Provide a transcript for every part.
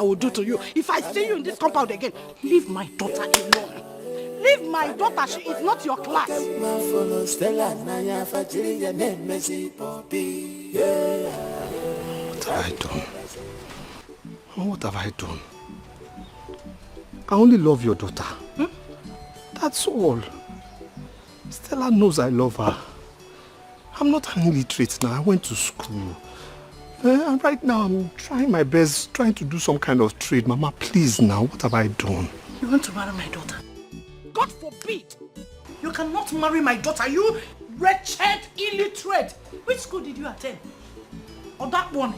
I will do to you if I see you in this compound again. Leave my daughter alone. Leave my daughter. She is not your class. What have I done? What have I done? I only love your daughter. That's all. Stella knows I love her. I'm not an illiterate now. I went to school. And right now I'm trying my best, trying to do some kind of trade. Mama, please now, what have I done? You want to marry my daughter? God forbid! You cannot marry my daughter, you wretched illiterate! Which school did you attend? Or that one?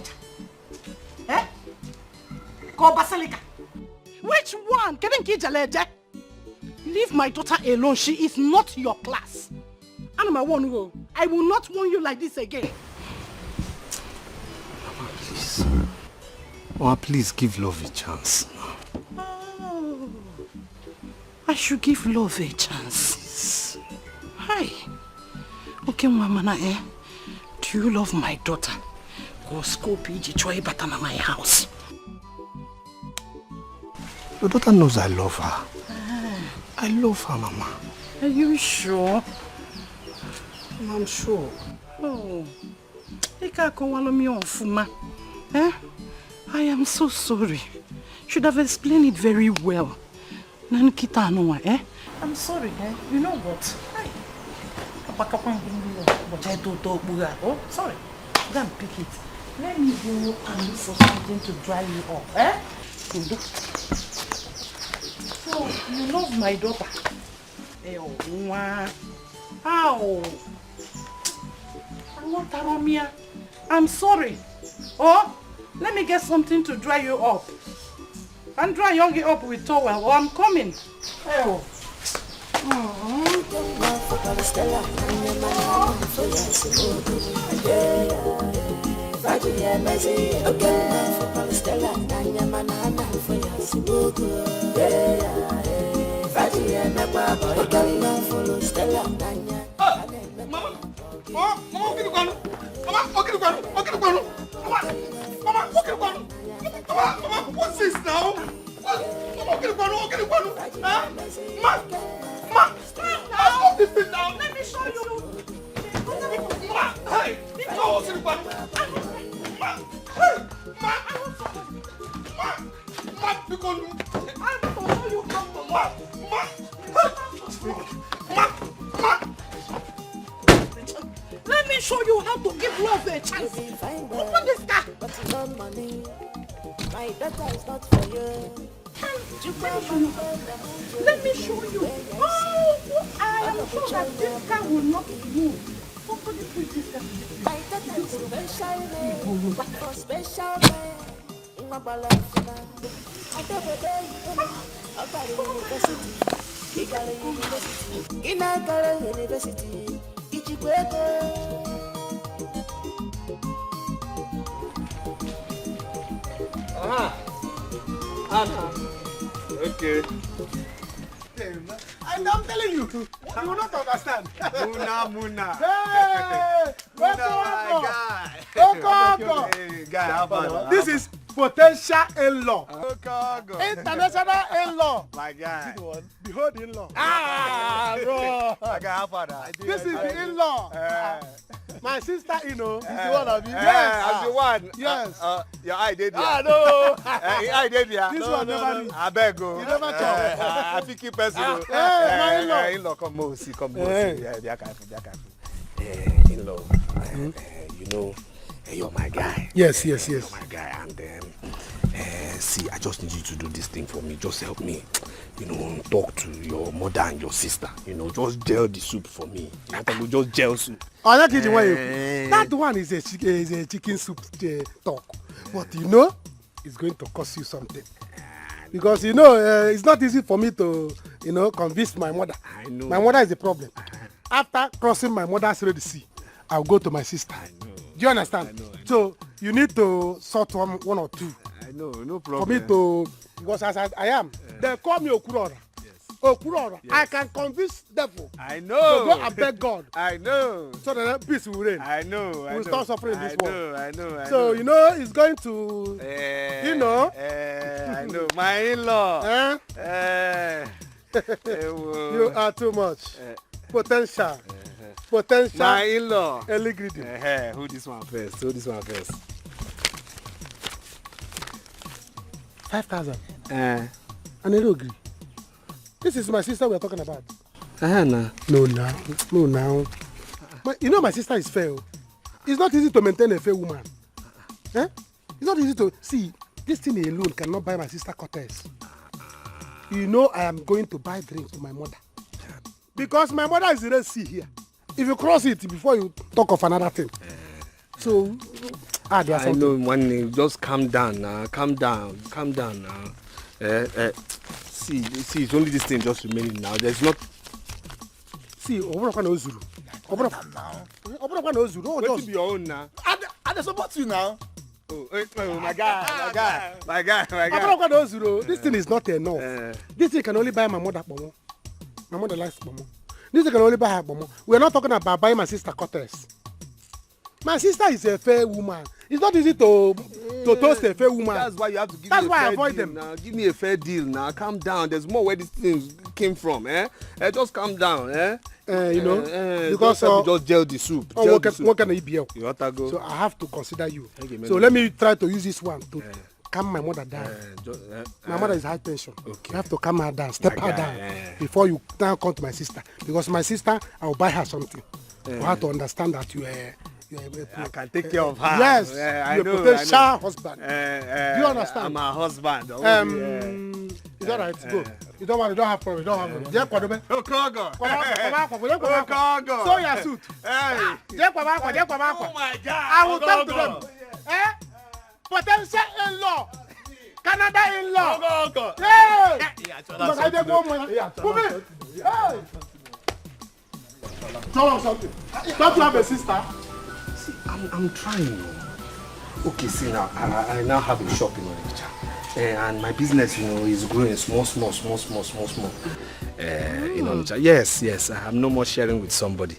Eh? Go Basilica. Which one? Leave my daughter alone. She is not your class. I will not warn you like this again. Mama, please. Mama, please give love a chance. Oh, I should give love a chance. Hi. Okay, Mama, do you love my daughter? Go school PG Choi Batana my house. Your daughter knows I love her. I love her, Mama. Are you sure? I'm sure. Oh, I am so sorry. Should have explained it very well. I'm sorry, You know what? Oh, sorry. Go and pick it. Let me go and look for something to dry you off, So, you love my daughter? How? I'm sorry. Oh, let me get something to dry you up. And dry Yogi up with towel. Oh, I'm coming. Oh. What's this now? Stop this thing now. Let me show you. Hey, Let me show you how to give love a chance. Open this car. My daughter is not for you. Let me show you. Oh, I am sure that this car will not move. Somebody put this car. My daughter is special, for special man. In my life, I university. In a university. Okay. And I'm telling you, you will not understand. Muna. Hey! Welcome, Welcome. Hey, guy, how about This is potential in-law. Welcome. International in-law. My guy. Behold in-law. Bro. My guy, how about This is the in-law. My sister, is the one of you. As the one. Yes. Your eye did No. Your eye did This one never reach. I beg you. You never talk. I think you person. My in-law. In-law, come on, see. Yeah, they are careful. In-law, you know, you're my guy. Yes. You're my guy, and see, I just need you to do this thing for me. Just help me, talk to your mother and your sister. Just gel the soup for me. Just gel soup. Oh, that is the one. That one is a chicken soup talk, but it's going to cost you something. Because it's not easy for me to convince my mother. I know. My mother is the problem. After crossing my mother's Red Sea, I'll go to my sister. I know. Do you understand? I know. So you need to sort one or two. I know, no For problem. me to, because as I am, they call me Okurora. Yes. Okurora. Yes. I can convince devil I to know. go and beg God I know. so that peace will reign. I know. I We'll know. stop suffering in this world. I know. So it's going to, I know. My in-law. You are too much. Potential. Potential. My in-law. Early greeting. Who this one first? Who this one first? 5,000. And I don't agree. This is my sister we are talking about. Nah. No, now. You know my sister is fair. It's not easy to maintain a fair woman. It's not easy to... See, this thing alone cannot buy my sister Cortez. You know I am going to buy drinks to my mother. Because my mother is the Red Sea here. If you cross it before you talk of another thing. So, there's something. I know, one just calm down now. Calm down now. See, it's only this thing just remaining now. There's not... See, Obrokwa knows Zulu. Obrokwa knows Zulu. What to be your own now? I support you now. Oh, my guy. Obrokwa knows Zulu. This thing is not enough. This thing can only buy my mother Bomo. My mother likes Bomo. This thing can only buy her Bomo. We are not talking about buying my sister Cortez. My sister is a fair woman. It's not easy to toast a fair woman. That's why you have to give That's me a why I fair avoid deal them. now. Give me a fair deal now. Calm down. There's more where this thing came from. Just calm down. Because just gel the soup. what can I be? You want to go? So I have to consider you. Okay, So let me try to use this one to calm my mother down. My mother is high tension. Okay. You have to calm her down, step her down before you now come to my sister. Because my sister, I will buy her something for her to understand that you are. I can take care of her. Yes, I you're know. a potential husband. Do you understand? I'm her husband. It's all right. Go. You don't want. You don't have problem. You don't have problem. So your suit. Oh my God! I will talk to them. Potential in-law. Canada in-law. Hey! Tell us something. Don't you have a sister? See, I'm trying. Okay, see now, I now have a shop in Onitsha. And my business, is growing small. In Onitsha. Yes, I'm no more sharing with somebody.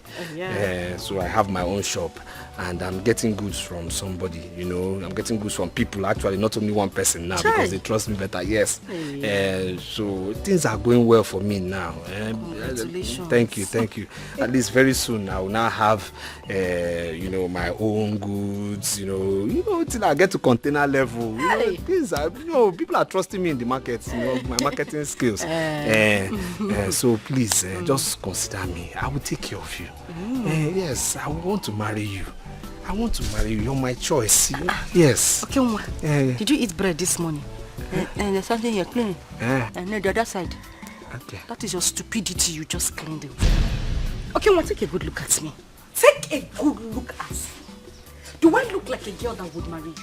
So I have my own shop and I'm getting goods from somebody, I'm getting goods from people, actually, not only one person now because they trust me better, yes. So things are going well for me now. Congratulations. Thank you. At least very soon I will now have, my own goods, till I get to container level. Things are, people are trusting me in the market, my marketing skills. So please, just consider me. I will take care of you. Yes, I want to marry you. You're my choice. Yes. Okay, Uma. Did you eat bread this morning? And there's something you're cleaning. And then the other side. Okay. That is your stupidity. You just cleaned it. Okay, Uma, take a good look at me. Take a good look at me. Do I look like a girl that would marry you?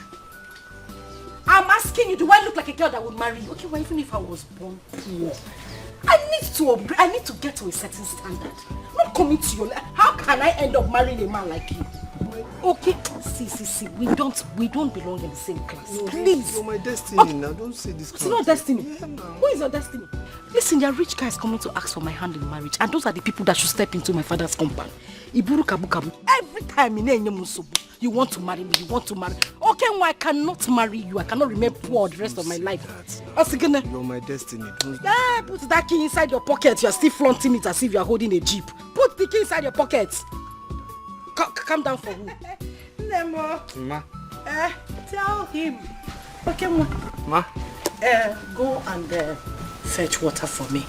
I'm asking you, do I look like a girl that would marry you? Okay, well, even if I was born poor, I need to get to a certain standard. Not coming to your life. How can I end up marrying a man like you? Okay, see. We don't belong in the same class. Please. You're my destiny now. Don't say this. It's not destiny. Who is your destiny? Listen, there are rich guys coming to ask for my hand in marriage, and those are the people that should step into my father's compound. Iburu kabu. Every time you want to marry me, Okay, well, I cannot marry you. I cannot remain poor the rest of my life. You're my destiny. Put that key inside your pocket. You're still flaunting it as if you're holding a jeep. Put the key inside your pocket. Calm down for who? Nemo. Ma. Tell him. Okay, Ma. Go and fetch water for me.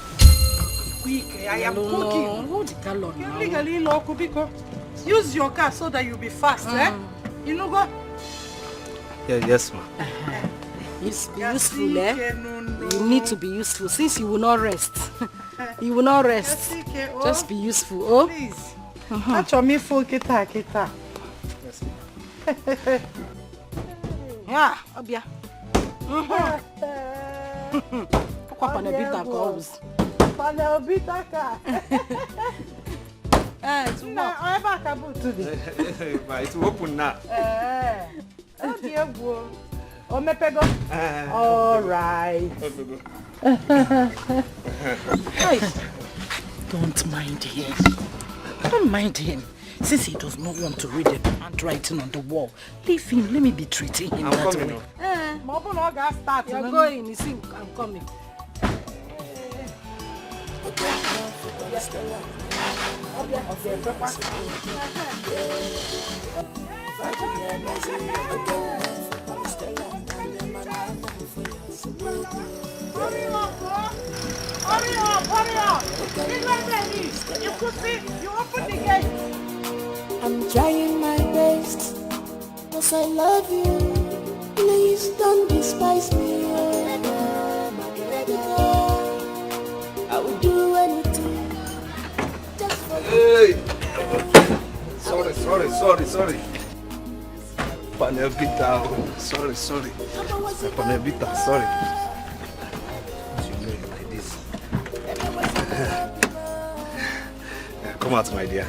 Quick, I am cooking. Hold the gallon now. Legally, Kubiko. Use your car so that you'll be fast, You know go? Yes, ma. Be useful, You need to be useful since you will not rest. You will not rest. Just be useful, Please. That's me full kita. Yes, Yeah, Obia. Pourquoi pas ne bite encore? It's what? I have a cabo today. It's open now. Oh dear boy. Oh me pego. All right. Hey, don't mind him. Don't mind him. Since he does not want to read the handwriting on the wall, leave him. Let me be treating him that way. Mama, no gas start. You're going. You see, I'm coming. Hurry up! It's not ready. You could see, you open the gate. I'm trying my best, cause I love you. Please don't despise me. I will do anything just for you. Hey! Sorry. Panevita, sorry. Panevita, sorry. You know you like this. Come out, my dear.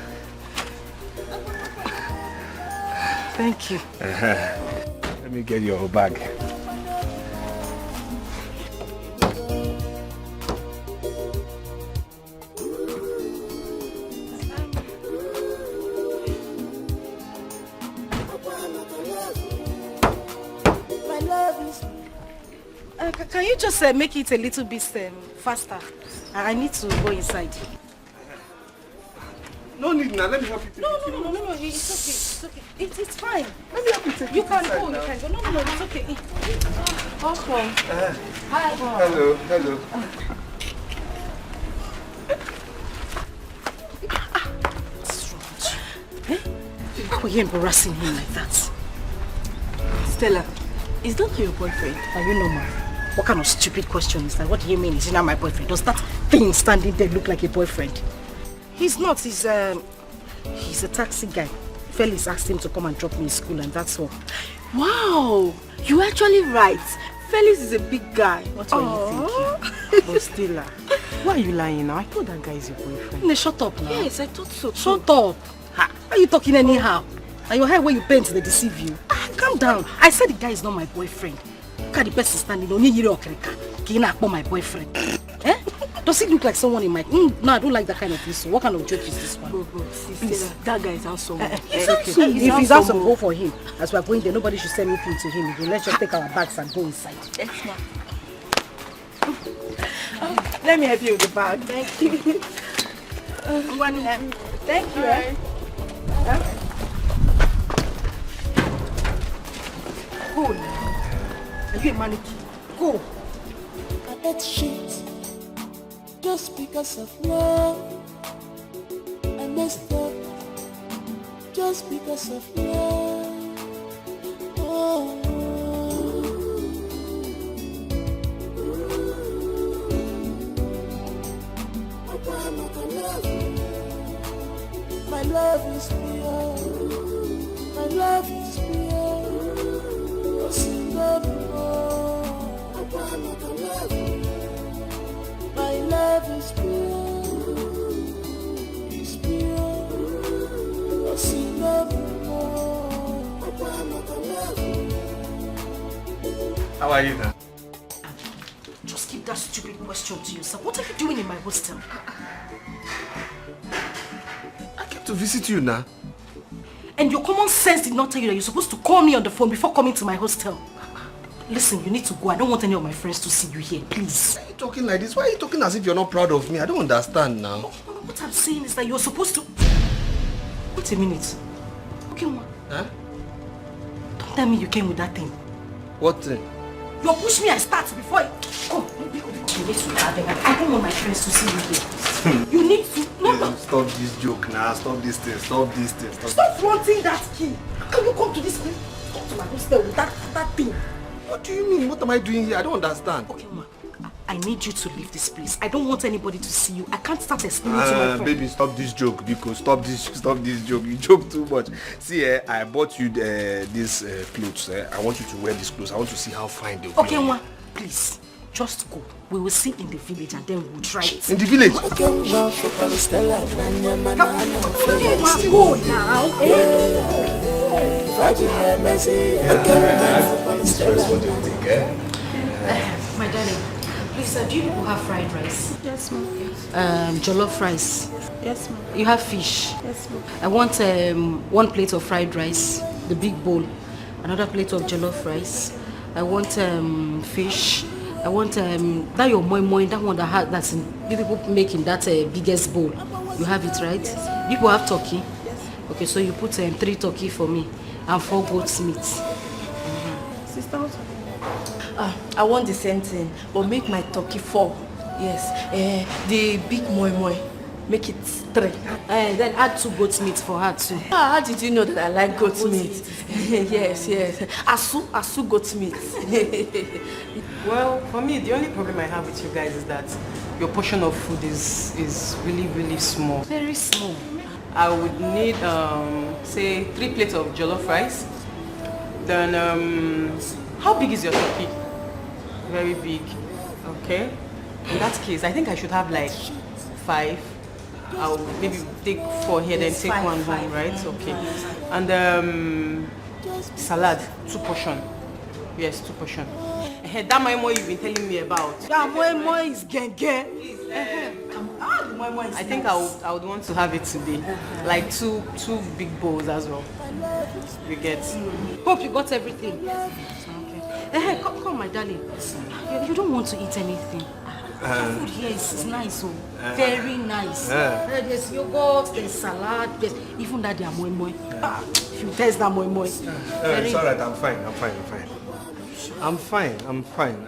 Thank you. Let me get your bag. Can you just make it a little bit faster? I need to go inside. No need now, let me help you take No, it. it's okay. It's fine. Let me help you take You it can inside go, now. you can go. No, it's okay. Welcome. Hi. Hello. What's wrong with you? Why were you embarrassing him like that? Stella, is that your boyfriend? Are you normal? What kind of stupid question is that? What do you mean? Is he not my boyfriend? Does that thing standing there look like a boyfriend? He's not. He's a taxi guy. Felix asked him to come and drop me in school, and that's all. Wow, you're actually right. Felix is a big guy. What were you thinking? But Stella, why are you lying now? I thought that guy is your boyfriend. No, shut up now. Yes, I thought so. Shut up. Why are you talking anyhow? And your hair where you paint, they deceive you. Calm down. I said the guy is not my boyfriend. Look at the person standing on my boyfriend. Eh? Does he look like someone in my... No, I don't like that kind of thing. So what kind of joke is this one? Bro, Stella, that guy is handsome. It's okay. If he's handsome, go for him. As we're going there, nobody should send anything to him. Let's just take our bags and go inside. Let's not. Let me help you with the bag. Thank you. Thank you. Right. Go now. Are you a mannequin? Go. I ate shit just because of love. I messed up just because of love. Oh. My love is pure. My love is pure. Sing love more. My love is pure. It's pure. Sing love more. How are you now? Just keep that stupid question to yourself. What are you doing in my hostel? I came to visit you now. And your common sense did not tell you that you're supposed to call me on the phone before coming to my hostel. Listen, you need to go. I don't want any of my friends to see you here, please. Why are you talking like this? Why are you talking as if you're not proud of me? I don't understand now. What I'm saying is that you're supposed to... Wait a minute. Okay, what? Huh? Don't tell me you came with that thing. What thing? You push me, I start before I... Come, I don't want my friends to see you here. You need to... No. Stop this joke now. Stop this thing. Stop flaunting that key. How can you come to this place? Come to my hostel with that thing. What do you mean? What am I doing here? I don't understand. Okay, ma. I need you to leave this place. I don't want anybody to see you. I can't start explaining to my friend. Baby, stop this joke, because stop this joke. You joke too much. See, I bought you these clothes. I want you to wear these clothes. I want to see how fine they will be. Okay, ma. Please, just go. We will see in the village and then we'll try it. In the village? Go now. My darling, please, do you people have fried rice? Yes, ma'am. Jollof rice. Yes, ma'am. You have fish. Yes, ma'am. I want 1 plate of fried rice, the big bowl. Another plate of jollof rice. I want fish. I want that your moi, that one that's in, people make in that biggest bowl. You have it, right? Yes. People have turkey. Yes. Okay, so you put 3 turkey for me and 4 goat's meat. Sister, I want the same thing, but make my turkey 4. Yes. The big moi, make it 3. Then add 2 goat's meat for her too. How did you know that I like goat's meat? Yes. Asu goat's meat. Well, for me, the only problem I have with you guys is that your portion of food is really, really small. Very small. I would need, say, 3 plates of jollof rice. Then, how big is your turkey? Very big. Okay. In that case, I think I should have like 5. I'll maybe take 4 here, then take 1 home, right? Okay. And salad, 2 portion. Yes, 2 portion. That moi you've been telling me about. That moi is genge. I think I would want to have it today. Like 2 big bowls as well. You get. Hope you got everything. Okay. Come, my darling. You don't want to eat anything. The food here is nice, very nice. There's yogurt, there's salad, there's even that they are moi. If you taste that moi. It's alright, I'm fine. I'm fine.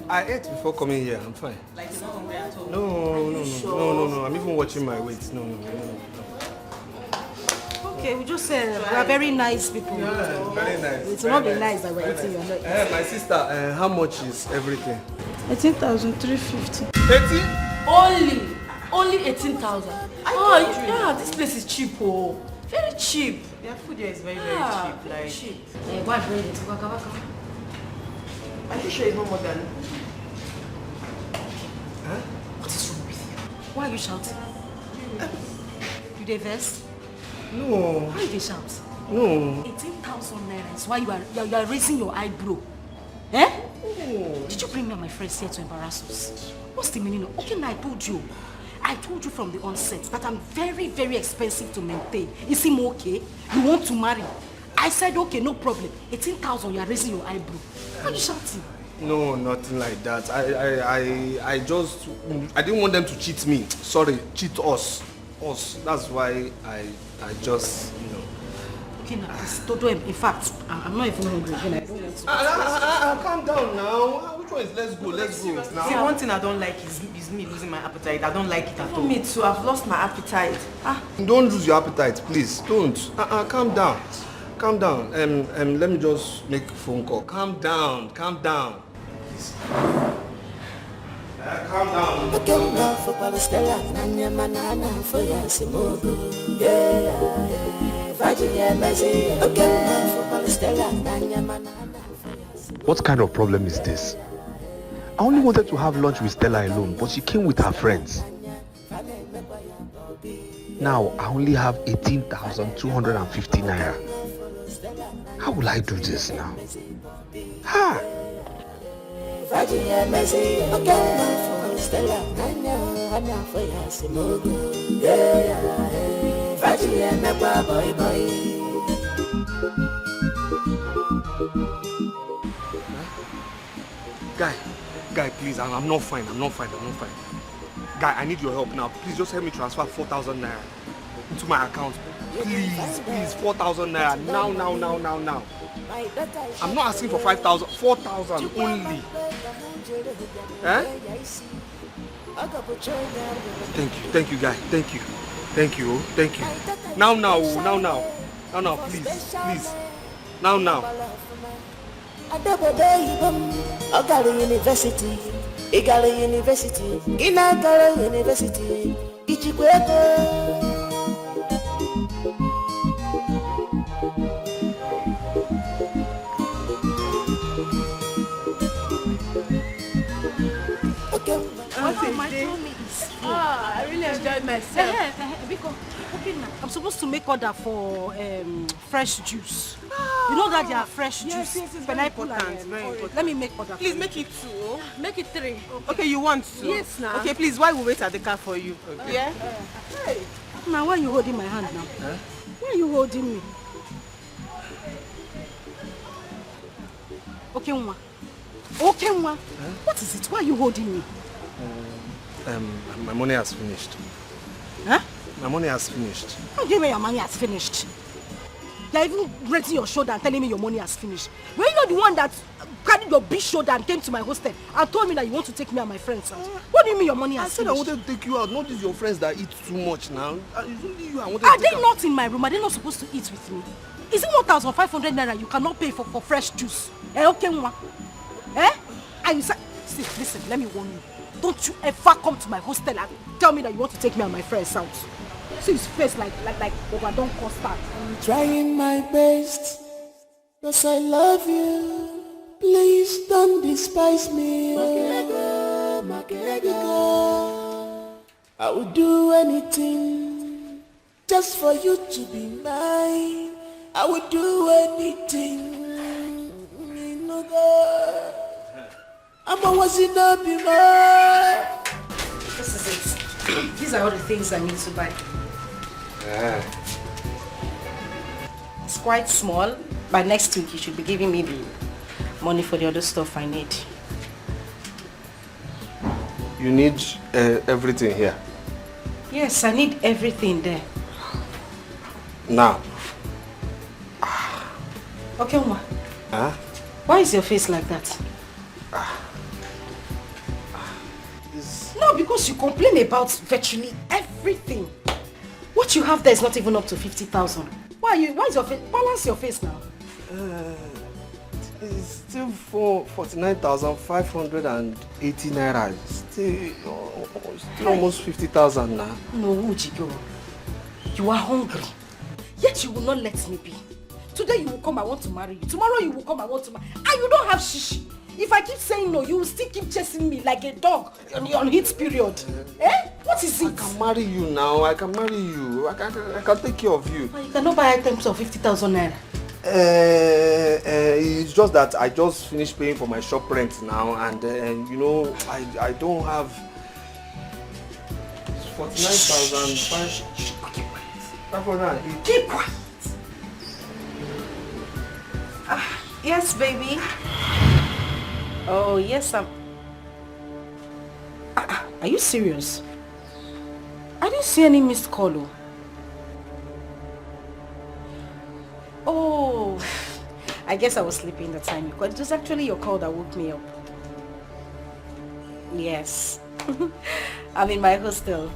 I ate before coming here. I'm fine. Like you're not hungry at all? No. I'm even watching my weight. No. Okay, we just said we are very nice people. Yeah, very nice. It will not be nice that we're eating your leg. My sister, how much is everything? 18,350. 18? Only 18,000. Yeah, this place is cheap, very cheap. Their food here is very, very cheap. Like cheap. Why bring it? Are you sure it's not more than? What is wrong with you? Why are you shouting? You dey vex? No. Why you dey shout? No. 18,000 naira is why you are raising your eyebrow. Eh? No. Did you bring me and my friends here to embarrass us? What's the meaning of? Okay, now I told you from the onset that I'm very, very expensive to maintain. Is him okay? You want to marry? I said okay, no problem. 18,000, you are raising your eyebrow. Why are you shouting? No, nothing like that. I didn't want them to cheat me. Sorry, cheat us. That's why I just, Okay, now, Todo, in fact, I'm not even hungry again. I don't want to. Calm down now. Which one is let's go now? See, one thing I don't like is me losing my appetite. I don't like it at all. Me too, I've lost my appetite. Don't lose your appetite, please. Don't. Calm down. Let me just make a phone call. Calm down. Please. Calm down. What kind of problem is this? I only wanted to have lunch with Stella alone, but she came with her friends. Now I only have 18,250 naira. How will I do this now? Guy, please, I'm not fine. Guy, I need your help now. Please just help me transfer 4,000 naira into my account. Please, 4,000 naira. Now. I'm not asking for 5,000, 4,000 only. Eh? Thank you, guy. Thank you. Now, please. Now. University. I really enjoyed myself. I'm supposed to make order for fresh juice. You know that they are fresh juice. Yes, very important. Let me make order. Please make it 2. Make it 3. Okay, you want 2? Yes, now. Okay, please, why we wait at the car for you? Okay. Yeah? Hey. Now, why are you holding my hand now? Why are you holding me? Okay, Nwa. Okay, Nwa. What is it? Why are you holding me? My money has finished. Huh? My money has finished. How do you mean your money has finished? You're even raising your shoulder and telling me your money has finished. Were you not the one that carried your big shoulder and came to my hostel and told me that you want to take me and my friends out? What do you mean your money has finished? I said I wanted to take you out, not just your friends that eat too much now. It's only you I wanted Are to take they out. not in my room? Are they not supposed to eat with me? Is it 1,500 naira you cannot pay for fresh juice? Okay, Nwa? And you said, see, listen, let me warn you. Don't you ever come to my hostel and tell me that you want to take me and my friends out. See his face like overdone custard. I'm trying my best, cause I love you. Please don't despise me. I would do anything just for you to be mine. I would do anything. I'm always in a be mine. This is it. These are all the things I need to buy. It's quite small. By next week, you should be giving me the money for the other stuff I need. You need everything here? Yes, I need everything there. Now. Okay, Nwa. Huh? Why is your face like that? No, because you complain about virtually everything. What you have there is not even up to 50,000. Why is your face? Balance your face now. It's still 49,580 naira. Still almost 50,000 now. No, Ujigo. You are hungry. Yet you will not let me be. Today you will come, I want to marry you. Tomorrow you will come, I want to marry you. And you don't have shishi. If I keep saying no, you will still keep chasing me like a dog on heat period. What is it? I can marry you now. I can marry you. I can take care of you. But you cannot buy items of 50,000 naira. It's just that I just finished paying for my shop rent now, and you know, I don't have 49,500. Keep quiet. Yes, baby. Oh, yes, are you serious? I didn't see any missed call. Oh, I guess I was sleeping the time because it was actually your call that woke me up. Yes. I'm in my hostel.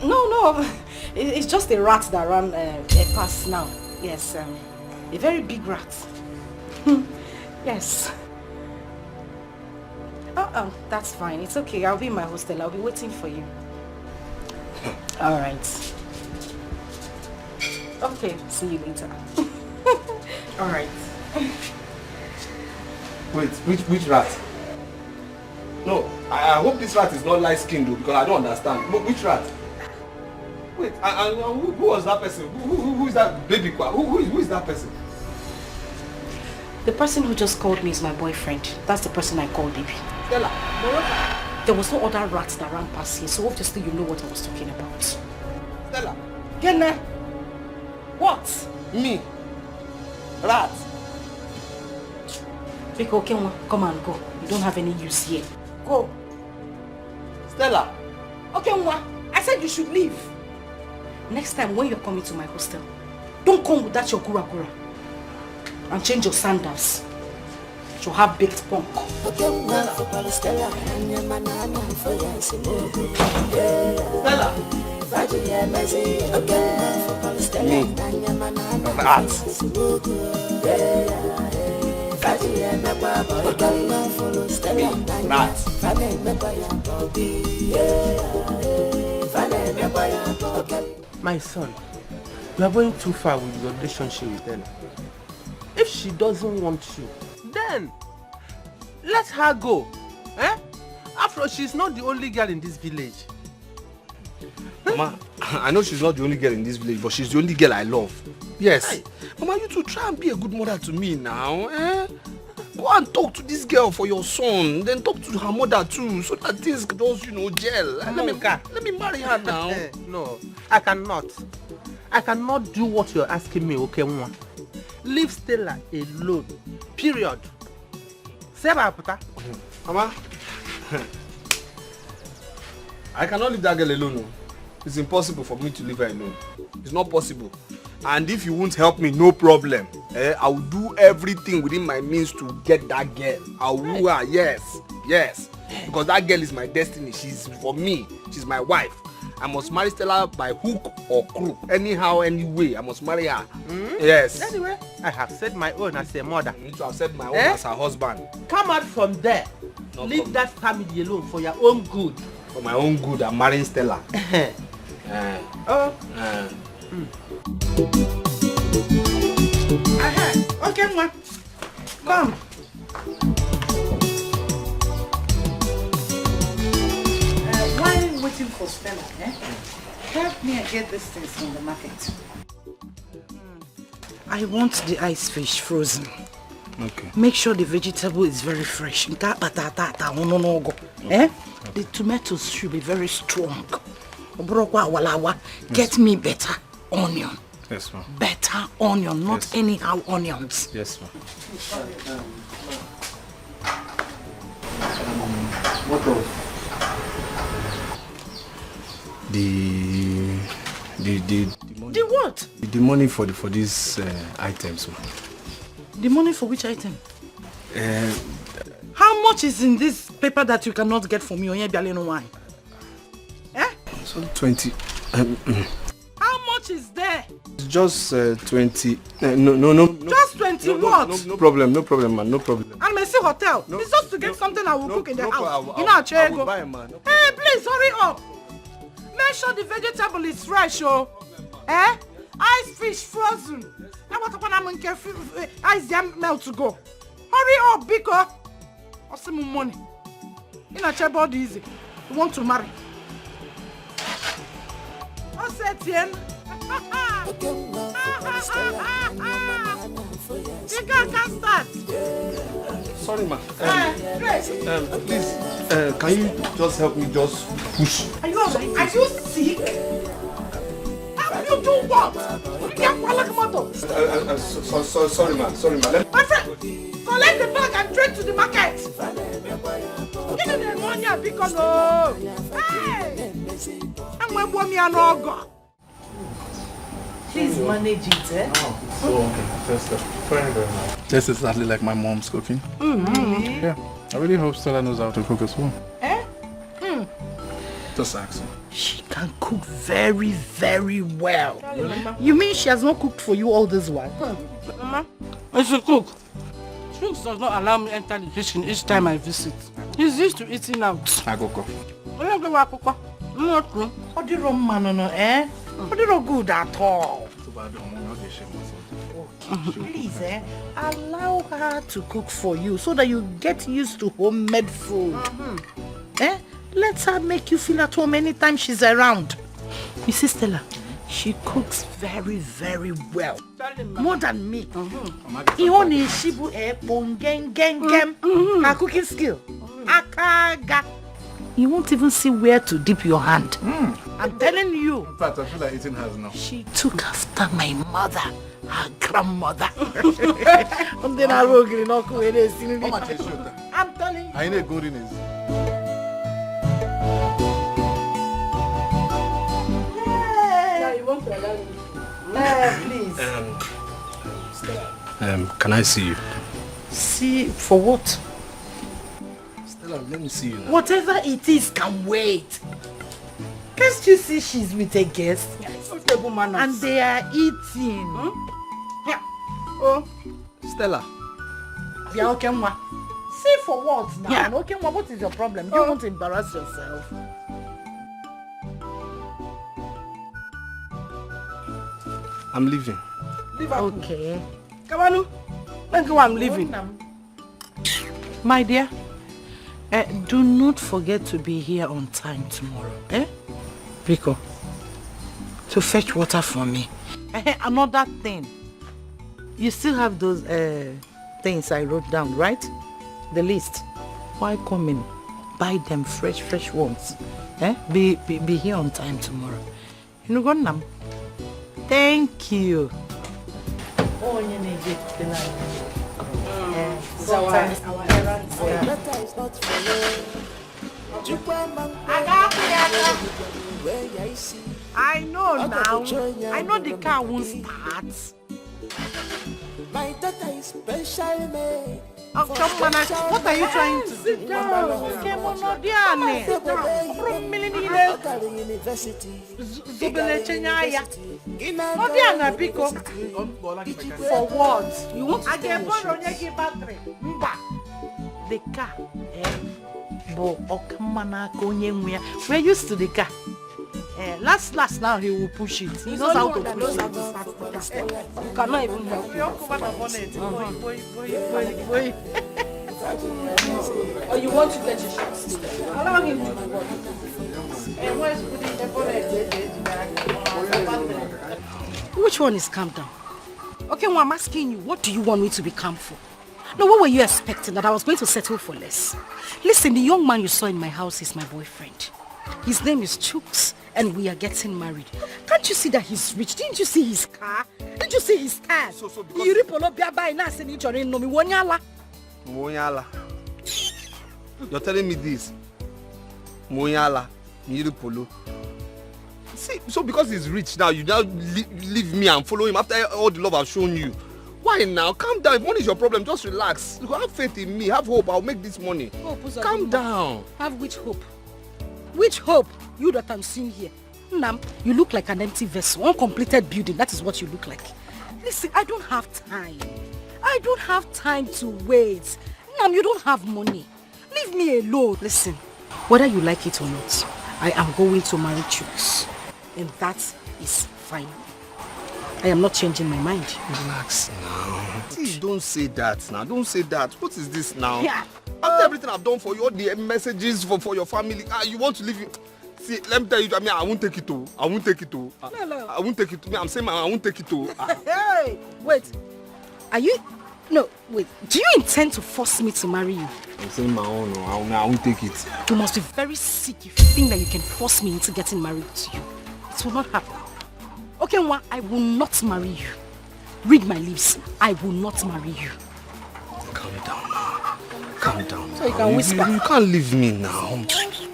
No. It's just a rat that ran past now. Yes, a very big rat. Yes. That's fine. It's okay. I'll be in my hostel. I'll be waiting for you. All right. Okay. See you later. All right. Wait, which rat? No, I hope this rat is not light-skinned though, because I don't understand. But which rat? Wait, who was that person? Who is that baby? Who is that person? The person who just called me is my boyfriend. That's the person I called baby. Stella, there was no other rat that ran past here, so obviously you know what I was talking about. Stella. Gene. What? Me. Rat. Biko, come and go. You don't have any use here. Go. Stella. Okay, Nwa. I said you should leave. Next time when you're coming to my hostel, don't come with that your gura. And change your sandals. You have baked punk. Stella. Me. Rat. My son, you are going too far with your relationship with Ella. If she doesn't want you, then let her go. After all, she's not the only girl in this village. Mama, I know she's not the only girl in this village, but she's the only girl I love. Yes. Mama, you too try and be a good mother to me now. Go and talk to this girl for your son. Then talk to her mother too, so that things just, gel. Let me marry her now. No, I cannot. I cannot do what you're asking me, okay, Mwa. Leave Stella alone. Period. Seba puta. Mama, I cannot leave that girl alone. It's impossible for me to leave her alone. It's not possible. And if you won't help me, no problem. I will do everything within my means to get that girl. I will woo her, yes. Because that girl is my destiny. She's for me. She's my wife. I must marry Stella by hook or crook. Anyhow, anyway, I must marry her. Yes. Anyway, I have said my own as a mother. I need to have said my own as her husband. Come out from there. No Leave problem. that family alone for your own good. For my own good, I'm marrying Stella. Okay, ma. Come. While waiting for Stella, help me and get these things from the market. I want the ice fish frozen. Okay. Make sure the vegetable is very fresh. The tomatoes should be very strong. Get me better onion. Yes, ma'am. Better onion, not anyhow onions. Yes, ma'am. What of? The money. The what? The money for these items, ma'am. The money for which item? How much is in this paper that you cannot get from me? Why? So 20. How much is there? Just 20. No. Just 20 what? No problem, man. No problem. And Messi Hotel. It's just to get something I will cook in the house. I will buy, man. Hey, please hurry up. Make sure the vegetable is fresh, Ice fish frozen. Now what I'm ice jam melt to go. Hurry up, Biko. Or some money. In a chair body easy. You want to marry. What's that, Tien? You can't start. Sorry, ma. Please, can you just help me just push? Are you sick? How you do what? You can't fall like a motor. Sorry, ma. My friend, collect the bag and trek to the market. Give me the money because hey! I'm going to me an ogre. Please manage it, Okay. Thank you very much. This is exactly like my mom's cooking. Yeah. I really hope Stella knows how to cook as well. Just ask her. She can cook very, very well. You mean she has not cooked for you all this while? Mama, I should cook. Shrinks does not allow me to enter the kitchen each time I visit. He's used to eating out. I go cook. What do you man, What do you good at all? Please, allow her to cook for you so that you get used to homemade food. Let her make you feel at home anytime she's around. You see, Stella, she cooks very, very well. More than me. Her cooking skill. Akaga. You won't even see where to dip your hand. I'm telling you. In fact, I feel like eating hers now. She took after my mother, her grandmother. I'm telling you. I need goodness. Please. Can I see you? See for what? Stella, let me see you now. Whatever it is can wait. Can't you see she's with a guest? And they are eating. Yeah. Oh, Stella. yeah, okay, ma. See for what now? Yeah. Okay, ma, what is your problem? You don't want to embarrass yourself. I'm leaving. Okay. Come on, let's go. I'm leaving. My dear, do not forget to be here on time tomorrow. Rico, to fetch water for me. Another thing, you still have those things I wrote down, right? The list. Why come in? Buy them fresh ones. Be here on time tomorrow. You know what, Nam? Thank you. Oh, you need it. Sometimes our errands. I know now. I know the car won't start. My daughter is special made. Oh, come on, what are you trying to do? Sit down. Come on, no, Diane. From university. Zubele Chenyaya. No, Diana, Pico. For what? You want to get borrow your battery? The car. We're used to the car. Last now he will push it. He knows how to push it. You cannot even help him. Boy. Oh, you want to get your shots? Allow him to do Which one is calm down? Okay, well, I'm asking you, what do you want me to be calm for? No, what were you expecting? That I was going to settle for less? Listen, the young man you saw in my house is my boyfriend. His name is Chooks, and we are getting married. Can't you see that he's rich? Didn't you see his car? Didn't you see his car? Moyala. You're telling me this? Moyala, Mirupolo. See, so because he's rich now, you now leave me and follow him after all the love I've shown you. Why now? Calm down. If money is your problem, just relax. You have faith in me. Have hope. I'll make this money. Calm down. Have which hope? Which hope? You that I'm seeing here. Nam, you look like an empty vessel, uncompleted building. That is what you look like. Listen, I don't have time. I don't have time to wait. Nam, you don't have money. Leave me alone. Listen, whether you like it or not, I am going to marry Chooks. And that is fine. I am not changing my mind. Relax now. See, don't say that now. Don't say that. What is this now? Yeah. After everything I've done for you, all the messages for your family, you want to leave it. See, let me tell you, I won't take it to. I won't take it to. No. I won't take it to. I'm saying I won't take it to. Hey, wait. Are you... No, wait. Do you intend to force me to marry you? I'm saying my own. I won't take it. You must be very sick if you think that you can force me into getting married to you. It will not happen. Okay, Nwa, I will not marry you. Read my lips. I will not marry you. Calm down now. Calm down. So you can whisper. You can't leave me now.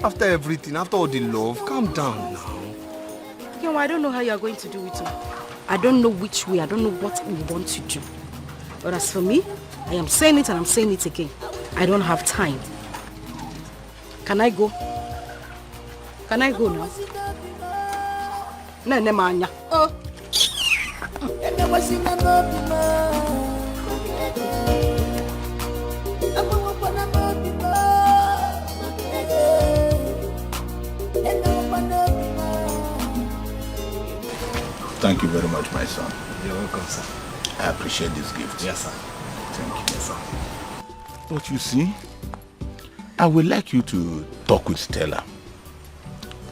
After everything, after all the love, calm down now. Okay, Nwa, I don't know how you are going to do it. I don't know which way. I don't know what we want to do. But as for me, I am saying it and I'm saying it again. I don't have time. Can I go? Can I go now? No, manya. Oh. Thank you very much, my son. You're welcome, sir. I appreciate this gift. Yes, sir. Thank you. Yes, sir. But you see, I would like you to talk with Stella.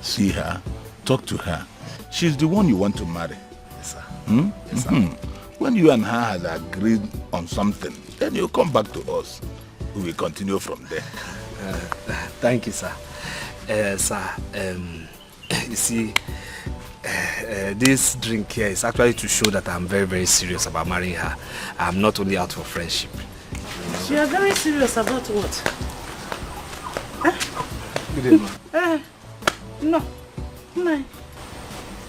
See her, talk to her. She's the one you want to marry. Yes, sir. Yes, sir. When you and her have agreed on something, then you come back to us. We will continue from there. Thank you, sir. Sir, you see, this drink here is actually to show that I'm very, very serious about marrying her. I'm not only out for friendship. You are very serious about what? Good evening. No.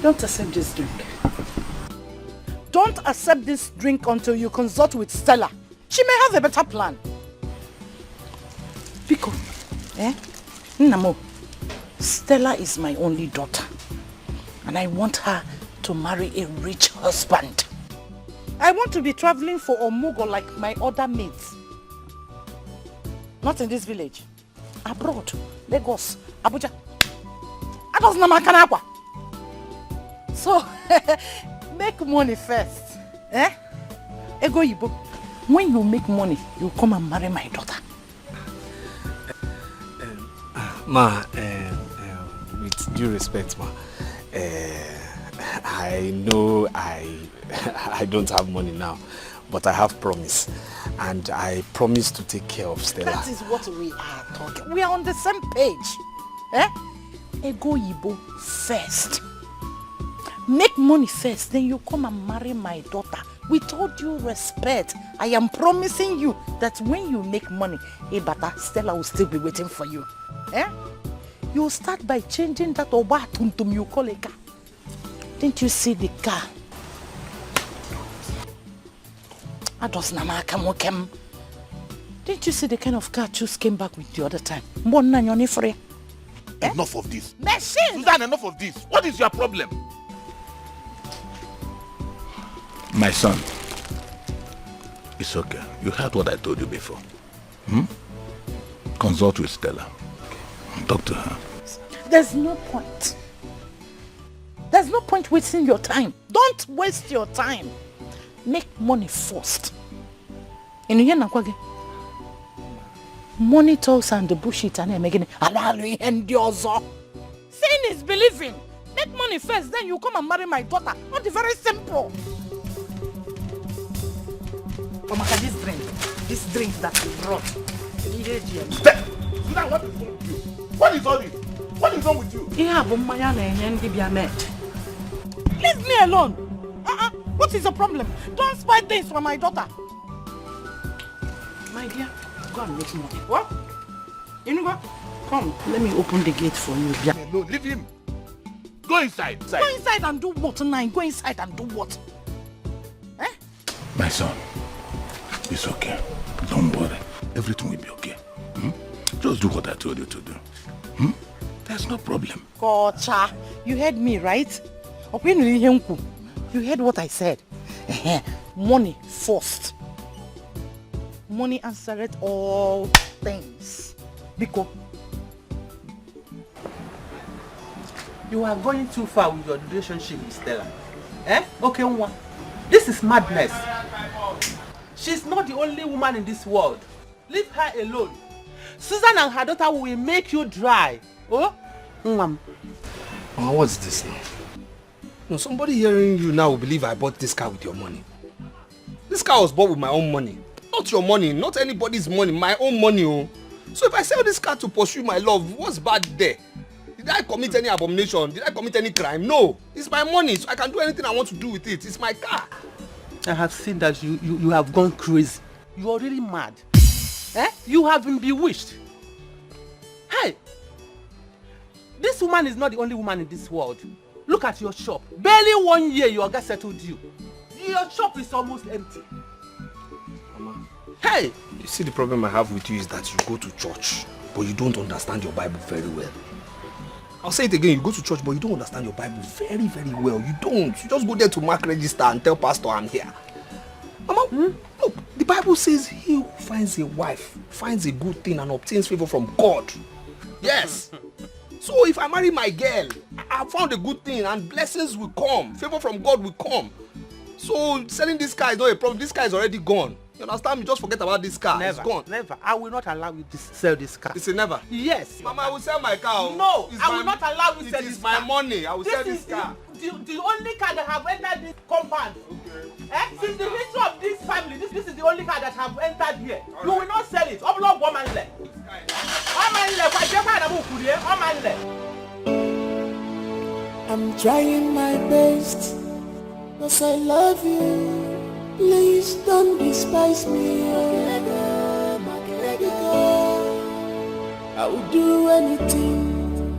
Don't accept this drink. Don't accept this drink until you consult with Stella. She may have a better plan. Pico, Namo, Stella is my only daughter. And I want her to marry a rich husband. I want to be traveling for Omugo like my other mates. Not in this village. Abroad, Lagos, Abuja. So, make money first. Ego Ibo, when you make money, you come and marry my daughter. Ma, with due respect, ma, I know I don't have money now, but I have promise. And I promise to take care of Stella. That is what we are talking. We are on the same page. Eh? Ego Yibo first. Make money first, then you come and marry my daughter. With all due respect, I am promising you that when you make money, Ebata, Stella will still be waiting for you. Eh? You start by changing that Oba Tuntum you call a car. Didn't you see the car? Didn't you see the kind of car Chus came back with the other time? Enough of this. Machine! Susan, enough of this. What is your problem? My son, it's okay. You heard what I told you before. Consult with Stella. Talk to her. There's no point. There's no point wasting your time. Don't waste your time. Make money first. Money talks and the bullshit and making Seeing is believing. Make money first, then you come and marry my daughter. Not very simple. Omaka, this drink that you brought. Susan, what is wrong with you? What is all this? What is wrong with you? Leave me alone. What is the problem? Don't spoil things for my daughter. My dear, go and make money. What? You know what? Come, let me open the gate for you. No, leave him. Go inside. Go inside and do what tonight? Go inside and do what? Eh? My son, it's okay. Don't worry. Everything will be okay. Just do what I told you to do. There's no problem. Kocha, you heard me, right? You heard what I said. Money first. Money answered all things. Because you are going too far with your relationship with Stella. Eh? Okay, this is madness. She's not the only woman in this world. Leave her alone. Susan and her daughter will make you dry. Oh? What's this now? No, somebody hearing you now will believe I bought this car with your money. This car was bought with my own money. Not your money, not anybody's money, my own money. Oh. So if I sell this car to pursue my love, what's bad there? Did I commit any abomination? Did I commit any crime? No. It's my money, so I can do anything I want to do with it. It's my car. I have seen that you have gone crazy. You are really mad. Eh? You have been bewitched. Hey! This woman is not the only woman in this world. Look at your shop. Barely 1 year your guy settled you. Your shop is almost empty. Mama. Hey! You see, the problem I have with you is that you go to church, but you don't understand your Bible very well. I'll say it again, you go to church, but you don't understand your Bible very, very well. You don't. You just go there to mark register and tell pastor I'm here. Mama, look, the Bible says he who finds a wife finds a good thing and obtains favor from God. Yes. So if I marry my girl, I found a good thing and blessings will come. Favor from God will come. So selling this car is not a problem. This car is already gone. You understand me? Just forget about this car. Never, it's gone. Never. I will not allow you to sell this car. It's a never. Yes. Mama, I will sell my car. No, I will not allow you to sell this car. It is my money. I will sell this car. The only car that have entered this compound. Okay. Since the history of this family, this is the only car that have entered here. Right. You will not sell it. I'm trying my best, cause I love you. Please don't despise me. I will do anything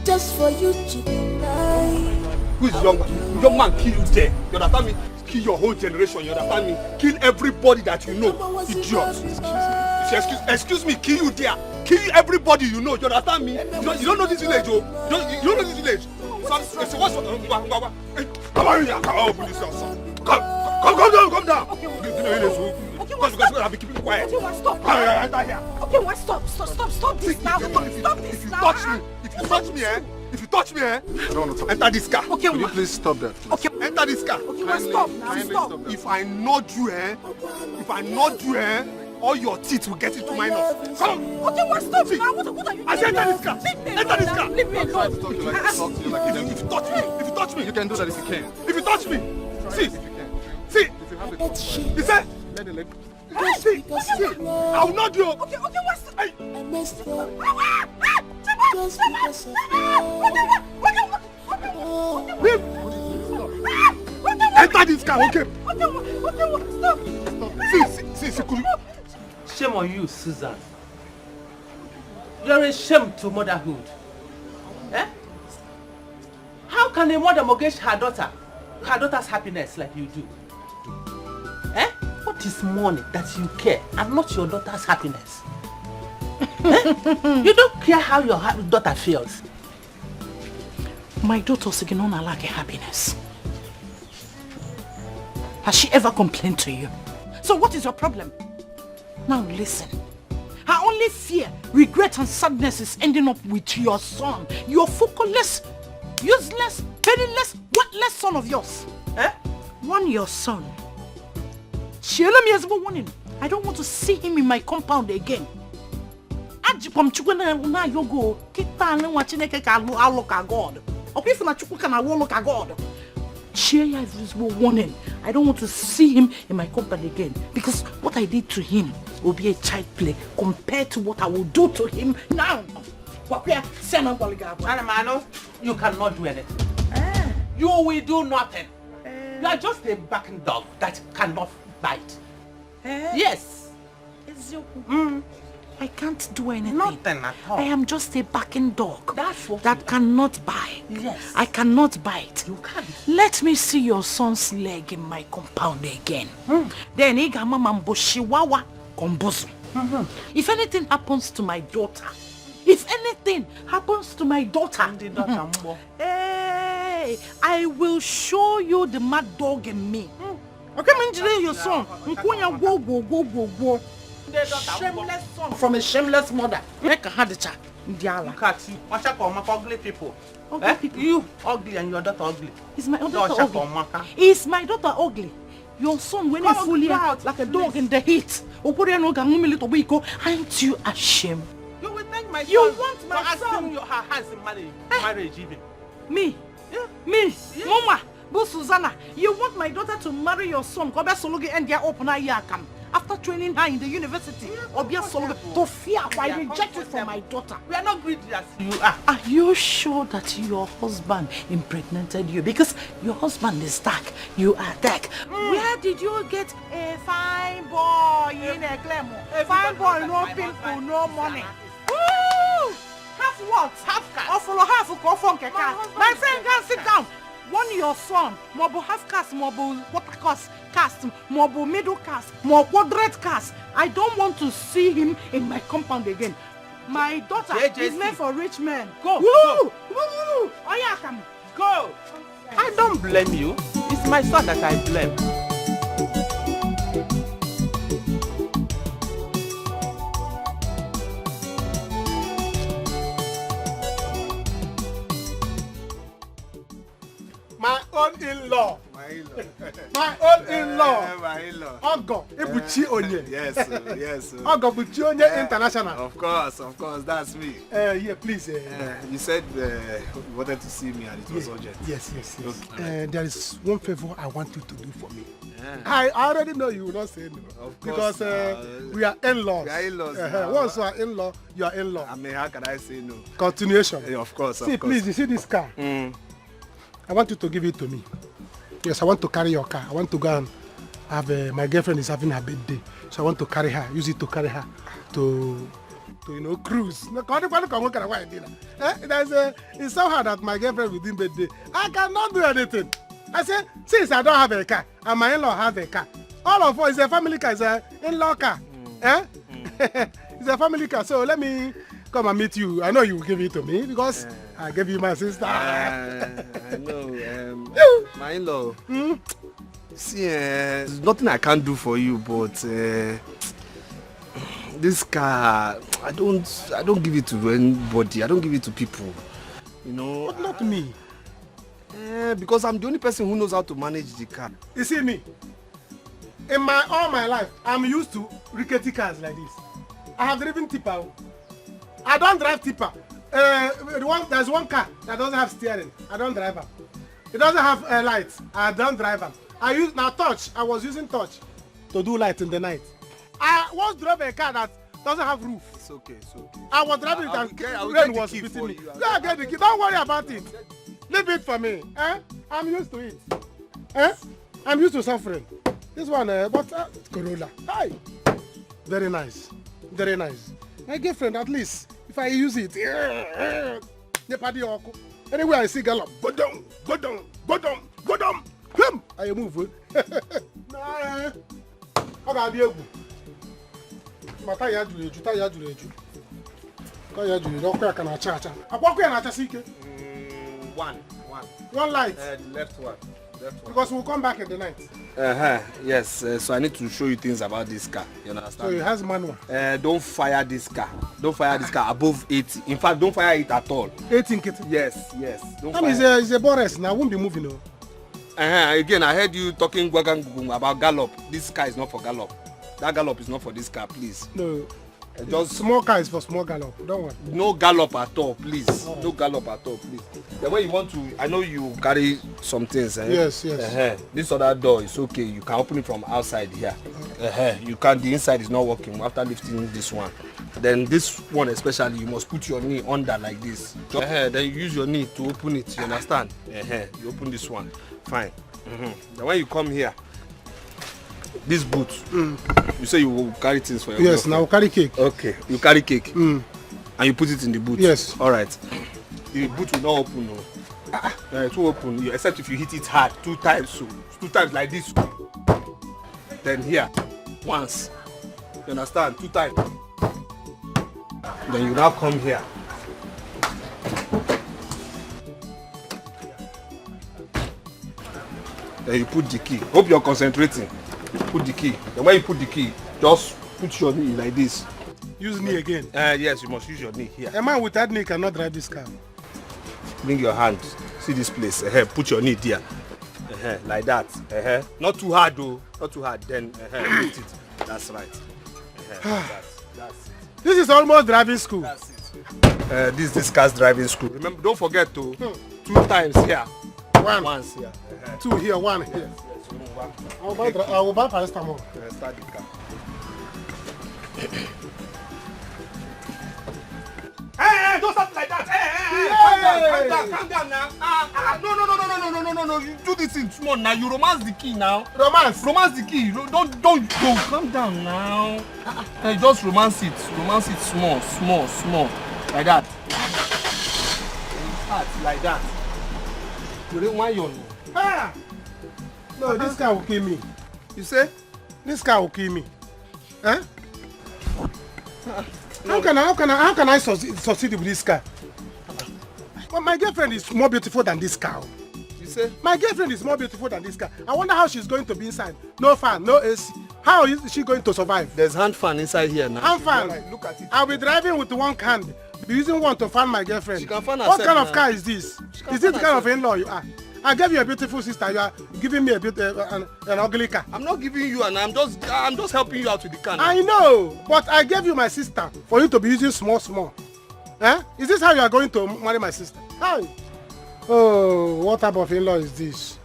just for you to be mine. Who is young man kill you there? You understand me? Kill your whole generation, you understand me? Kill everybody that you know. Idiot. Excuse me, kill you there. Kill everybody you know, you understand me? You don't know this village, oh. You don't know this village. Come down. Okay, because I've been keeping quiet. Okay, stop. Okay, stop this now. Stop this now. If you touch me, enter this car. Okay, will you please stop that? Please? Okay, enter this car. Okay, stop. If I nod you, all your teeth will get into my nose. Come on. Okay, stop now. What are you doing? I said enter this car. Enter this car. Leave me alone. If you touch me, you can do that if you can. If you touch me, see. If you have a He said, let the leg. See, I will not do. Okay, what's the... I messed up. Just because of enter this car, okay? Stop. See, could you... Shame on you, Susan. You're a shame to motherhood. Eh? How can a mother mortgage her daughter's happiness like you do? Eh? What is money that you care and not your daughter's happiness? Eh? You don't care how your daughter feels. My daughter's not like happiness. Has she ever complained to you? So what is your problem? Now listen. Her only fear, regret and sadness is ending up with your son. Your focusless, useless, penniless, worthless son of yours. Eh? Warn your son. I don't want to see him in my compound again. God. Warning. I don't want to see him in my company again because what I did to him will be a child play compared to what I will do to him now. Anamano, you cannot do anything. You will do nothing. You are just a barking dog that cannot bite. Yes. I can't do anything. Nothing at all. I am just a barking dog That's what that cannot bite. Yes. I cannot bite. You can't. Let me see your son's leg in my compound again. Then if anything happens to my daughter, hey, I will show you the mad dog in me. Okay, your son. Shameless son from a shameless mother. Make a hard chat. Look at you. Ugly people. Ugly people. You ugly and your daughter ugly. Is my daughter ugly? Is my daughter ugly? Your son when he fully out like a dog in the heat. Aren't you ashamed? You will thank my son. You want my for son? asking her hands in marriage even. Me? Yeah. Me? Yeah. Mama, Bo Susanna, you want my daughter to marry your son? After training her in the university, to fear why I reject it for my daughter. We are not greedy as you are. Are you sure that your husband impregnated you? Because your husband is dark, you are dark. Where did you get a fine boy in a Clemo? Fine boy, no people, no money. Woo! Half what? Half caste. My friend, can sit down. One your son, mobo half caste, mobo quarter caste, mobo middle caste, more quadrant caste. I don't want to see him in my compound again. My daughter is meant for rich men. Go. Woo! Go. Woo! Oh yeah, come. Go. I don't blame you. It's my son that I blame. My own in-law. My in-law. My own in-law. My in-law. Ogo, Ibuchi Onye. Yes, yes. Ogo Buchi Onye International. Of course, that's me. Yeah, please. You said you wanted to see me and it was urgent. Yes. Okay. There is one favor I want you to do for me. I already know you will not say no. Of course. Because we are in-laws. We are in-laws. Once you are in-law, you are in-law. I mean, how can I say no? Continuation. Yeah, of course. See, please, you see this car? I want you to give it to me. Yes, I want to carry your car. I want to go and have my girlfriend is having her birthday, so I want to carry her. Use it to carry her to cruise. It's so hard that my girlfriend within birthday. I cannot do anything. I say since I don't have a car and my in-law have a car, all of us is a family car. It's an in-law car. It's a family car. So let me come and meet you. I know you will give it to me because I gave you my sister. I know. My in-law. See, there's nothing I can't do for you, but this car, I don't give it to anybody. I don't give it to people. You know. But not me. Because I'm the only person who knows how to manage the car. You see me? In all my life, I'm used to rickety cars like this. I have driven tipper. I don't drive tipper. There's one car that doesn't have steering. I don't drive them. It doesn't have lights. I don't drive them. I was using touch to do light in the night. I once drove a car that doesn't have roof. It's okay. I was driving it and rain was beating me. Go get the key. Don't worry about it. Leave it for me. I'm used to it. I'm used to suffering. This one, but Corolla. Hi. Very nice. Very nice. My girlfriend, at least, if I use it, anywhere I see gallop, go down. Come, I move. Nah, I got the Mataya Juju, Taya Juju. Taya Juju, don't crack on a charger. I walk in at a secret. One light. The left one. Because we'll come back in the night. Yes, so I need to show you things about this car. You understand? So it has manual. Don't fire this car. Don't fire this car above 80. In fact, don't fire it at all. 18 kitty. Yes. Don't fire it's a Boris now. I won't be moving. No. Again, I heard you talking about gallop. This car is not for gallop. That gallop is not for this car, please. No. Just small car is for small gallop. Don't worry. No gallop at all, please. No gallop at all, please. The way you want to, I know you carry some things. Yes. This other door is okay. You can open it from outside here. You can. The inside is not working after lifting this one. Then this one especially, you must put your knee under like this. Then you use your knee to open it. You understand? You open this one. Fine. Then when you come here, this boot, you say you will carry things for your Yes, now carry cake. Okay, you carry cake. And you put it in the boot. Yes. All right. The boot will not open. No. It will open, except if you hit it hard 2 times. So 2 times like this. Then here, once. You understand? 2 times. Then you now come here. Then you put the key. Hope you're concentrating. Put the key. Then when you put the key, just put your knee like this. Use knee again? Yes, you must use your knee here. A man with that knee cannot drive this car. Bring your hand. See this place. Put your knee there. Like that. Not too hard though. Not too hard. Then lift it. That's right. That's it. This is almost driving school. That's it. This car's driving school. Remember, don't forget to 2 times here. Once here. 2 here, 1 here. I will buy paracetamol. Start the car. Hey, don't stop like that. Hey, calm down now. No. You do this in small now. You romance the key now. Romance the key. Don't go. Calm down now. Just romance it. Romance it small. Like that. Start like that. You don't want your name. No, this car will kill me. You say? This car will kill me. How can I succeed with this car? Well, my girlfriend is more beautiful than this car. You say? My girlfriend is more beautiful than this car. I wonder how she's going to be inside. No fan, no AC. How is she going to survive? There's hand fan inside here now. Hand fan? Right, look at it. I'll be driving with one hand. Be using one to fan my girlfriend. She can fan herself. What kind of car is this? Is this the kind of in-law you are? I gave you a beautiful sister. You are giving me an ugly car. I'm not giving you an. I'm just helping you out with the car. Now. I know, but I gave you my sister for you to be using small. Is this how you are going to marry my sister? Hi. Oh, what type of in-law is this?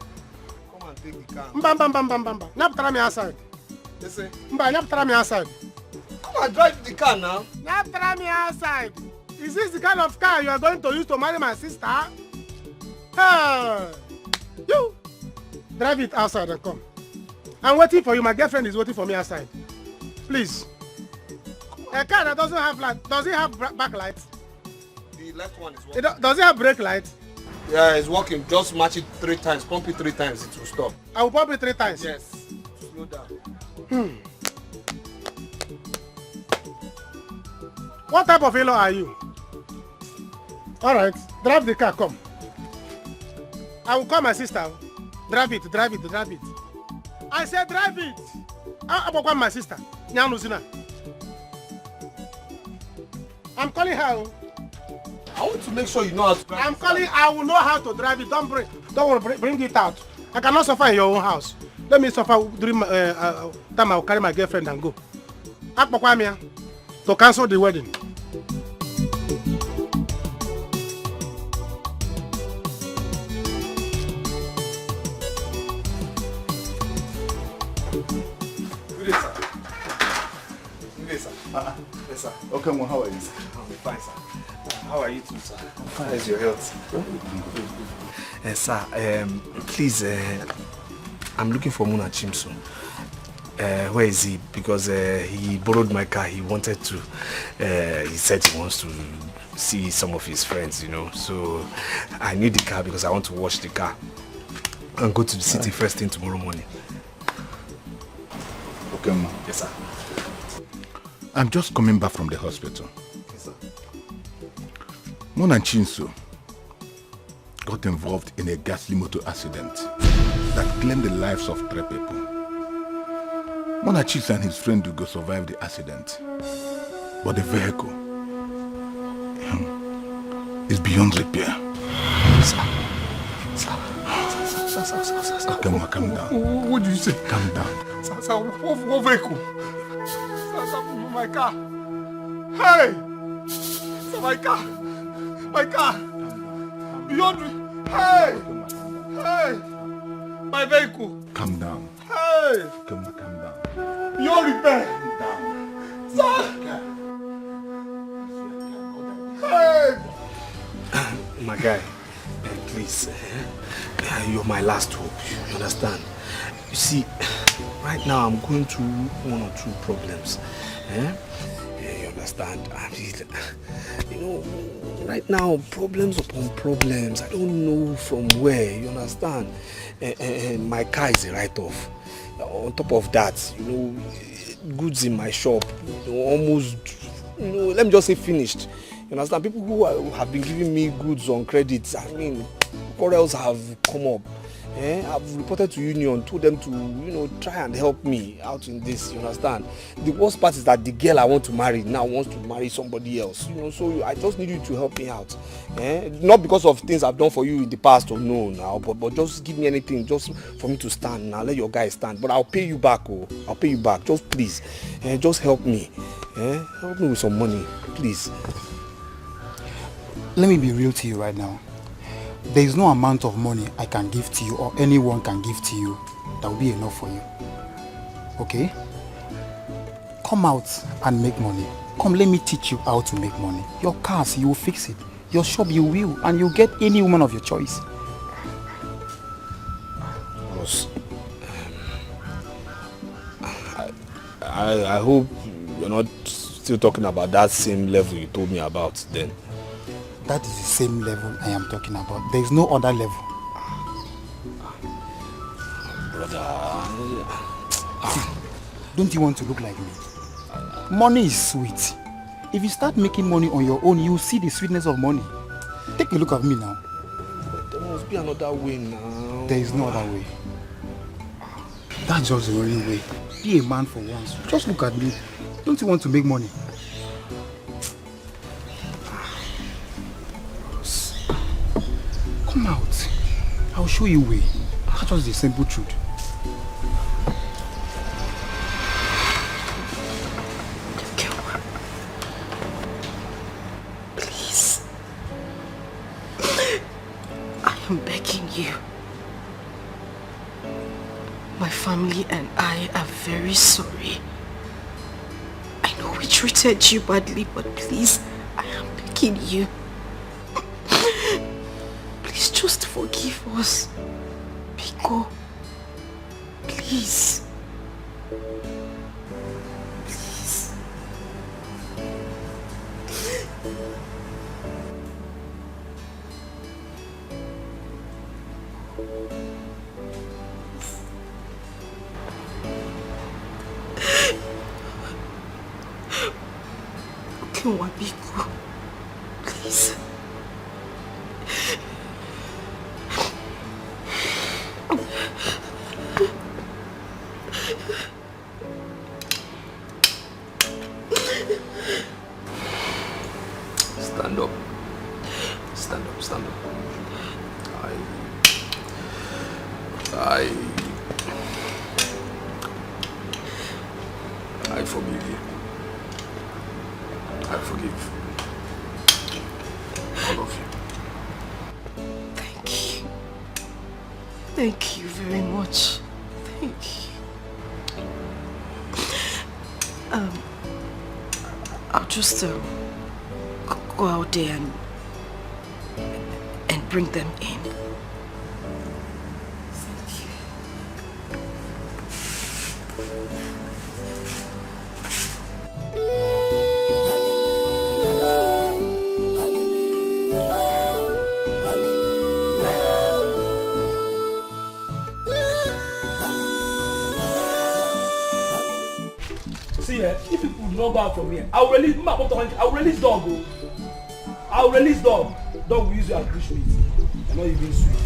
Come and take the car. Mbam. Nyaptara me outside. Listen. Nyaptara me outside. Come and drive the car now. Nyaptara me outside. Is this the kind of car you are going to use to marry my sister? You drive it outside and come. I'm waiting for you. My girlfriend is waiting for me outside. Please. A car that doesn't have light. Does it have back lights? The left one is working. Does it have brake light? Yeah, it's working. Just match it 3 times. Pump it 3 times. It will stop. I will pump it 3 times. Yes. Slow down. What type of in-law are you? All right. Drive the car. Come. I will call my sister. Drive it. I said drive it. I will call my sister. I'm calling her. I want to make sure you know how to drive. I'm calling. I will know how to drive it. Don't bring it out. I cannot suffer in your own house. Let me suffer during my time. I will carry my girlfriend and go. To cancel the wedding. Good day, sir. Good day, sir. Yes, sir. Okay, well, how are you, sir? I'm fine, sir. How are you too, sir? I'm fine. How's your health? Sir, please, I'm looking for Muna Chimso. Where is he? Because he borrowed my car. He wanted to. He said he wants to see some of his friends, you know. So I need the car because I want to wash the car and go to the city first thing tomorrow morning. Okay, ma. Yes, sir. I'm just coming back from the hospital. Yes, sir. Mona Chinso got involved in a ghastly motor accident that claimed the lives of 3 people. Mona Chinso and his friend Hugo survived the accident, but the vehicle is beyond repair. Sir. Okay, ma, calm down. What do you say? Calm down. Sir, what vehicle? Sir, my car. Hey! Sir, my car. My car. Beyond. Hey! Hey! My vehicle. Calm down. Hey! Calm down. Beyond repair. Sir! Hey! My guy, please, you're my last hope. You understand? You see, right now I'm going through 1 or 2 problems. You understand? I mean, you know, right now, problems upon problems. I don't know from where. You understand? And my car is a write-off. On top of that, you know, goods in my shop, you know, almost, you know, let me just say finished. You understand? People who have been giving me goods on credit, I mean, quarrels have come up. I've reported to union, told them to, you know, try and help me out in this, you understand? The worst part is that the girl I want to marry now wants to marry somebody else, you know, so I just need you to help me out. Not because of things I've done for you in the past or no now, but just give me anything just for me to stand. Now let your guy stand, but I'll pay you back, I'll pay you back, just please, just help me. Help me with some money, please. Let me be real to you right now. There is no amount of money I can give to you or anyone can give to you that will be enough for you. Okay? Come out and make money. Come, let me teach you how to make money. Your cars, you will fix it. Your shop, you will. And you'll get any woman of your choice. Boss, I hope you're not still talking about that same level you told me about then. That is the same level I am talking about. There is no other level. Brother. Don't you want to look like me? Money is sweet. If you start making money on your own, you will see the sweetness of money. Take a look at me now. There must be another way now. There is no other way. That's just the only way. Be a man for once. Just look at me. Don't you want to make money? Come out. I'll show you a way. That's just the simple truth. Please. I am begging you. My family and I are very sorry. I know we treated you badly, but please, I am begging you. Please just forgive us. Biko. Please. Please. Okay, Biko. Please. Stand up. Stand up, stand up. I forgive you. I forgive all of you. Thank you. Thank you very much. Thank you. I'll just go out there and bring them in. If people do not go out from here, I will release dog. I will release dog. Dog will use you as bush meat. You're not even sweet.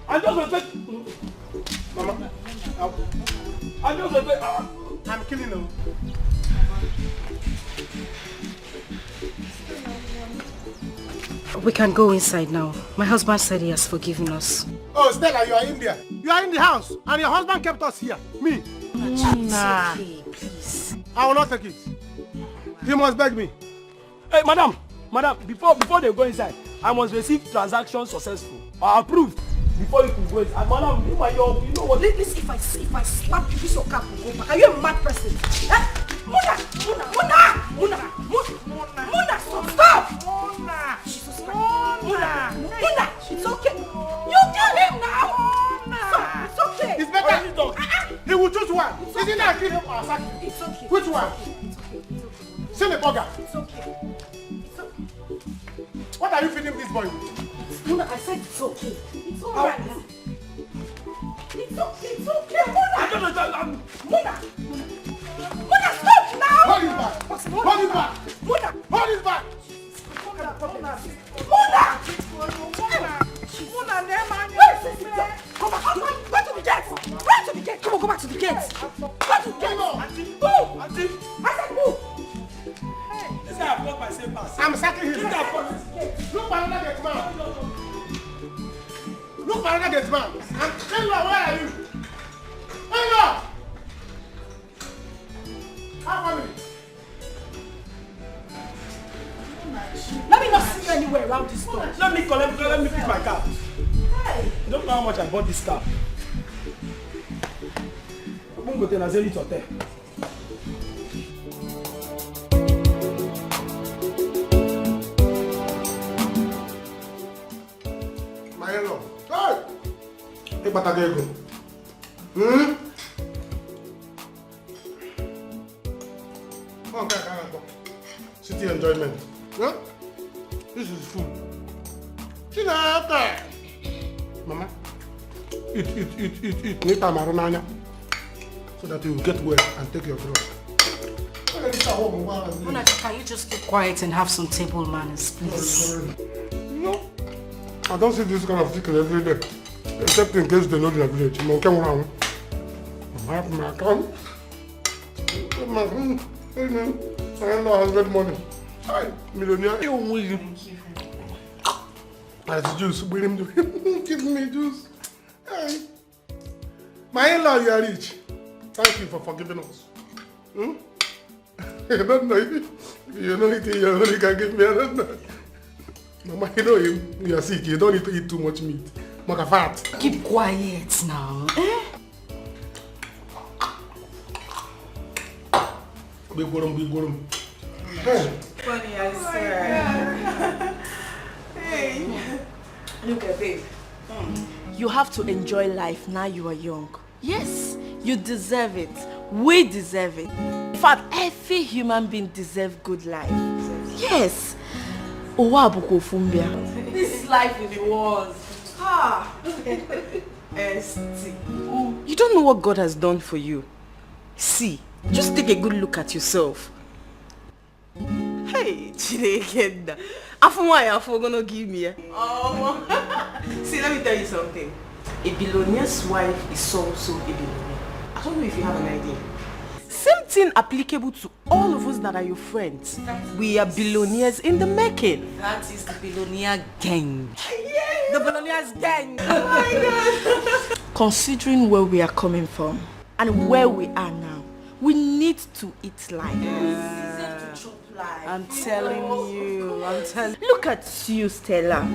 I'm just respect. Mama, I'm just respect. I'm killing them. We can go inside now. My husband said he has forgiven us. Oh, Stella, you are in there. You are in the house, and your husband kept us here. Me. Nah. Okay, please. I will not take it. You must beg me. Hey, madam, before they go inside, I must receive transaction successful or approved before you can go inside. Madam, you know what? Listen, if I slap you, this your cap will go back. Are you a mad person? Muna, stop! Muna, it's okay. You kill him now. It's okay. It's better. He will choose one. Isn't that kill him or sack him? It's okay. Which one? Send the burger. It's okay. What are you feeding this boy with? Muna, I said it's okay. It's alright. It's okay, Muna, stop now! Hold his back! Hold his back! Muna! Hold his back! Muna! Come back! Go to the gate! Come on, go back to the gate! Go to the gate! Move! I said move! This guy has blocked my same pass. I'm sacking him! Look for another gate man! Look for another gate man! Hello, where are you? Hello! How family? Let me not see you anywhere around this store. Let me pick my car. Hey. You don't know how much I bought this car. I'm going to go to Nazeri Hotel. My hello. Hey! Hey, Batagego. Okay. City enjoyment. Huh? This is food. Mama, eat. Nita marinanya. So that you will get well and take your drug. Muna, can you just keep quiet and have some table manners, please? No. I don't see this kind of chicken every day. Except in case they know the village. I have my account. I know I have money. Hi, millionaire. Thank you. That's juice. Give me juice. Hey. My in-law, you are rich. Thank you for forgiving us. I don't know if you know anything you only can give me. I don't know. Mama, you know you are sick. You don't need to eat too much meat. Maka fat. Keep quiet now. Big bottom. Hey. Funny, I swear. Hey. Look at babe. You have to enjoy life now you are young. Yes, you deserve it. We deserve it. In fact, every human being deserves good life. Yes. This life is yours. You don't know what God has done for you. See, just take a good look at yourself. Hey, Chidekenda. Afumwa gonna give me. See, let me tell you something. A billionaire's wife is also a billionaire. I don't know if you have an idea. Same thing applicable to all of us that are your friends. We are billionaires in the making. That is the billionaire gang. Yeah. The billionaires gang. Oh my God. Considering where we are coming from and where we are now, we need to eat life. I'm telling you. Look at you, Stella.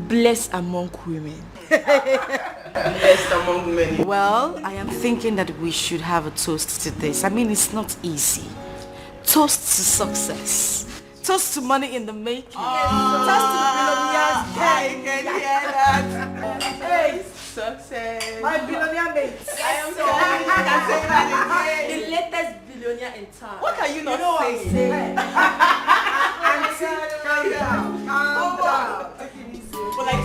blessed among women. Blessed among many. Well, I am thinking that we should have a toast to this. I mean, it's not easy. Toast to success. Toast to money in the making. Toast to the billionaires. I can hear that. Hey, success. My billionaire mates. I am so happy you can say that again. The latest billionaire in town. What are you not saying? Calm down. Calm down. Take it easy. But like,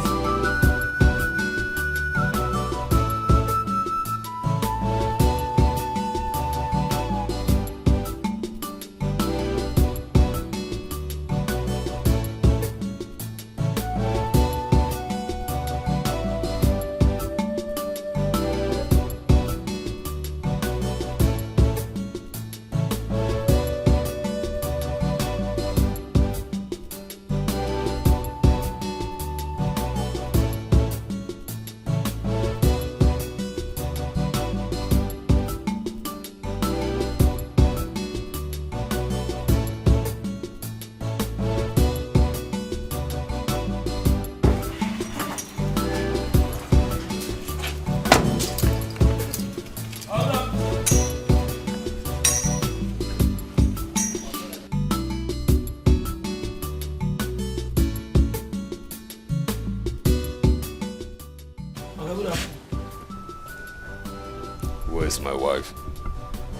Where's my wife?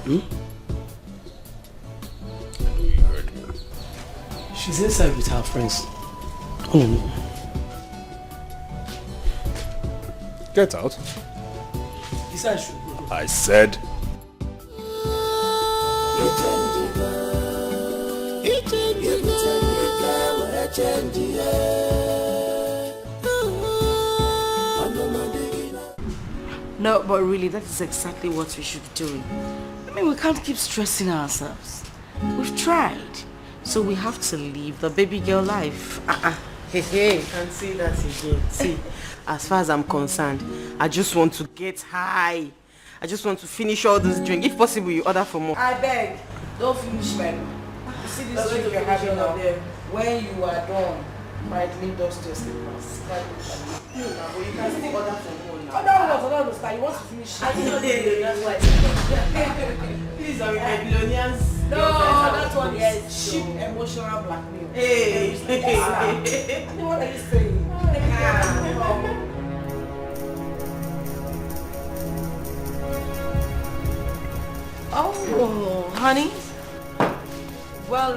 Hmm? I know you heard me. She's inside with her friends. Oh no. Get out. He said I should go. I said. No, but really, that is exactly what we should be doing. I mean, we can't keep stressing ourselves. We've tried. So we have to live the baby girl life. Hey, can't see that again. See, as far as I'm concerned, I just want to get high. I just want to finish all this drink. If possible, you order for more. I beg, don't finish, man. You see this drink you're having up there? When you are done, quietly dust your slippers. You can still order for more now. Other ones, you want to finish. I didn't know that's why. Please, are my billionaires? No, that one is cheap emotional blackmail. Hey. What are you saying? Oh, honey. Well,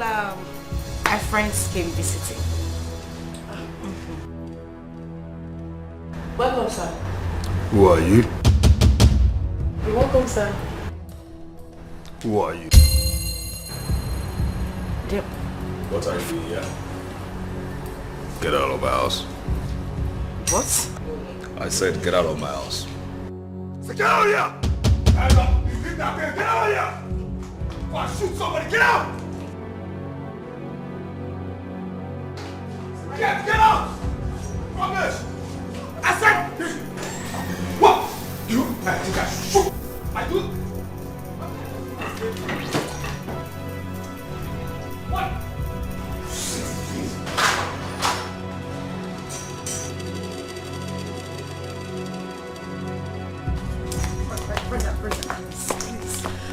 my friends came visiting. Welcome, sir. Who are you? You're welcome, sir. Who are you? Yep. What are you doing here? Get out of my house. What? I said get out of my house. So get out of here! Stand up! You did that thing! Get out of here! Or I'll shoot somebody! Get out! Get out! Rubbish! I said... What? You think I shoot? I do... What?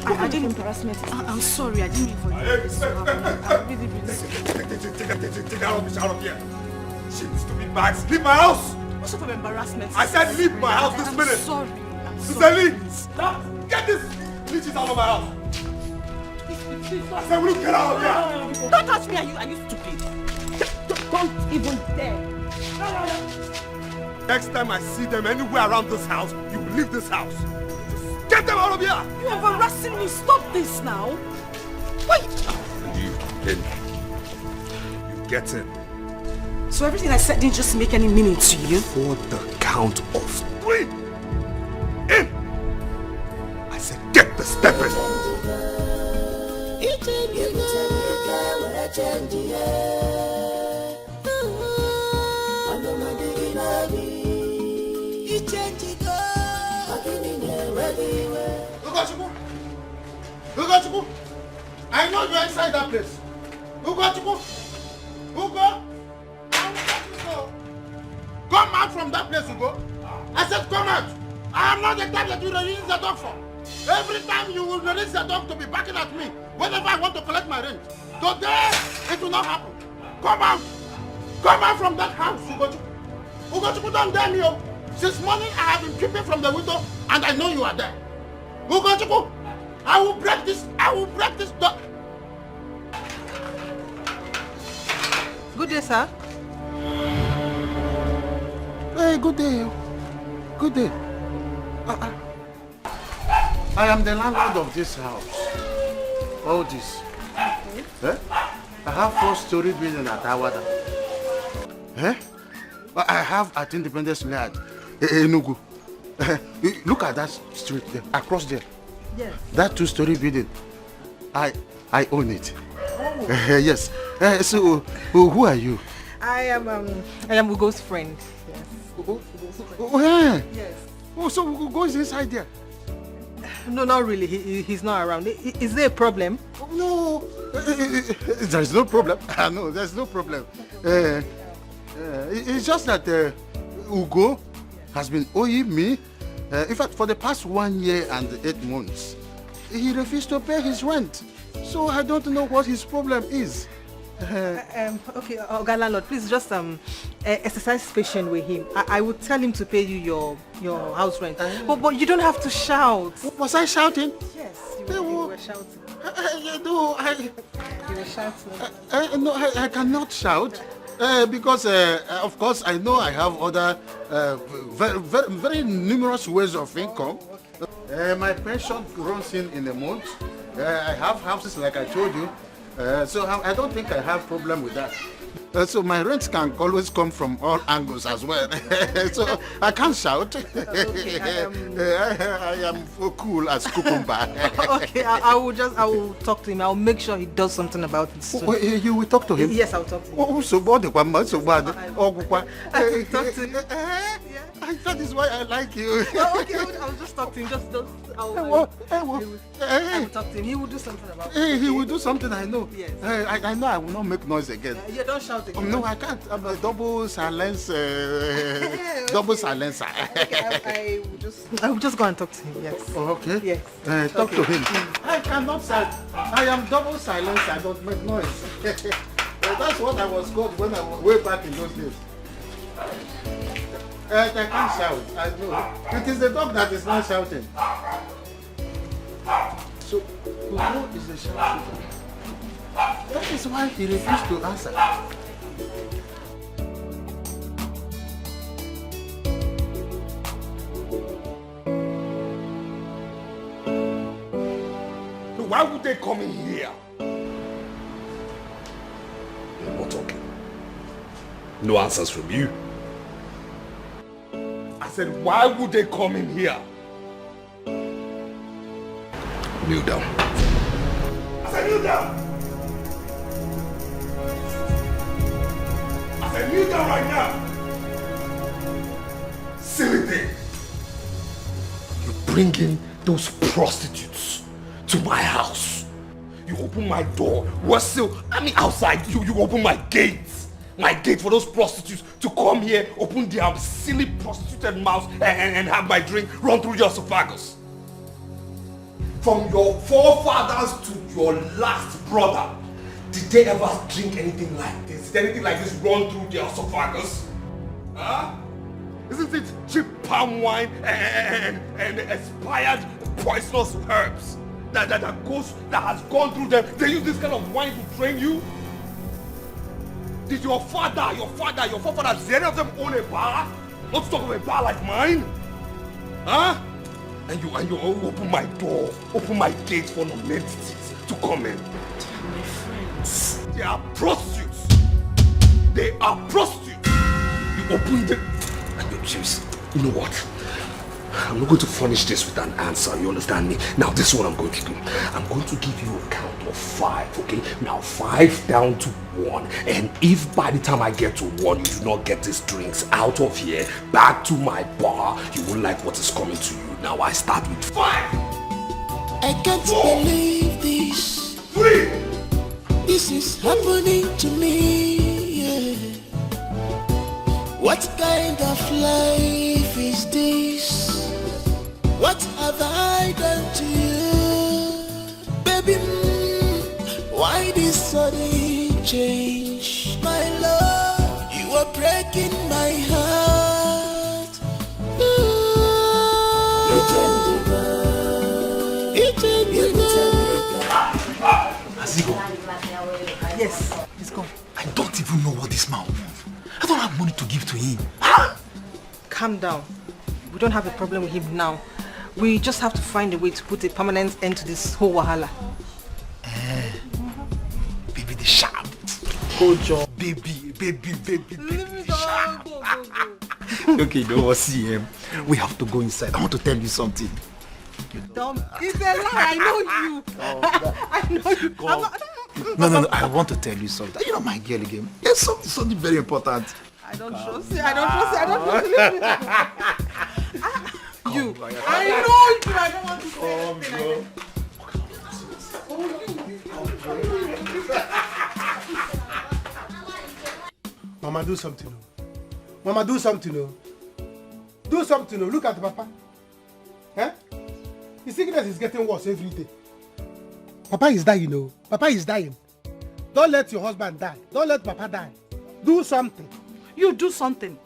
I didn't embarrass me. I'm sorry. I didn't mean for you to happen. I really, really sorry. Take that rubbish out of here. Shit, stupid bags. Leave my house! What sort of embarrassment? I said leave my house this minute! Sorry. Sister Lee! Stop! Get this leeches out of my house! I said will you get out of here? Don't touch me, are you stupid? Don't even dare. Next time I see them anywhere around this house, you will leave this house. Just get them out of here! You are harassing me. Stop this now. Wait. You in. You get in. So everything I said didn't just make any meaning to you? For the count of 3. In! I said get the step in! Ugochukwu! I know you're inside that place. Ugochukwu! Ugo! Go out from that place, Ugo. I said come out. I am not the type that you release the dog for. Every time you will release the dog to be barking at me whenever I want to collect my rent. Today, it will not happen. Come out. Come out from that house, Ugochukwu. Ugochukwu, don't dare me. Since morning, I have been peeping from the window and I know you are there. Ugochukwu, I will break this door. Good day, sir. Hey, good day. Good day. I am the landlord of this house. All this. Eh? I have 4-story building at Awada. Eh? I have at Independence Layout, Enugu. Look at that street there, across there. Yes. That 2-story building. I own it. Oh. Yes. So, who are you? I am Ugo's friend. Yes. Oh, yeah. Yes. Oh, so Ugo is inside there? No, not really. He's not around. Is there a problem? No. There is no problem. No, there's no problem. It's just that Ugo has been owing me. In fact, for the past 1 year and 8 months, he refused to pay his rent. So I don't know what his problem is. Okay, Oga landlord, please just exercise patience with him. I will tell him to pay you your house rent. But you don't have to shout. Was I shouting? Yes, you were shouting. No, You were shouting. No, I cannot shout. Because of course I know I have other very numerous ways of income. My pension runs in a month. I have houses like I told you, so I don't think I have problem with that. So my rent can always come from all angles as well. So I can't shout. Okay, I am cool as cucumber. Okay, I will talk to him. I'll make sure he does something about it soon. You will talk to him? Yes, I'll talk to him. Oh, so bad. So bad. I will talk to him. That is why I like you. Oh, okay, I'll just talk to him. I will talk to him. He will do something about it. He will do something, I know. Yes. I know I will not make noise again. Yeah, don't shout again. No, I can't. I'm a double silence. Double silencer. Okay, I will just go and talk to him. Yes. Oh, okay. Yes. Talk to him. I cannot shout. I am double silence. I don't make noise. That's what I was called when I was way back in those days. I can't shout. I know. It is the dog that is not shouting. So, who is the shouting? That is why he refused to answer. So why would they come in here? You're not talking. No answers from you. I said, why would they come in here? Kneel down. I said, kneel down. I said, kneel down right now. Silly thing. You bring in those prostitutes to my house. You open my door. We're still, outside. You open my gate. My gate for those prostitutes to come here, open their silly prostituted mouths and have my drink run through your esophagus. From your forefathers to your last brother, did they ever drink anything like this? Did anything like this run through their esophagus? Huh? Isn't it cheap palm wine and expired poisonous herbs that has gone through them? They use this kind of wine to train you? Did your forefathers, did any of them own a bar? Not to talk of a bar like mine? Huh? And you open my door, open my gate for non-entities to come in. They are my friends. They are prostitutes. They are prostitutes. You open them and you choose. You know what? I'm not going to furnish this with an answer, you understand me? Now this is what I'm going to do. I'm going to give you a count of 5, okay? Now 5 down to 1. And if by the time I get to 1, you do not get these drinks out of here, back to my bar, you won't like what is coming to you. Now I start with 5. I can't believe this. 3. This is happening to me, yeah. What kind of life is this? What have I done to you? Baby, why this sudden change? My love, you are breaking my heart. Yes, he's gone. I don't even know what this man wants. I don't have money to give to him. Calm down. We don't have a problem with him now. We just have to find a way to put a permanent end to this whole wahala. Baby, the sharp. Good job. Baby, the sharp. Okay, don't see him. We have to go inside. I want to tell you something. Don't. It's a lie. I know you. I know you. No. I want to tell you something. You know my girl again. There's something very important. I don't trust you. I don't trust you. You. I know you. I don't want to say anything. Mama, do something. Mama, do something. Do something. Look at Papa. Huh? His sickness is getting worse every day. Papa is dying, Papa is dying. Don't let your husband die. Don't let Papa die. Do something. You do something.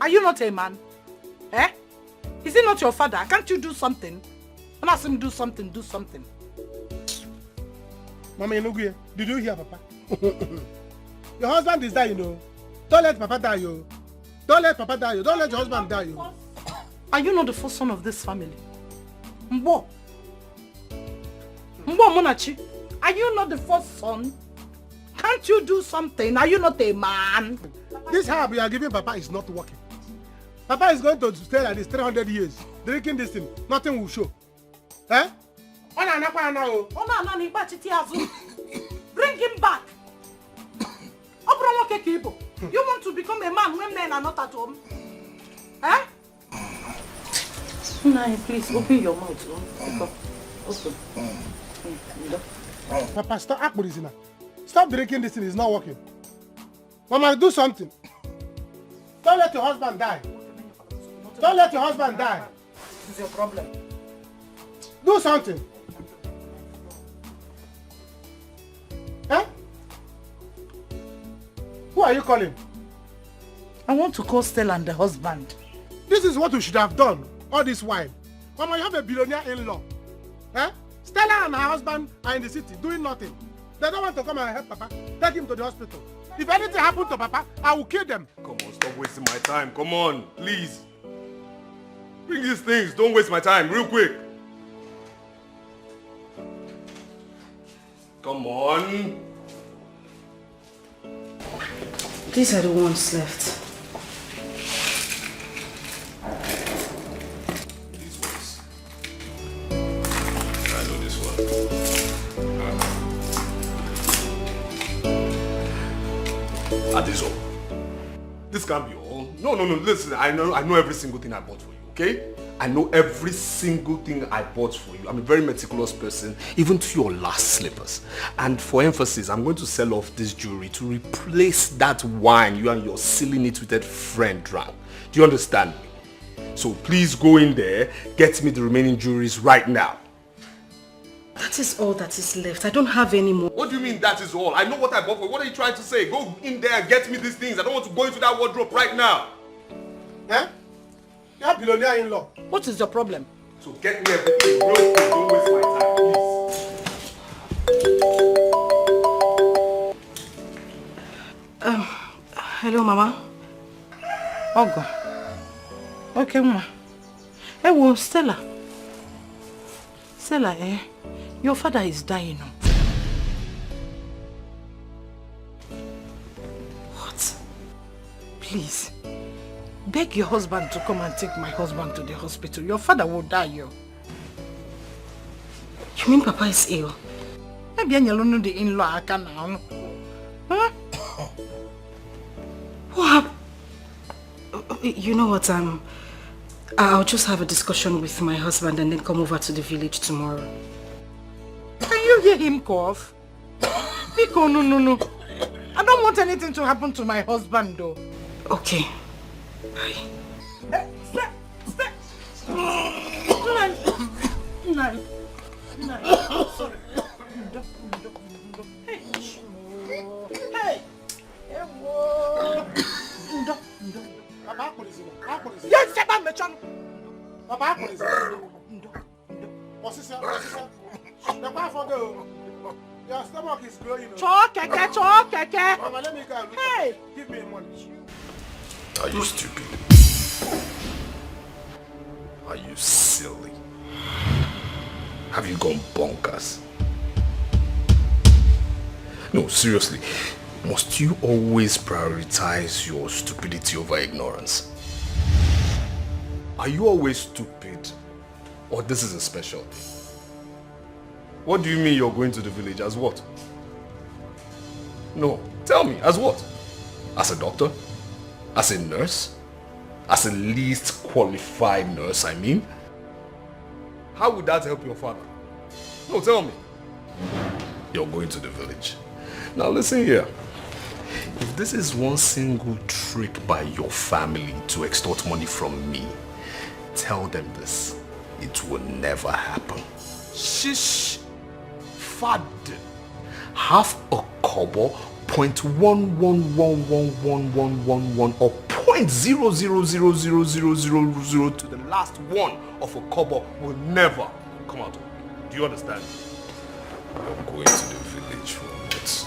Are you not a man? Eh? Is he not your father? Can't you do something? I'm asking him do something, do something. Mama, did you hear Papa? Your husband is dying, Don't let Papa die, Don't let Papa die, Don't let your husband die, Are you not the first son of this family? Mbo Monachi, are you not the first son? Can't you do something? Are you not a man? This herb you are giving Papa is not working. Papa is going to stay like this 300 years, drinking this thing. Nothing will show. Eh? Bring him back. You want to become a man when men are not at home? Eh? Nai, please open your mouth. Open. Papa, stop drinking this thing. It's not working. Mama, do something. Don't let your husband die. Don't let your husband die. This is your problem. Do something. Huh? Who are you calling? I want to call Stella and the husband. This is what we should have done all this while. Mama, you have a billionaire in-law. Eh? Stella and her husband are in the city doing nothing. They don't want to come and help Papa. Take him to the hospital. If anything happens to Papa, I will kill them. Come on, stop wasting my time. Come on, please. Bring these things. Don't waste my time. Real quick. Come on. These are the ones left. These ones. I know this one. This all. This can't be all. No. Listen, I know every single thing I bought for you, okay? I know every single thing I bought for you. I'm a very meticulous person, even to your last slippers. And for emphasis, I'm going to sell off this jewelry to replace that wine you and your silly nitwitted friend drank. Do you understand me? So please go in there, get me the remaining jewelries right now. That is all that is left. I don't have any more. What do you mean that is all? I know what I bought for you. What are you trying to say? Go in there and get me these things. I don't want to go into that wardrobe right now. Eh? You have billionaire in-law. What is your problem? So get me everything real quick. Don't waste my time, please. Hello, Mama. Ogo. Okay, Mama. Hey, well, Stella, your father is dying now. What? Please, beg your husband to come and take my husband to the hospital. Your father will die, yo. You mean Papa is ill? Maybe I'm alone the in-law I can now. Huh? What happened? You know what, I'll just have a discussion with my husband and then come over to the village tomorrow. Can you hear him cough? Nico, no. I don't want anything to happen to my husband though. Okay. Sorry. Hey. Yes, Seba Mechan. Papa, what is it? What's this? The power go. Your stomach is growing. Talk, keke. Mama, let me go. Hey, give me money. Are you stupid? Are you silly? Have you gone bonkers? No, seriously. Must you always prioritize your stupidity over ignorance? Are you always stupid? Or this is a special thing? What do you mean you're going to the village as what? No, tell me, as what? As a doctor? As a nurse? As a least qualified nurse, I mean? How would that help your father? No, tell me. You're going to the village. Now listen here. If this is one single trick by your family to extort money from me, tell them this. It will never happen. Shish. Fad. Half a kobo, 0.1111111 or 0.0000000 to the last one of a kobo will never come out. Do you understand? I'm going to the village for what?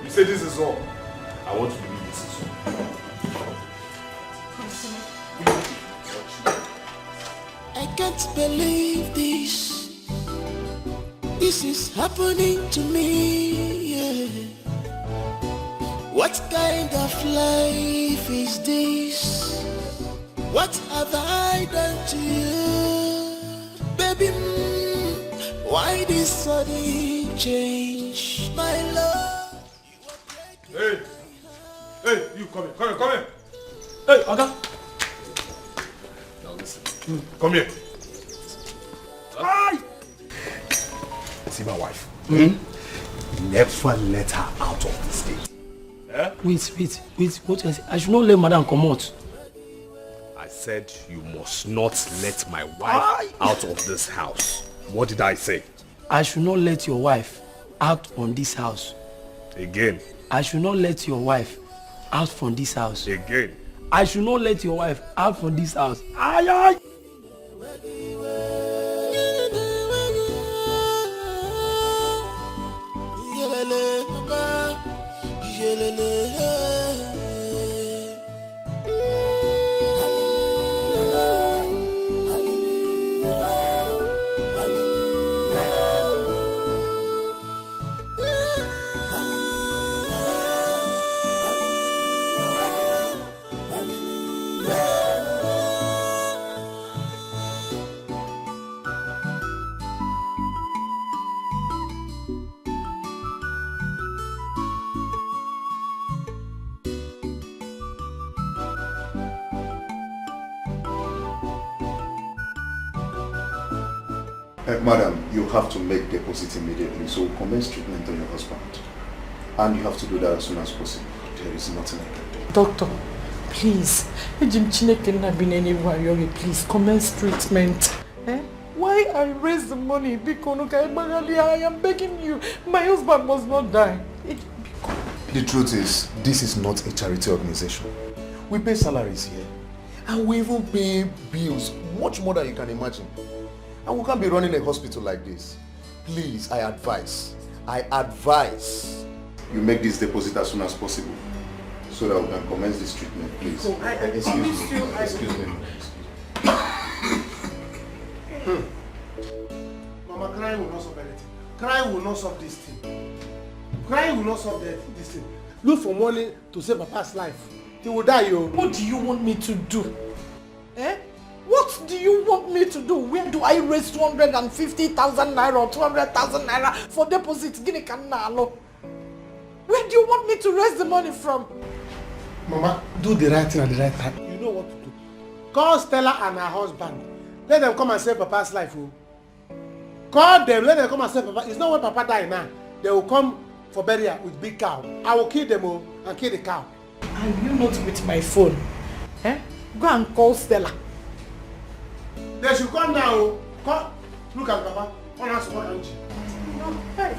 You say this is all. I want to believe this is all. I can't believe this. This is happening to me, yeah. What kind of life is this? What have I done to you? Baby, why this sudden change? My love. Hey, you come here. Hey, Oga. Now listen. Come here. Hi. See my wife. Never let her out of the state. Eh? Wait. What I say? I should not let madam come out. I said you must not let my wife out of this house. What did I say? I should not let your wife out on this house. Again. I should not let your wife out from this house. Again. I should not let your wife out from this house. Aye. Madam, you have to make deposit immediately, so commence treatment on your husband. And you have to do that as soon as possible. There is nothing I can do. Doctor, please, please commence treatment. Why I raise the money? Because I am begging you. My husband must not die. The truth is, this is not a charity organization. We pay salaries here. And we even pay bills, much more than you can imagine. And we can't be running a hospital like this. Please, I advise. You make this deposit as soon as possible so that we can commence this treatment, please. So Excuse me. Mama, crying will not solve anything. Crying will not solve this thing. Crying will not solve this thing. Look for money to save Papa's life. He will die, yo. What do you want me to do? What do you want me to do? Where do I raise 250,000 naira or 200,000 naira for deposit? Where do you want me to raise the money from? Mama, do the right thing at the right time. You know what to do. Call Stella and her husband. Let them come and save Papa's life. Oh. Call them, let them come and save Papa. It's not when Papa die now. They will come for burial with big cow. I will kill them and kill the cow. Are you not with my phone? Go and call Stella. They should come now. Come. Look at Papa. On us, what aren't you? Hey.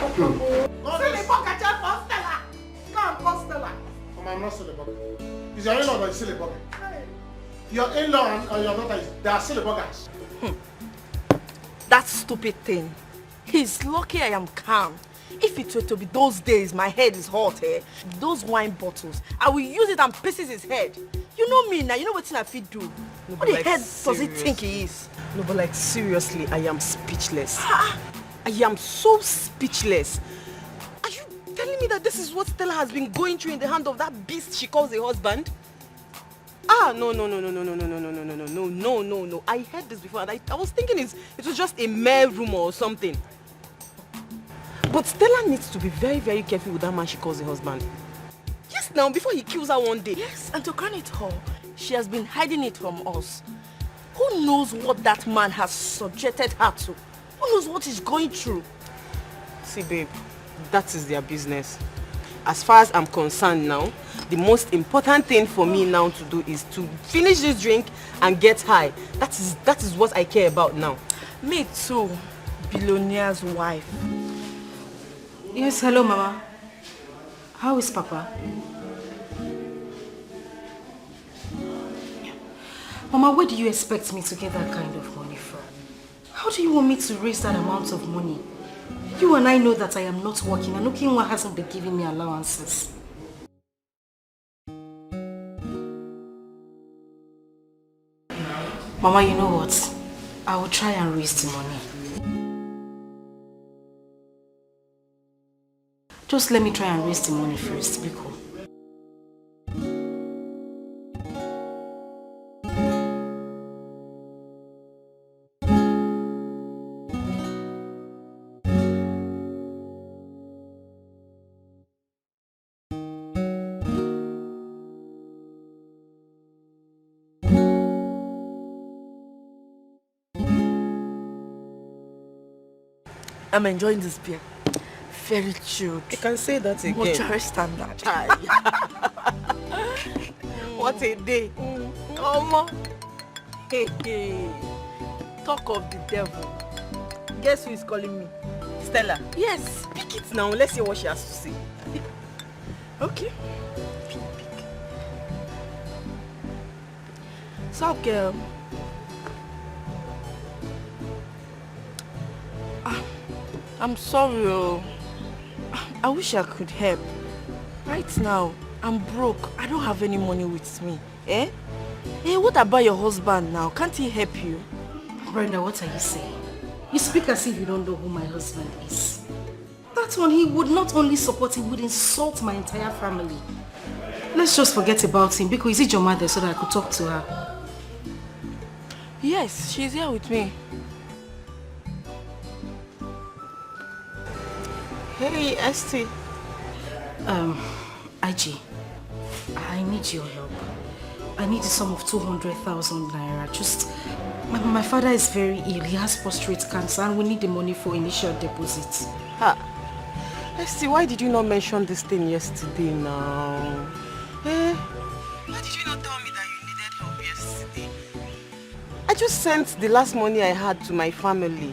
Silly bucket for Stella. Go and call Stella. I'm not silly bucket. It's your in-law that is silly bucket. Your in-law and your daughter, they are silly buckets. That stupid thing. He's lucky I am calm. If it were to be those days, my head is hot, eh? Those wine bottles, I will use it and pieces his head. You know me now, you know what I fit do. No, what the like, head does he think he is? No, but like seriously, I am speechless. I am so speechless. Are you telling me that this is what Stella has been going through in the hand of that beast she calls a husband? No. I heard this before and I was thinking it was just a mere rumor or something. But Stella needs to be very, very careful with that man she calls a husband. Yes, now, before he kills her one day. Yes, and to crown it all, she has been hiding it from us. Who knows what that man has subjected her to? Who knows what he's going through? See, babe, that is their business. As far as I'm concerned now, the most important thing for me now to do is to finish this drink and get high. That is what I care about now. Me too, billionaire's wife. Yes, hello, Mama. How is Papa? Mama, where do you expect me to get that kind of money from? How do you want me to raise that amount of money? You and I know that I am not working and Okinwa hasn't been giving me allowances. Mama, you know what? I will try and raise the money. Just let me try and raise the money first, Biko. I'm enjoying this beer. Very chilled. You can say that again. Mortuary standard. What a day. Come on. Hey. Talk of the devil. Guess who is calling me? Stella. Yes. Pick it now. Let's hear what she has to say. Okay. So, girl. I'm sorry. I wish I could help. Right now, I'm broke. I don't have any money with me. Eh? Hey, what about your husband now? Can't he help you? Brenda, what are you saying? You speak as if you don't know who my husband is. That one, he would not only support, he would insult my entire family. Let's just forget about him. Because is it your mother so that I could talk to her? Yes, she's here with me. Hey, Esti. IG, I need your help. I need a sum of 200,000 naira. Just, my father is very ill. He has prostate cancer and we need the money for initial deposit. Esti, why did you not mention this thing yesterday now? Eh? Why did you not tell me that you needed help yesterday? I just sent the last money I had to my family.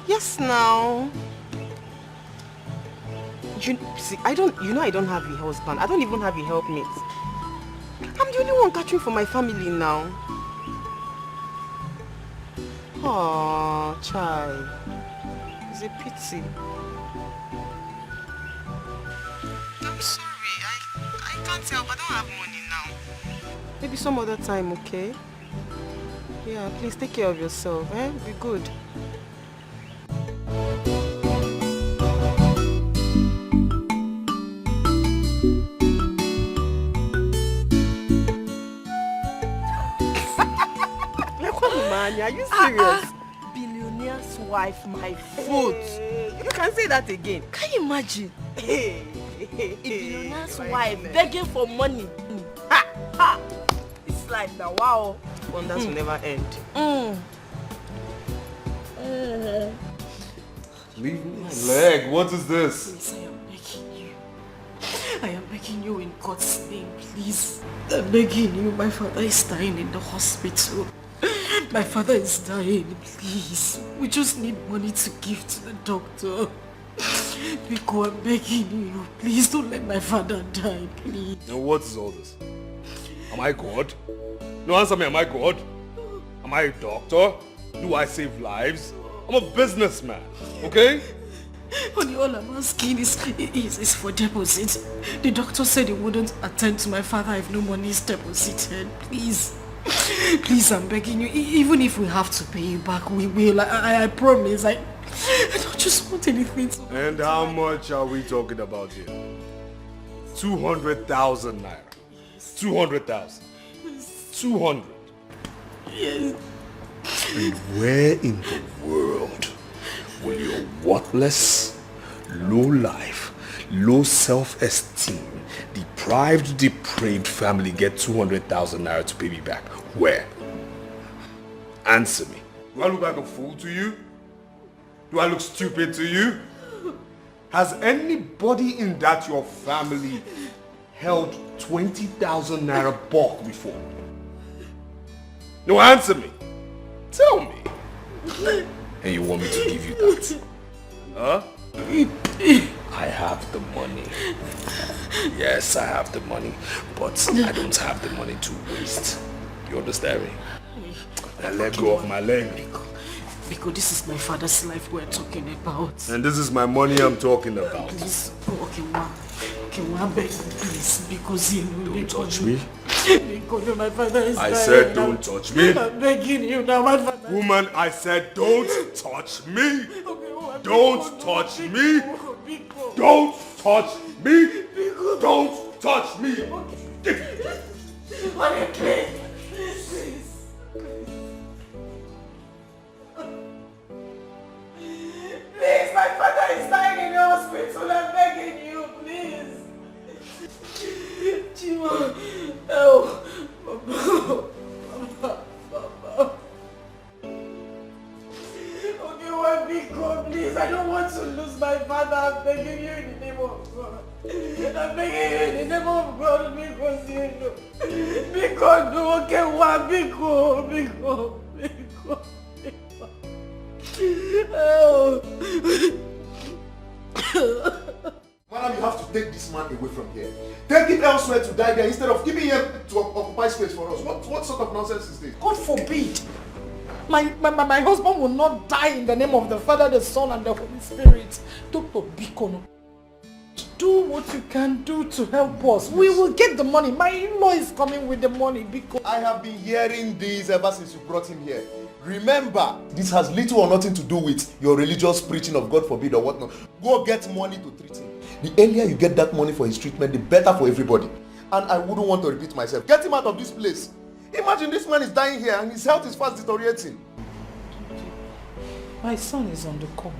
Yes, now. See, I don't have a husband. I don't even have a helpmate. I'm the only one catching for my family now. Oh, child. It's a pity. I'm sorry. I can't help. I don't have money now. Maybe some other time, okay? Yeah, please take care of yourself, eh? Be good. Are you serious? Billionaire's wife, my foot. You can say that again. Can you imagine? A billionaire's wife begging for money. It's like now, wow. Wonders will never end. Leave my leg. What is this? Listen, I'm begging you. I am begging you in God's name, please. I'm begging you. My father is dying in the hospital. My father is dying, please. We just need money to give to the doctor. Biko, I'm begging you. Please don't let my father die, please. Now what is all this? Am I God? No, answer me, am I God? Am I a doctor? Do I save lives? I'm a businessman, okay? Honey, all I'm asking is for deposit. The doctor said he wouldn't attend to my father if no money is deposited. Please. Please, I'm begging you. Even if we have to pay you back, we will. I promise. I don't just want anything to... And how much are we talking about here? 200,000 naira. 200,000. 200. Yes. And where in the world will your worthless, low life, low self-esteem, depraved family get 200,000 naira to pay me back? Where? Answer me. Do I look like a fool to you? Do I look stupid to you? Has anybody in that your family held 20,000 naira bulk before? No, answer me. Tell me. And you want me to give you that? Huh? I have the money. Yes, I have the money. But I don't have the money to waste. You understand me? Now let go of my leg. Because this is my father's life we're talking about. And this is my money I'm talking about. Please. Oh, okay, one beg, please. Because you know... Don't touch me. Because my father is I dying. said don't touch me. I'm begging you now, my father. Woman, I said don't touch me. Don't touch me. Don't touch me. Don't touch me. Honey, please. Please, my father is dying in the hospital. I'm begging you, please. Chima, oh, Mama. Okay, one big God, please. I don't want to lose my father. I'm begging you in the name of God. I'm begging you in the name of God, because you know. Because no, okay, one big God, big God, big God. Oh. Madam, you have to take this man away from here. Take him elsewhere to die there instead of keeping him to occupy space for us. What sort of nonsense is this? God forbid. My husband will not die in the name of the Father, the Son, and the Holy Spirit. Dr. Bikono, do what you can do to help us. We will get the money. My in-law is coming with the money because... I have been hearing this ever since you brought him here. Remember, this has little or nothing to do with your religious preaching of God forbid or whatnot. Go get money to treat him. The earlier you get that money for his treatment, the better for everybody. And I wouldn't want to repeat myself. Get him out of this place. Imagine this man is dying here and his health is fast deteriorating. My son is on the call.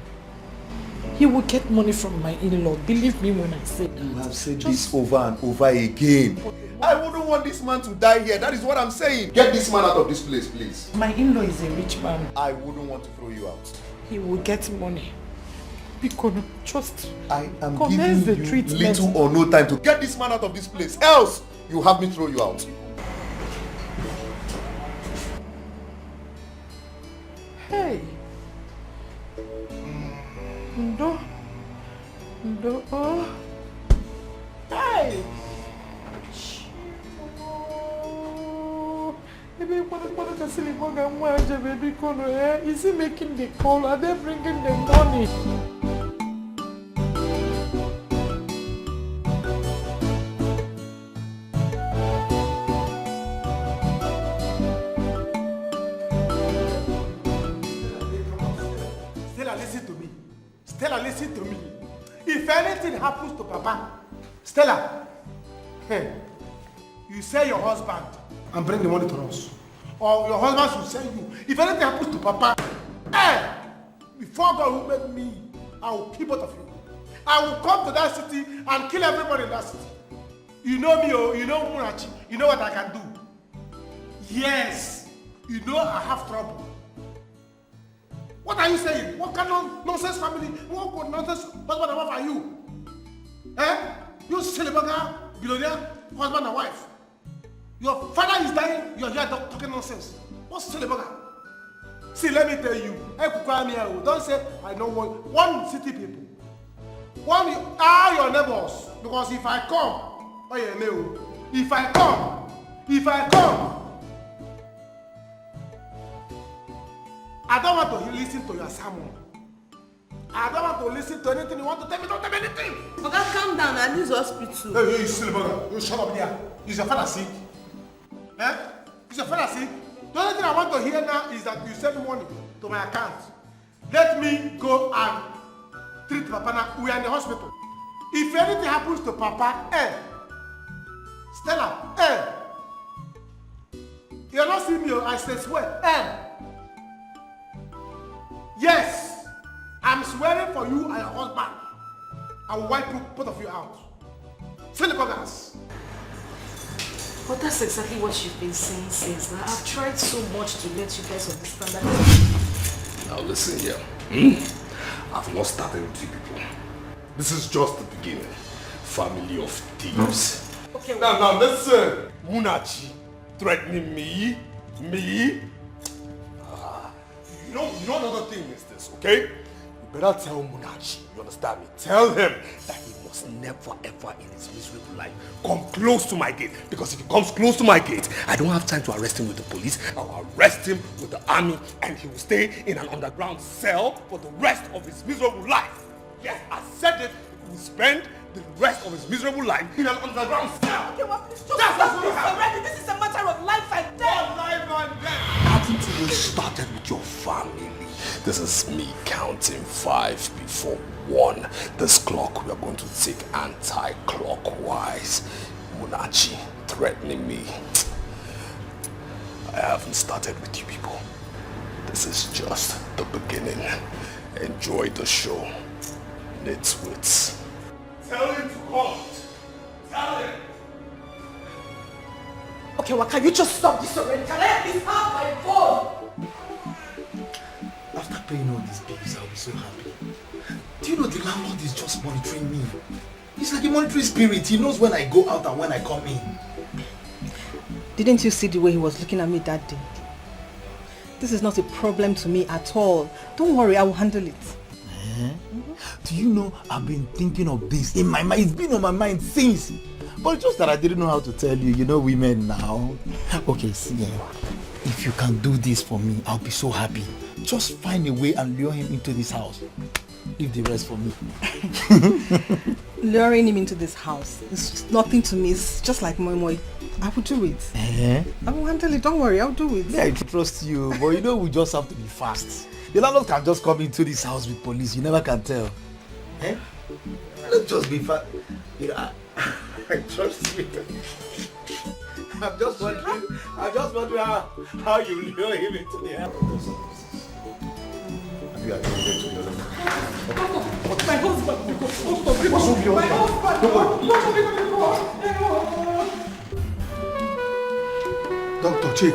He will get money from my in-law. Believe me when I say that. You have said this over and over again. I wouldn't want this man to die here. That is what I'm saying. Get this man out of this place, please. My in-law is a rich man. I wouldn't want to throw you out. He will get money. Because just I am commence giving the you treatment. little or no time to get this man out of this place. Else, you have me throw you out. Hey. Ndo. Hey. Is he making the call? Are they bringing the money? Stella, listen to me. Stella, listen to me. If anything happens to Papa, Stella, hey, you sell your husband and bring the money to us. Or your husband should sell you. If anything happens to Papa, hey, before God who made me, I will kill both of you. I will come to that city and kill everybody in that city. You know me, oh, you know Munachi, you know what I can do. Yes, you know I have trouble. What are you saying? What kind of nonsense family? What nonsense husband and wife are you? Eh? You silly bugger, billionaire, husband and wife. Your father is dying, you're here talking nonsense. What's silly bugger? See, let me tell you, don't say I don't want one city people. One are your neighbors. Because if I come, if I come, I don't want to listen to your sermon. I don't want to listen to anything you want to tell me. Don't tell me anything. Okay, calm down. I need hospital. Hey, you silly bugger. You shut up there. Is your father sick? Eh? Is your father sick? The only thing I want to hear now is that you send money to my account. Let me go and treat Papa now. We are in the hospital. If anything happens to Papa, Stella, you're not seeing me, I say swear, Yes, I'm swearing for you and your husband. I will wipe both of you out. Send the buggers. But that's exactly what you've been saying since. Now, I've tried so much to let you guys understand that. Now listen here. I've not started with you people. This is just the beginning. Family of thieves. Okay, now listen. Munachi threatening me. You know another thing is this, okay? You better tell Munachi, you understand me? Tell him that he must never ever in his miserable life come close to my gate. Because if he comes close to my gate, I don't have time to arrest him with the police. I'll arrest him with the army and he will stay in an underground cell for the rest of his miserable life. Yes, I said it. He will spend the rest of his miserable life in an underground cell. Okay, well, please just stop this already. This is a matter of life and death. Life and death. Haven't even started with your family. This is me counting 5 before 1. This clock we are going to take anti-clockwise. Munachi threatening me. I haven't started with you people. This is just the beginning. Enjoy the show. Nitwits. Tell him to come. Tell him. Okay, well, can you just stop this already? Can I at least have my phone? After paying all these bills, I'll be so happy. Do you know the landlord is just monitoring me? He's like a monitoring spirit. He knows when I go out and when I come in. Didn't you see the way he was looking at me that day? This is not a problem to me at all. Don't worry, I will handle it. Do you know I've been thinking of this in my mind? It's been on my mind since. But just that I didn't know how to tell you. You know women now. Okay, see, if you can do this for me, I'll be so happy. Just find a way and lure him into this house. Leave the rest for me. Luring him into this house is just nothing to me. It's just like moi. I will do it. I will handle it. Don't worry, I'll do it. Yeah, I trust you. But you know, we just have to be fast. The landlord can just come into this house with police. You never can tell. Let's just be fast. You know, I trust you. I'm just wondering how you lure him into the house. You are going to your room. My husband, what's up, your husband? Doctor, check.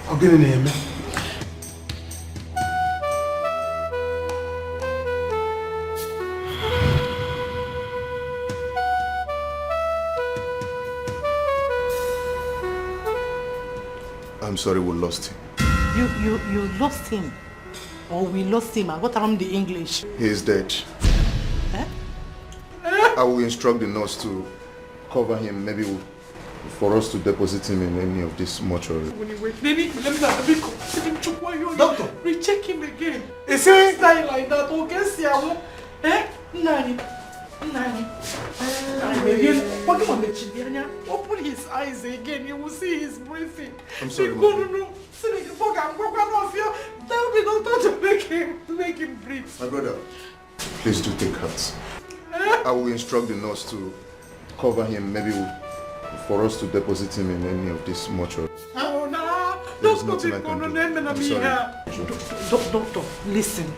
I'm getting in here, man. I'm sorry we lost him. You lost him? Or we lost him? What around the English? He is dead. I will instruct the nurse to cover him, maybe for us to deposit him in any of this mortuary. Doctor, recheck him again. Is he dying like that? Okay, Nani. Open his eyes again, you will see his breathing. I'm sorry, Tell the doctor to make him breathe. My brother, please do take heart. I will instruct the nurse to cover him, maybe for us to deposit him in any of this mortuary. Oh, no. There's nothing I can do. I'm sorry. Doctor, listen,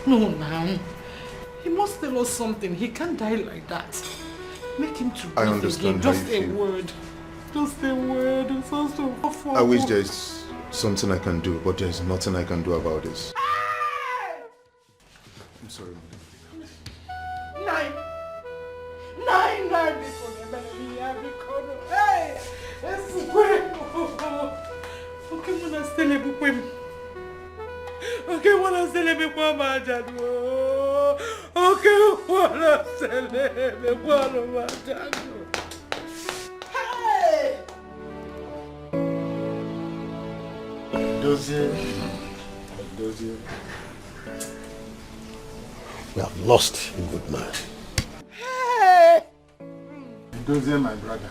No, man. He must tell us something. He can't die like that. Make him to breathe I understand again. how Just you a feel. word. Just a word. It's so awful. I wish there is something I can do, but there is nothing I can do about this. I'm sorry, madam. Nine. Hey! It's okay, when I still able to. Okay, when I still able to imagine. Okay, when I still able to imagine. Hey! Dozie. We have lost a good man. Hey! Dozie, my brother.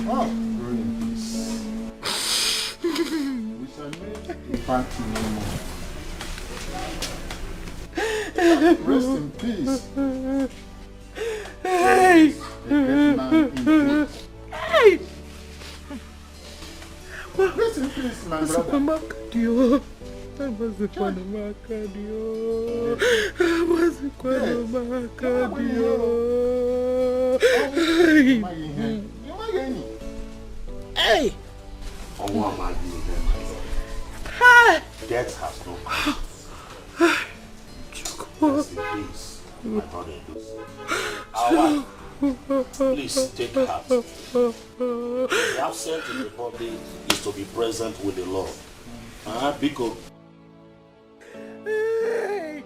Oh, grow in peace. We shall meet back no more. Rest in peace. Hey! A great man indeed. Hey! Rest in peace, my brother. Hey! Death has no power. Rest in peace, my brother. Our wife, please take heart. The absent in the body is to be present with the Lord. Biko. Hey!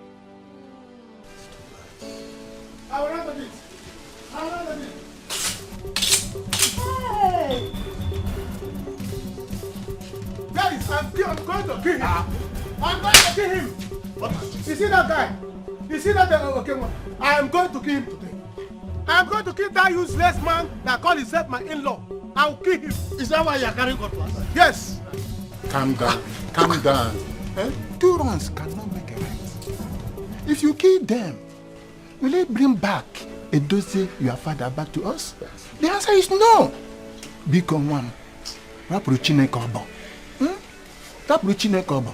Hey! Guys, I'm going to kill him. I'm going to kill him. You see that guy? You see that okay one? I am going to kill him today. I am going to kill that useless man that called himself my in-law. I will kill him. Is that why you are carrying cutlass? Yes. Calm down. Calm down. Eh? 2 wrongs cannot make a right. If you kill them, will they bring back Edozie, your father, back to us? The answer is no. Become one. Rapuru Chineke obo. Rapuru Chineke obo.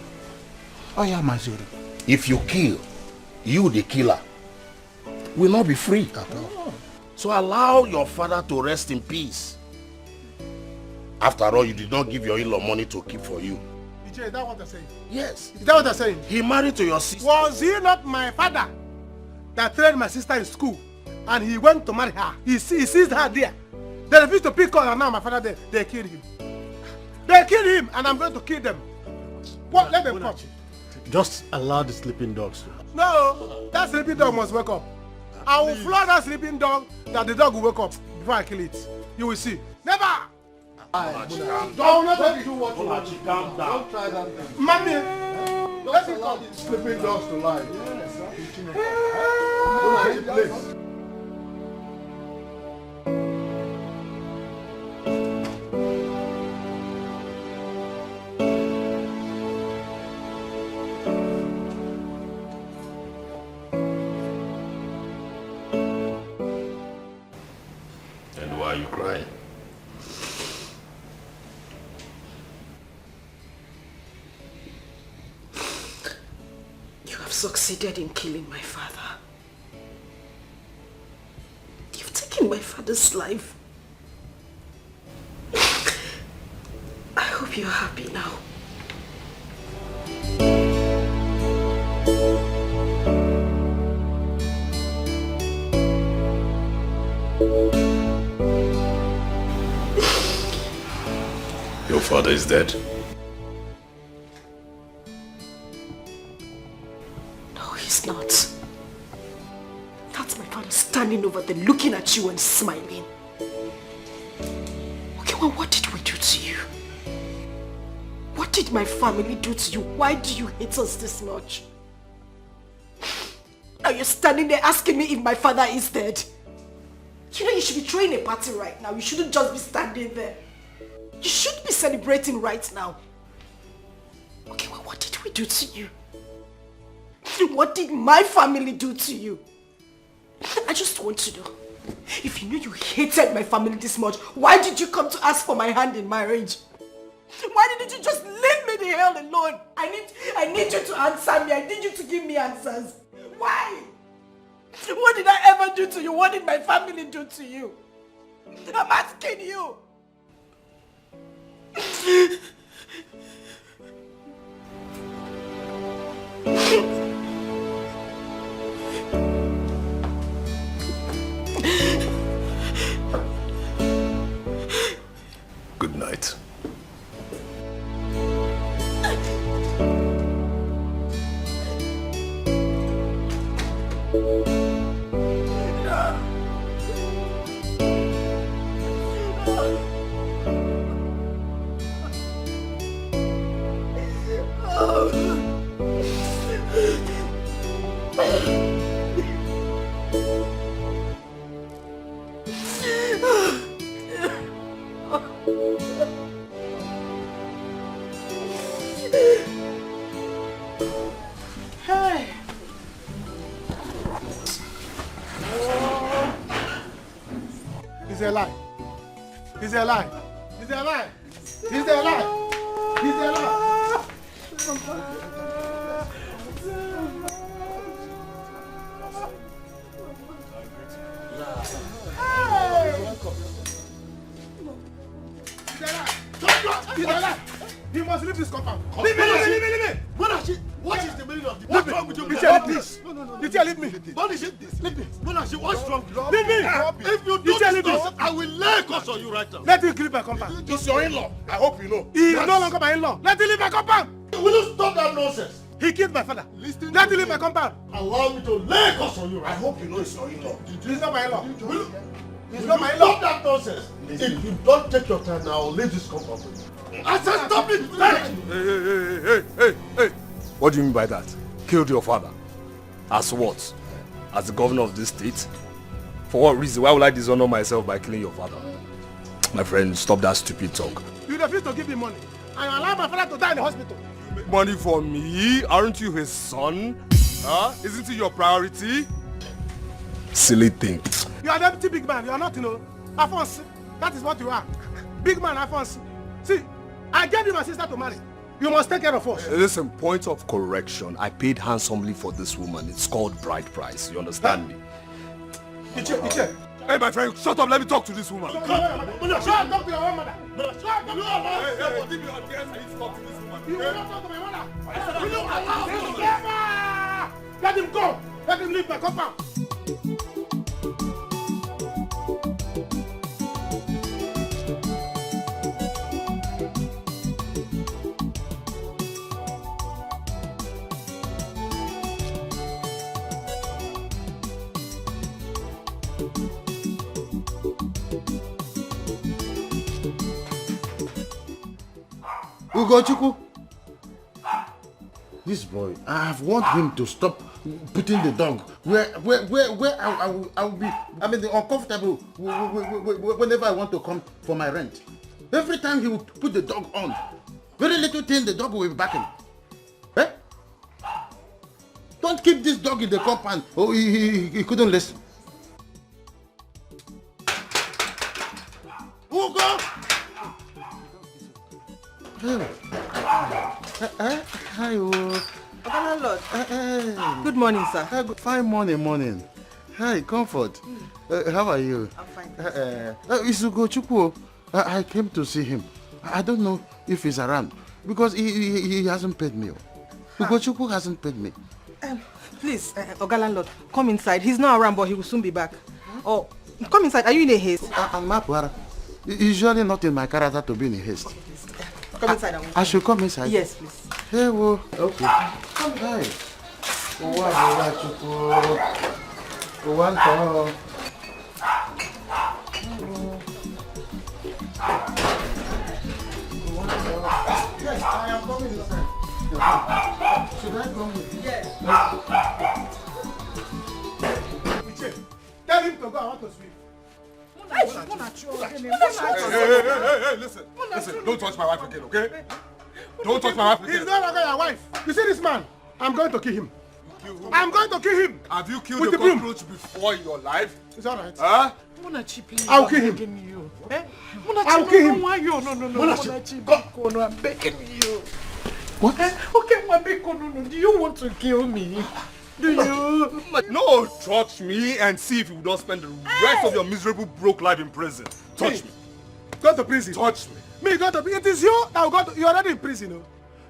Oya Mazuru. If you kill, you the killer will not be free at all. So allow your father to rest in peace. After all, you did not give your in-law money to keep for you. Is that what I'm saying? Yes. Is that what I'm saying? He married to your sister. Was he not my father that trained my sister in school? And he went to marry her. He sees her there. They refused to pick her, and now my father there. They killed him. They killed him, and I'm going to kill them. What? Let them come. Just allow the sleeping dogs to. No, that sleeping dog must wake up. I will floor that sleeping dog that the dog will wake up before I kill it. You will see. Never! Don't not do what you want. Calm down. Don't try that thing. Mommy, let me call these sleeping dogs to life. Yes, And why are you crying? You have succeeded in killing my father. You've taken my father's life. I hope you're happy now. Your father is dead. No, he's not. That's my father standing over there looking at you and smiling. Okay, well, what did we do to you? What did my family do to you? Why do you hate us this much? Now you're standing there asking me if my father is dead. You know you should be throwing a party right now. You shouldn't just be standing there. You should be celebrating right now. Okay, well, what did we do to you? What did my family do to you? I just want to know. If you knew you hated my family this much, why did you come to ask for my hand in marriage? Why didn't you just leave me the hell alone? I need you to answer me. I need you to give me answers. Why? What did I ever do to you? What did my family do to you? I'm asking you. Good night. Hey. It's a lie. It's a lie. It's a lie. It's a lie. It's a lie. It's a lie. You must leave this compound. Leave me, leave me, leave me. What is the meaning of this? What's wrong with you? Leave this. Leave me. Don't leave this. Leave me. What's wrong? Leave me. If you do this, I will lay a curse on you right now. Let him leave my compound. It's your in-law. I hope you know. He is no longer my in-law. Let him leave my compound. Will you stop that nonsense? He killed my father. Let him leave my compound. Allow me to lay a curse on you. I hope you know it's your in-law. He's not my in-law. He's not my in-law. Stop that nonsense. If you don't take your time now, I'll leave this compound. I said stop it. Hey. What do you mean by that? Killed your father? As what? As the governor of this state? For what reason? Why would I dishonor myself by killing your father? My friend, stop that stupid talk. You refuse to give me money and you allow my father to die in the hospital. Money for me? Aren't you his son? Huh? Isn't it your priority? Silly thing. You are an empty big man. You are not, Alphonse. That is what you are. Big man, Alphonse. See, I gave you my sister to marry. You must take care of us. Listen, point of correction. I paid handsomely for this woman. It's called bride price. You understand me? Iche. Hey, my friend, shut up. Let me talk to this woman. Shut up to your own mother. Shut up. You will not talk to my mother. Will you allow me? Let him go. Let him leave my compound. Ugochukwu, this boy, I have warned him to stop putting the dog where I will be, uncomfortable whenever I want to come for my rent. Every time he will put the dog on, very little thing the dog will be backing. Eh? Don't keep this dog in the compound. Oh, he couldn't listen. Ugo! Hi, Lord. Good morning, sir. Fine morning. Hi, Comfort. How are you? I'm fine. It's Ugochukwu. I came to see him. I don't know if he's around because he hasn't paid me. Ugochukwu hasn't paid me. Please, Oga Landlord, come inside. He's not around, but he will soon be back. Oh, come inside. Are you in a haste? I'm not. Usually not in my character to be in a haste. Come inside. I should come inside? Yes, please. Hey, well, okay. Come hi. Yes, I am coming inside. Should I come with you? Yes. Tell him to go. I want to sleep. Hey, listen. Don't touch my wife again, okay? Don't touch my wife again. He's no longer your wife. You see this man? I'm going to kill him. I'm going to kill him. Have you killed a cockroach before in your life? It's all right. Huh? I'll kill him. I'll kill him. No, I'm begging you. What? Okay, Mabeko, no. Do you want to kill me? Do you? No, touch me and see if you don't spend the rest of your miserable broke life in prison. Touch me. Go to prison. Touch me. Me go to prison. It is you that will go to, you're already in prison. You know?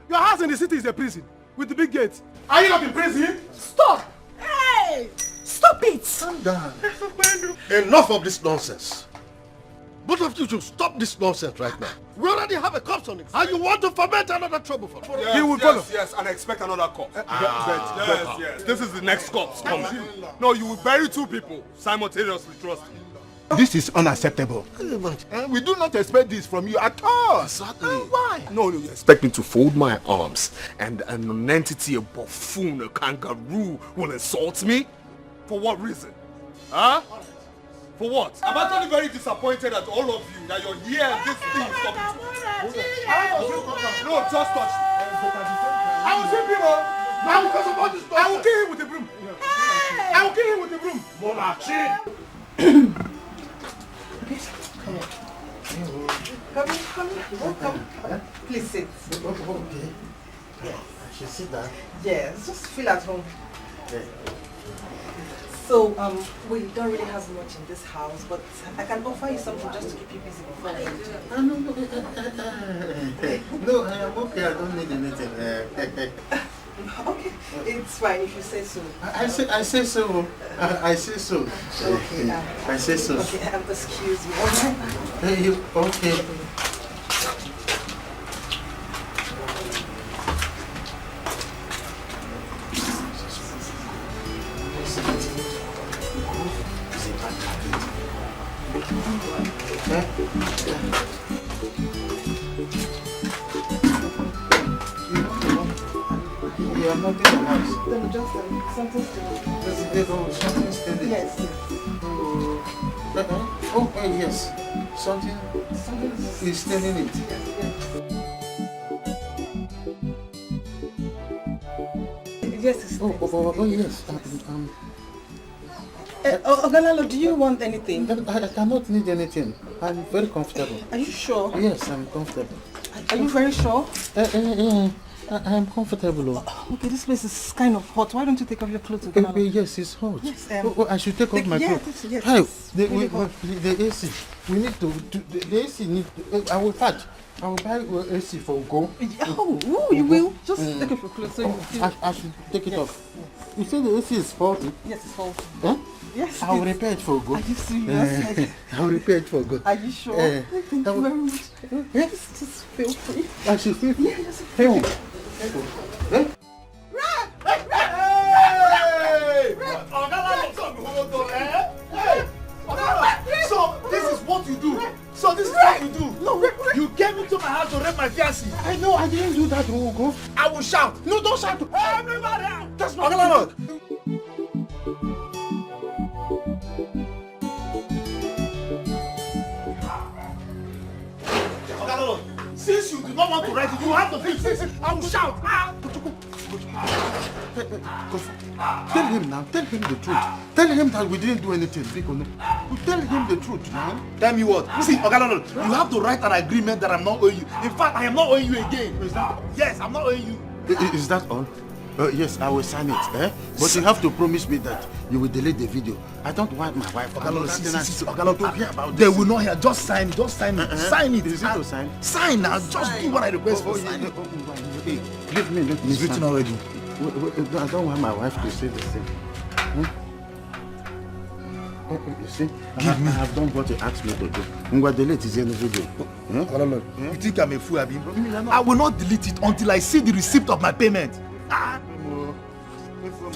Your house in the city is a prison with the big gates. Are you not in prison? Stop! Hey! Stop it! Calm down. Enough of this nonsense. Both of you should stop this nonsense right now. We already have a corpse on it. And you want to foment another trouble for us. Yes, He will follow. Yes, and I expect another corpse. Yes. This is the next corpse coming. No, you will bury 2 people simultaneously, trust me. This is unacceptable. We do not expect this from you at all. Exactly. Why? No, you expect me to fold my arms and a nonentity, a buffoon, a kangaroo will insult me? For what reason? Huh? For what? I'm actually very disappointed at all of you that you're here and this thing is coming to. No, just touch me. I will sweep him up. I will kill him with a broom. I will kill him with a broom. Come. Please sit. Okay. Yes. I should sit down. Yes, just feel at home. Yeah. So, we don't really have much in this house, but I can offer you something just to keep you busy before we enter. No, I am okay. I don't need anything. Okay, it's fine if you say so. I say so. I say so. Okay. I say so. Okay, excuse me. Okay. I'm not in the house. Then just something to... Yes. Yes. Something is standing it. Yes, it's yes. Ogalalo, do you want anything? I cannot need anything. I'm very comfortable. Are you sure? Yes, I'm comfortable. Are you very sure? I am comfortable. Okay, this place is kind of hot. Why don't you take off your clothes again? Yes, it's hot. Yes, I should take off my clothes. Yes, Hi, really hot. the AC. We need to. The AC need. I will buy AC for go. Oh, you will? Just take off your clothes so you feel. I should take it off. You say the AC is faulty? Yes, it's faulty. Huh? Yes. I will repair it for good. Are you serious? I will repair it for good. Are you sure? Thank you very much. Yes. Just feel free. I should feel free. Yeah, just feel free. Hey! So this is what you do. So this is what you do. No, you came into my house to rape my fiancée. I know, I didn't do that, Ugo. I will shout. No, don't shout. Everybody out. That's not allowed. Since you do not want to write it, you have to fix it. I will shout. Tell him now. Tell him the truth. Tell him that we didn't do anything. Tell him the truth now. Tell me what? See, Ogalolo, you have to write an agreement that I'm not owing you. In fact, I am not owing you again. Is that? Yes, I'm not owing you. Is that all? Yes, I will sign it. But you have to promise me that you will delete the video. I don't want my wife. Ogalolo, they will not hear. Just sign it. Just sign it. Sign it. Is it to sign? Sign now. Just do what I request for. Sign it. Leave me. It's written already. I don't want my wife to say the same. You see, I have done what you asked me to do. I'm going to delete it in the video. You think I'm a fool, Abi? I will not delete it until I see the receipt of my payment.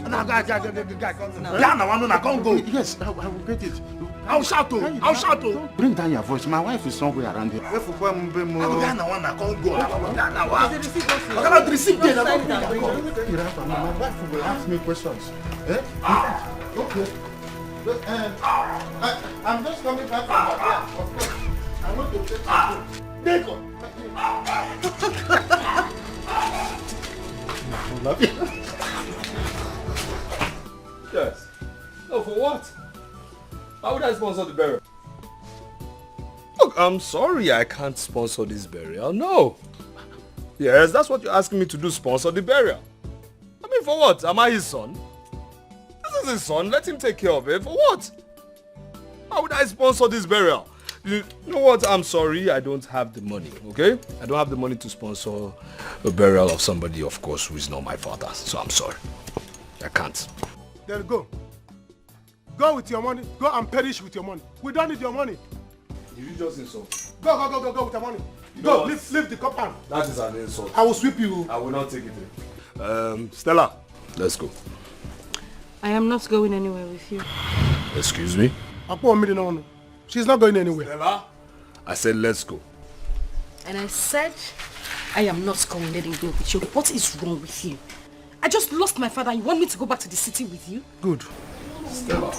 Now, guy, come go. Yes, I will get it. I'll shout to. I'll shout to. Bring down your voice. My wife is somewhere around here. I can't go. The receipt there. My wife will ask me questions. Okay. I'm just coming back from my of course. I want to take some food. Yes. No, for what? How would I sponsor the burial? Look, I'm sorry I can't sponsor this burial. No. Yes, that's what you're asking me to do, sponsor the burial. I mean, for what? Am I his son? his son. Let him take care of it. For what? How would I sponsor this burial? You know what? I'm sorry. I don't have the money, okay? I don't have the money to sponsor a burial of somebody, of course, who is not my father. So I'm sorry. I can't. Then go. Go with your money. Go and perish with your money. We don't need your money. You just insult. Go with your money. You Go, leave the compound. That is an insult. I will sweep you. I will not take it. Stella, let's go. I am not going anywhere with you. Excuse me? She's not going anywhere. Stella? I said let's go. And I said I am not going anywhere with you. What is wrong with you? I just lost my father. You want me to go back to the city with you? Good. Stella,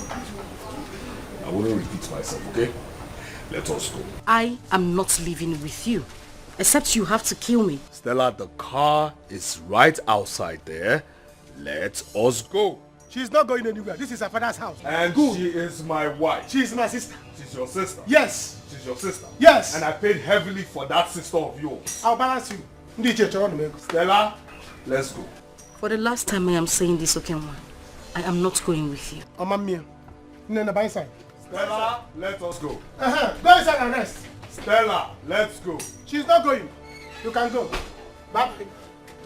I wouldn't repeat myself, okay? Let us go. I am not leaving with you. Except you have to kill me. Stella, the car is right outside there. Let us go. She's not going anywhere. This is her father's house. And good. She is my wife. She is my sister. She's your sister? Yes. She's your sister? Yes. And I paid heavily for that sister of yours. I'll balance you. Stella, let's go. For the last time I am saying this, okay, man. I am not going with you. Stella, let us go. Go inside and rest. Stella, let's go. She's not going. You can go. Bye.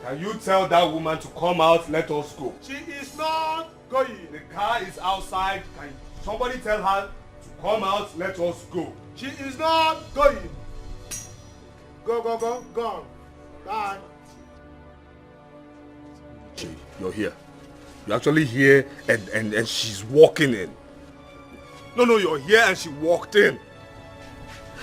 Can you tell that woman to come out? Let us go. She is not going. The car is outside. Can somebody tell her to come out? Let us go. She is not going. Go. Bye. You're here. You're actually here and she's walking in. No, you're here and she walked in.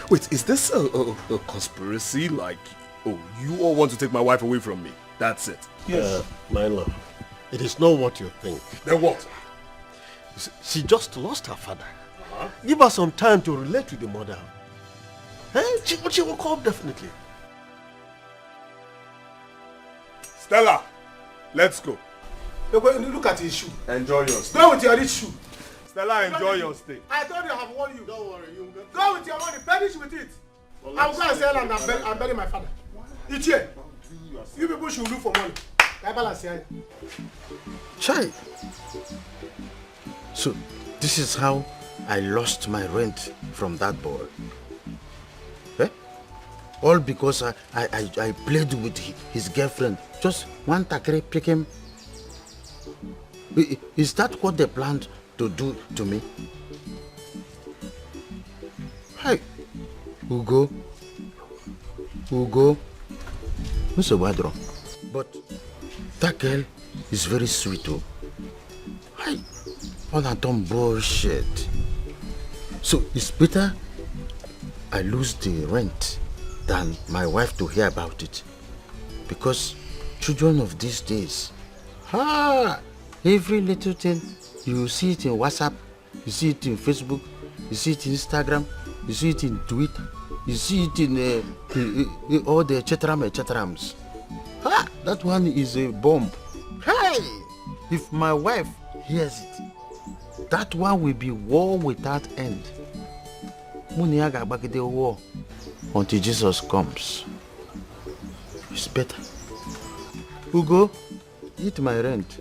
Wait, is this a conspiracy? Like, oh, you all want to take my wife away from me? That's it. Yes. My love, it is not what you think. Then what? She just lost her father. Give her some time to relate with the mother. She will come definitely. Stella, let's go. Look at his shoe. Enjoy your stay. Go with your rich shoe. Stella, enjoy your stay. I told you I have warned you. Don't worry. Go with your money. Perish with it. I will go and sell and bury my father. It's here. You people should look for money. Chai. So, this is how I lost my rent from that boy. All because I played with his girlfriend. Just one takere prick him. Is that what they planned to do to me? Hey, Ugo. Who's a wadro? But that girl is very sweet too. Hey, all that dumb bullshit. So it's better I lose the rent than my wife to hear about it. Because children of these days, every little thing, you see it in WhatsApp, you see it in Facebook, you see it in Instagram, you see it in Twitter, you see it in all the etcetrams. That one is a bomb. Hey! If my wife hears it, that one will be war without end. Muniaga back the war until Jesus comes. It's better. Ugo, eat my rent.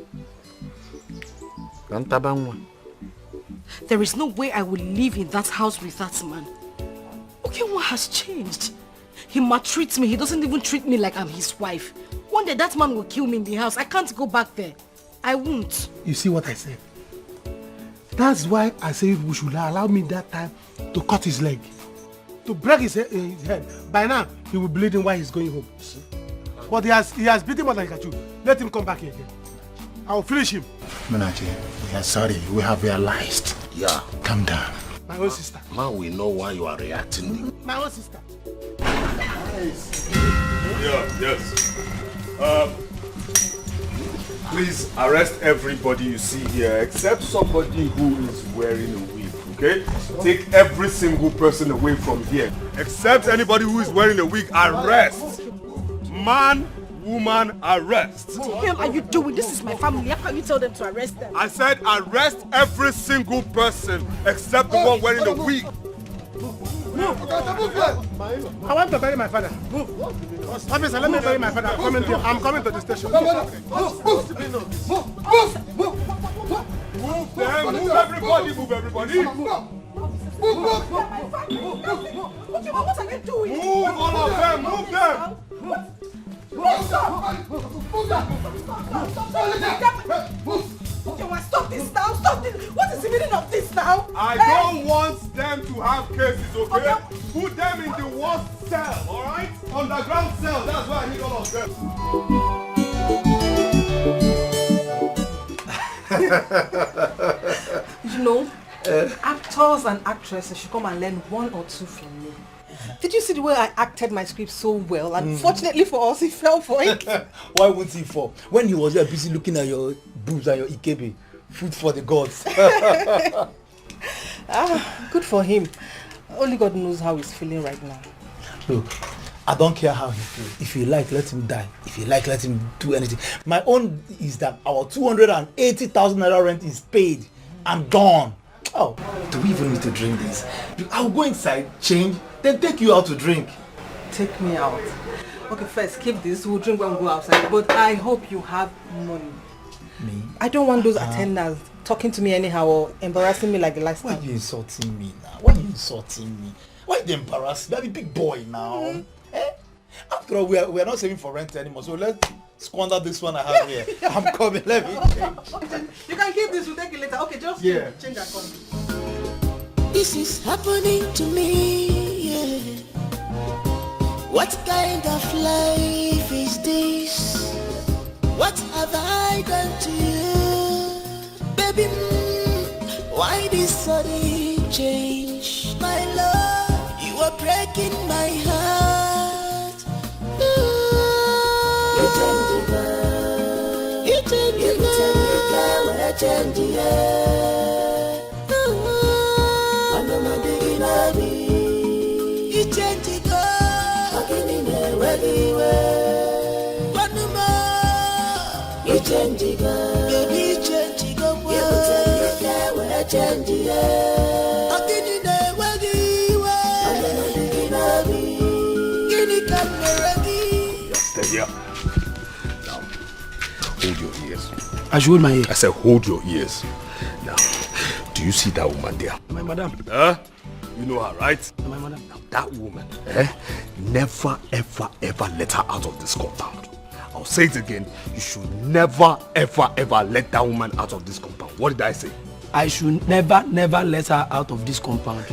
There is no way I will live in that house with that man. Okay, what has changed? He maltreats me. He doesn't even treat me like I'm his wife. One day that man will kill me in the house. I can't go back there. I won't. You see what I said? That's why I say we should allow me that time to cut his leg. To break his head. By now, he will bleed in while he's going home. But he has beaten more than he can chew. Let him come back here again. I will finish him. Munachi, we are sorry. We have realized. Yeah. Calm down. My own sister. Man, we know why you are reacting. My own sister. Yes. Please arrest everybody you see here except somebody who is wearing a wig, okay? Take every single person away from here. Except anybody who is wearing a wig, arrest. Man, woman, arrest. What the hell are you doing? This is my family. How can you tell them to arrest them? I said arrest every single person except the one wearing the wig. I want to bury my father. Move. Officer, let me bury my father. I'm coming to the station. Move. them, move everybody, move everybody. Move. Okay, what are you doing? Move all of them, move them. Stop this now, stop this. What is the meaning of this now? I don't want them to have cases, okay? Put them in the worst cell, alright? Underground cell, that's why I need all of them. You know, actors and actresses should come and learn one or two from me. Did you see the way I acted my script so well? And fortunately for us, he fell for it. Why wouldn't he fall? When he was there busy looking at your boobs and your ikebe, food for the gods. Good for him. Only God knows how he's feeling right now. Look, I don't care how he feels. If you like, let him die. If you like, let him do anything. My own is that our 280,000 naira rent is paid. I'm done. Oh, do we even need to drink this? I'll go inside, change, then take you out to drink. Take me out. Okay, first keep this. We'll drink when we go outside. But I hope you have money. Me? I don't want those attendants talking to me anyhow or embarrassing me like the last time. Why are you insulting me now? Why are you insulting me? Why you embarrass me? I'm a big boy now. Eh? After all, we are not saving for rent anymore. So let's squander this one I have here. I'm coming. Let me change. Okay, you can keep this. We'll take it later. Okay, just change that come. This is happening to me, yeah. What kind of life is this? What have I done to you? Baby, why this sudden change? My love, you are breaking my heart. You change the girl. You change the girl. When I change the girl. I'm not digging at me. You change the girl. Walking in the way. One more. You change the girl. Baby, change the girl. You change the girl. When I change the girl. Walking in the way. I'm not digging at me. You can't be ready. Steady up. Now, hold your ears. I should hold my ear. I said hold your ears. Now, do you see that woman there? My madam. You know her, right? My madam. Now, that woman, never, ever, ever let her out of this compound. I'll say it again. You should never, ever, ever let that woman out of this compound. What did I say? I should never, never let her out of this compound.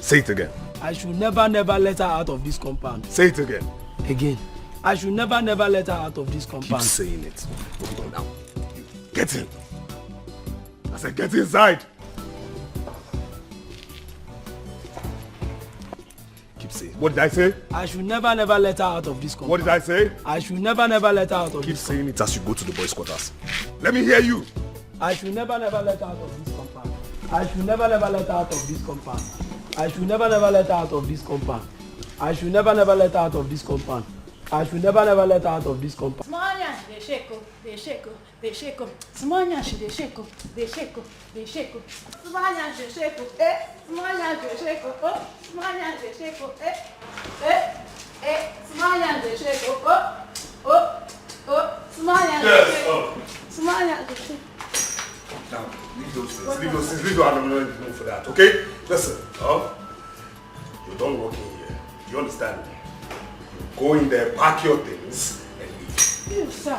Say it again. I should never, never let her out of this compound. Say it again. Again. I should never, never let her out of this compound. Keep saying it. Now, get in. I said get inside. Keep saying. What did I say? I should never, never let her out of this compound. What did I say? I should never, never let her out of Keep this saying it as you go to the boys' quarters. Let me hear you. I should never, never let her out of this compound. I should never, never let her out of this compound. I should never, never let her out of this compound. I should never, never let her out of this compound. I should never, never let her out of this compound. Smanya, they shake, they shake, they shake. Smanya, they shake, they shake, they shake. Smanya, they shake, Smanya, they shake, Smanya, they shake, Smanya, they shake, Smanya, they shake, Smanya, they shake. Now, leave those things. Leave those things. Leave the animal for that, okay? Listen, you don't work in here. You understand me? Go in there, pack your things, and leave. Please, sir.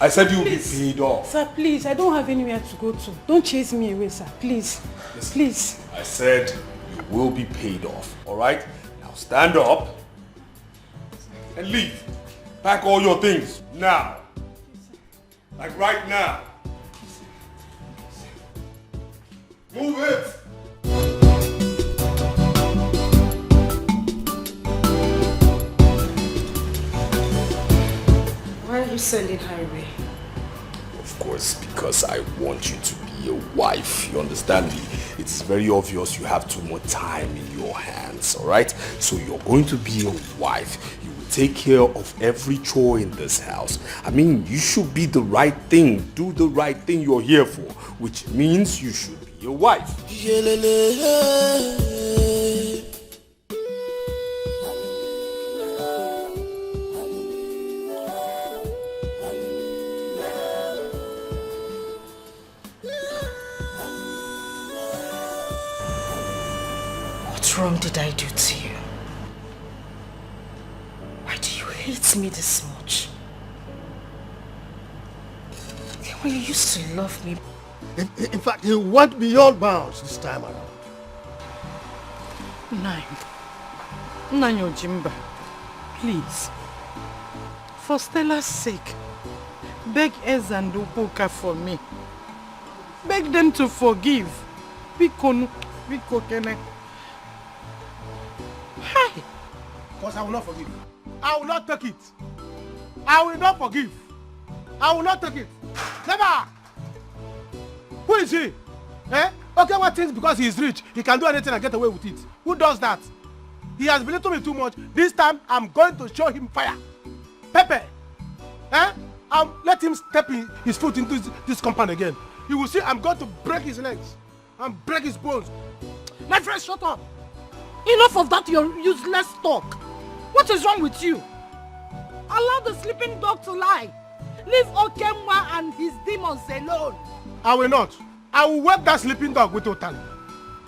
I said you'll be paid off. Sir, please, I don't have anywhere to go to. Don't chase me away, sir. Please. Listen, please. I said you will be paid off, alright? Now stand up and leave. Pack all your things, now. Like right now. Move it! Why are you sending her away? Of course, because I want you to be a wife. You understand me? It's very obvious you have too much time in your hands, alright? So you're going to be a wife. You will take care of every chore in this house. I mean, you should be the right thing. Do the right thing you're here for, which means you should be a wife. wrong did I do to you? Why do you hate me this much? When you used to love me. In fact, you went beyond bounds this time around. Nanyo Jimba, please, for Stella's sake, beg Ez and Upoka for me. Beg them to forgive. Biko Kene. Hi! Because I will not forgive. I will not take it. I will not forgive. I will not take it. Never! Who is he? Eh? Okay, what things because he is rich, he can do anything and get away with it. Who does that? He has belittled me too much. This time, I'm going to show him fire. Pepe! Eh? I'll let him step his foot into this compound again. You will see I'm going to break his legs and break his bones. My friend, shut up! Enough of that, your useless talk. What is wrong with you? Allow the sleeping dog to lie. Leave Okemwa and his demons alone. I will not. I will wake that sleeping dog with Otani.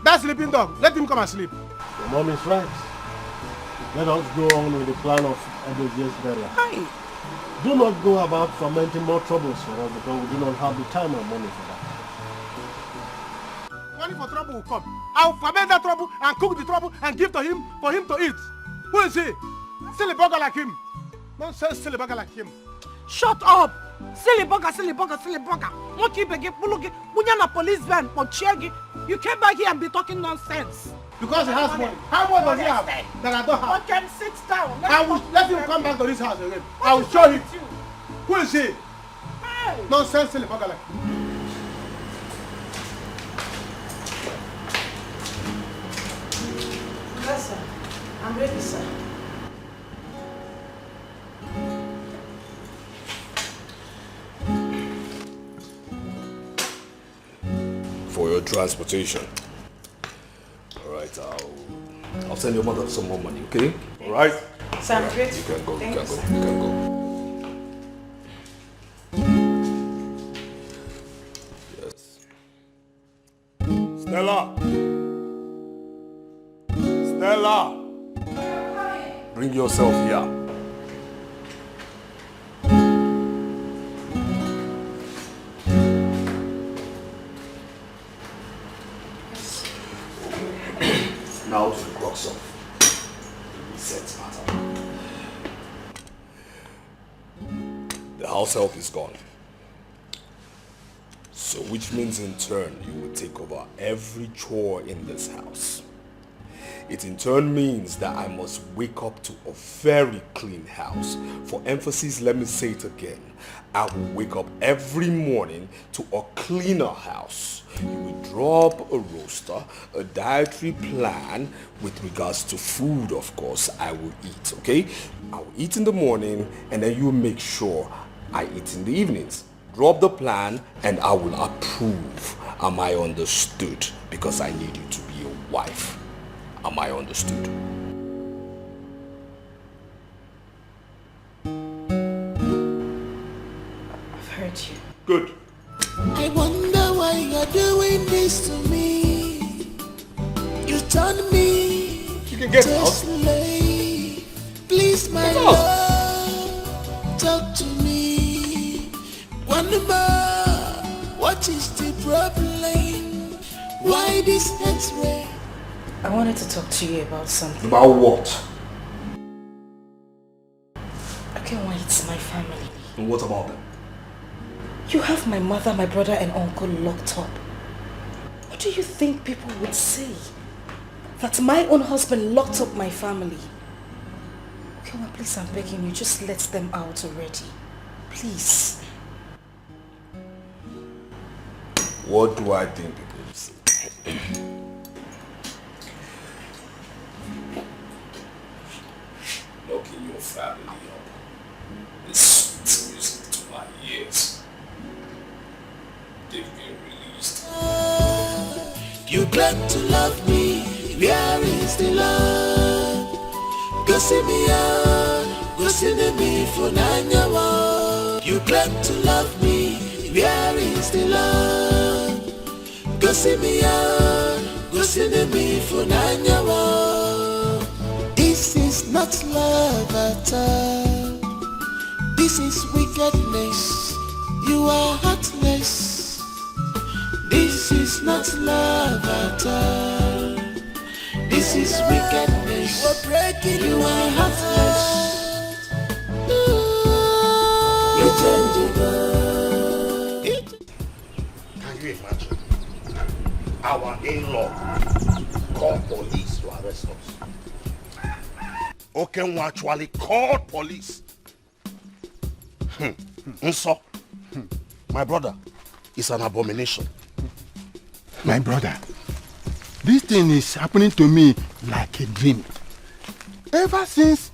That sleeping dog, let him come and sleep. Your mom is right. Let us go on with the plan of Edozia's burial. Hi. Do not go about fomenting more troubles for us because we do not have the time or money for that. Money for trouble will come. I will foment that trouble and cook the trouble and give to him for him to eat. Who is he? Silly bugger like him. Don't say silly bugger like him. Shut up! Silly bugger, silly bugger, silly bugger. What you begin pulugi? Bunyana policeman for Chegi. You came back here and be talking nonsense. Because he has money. How much does he have that I don't have? Okay, sit down. I will let him come back to this house again. I will show him. Who is he? Hey. Nonsense, silly bugger like him. Yes, sir. I'm ready, sir. For your transportation. Alright, I'll send your mother some more money, okay? Alright? So I'm grateful. You can go, Thank you you, can sir. go, you can go. Yes. Stella! Stella! Bring yourself here. Now to the crux of the reset matter. The house help is gone. So which means in turn you will take over every chore in this house. It in turn means that I must wake up to a very clean house. For emphasis, let me say it again. I will wake up every morning to a cleaner house. You will drop a roster, a dietary plan with regards to food, of course, I will eat, okay? I will eat in the morning and then you make sure I eat in the evenings. Drop the plan and I will approve. Am I understood? Because I need you to be a wife. Am I understood? I've heard you. Good. I wonder why you're doing this to me. You turn me you can get to out. slave. Please, my love, talk to me. Wonder what is the problem? Why this X-ray? I wanted to talk to you about something. About what? Okay, why it's my family. And what about them? You have my mother, my brother and uncle locked up. What do you think people would say? That my own husband locked up my family. Okay, well, please, I'm begging you, just let them out already. Please. What do I think people will say? Locking your family up is sweet music to my ears. They've been released. You claim to love me, where is the love? Go see me out, go see me for 9 years. You claim to love me, where is the love? Go see me out, go This is not love at all. This is wickedness. You are heartless. This is not love at all. This is wickedness. You are heartless. Can you imagine? Our in-law called police to arrest us. Okenwa actually called police. Nso, my brother, it's an abomination. My brother, this thing is happening to me like a dream. Ever since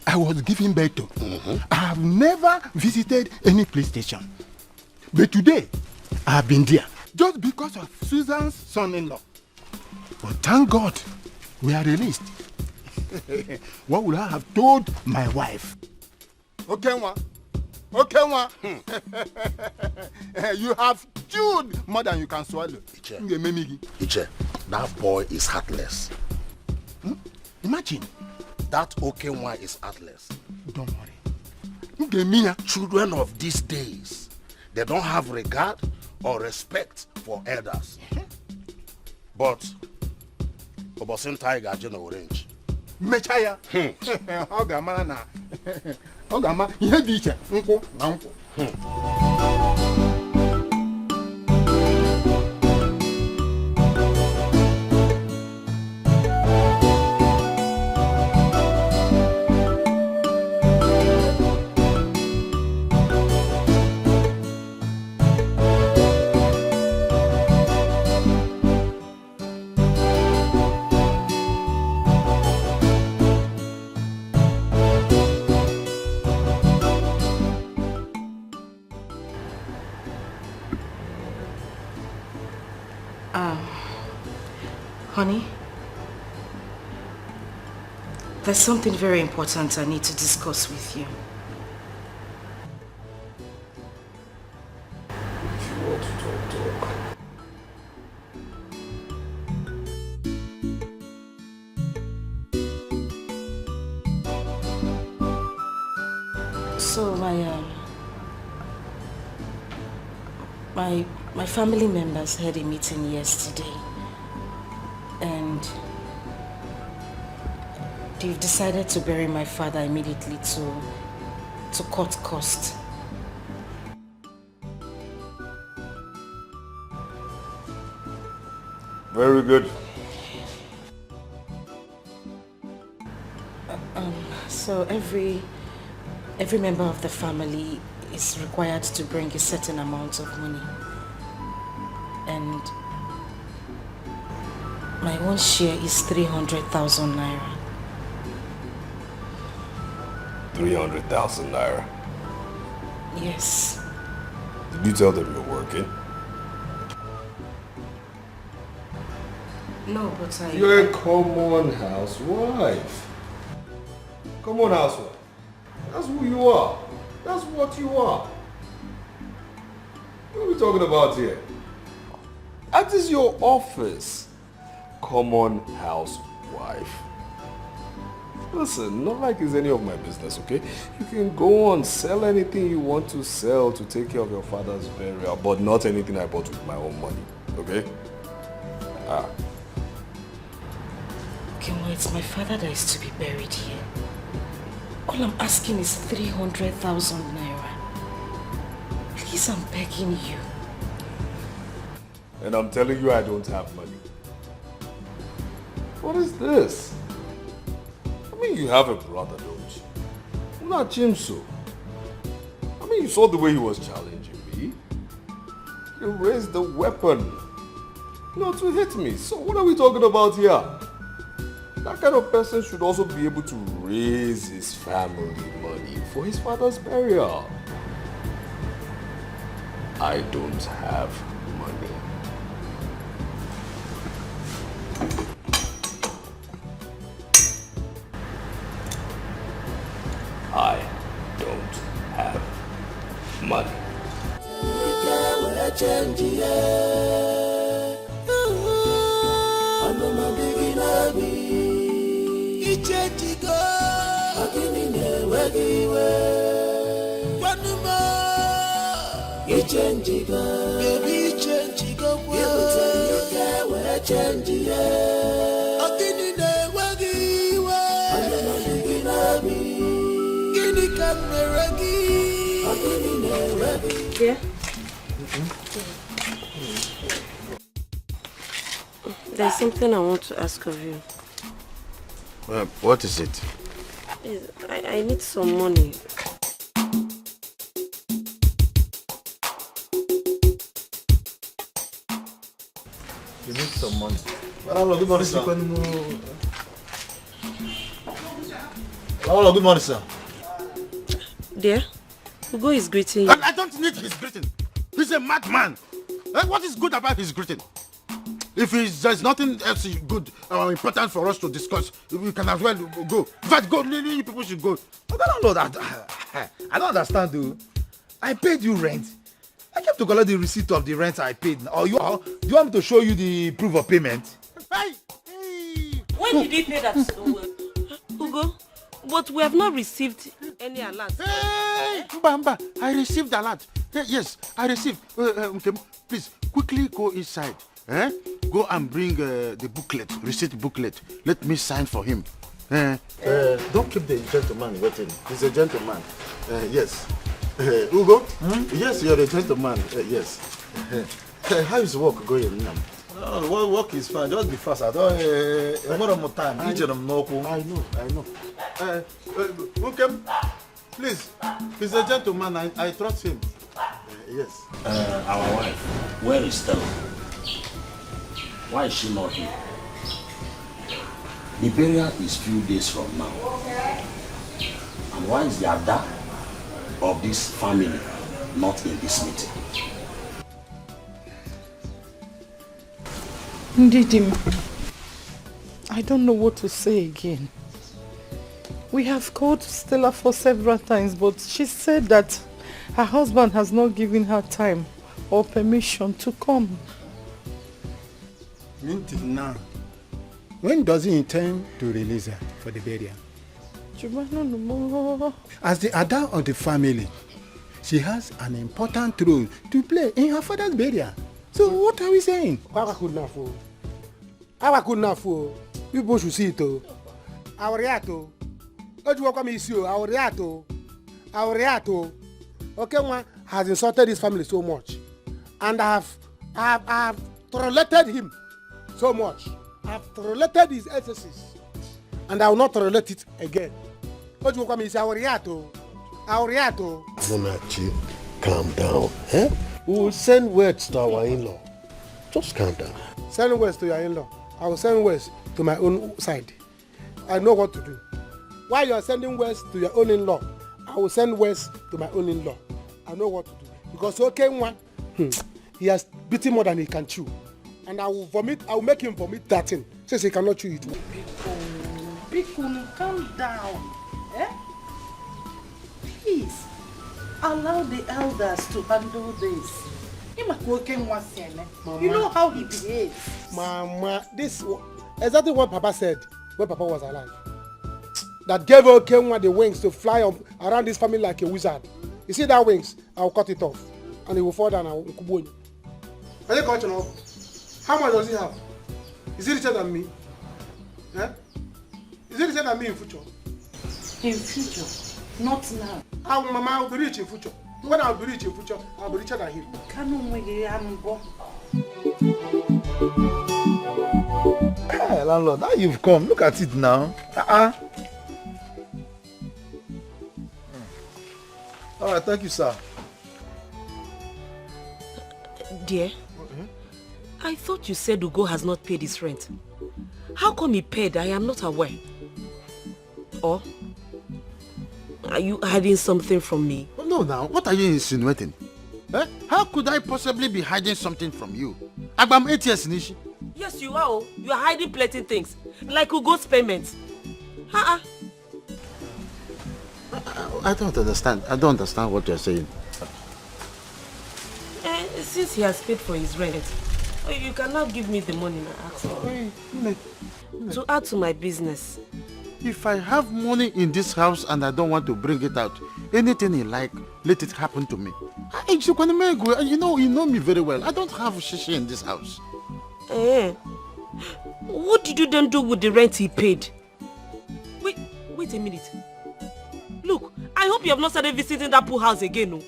I was giving birth to, I have never visited any police station. But today, I have been there just because of Susan's son-in-law. But thank God, we are released. What would I have told my wife? Okenwa, you have chewed more than you can swallow. Iche, that boy is heartless. Imagine. That Okenwa is heartless. Don't worry. Children of these days, they don't have regard or respect for elders. But Obosin Tiger General Orange. Mechaya. Ogama na. Ogama ihe dị iche nkwụ na nkwụ. Honey, there's something very important I need to discuss with you. If you want to talk. So my family members had a meeting yesterday. And they've decided to bury my father immediately to cut cost. Very good. So every member of the family is required to bring a certain amount of money. And my own share is 300,000 naira. 300,000 naira. Yes. Did you tell them you're working? No, but You're a common housewife. Common housewife. That's who you are. That's what you are. What are we talking about here? That is your office. Common housewife. Listen, not like it's any of my business, okay? You can go on, sell anything you want to sell to take care of your father's burial, but not anything I bought with my own money, okay? Okay, well, it's my father that is to be buried here. All I'm asking is 300,000 naira. Please, I'm begging you. And I'm telling you I don't have money. What is this? I mean, you have a brother, don't you? Not Jimso. I mean, you saw the way he was challenging me. He raised the weapon, to hit me. So what are we talking about here? That kind of person should also be able to raise his family money for his father's burial. I don't have money. I don't have money. Ichenjigo, baby ichenjigo kwa. Ibutenyuke were chenji ye. Akini ne wagiwa. Anama diginabi. Gini kameragi. Akini ne wagi. Yeah. There's something I want to ask of you. What is it? I need some money. You need some money. Hello, good morning, sir. Hello, good morning, sir. Dear, Ugo is greeting you. I don't need his greeting. He's a madman. What is good about his greeting? If there's nothing else good or important for us to discuss, we can as well go. In fact, go. You people should go. I don't understand, though. I paid you rent. I kept to collect the receipt of the rent I paid. Or do you want me to show you the proof of payment? When did he pay that? Ugo, but we have not received any alert. Hey, Mbamba, I received alert. Yes, I received. Okay, please, quickly go inside. Go and bring the booklet, receipt booklet. Let me sign for him. Don't keep the gentleman waiting. He's a gentleman. Yes. Ugo? Yes, you're a gentleman. Yes. How is work going now? Oh, work is fine. Just be fast. I don't more time. I know. Okay. Please. He's a gentleman. I trust him. Yes. Our wife, where is Stella? Why is she not here? The burial is few days from now. And why is the Ada of this family not in this meeting? Ndidim, I don't know what to say again. We have called Stella for several times, but she said that her husband has not given her time or permission to come. Until now, when does he intend to release her for the burial? As the Ada of the family, she has an important role to play in her father's burial. So what are we saying? People should see it. Our reato. Okay, one has insulted his family so much, and I have tolerated him so much. I have tolerated his excesses, and I will not tolerate it again. What you come is our reato. Munachi, calm down. We will send words to our in-law. Just calm down. Send words to your in-law. I will send words to my own side. I know what to do. While you are sending words to your own in-law, I will send words to my own in-law. I know what to do. Because okay, one, he has beaten more than he can chew. And I will make him vomit that thing, since he cannot chew it. Bikunu, calm down. Please, allow the elders to handle this. You know how he behaves. Mama, this exactly what Papa said when Papa was alive. That gave Okenwa the wings to fly around this family like a wizard. You see that wings? I'll cut it off. And it will fall down and will kuboni. Are you cutting off? How much does he have? Is he richer than me? Is he richer than me in future? In future? Not now. Mama, I'll be rich in future. When I'll be rich in future, I'll be richer than him. Hey, landlord, now you've come. Look at it now. All right, thank you, sir. Dear, I thought you said Ugo has not paid his rent. How come he paid? I am not aware. Or are you hiding something from me? No, now, what are you insinuating? How could I possibly be hiding something from you? I'm 8 years, Nishi. Yes, you are. You are hiding plenty things. Like Ugo's payments. I don't understand. I don't understand what you're saying. Since he has paid for his rent, you cannot give me the money I asked for. To add to my business. If I have money in this house and I don't want to bring it out, anything you like, let it happen to me. You know me very well. I don't have shishi in this house. What did you then do with the rent he paid? Wait a minute. Look, I hope you have not started visiting that poor house again, no?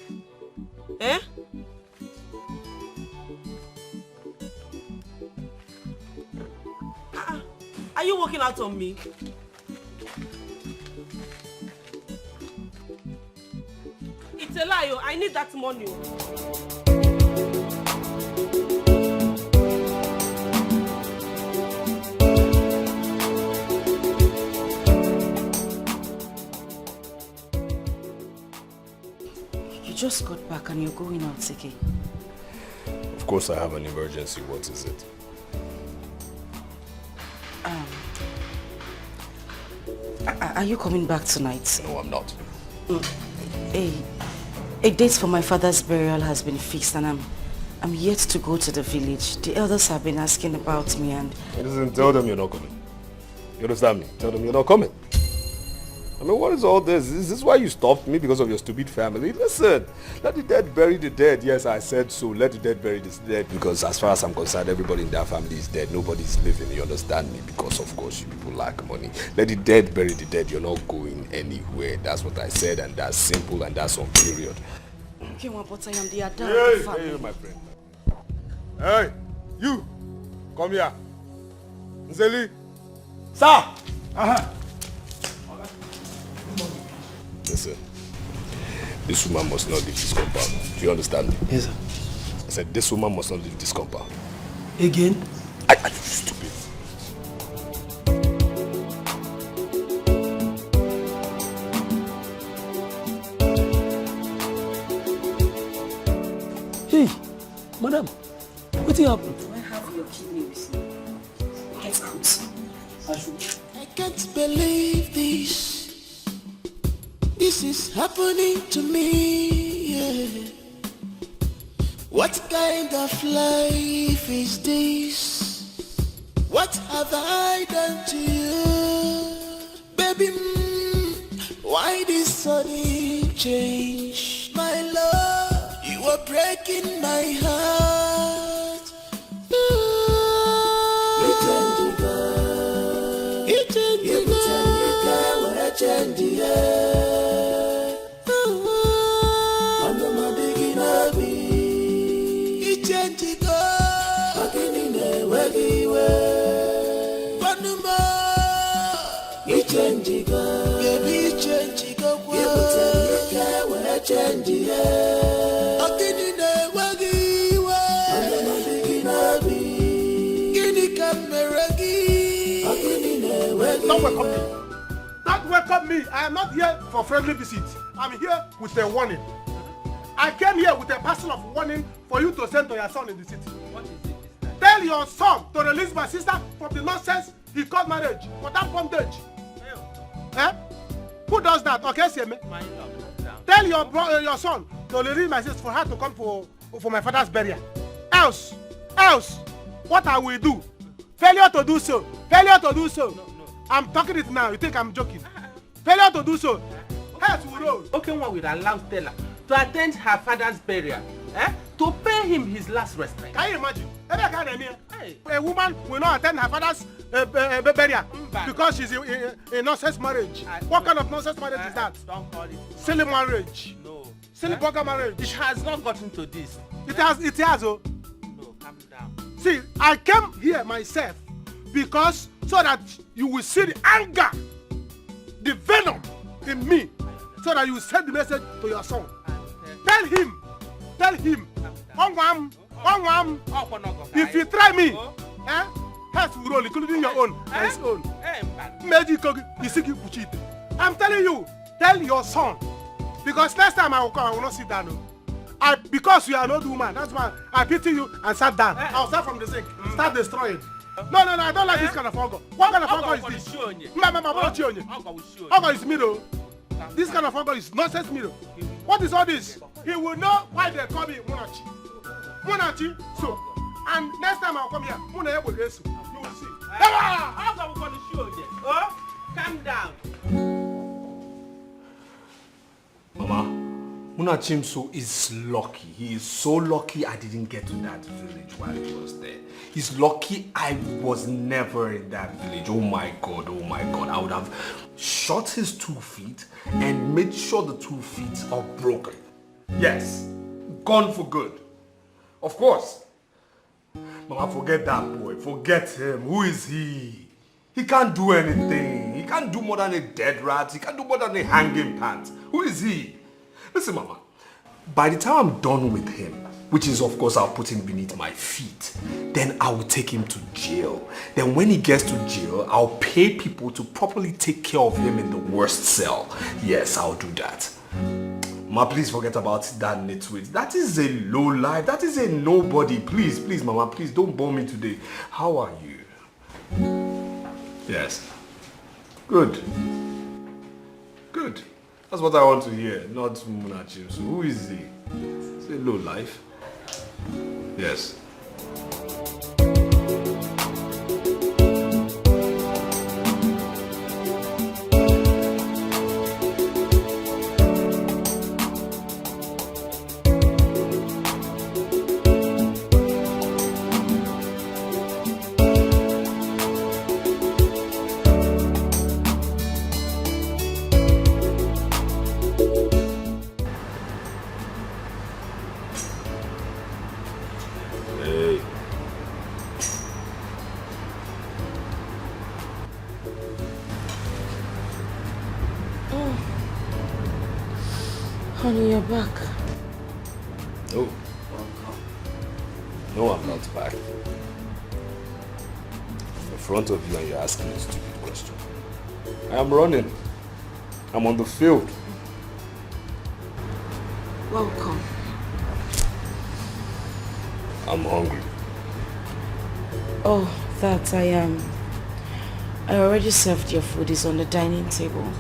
Are you working out on me? It's a lie, I need that money. You just got back and you're going out, Siki. Of course I have an emergency. What is it? Are you coming back tonight? No, I'm not. A date for my father's burial has been fixed and I'm yet to go to the village. The elders have been asking about me and... Listen, tell them you're not coming. You understand me? Tell them you're not coming. I mean, what is all this? Is this why you stopped me? Because of your stupid family? Listen, let the dead bury the dead. Yes, I said so. Let the dead bury the dead. Because as far as I'm concerned, everybody in that family is dead. Nobody's living. You understand me? Because of course you people lack money. Let the dead bury the dead. You're not going anywhere. That's what I said, and that's simple, and that's on period. Okay, but I am the adult of the family. Hey, my friend. Hey, you! Come here. Nzeli. Sir! Listen, this woman must not leave this compound. Do you understand me? Yes, sir. I said this woman must not leave this compound. Again? Are you stupid? Hey, madam, what happened? Do I have your kidney with you? Get out. I can't believe this. This is happening to me, yeah. What kind of life is this? What have I done to you? Baby, why this sudden change? My love, you are breaking my heart. Don't welcome me. Don't welcome me. I am not here for friendly visit. I'm here with a warning. I came here with a parcel of warning for you to send to your son in the city. What is it? Tell your son to release my sister from the nonsense he called marriage for that bondage. Who does that? Okay, see me. Tell your son to release my sister for her to come for my father's burial. Else, what I will do? Failure to do so. Failure to do so. No. I'm talking it now. You think I'm joking? Failure to do so. Heads will roll. Okay, one will allow Stella to attend her father's burial, to pay him his last respect. Can you imagine? A woman will not attend her father's burial because she's in nonsense marriage. What kind of nonsense marriage is that? Don't call it. Silly marriage. No. Silly burger marriage. It has not gotten to this. It has. Oh. No, calm down. See, I came here myself because so that you will see the anger, the venom in me, so that you will send the message to your son. Tell him, if you try me, heads will roll, including your own and his own. I'm telling you, tell your son, because next time I will come, I will not sit down. Because you are an old woman, that's why I pity you and sat down. I'll start from the zinc, start destroying. No, I don't like this kind of fungo. What kind of fungo is this? Fungo is middle. This kind of fungo is nonsense middle. What is all this? He will know why they call me Munachi. So, and next time I'll come here, you will see. calm down. Mama, Munachimso is lucky. He is so lucky I didn't get to that village while he was there. He's lucky I was never in that village. Oh my God, oh my God. I would have shot his 2 feet and made sure the 2 feet are broken. Yes, gone for good. Of course. Mama, forget that boy. Forget him. Who is he? He can't do anything. He can't do more than a dead rat. He can't do more than a hanging pant. Who is he? Listen, Mama. By the time I'm done with him, which is, of course, I'll put him beneath my feet, then I will take him to jail. Then when he gets to jail, I'll pay people to properly take care of him in the worst cell. Yes, I'll do that. Ma, please forget about that nitwit. That is a low life. That is a nobody. Please, please, Mama, please don't bore me today. How are you? Yes. Good. Good. That's what I want to hear, not Munachim. So who is he? It's a low life. Yes. Honey, you're back. No. No, I'm not back. I'm in front of you and you're asking a stupid question. I am running. I'm on the field. Welcome. I'm hungry. Oh, that I am. I already served your food. It's on the dining table.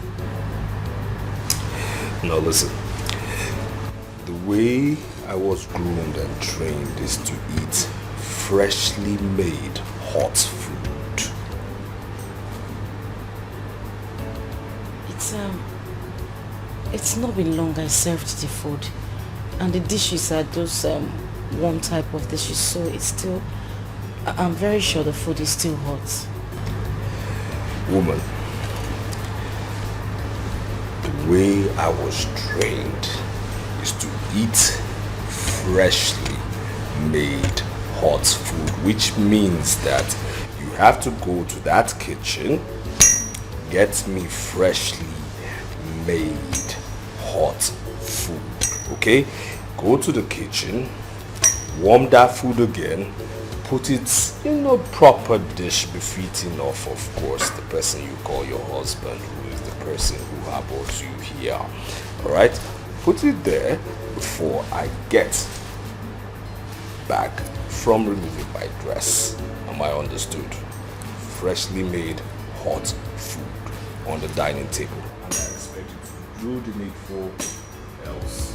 Now listen. The way I was groomed and trained is to eat freshly made hot food. It's not been long I served the food, and the dishes are those one type of dishes, so it's still, I'm very sure the food is still hot. Woman, the way I was trained is to eat freshly made hot food, which means that you have to go to that kitchen, get me freshly made hot food, okay? Go to the kitchen, warm that food again, put it in a proper dish befitting of course, the person you call your husband, who is the person who harbors you here, alright? Put it there before I get back from removing my dress. Am I understood? Freshly made hot food on the dining table. And I expect you to do the needful, else.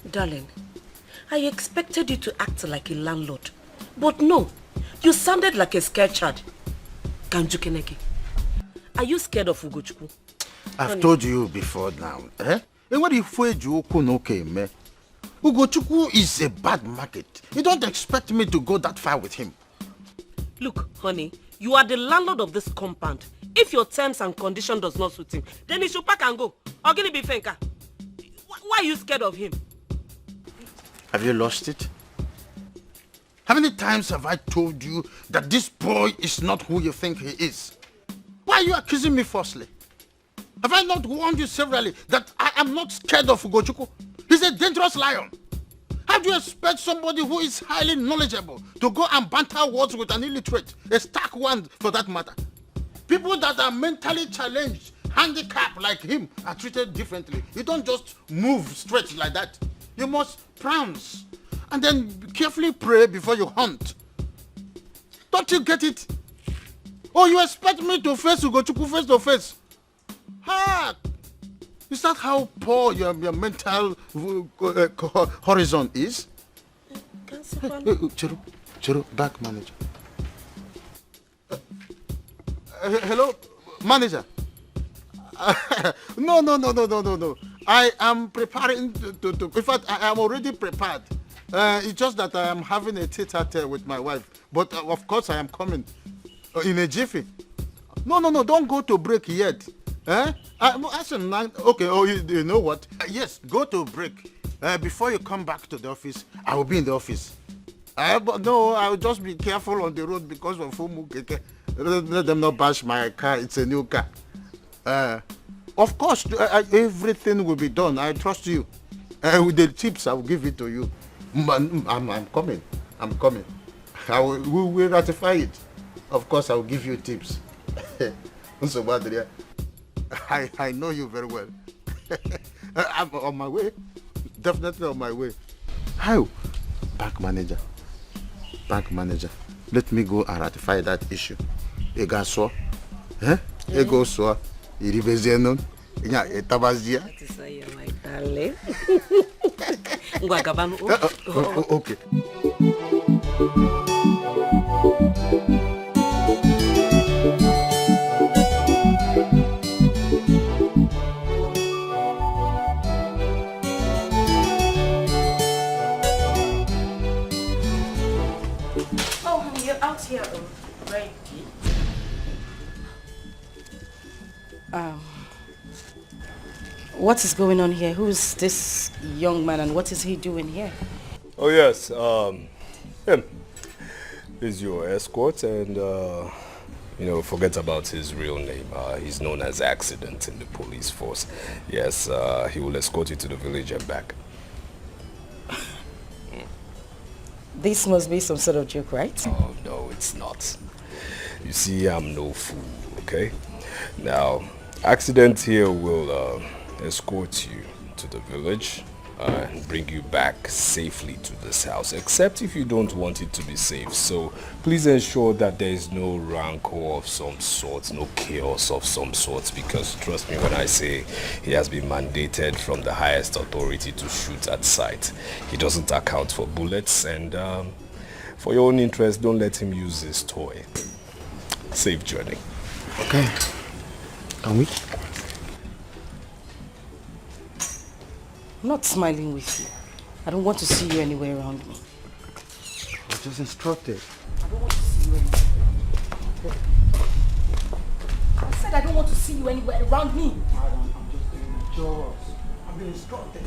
Darling, I expected you to act like a landlord. But no, you sounded like a scared child. Kanjukeneke, are you scared of Ugochukwu? I've told you before now. Ugochukwu is a bad market. You don't expect me to go that far with him. Look, honey, you are the landlord of this compound. If your terms and condition does not suit him, then he should pack and go. Or gonna be Fenka. Why are you scared of him? Have you lost it? How many times have I told you that this boy is not who you think he is? Why are you accusing me falsely? Have I not warned you severally that I am not scared of Ugochukwu? He's a dangerous lion. How do you expect somebody who is highly knowledgeable to go and banter words with an illiterate, a stark one for that matter? People that are mentally challenged, handicapped like him, are treated differently. You don't just move straight like that. You must pounce and then carefully pray before you hunt. Don't you get it? Oh, you expect me to face Ugochukwu face to face? Ha! Is that how poor your mental horizon is? Chiro, back manager. Hello, manager. No. I am preparing to. In fact, I am already prepared. It's just that I am having a tete-a-tete with my wife. But of course, I am coming in a jiffy. No, don't go to break yet. Okay, you know what? Yes, go to break. Before you come back to the office, I will be in the office. But no, I will just be careful on the road because of Fumu. Let them not bash my car. It's a new car. Of course, everything will be done. I trust you. With the tips, I will give it to you. I'm coming. We will ratify it. Of course, I will give you tips. I know you very well. I'm on my way. Definitely on my way. How? Bank manager. Let me go and ratify that issue. Egaso. Egoso. Iribezenon. Etabazia. That is why you're my darling. Okay. Out here already. What is going on here? Who's this young man and what is he doing here? Oh yes, him is your escort, and forget about his real name. He's known as Accident in the police force. Yes, he will escort you to the village and back. This must be some sort of joke, right? Oh, no, it's not. You see, I'm no fool, okay? Now, Accident here will escort you to the village and bring you back safely to this house, except if you don't want it to be safe. So please ensure that there is no rancor of some sort, no chaos of some sort, because trust me when I say he has been mandated from the highest authority to shoot at sight. He doesn't account for bullets, and for your own interest, don't let him use his toy. Safe journey. Okay. Can we? I'm not smiling with you. I don't want to see you anywhere around me. I was just instructed. I don't want to see you anywhere. I said I don't want to see you anywhere around me. Madam, I'm just doing my job. I'm being instructed.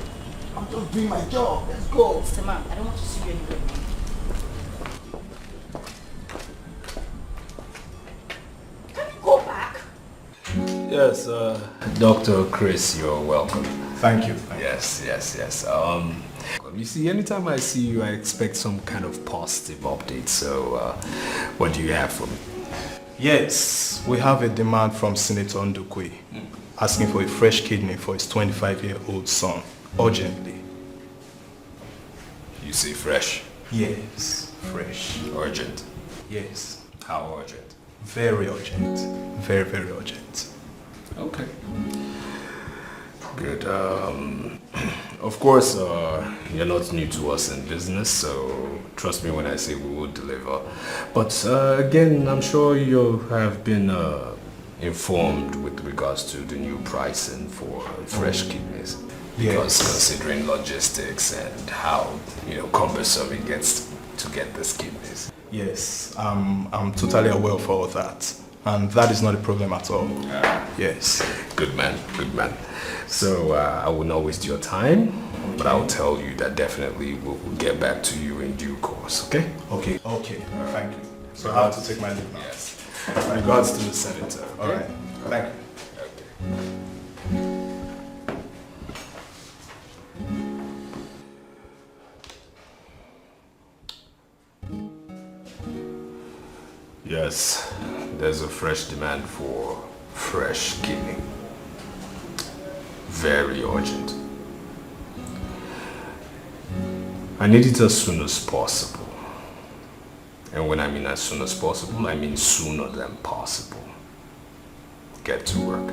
I'm just doing my job. Let's go. Mr. Man, I don't want to see you anywhere around me. Can you go back? Yes, Dr. Chris, you're welcome. Thank you. Yes. You see, anytime I see you, I expect some kind of positive update. So, what do you have for me? Yes, we have a demand from Senator Ndukwe asking for a fresh kidney for his 25-year-old son, urgently. You say fresh? Yes, fresh. Urgent? Yes. How urgent? Very urgent. Very, very urgent. Okay. Good. Of course, you're not new to us in business, so trust me when I say we will deliver. But again, I'm sure you have been informed with regards to the new pricing for fresh kidneys. Because considering logistics and how cumbersome it gets to get these kidneys. Yes, I'm totally aware of all that. And that is not a problem at all. Yes. Good man. So I will not waste your time, but I'll tell you that definitely we'll get back to you in due course, okay? Okay. Thank you. So I have to take my leave now. Yes. Regards to the senator. All right. Thank you. Yes, there's a fresh demand for fresh kidney. Very urgent. I need it as soon as possible. And when I mean as soon as possible, I mean sooner than possible. Get to work.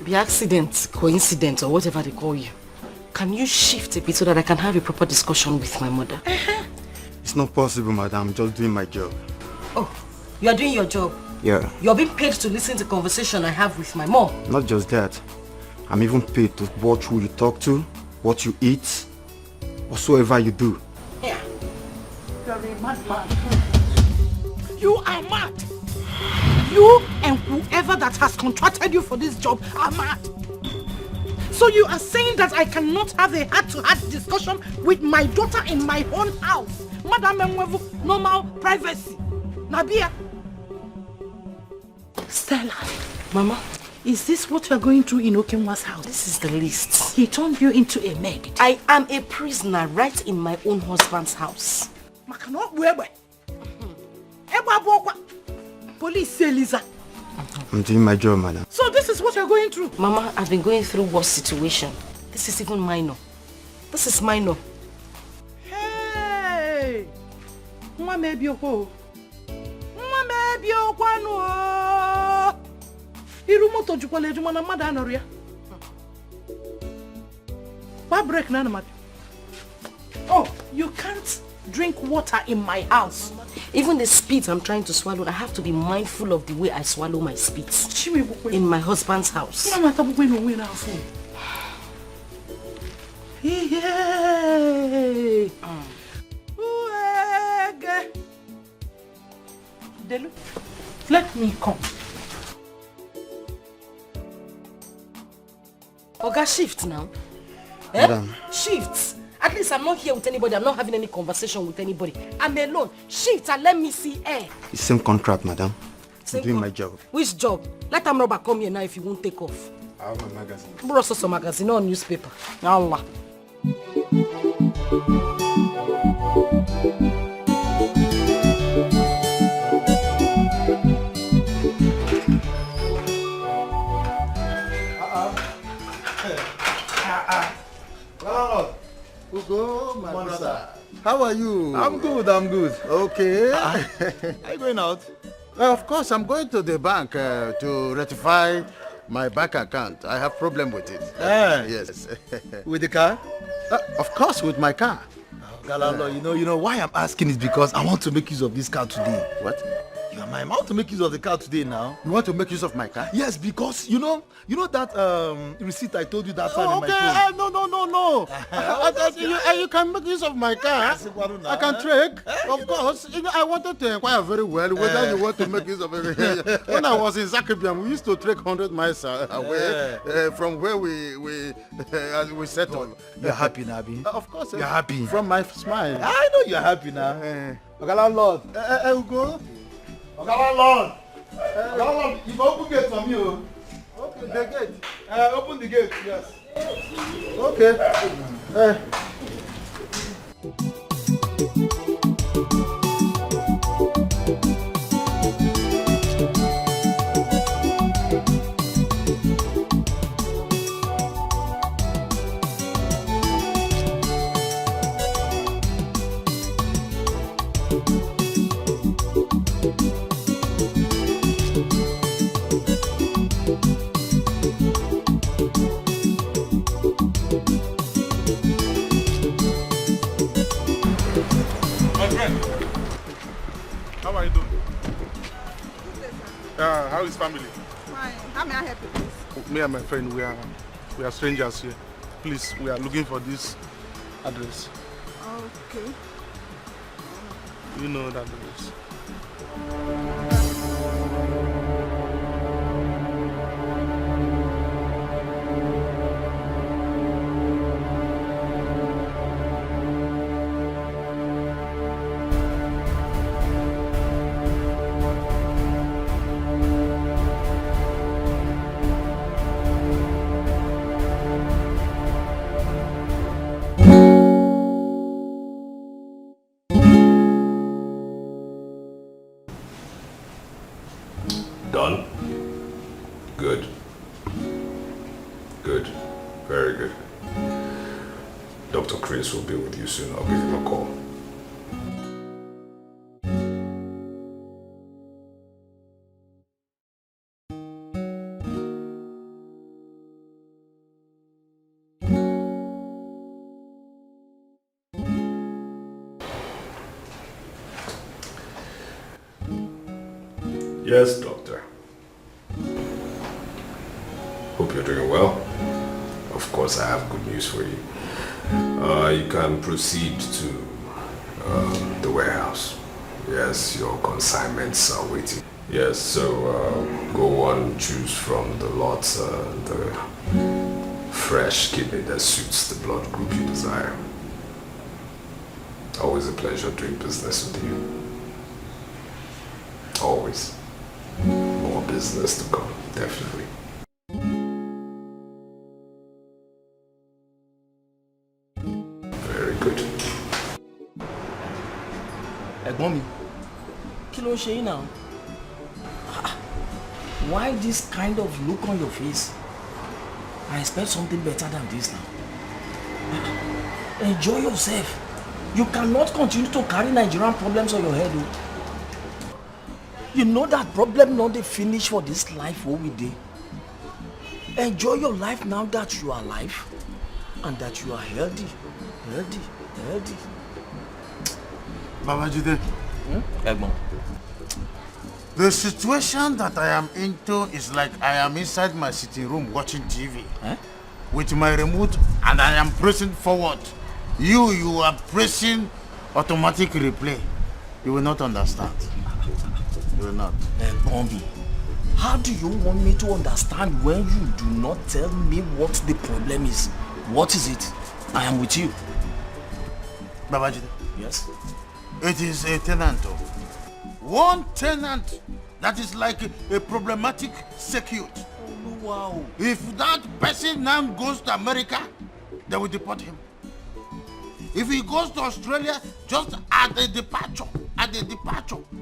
Be accident, coincidence, or whatever they call you. Can you shift a bit so that I can have a proper discussion with my mother? It's not possible, madam. I'm just doing my job. Oh, you are doing your job? Yeah. You're being paid to listen to the conversation I have with my mom. Not just that. I'm even paid to watch who you talk to, what you eat, whatsoever you do. Yeah. You are a mad man. You are mad. You and whoever that has contracted you for this job are mad. So you are saying that I cannot have a heart-to-heart discussion with my daughter in my own house? Madam Mwevu, normal privacy. Nabia. Stella. Mama. Is this what you are going through in Okenwa's house? This is the list. He turned you into a maid. I am a prisoner right in my own husband's house. Police say Lisa. I'm doing my job, madam. So this is what you're going through? Mama, I've been going through worse situation. This is even minor. This is minor. Hey! Mwa maybe yoko. Mwa maybe yoko no. Irumoto jukwale jumana mada anoria. Why break nana mad? Oh, you can't drink water in my house. Even the spit I'm trying to swallow, I have to be mindful of the way I swallow my spit. In my husband's house. Yay! Delu, let me come. Oga, shift now. Madam. Shift. At least I'm not here with anybody. I'm not having any conversation with anybody. I'm alone. Shift and let me see air. It's same contract, madam. Same I'm doing my job. Which job? Let them rubber come here now if you won't take off. I have my magazine. Bro, some magazine or newspaper. Allah. Ugo, my brother. How are you? I'm good, I'm good. Okay. Are you going out? Of course, I'm going to the bank to rectify my bank account. I have problem with it. Yes. With the car? Of course, with my car. Galalo, you know why I'm asking is because I want to make use of this car today. What? You are my I want to make use of the car today now. You want to make use of my car? Yes, because you know that receipt I told you that time in my phone. No. You can make use of my car. I can trek. Of course. You know, I wanted to inquire very well whether you want to make use of it. When I was in Zakibiam, we used to trek 100 miles away from where we settled. You're happy, Nabi? Of course. You're happy? From my smile. I know you're happy now. Okay, landlord. Ugo. Okay, landlord. Landlord, you open gate for me. Okay, the gate. Open the gate, yes. Okay. How are you doing? How is family? Fine. How may I help you, please? Me and my friend, we are strangers here. Please, we are looking for this address. Okay. You know that address. Good. Very good. Dr. Chris will be with you soon. I'll give him a call. Yes, doctor. Hope you're doing well. Of course, I have good news for you. You can proceed to the warehouse. Yes, your consignments are waiting. Yes, so go on, choose from the lot the fresh kidney that suits the blood group you desire. Always a pleasure doing business with you. Always. More business to come, definitely. Very good. Ẹ̀gbọ́n mi, kí ló ń ṣe yín now? Why this kind of look on your face? I expect something better than this now. Enjoy yourself. You cannot continue to carry Nigerian problems on your head. You know that problem not the finish for this life what we did. Enjoy your life now that you are alive and that you are healthy. Babajide, the situation that I am into is like I am inside my sitting room watching TV with my remote and I am pressing forward. You are pressing automatic replay. You will not understand. You will not. Bombi, how do you want me to understand when you do not tell me what the problem is? What is it? I am with you. Babajide. Yes? It is a tenant. One tenant that is like a problematic circuit. Oh, wow. If that person now goes to America, they will deport him. If he goes to Australia, just at the departure,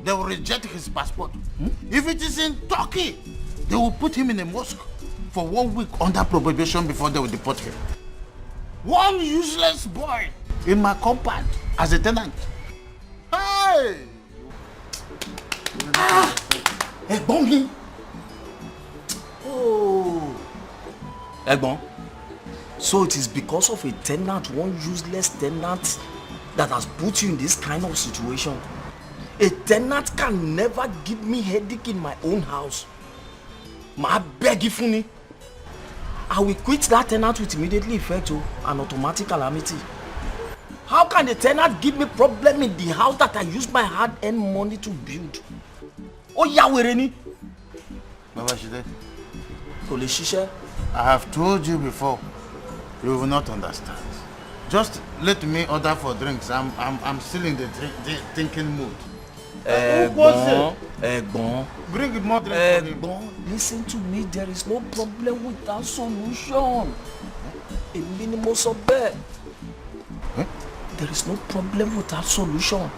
they will reject his passport. If it is in Turkey, they will put him in a mosque for 1 week under probation before they will deport him. One useless boy in my compound as a tenant. Hey! Ẹ̀gbọ́n. Oh. Ẹ̀gbọ́n. So it is because of a tenant, one useless tenant, that has put you in this kind of situation. A tenant can never give me headache in my own house. Ma beg you, Funi. I will quit that tenant with immediately effect, an automatic calamity. How can the tenant give me problem in the house that I use my hard-earned money to build? Oh, Yawereni. Babajide, Shisha, I have told you before, you will not understand. Just let me order for drinks. I'm still in the thinking mood. Ẹ̀gbọ́n. Bring more drinks. Ẹ̀gbọ́n, listen to me. There is no problem without solution. A minimum of bed. There is no problem without solution.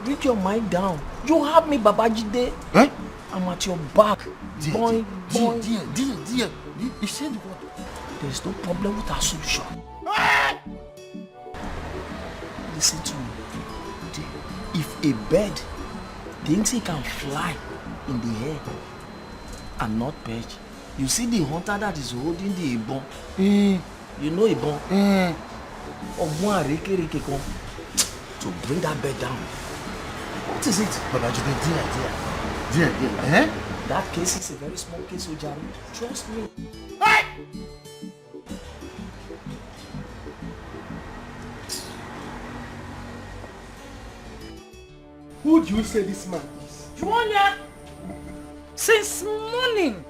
Bring your mind down. You have me, Babajide. I'm at your back. Dear. You said what? There is no problem without solution. Listen to me. If a bird thinks he can fly in the air and not perch, you see the hunter that is holding the ibon. You know ibon? To bring that bird down. What is it? Dear. That case is a very small case, Ojari. Trust me. Who do you say this man is? Juanya! Since morning,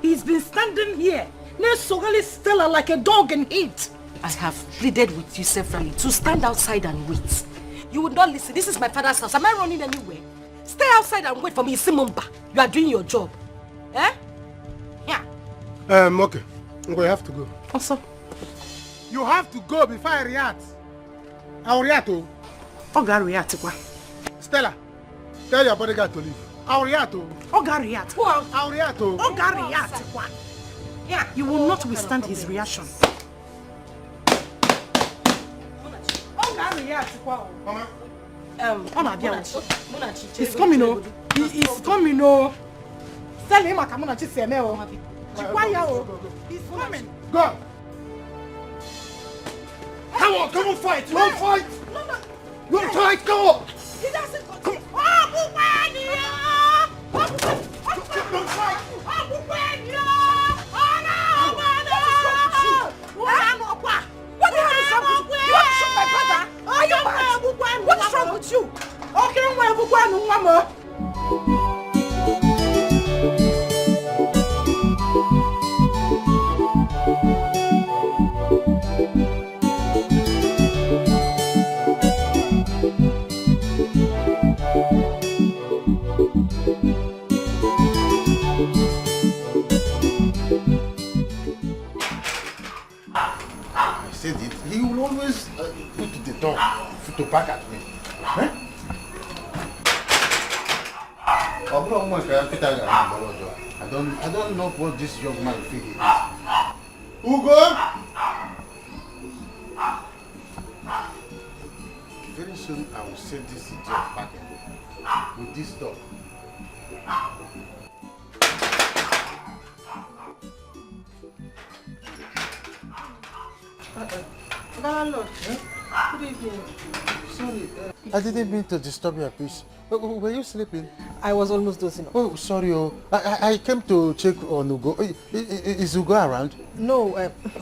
he's been standing here, Nesogally Stella like a dog in heat. I have pleaded with you severally to stand outside and wait. You would not listen. This is my father's house. Am I running anywhere? Stay outside and wait for me, Simumba. You are doing your job. Yeah. Okay. We have to go. Also? You have to go before I react. I'll react. Oga react. Stella, tell your bodyguard to leave. I'll react. Oga react. I'll react. Oga react. Yeah, you will not withstand his reaction. Mama. He's coming, oh. He's coming, oh. Tell him I'm going to say, oh. He's coming. Go. Come on, fight. You want to fight? No. You want to fight? Come on. He doesn't come. Don't fight. What the hell is wrong with you? You want to shoot my brother? Are you mad? What is wrong with you? Okay, I said it. He will always put the door to back at me. Huh? I don't know what this young man feels. Ugo! Very soon I will send this idiot back with this dog. Landlord, good evening. Sorry, I didn't mean to disturb your peace. Were you sleeping? I was almost dozing off. Oh, sorry. I came to check on Ugo. Is Ugo around? No,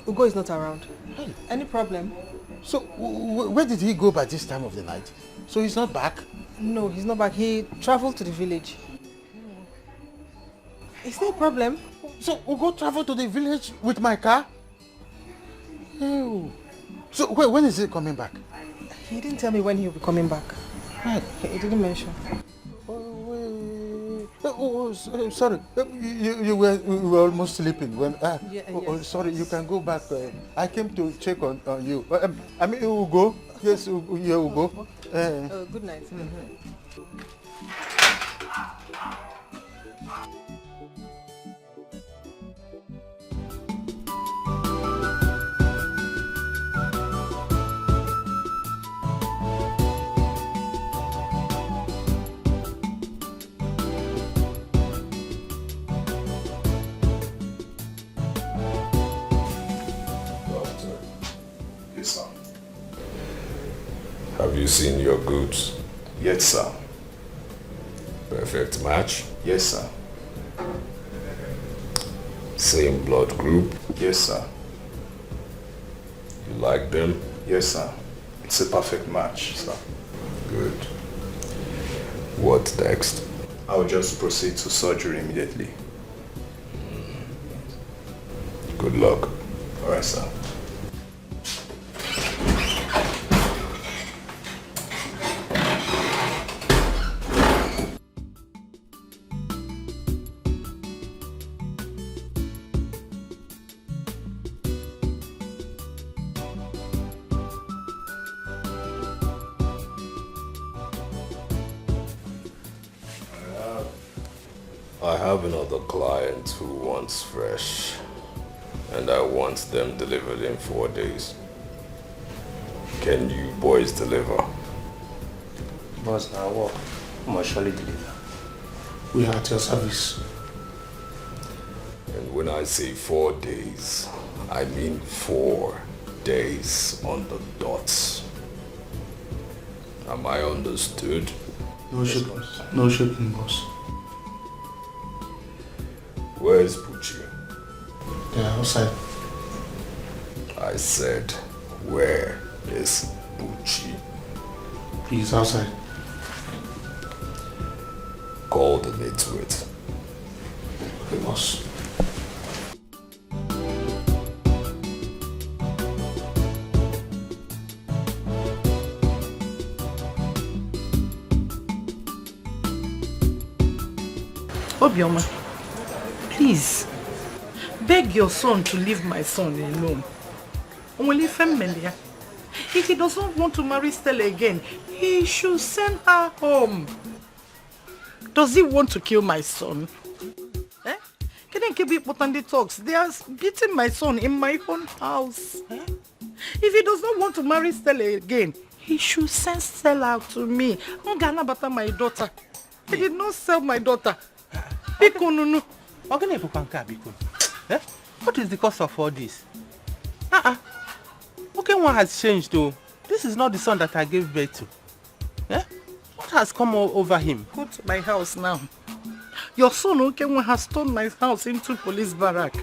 Ugo is not around. Hey. Any problem? So, where did he go by this time of the night? So he's not back? No, he's not back. He traveled to the village. Is there a problem? So Ugo traveled to the village with my car? Oh. So when is he coming back? He didn't tell me when he'll be coming back. Right. He didn't mention. Sorry. You were almost sleeping when. Yes. Sorry. You can go back. I came to check on you. I mean Ugo. Yes, Ugo. Good night. Yes, sir. Have you seen your goods? Yes, sir. Perfect match? Yes, sir. Same blood group? Yes, sir. You like them? Yes, sir. It's a perfect match, sir. Good. What next? I'll just proceed to surgery immediately. Good luck. All right, sir. I have another client who wants fresh, and I want them delivered in 4 days. Can you boys deliver? Boss, now what? I must surely deliver. We are at your service. And when I say 4 days, I mean 4 days on the dot. Am I understood? No shipping. No shipping, boss. Where is Pucci? They are outside. I said, where is Pucci? He's outside. Call the maid to it. Okay, boss. Obioma, please, beg your son to leave my son alone. If he doesn't want to marry Stella again, he should send her home. Does he want to kill my son? Can Didn't keep it put on the talks. They are beating my son in my own house. If he does not want to marry Stella again, he should send Stella out to me. I'm gonna butter my daughter. I did not sell my daughter. What is the cause of all this? Okay, one has changed though. This is not the son that I gave birth to. What has come over him? Go to my house now. Your son Okenwa has turned my house into police barrack.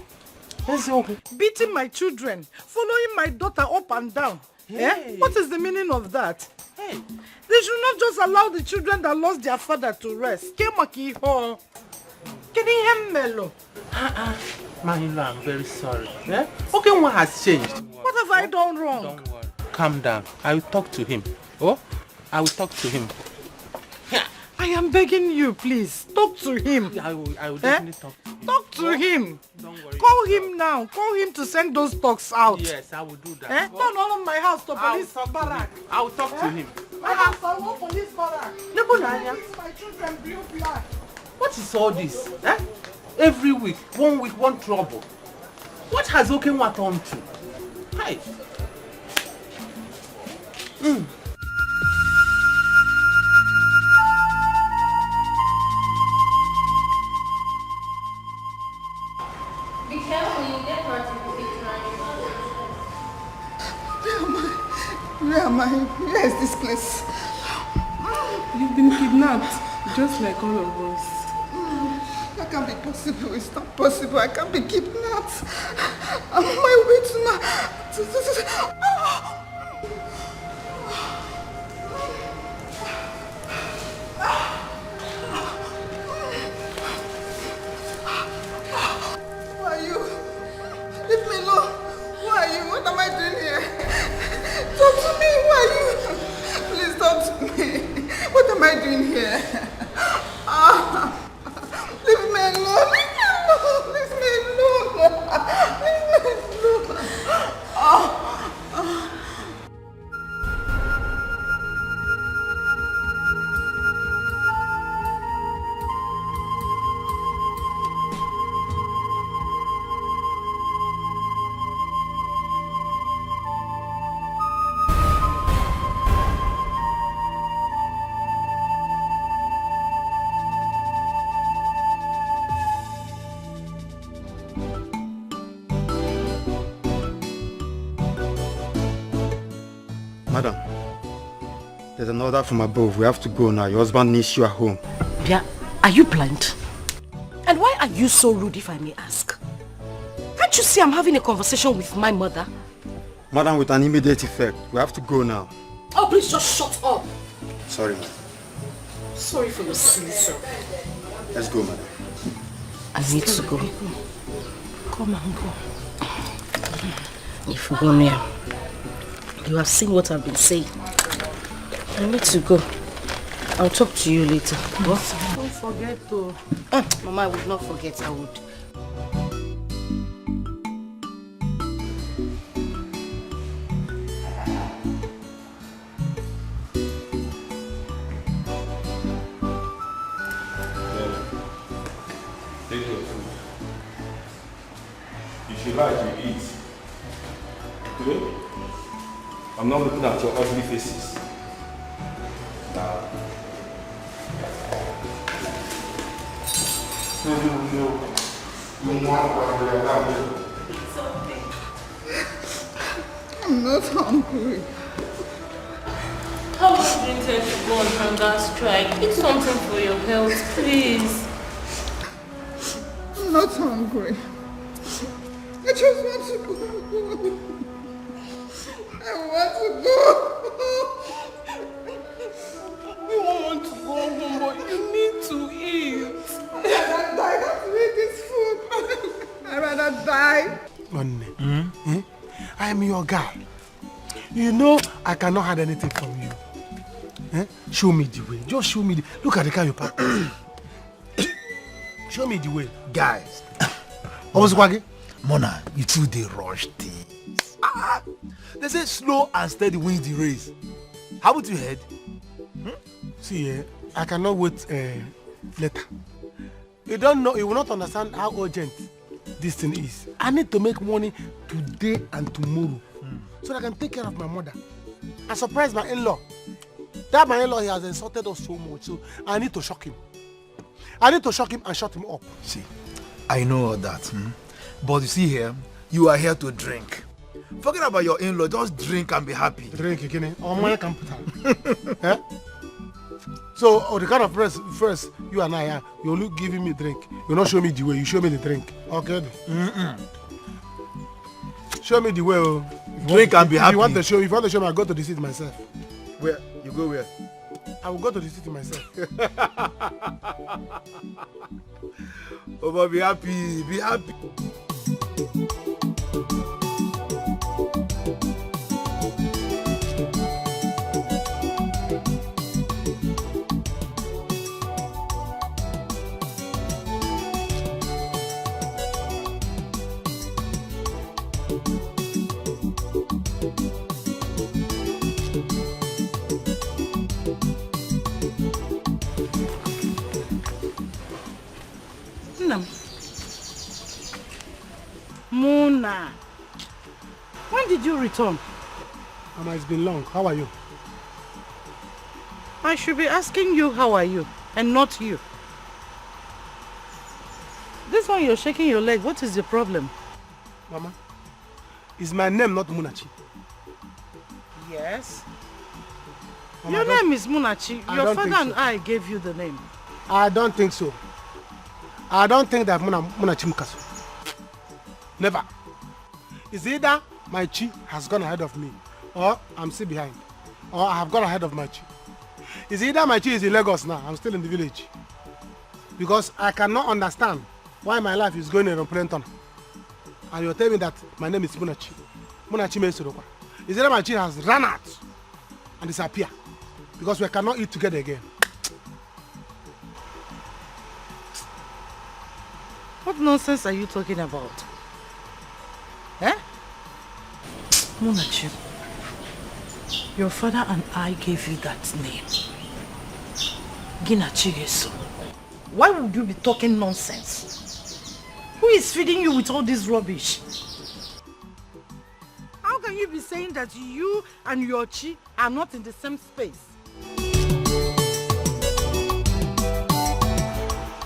Beating my children, following my daughter up and down. What is the meaning of that? They should not just allow the children that lost their father to rest. My in-law, I'm very sorry. Okay, what has changed? What have I done wrong? Don't worry. Calm down. I will talk to him. I will talk to him. I am begging you, please. Talk to him. I will definitely talk to him. Talk to him. Don't worry. Call him now. Call him to send those talks out. Yes, I will do that. Turn all of my house to police barrack. I will talk to him. My house, I want police barrack. My children blue black. What is all this? Every week, 1 week, one trouble. What has Okenwa turned to? Hi. Be careful, you get hurt if you keep trying. Where am I? Where is this place? You've been kidnapped, just like all of us. That can't be possible. It's not possible. I can't be kidnapped. I'm on my way to my... Who are you? Leave me alone. Who are you? What am I doing here? Talk to me. Who are you? Please talk to me. What am I doing here? Leave me alone. Leave me alone. Leave me alone. Leave me alone. Madam, there's an order from above. We have to go now. Your husband needs you at home. Bia, are you blind? And why are you so rude, if I may ask? Can't you see I'm having a conversation with my mother? Madam, with an immediate effect. We have to go now. Oh, please just shut up. Sorry, madam. Sorry for your silly self. Let's go, madam. I need to go. Come and go. If you go near, you have seen what I've been saying. I need to go. I'll talk to you later. What? Don't forget to... Mama, I would not forget. I would. Take your food. If you like, you eat. Okay? I'm not looking at your ugly faces. Now. No. It's okay. I'm not hungry. How would you intend to go on hunger strike? Eat something for your health, please. I'm not hungry. I just want to go. I want to go. You want to go home, but you need to eat. I'd rather die than to eat this food. I'd rather die. Onne, I am your guy. You know I cannot hide anything from you. Show me the way. Just show me the... Look at the car you parked. Show me the way. Guys. Mona, you two they rush things. They say slow and steady wins the race. How would you head? See, I cannot wait later. You don't know, you will not understand how urgent this thing is, I need to make money today and tomorrow so that I can take care of my mother and surprise my in-law. That my in-law, he has insulted us so much, so I need to shock him. I need to shock him and shut him up. See, I know all that. But you see here, you are here to drink. Forget about your in-law, just drink and be happy. Drink again, or my computer. Eh? So, the kind of first you and I are, you're giving me drink. You not show me the way, you show me the drink. Okay? Show me the way. Drink and be happy. If you want to show me, I'll go to the city myself. Where? You go where? I will go to the city myself. Oh, but be happy, be happy. Muna, when did you return? Mama, it's been long. How are you? I should be asking you how are you and not you. This one you're shaking your leg. What is the problem? Mama, is my name not Munachi? Yes. Mama, Your name is Munachi. Your father and so. I gave you the name. I don't think so. I don't think that Munachi Mukasu. Never. It's either my chi has gone ahead of me, or I'm still behind, or I have gone ahead of my chi. It's either my chi is in Lagos now, I'm still in the village. Because I cannot understand why my life is going in a plane tunnel. And you're telling me that my name is Munachi. Munachi means Surokwa. It's either my chi has run out and disappeared, because we cannot eat together again. What nonsense are you talking about? Eh? Munachi, your father and I gave you that name. Ginachigeso. Why would you be talking nonsense? Who is feeding you with all this rubbish? How can you be saying that you and your chi are not in the same space?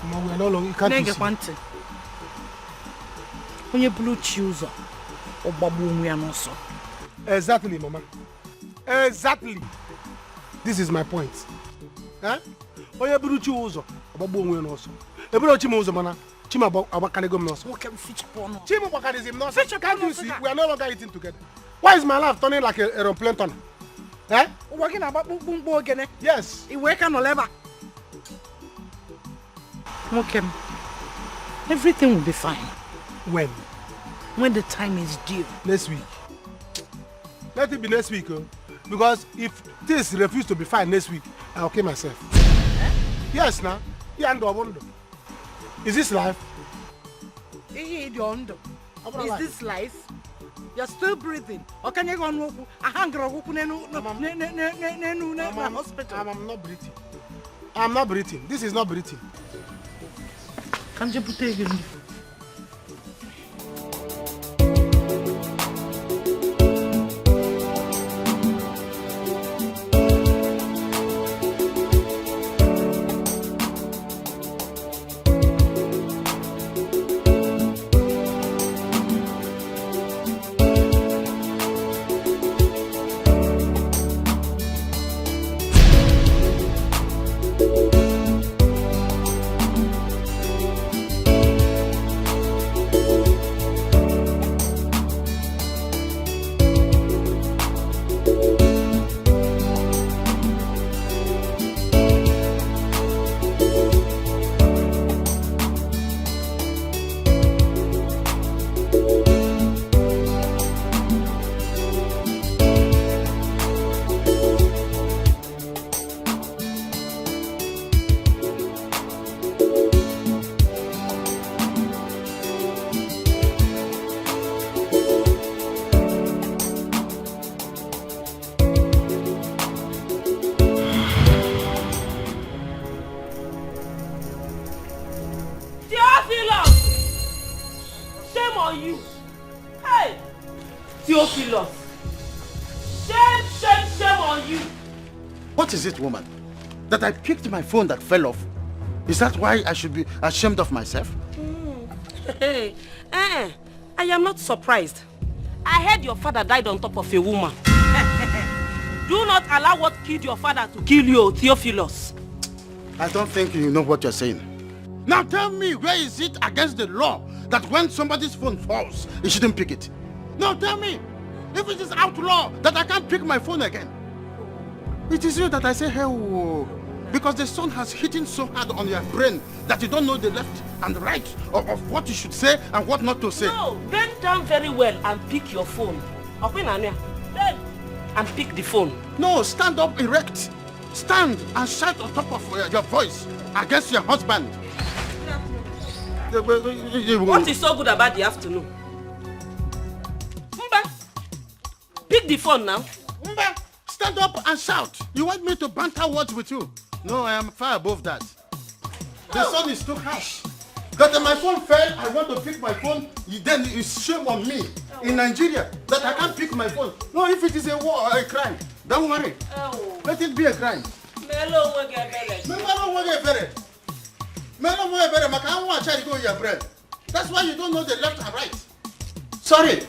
Mama, we are no longer, you can't Nege use it. kwante. Onye blue chuzo. Obabu onwe ya n'ọsọ. Exactly, Mama. Exactly. This is my point. Eh? Onye buru chi ụzọ, ọgbagbu onwe ya n'ọsọ. Eburu chi m ụzọ mana chi m agbakanigo m n'ọsọ. Okay, fichapon. Chi m gbakanizi m n'ọsọ. Can't you see? We are no longer eating together. Why is my life turning like a aeroplane tunnel? Eh? Ụwa gị na-agba kpụkpụ ogene. Yes. Iwe ka nọ leba. Okay. Everything will be fine. When? When the time is due. Next week. Let it be next week, because if this refuse to be fine next week, I'll kill myself. Eh? Yes, now. Is this life? Is this life? You're still breathing. Or can you go on hospital? I'm not breathing. I'm not breathing. This is not breathing. Can you put it again? on you. Hey, Theophilus. Shame on you. What is it, woman? That I picked my phone that fell off? Is that why I should be ashamed of myself? Hey, I am not surprised. I heard your father died on top of a woman. Do not allow what killed your father to kill you, Theophilus. I don't think you know what you're saying. Now tell me, where is it against the law that when somebody's phone falls, you shouldn't pick it? Now tell me, if it is outlaw that I can't pick my phone again. It is you that I say, hey, whoa, because the sun has hit so hard on your brain that you don't know the left and the right of what you should say and what not to say. No, bend down very well and pick your phone. Bend and pick the phone. No, stand up erect. Stand and shout on top of your voice against your husband. What is so good about the afternoon? Mba, pick the phone now. Mba, stand up and shout. You want me to banter words with you? No, I am far above that. The sun is too harsh. That my phone fell, I want to pick my phone, then it's shame on me in Nigeria that I can't pick my phone. No, if it is a war or a crime, don't worry. Let it be a crime. That's why you don't know the left and right. Sorry.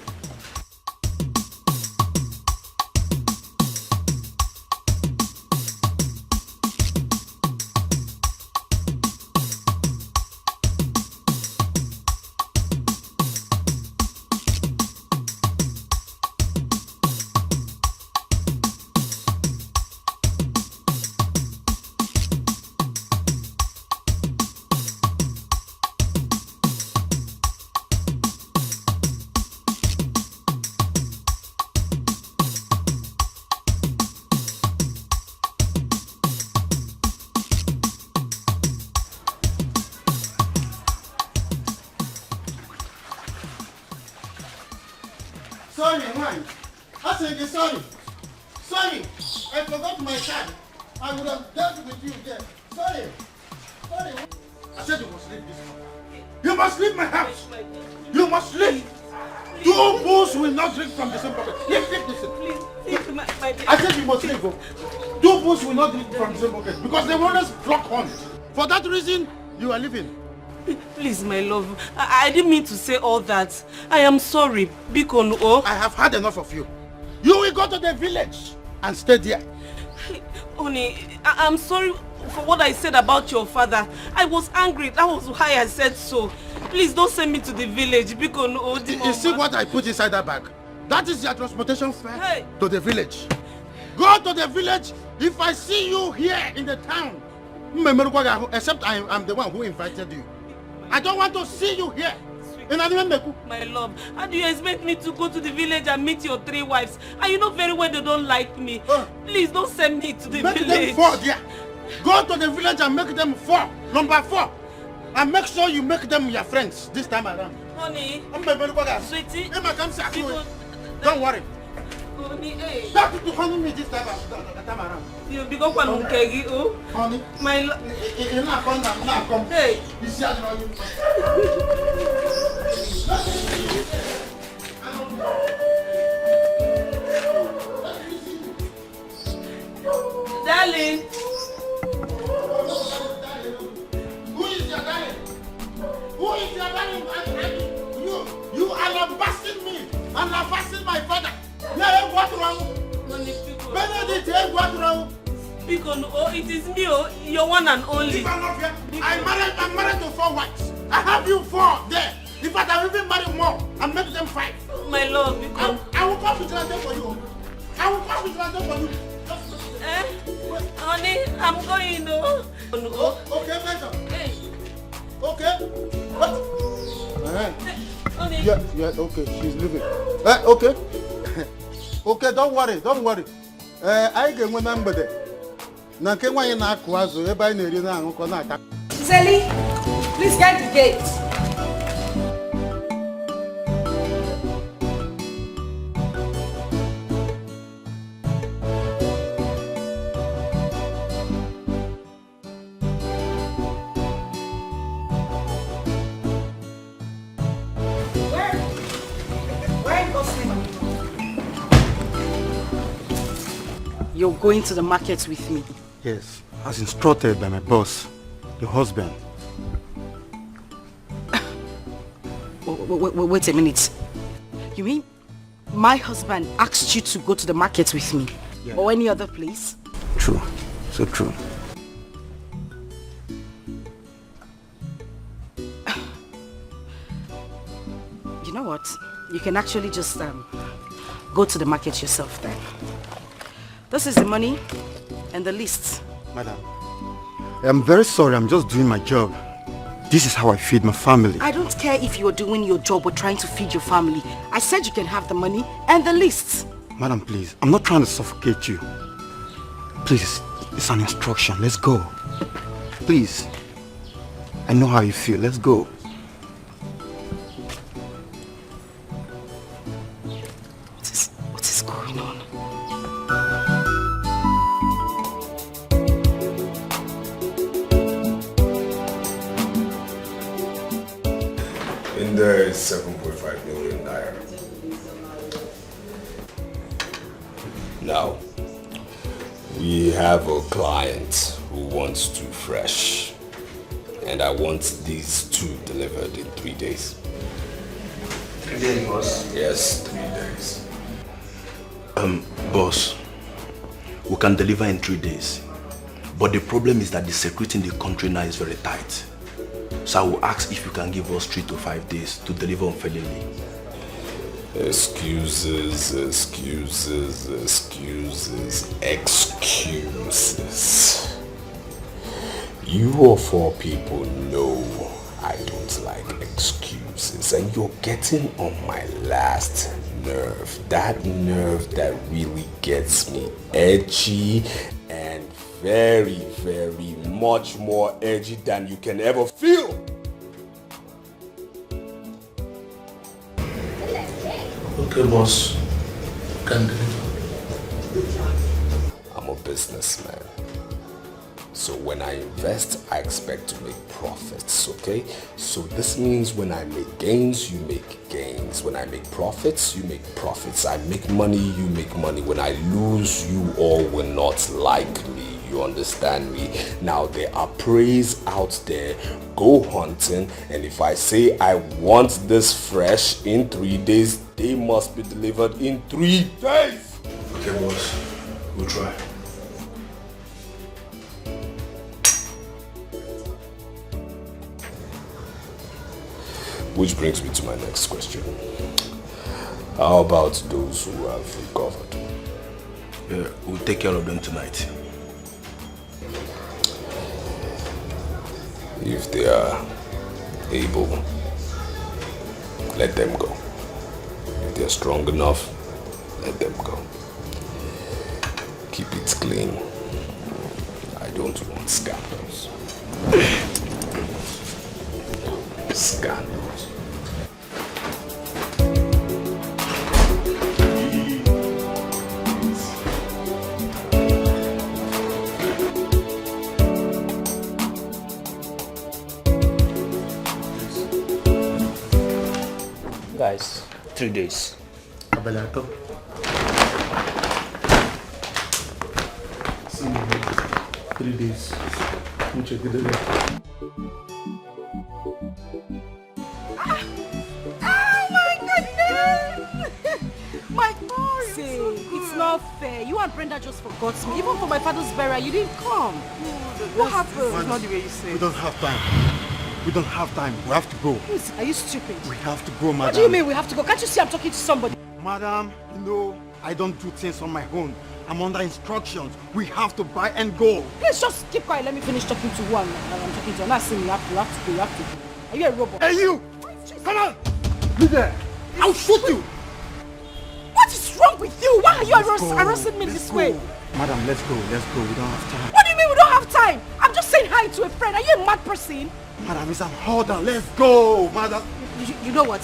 Sorry, man. I said sorry. Sorry. I forgot my card. I would have dealt with you there. Sorry. Sorry. I said you must leave this house. You must leave my house. You must leave. Two bulls will not drink from the same bucket. Leave this. Please, my I said you must leave. Two bulls will not drink from the same bucket because they will always block horns. For that reason, you are leaving. Please, my love, I didn't mean to say all that. I am sorry. Bikono. I have had enough of you. You will go to the village and stay there. Honey, I'm sorry for what I said about your father. I was angry. That was why I said so. Please don't send me to the village. Bikono. You see what I put inside that bag? That is your transportation fare to the village. Go to the village. If I see you here in the town, except I'm the one who invited you. I don't want to see you here. My love, how do you expect me to go to the village and meet your 3 wives? And you know very well they don't like me. Please don't send me to the village. Make them 4 there. Go to the village and make them 4. Number 4. And make sure you make them your friends this time around. Honey, sweetie, don't worry. Honey, hey. Stop to honey me this time around. You become one of oh? Honey, my love. Hey, you see how you darling. Who is your darling? Who is your darling? You are lambasting me and lambasting my father. Yeah, what wrong? Benedict, what wrong? Because it is me, your one and only. I'm married to 4 wives. I have you 4 there. In fact, I will even marry more and make them 5. My love, because I will come to translate for you. I will come to translate for you. Honey, I'm going, no. Okay, better. Hey. Okay. What? Honey. Yeah, okay, she's leaving. Okay. Okay, don't worry. I get one number there. Now, can why in Aquazo, everybody near now, Sally, please get the gate. Where? You're going to the market with me? Yes, as instructed by my boss, your husband. Wait a minute. You mean my husband asked you to go to the market with me? Yeah. Or any other place? True, so true. You know what? You can actually just go to the market yourself then. This is the money and the list. Madam, I'm very sorry, I'm just doing my job. This is how I feed my family. I don't care if you're doing your job or trying to feed your family. I said you can have the money and the list. Madam, please, I'm not trying to suffocate you. Please, it's an instruction. Let's go. Please. I know how you feel. Let's go. What is going on? In there is 7.5 million naira. Now, we have a client who wants two fresh, and I want these two delivered in 3 days. 3 days, boss? Yes, 3 days. Boss, we can deliver in 3 days. But the problem is that the security in the country now is very tight. So I will ask if you can give us 3 to 5 days to deliver unfailingly. Excuses, excuses, excuses, excuses. You of all people know I don't like excuses, and you're getting on my last nerve. That nerve that really gets me edgy and very, very much more edgy than you can ever feel. Okay, boss. Can deliver. I'm a businessman. So when I invest, I expect to make profits, okay? So this means when I make gains, you make gains. When I make profits, you make profits. I make money, you make money. When I lose, you all will not like me. You understand me? Now there are preys out there. Go hunting, and if I say I want this fresh in 3 days, they must be delivered in 3 days. Okay, boss. We'll try. Which brings me to my next question. How about those who have recovered? Yeah, we'll take care of them tonight. If they are able, let them go. If they are strong enough, let them go. Keep it clean. I don't want scandals. Scandals. Guys, 3 days. Abelato. 3 days. Mucho good. My say, it's not fair. You and Brenda just forgot me. Even for my father's burial, you didn't come. What happened? It's not the way you say. We don't have time. We don't have time. We have to go. Are you stupid? We have to go, madam. What do you mean we have to go? Can't you see I'm talking to somebody? Madam, you know, I don't do things on my own. I'm under instructions. We have to buy and go. Please just keep quiet. Let me finish talking to one. I'm talking to. I'm not saying you have to go. You have to go. Are you a robot? Hey, you! Come on! Leave there. I'll shoot you! What is wrong with you? Why are you harassing me this way? Madam, let's go. Let's go. We don't have time. What do you mean we don't have time? I'm just saying hi to a friend. Are you a mad person? Madam, it's an order. Let's go, madam. You know what?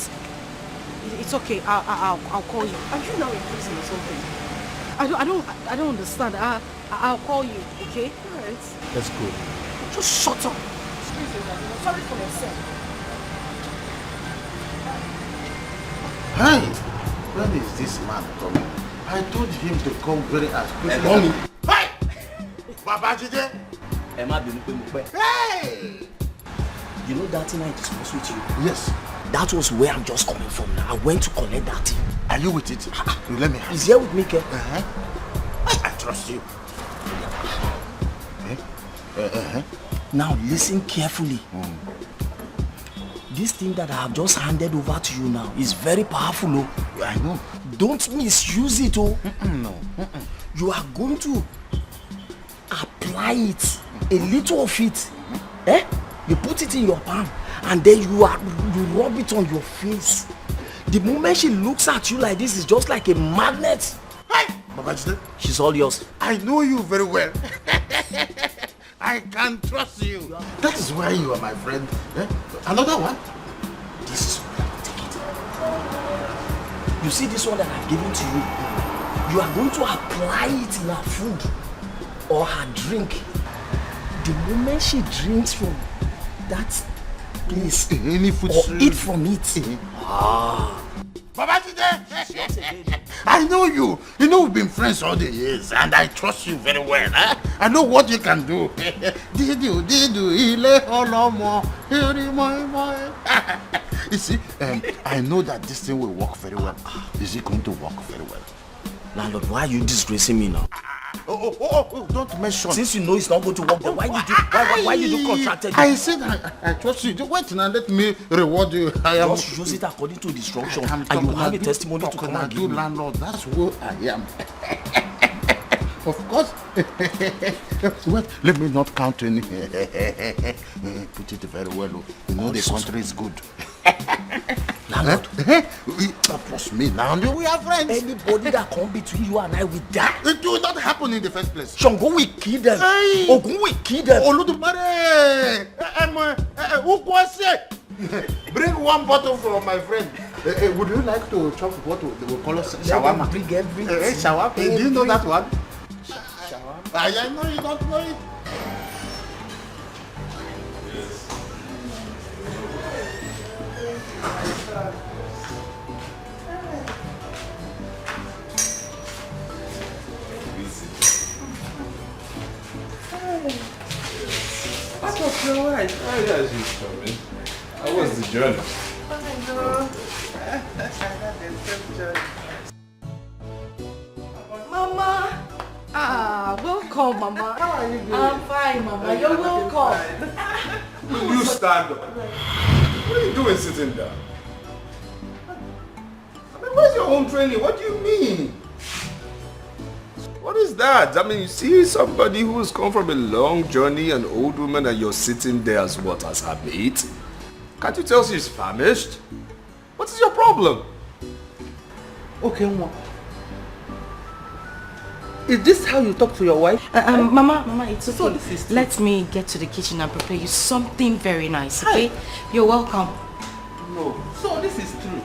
It's okay. I'll call you. Are you now in prison or something? I don't understand. I'll call you. Okay? Alright. Let's go. Just shut up. Excuse me, I'm sorry for myself. Hey, when is this man coming? I told him to come very as quickly. Mommy. Hey! Babajide! Hey! You know that thing I discussed with you? Yes. That was where I'm just coming from now. I went to collect that thing. Are you with it? You let me have He's here with me, Ke. I trust you. Now listen carefully. This thing that I have just handed over to you now is very powerful. Oh. I know. Don't misuse it. Oh. No. You are going to apply it, a little of it. You put it in your palm and then you rub it on your face. The moment she looks at you like this, it's just like a magnet. Hey! Babajide. She's all yours. I know you very well. I can trust you. That is why you are my friend. Another one? This is take it. You see this one that I've given to you? You are going to apply it in her food or her drink. The moment she drinks from that place any food or eat from it. Babajide! I know you. You know we've been friends all the years and I trust you very well. I know what you can do. You see, I know that this thing will work very well. Is it going to work very well? Landlord, why are you disgracing me now? Oh, don't mention. Since you know it's not going to work, then why did you contract it? I said I trust you. Wait now, let me reward you. Just use it according to the instruction and you have a testimony to come and give me. Landlord, that's who I am. Of course. Wait, let me not count any. Put it very well. You know the country is good. Landlord, trust me now. We are friends. Anybody that come between you and I will die. It will not happen in the first place. Shango will kill them. Hey. Ogun will kill them. Oludumare. Bring one bottle from my friend. Would you like to chop what we call shawarma? Bring everything. Shawarma. Do you know that one? Shawarma. I know you don't know it. What was your wife? Oh yeah, she's coming. How was the journey? Mama! Welcome, Mama. How are you doing? I'm fine, Mama. You're welcome. You stand up. What are you doing sitting down? I mean, where's your home training? What do you mean? What is that? I mean, you see somebody who's come from a long journey, an old woman, and you're sitting there as what? As her mate? Can't you tell she's famished? What is your problem? Okay, Mama. Is this how you talk to your wife? Mama, it's okay. So this is true. Let me get to the kitchen and prepare you something very nice, okay? You're welcome. No. So this is true.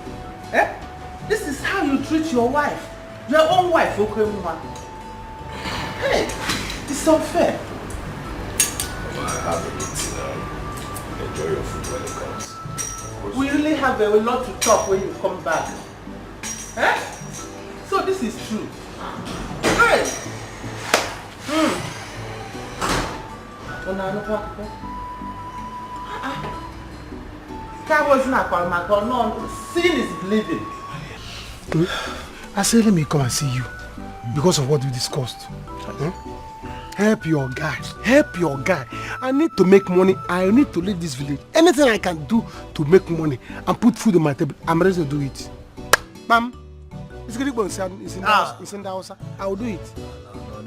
This is how you treat your wife. Your own wife, okay, Mama? Hey, it's unfair. Mama, have a bit. Enjoy your food when it comes. We really have a lot to talk when you come back. So this is true. Hey! That was not my call. No, sin is bleeding. I said, let me come and see you because of what we discussed. Help your guy. Help your guy. I need to make money. I need to leave this village. Anything I can do to make money and put food on my table, I'm ready to do it. Ma'am, it's in the house. I will do it.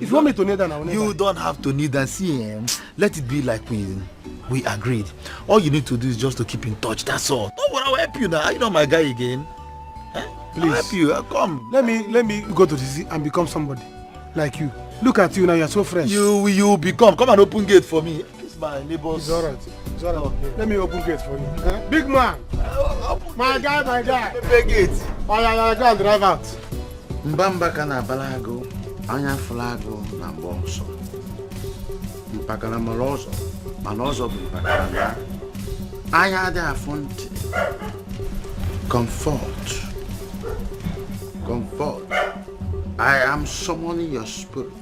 If you want me to kneel down, I will kneel down. You don't have to kneel down. See, let it be like we agreed. All you need to do is just to keep in touch. That's all. Don't worry, I'll help you now. You're not my guy again. Please. I'll help you. Come. Let me go to the sea and become somebody like you. Look at you now. You're so fresh. You become. Come and open gate for me. It's my neighbors. It's alright. It's alright. Okay. Let me open gate for you. Big man. My guy. Big gate. Oh yeah, go and drive out. Mbamba kana balago, anya flago na bonso. Mpakala malozo, malozo mpakala. Anya de afonte. Comfort. I am summoning your spirit.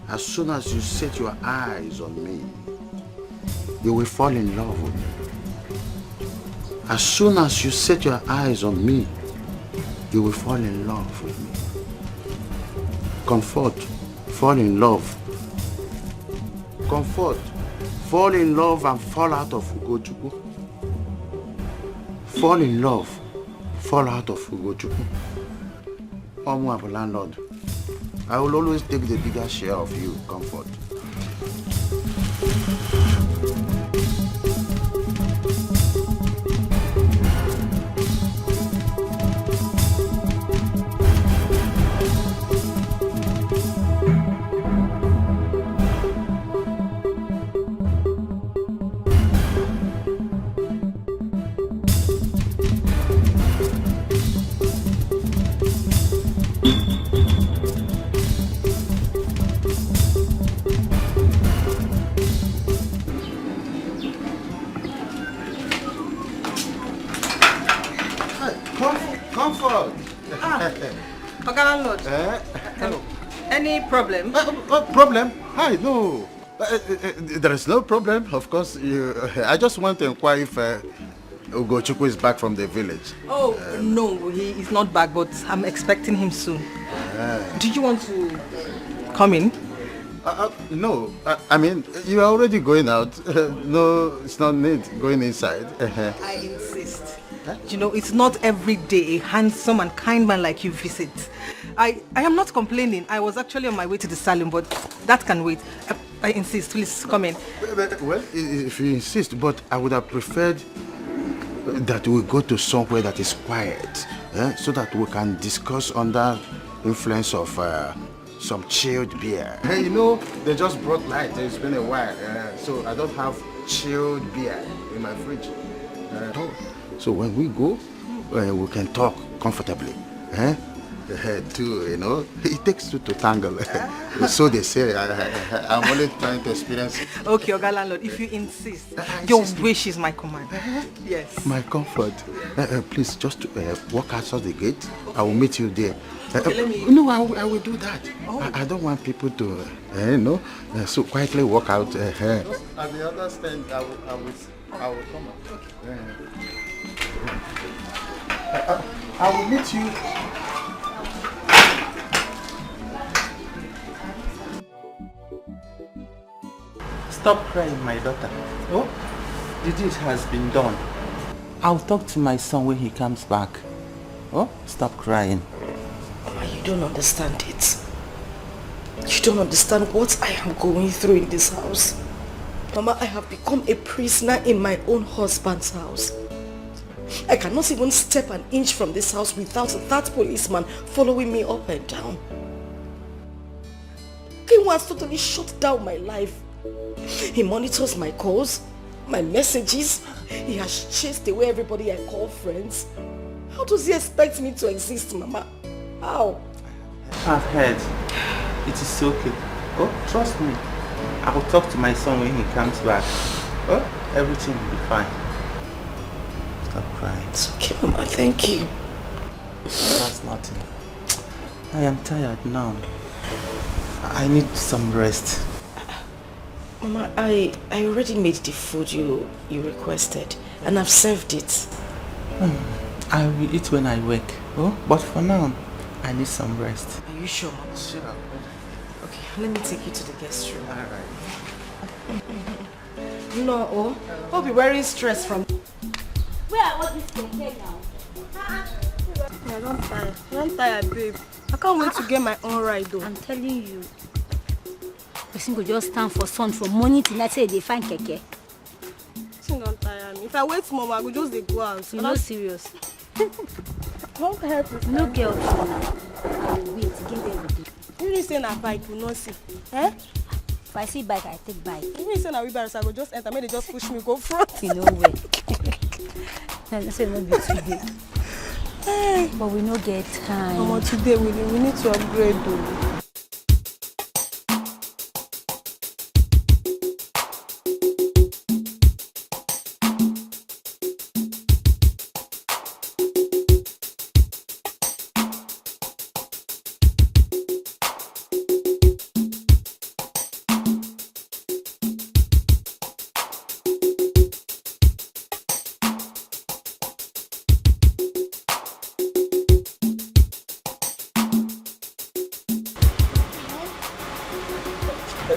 As soon as you set your eyes on me, you will fall in love with me. As soon as you set your eyes on me, you will fall in love with me. Comfort, fall in love. Comfort, fall in love and fall out of Ugochukwu. Fall in love, fall out of Ugochukwu. Omu landlord, I will always take the bigger share of you, Comfort. Comfort. Oga landlord. Hello. Any problem? Problem? Hi, no. There is no problem, of course. I just want to inquire if Ugochukwu is back from the village. Oh, no, he is not back, but I'm expecting him soon. Do you want to come in? No, I mean, you are already going out. No, it's not need going inside. I insist. You know, it's not every day a handsome and kind man like you visit. I am not complaining. I was actually on my way to the salon, but that can wait. I insist. Please come in. Well, if you insist, but I would have preferred that we go to somewhere that is quiet, so that we can discuss under influence of some chilled beer. You know, they just brought light. It's been a while, so I don't have chilled beer in my fridge. So when we go, we can talk comfortably. Too, you know, it takes two to tangle. So they say. I'm only trying to experience it. Okay, Oga landlord, if you insist, your wish is my command. Yes. My comfort. Please, just walk outside the gate. I will meet you there. Okay, let me... No, I will do that. Oh. I don't want people to, so quietly walk out. At the other stand, I will come out. Okay. I will meet you. Stop crying, my daughter. Oh, the deed has been done. I'll talk to my son when he comes back. Oh, stop crying. Mama, you don't understand it. You don't understand what I am going through in this house. Mama, I have become a prisoner in my own husband's house. I cannot even step an inch from this house without that policeman following me up and down. He has totally shut down my life. He monitors my calls, my messages. He has chased away everybody I call friends. How does he expect me to exist, Mama? How? I've heard. It is okay. Oh, trust me. I will talk to my son when he comes back. Oh, everything will be fine. Stop crying. It's okay, Mama. Thank you. That's nothing. I am tired now. I need some rest. Mama, I already made the food you requested, and I've served it. I will eat when I wake. Oh, but for now, I need some rest. Are you sure, Mama? Sure. Okay, let me take you to the guest room. Alright. No, I'll be very stressed from... Where are all these things now? I don't tire. I don't tire, babe. I can't wait to get my own ride though. I'm telling you. Person go just stand for sun from morning till night say they find keke. She don't tire me. If I wait mom, I go just go out. You no serious. I won't help you. No girl for now. I will wait, give them the day. You say na bike, you no see. Eh? If I see bike, I take bike. You say na wheelbarrow, so I go just enter. Maybe they just push me go front. You know where. I say no be today. But we no get time. Mama, today we need to upgrade though.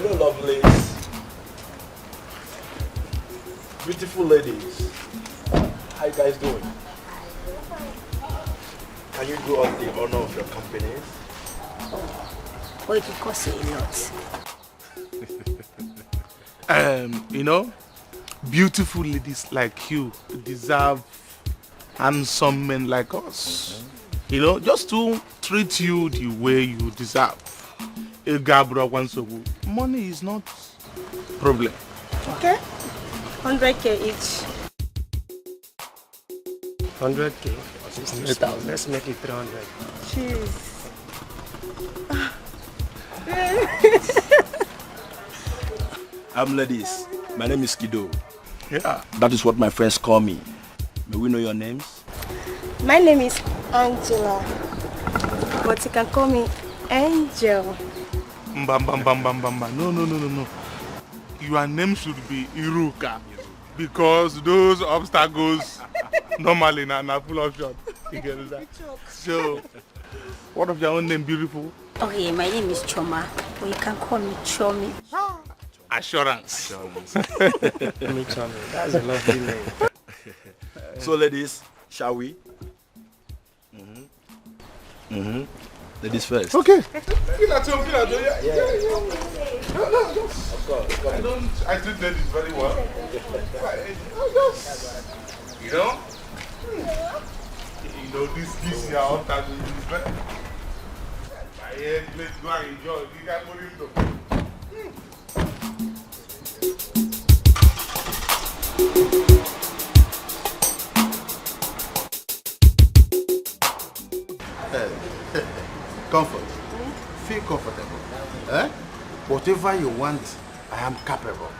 Hello, lovelies. Beautiful ladies. How you guys doing? Can you do us the honor of your company? Well, it will cost you a lot. You know, beautiful ladies like you deserve handsome men like us. You know, just to treat you the way you deserve. Money is not problem. Okay? 100k each. 100k or 600,000. Let's make it 300. Jeez. Ladies, my name is Kido. Yeah. That is what my friends call me. May we know your names? My name is Angela. But you can call me Angel. No. Your name should be Iruka. Because those obstacles normally are full of shot. You get that? So, what of your own name, beautiful? Okay, my name is Choma. But you can call me Chomi. Assurance. Me, Tommy. That's a lovely name. So, ladies, shall we? Ladies first. Okay. Yeah. Of course. I treat ladies very well. You know, this year after this better. My head, let's go and enjoy. You can go in Comfort. Feel comfortable. Whatever you want, I am capable.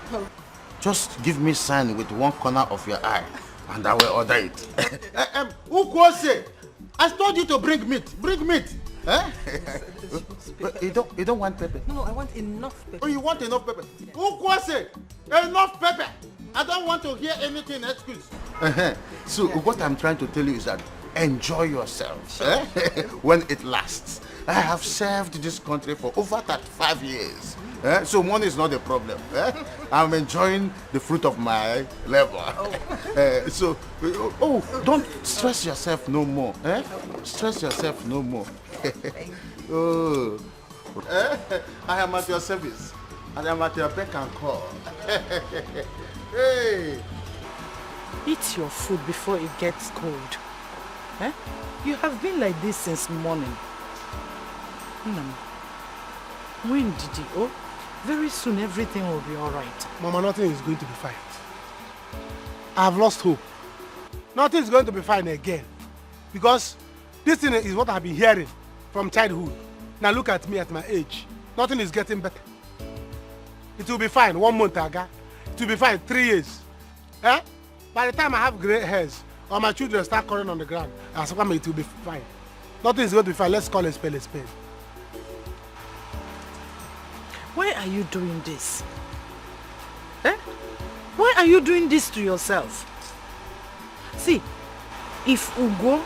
Just give me sign with one corner of your eye and I will order it. Ukwose, I told you to bring meat. Bring meat. You don't want pepper? No, I want enough pepper. Oh, you want enough pepper? Ukwose, enough pepper. I don't want to hear anything excuse. So what I'm trying to tell you is that enjoy yourself when it lasts. I have served this country for over 35 years. So money is not a problem. I'm enjoying the fruit of my labor. Don't stress yourself no more. Stress yourself no more. I am at your service. And I am at your beck and call. Hey. Eat your food before it gets cold. You have been like this since morning. When did you? Oh, very soon everything will be all right. Mama, nothing is going to be fine. I've lost hope. Nothing is going to be fine again. Because this thing is what I've been hearing from childhood. Now look at me at my age. Nothing is getting better. It will be fine 1 month ago. It will be fine 3 years. By the time I have grey hairs, or my children start crawling on the ground, it will be fine. Nothing is going to be fine. Let's call a spade a spade. Why are you doing this? Why are you doing this to yourself? See, if Ugo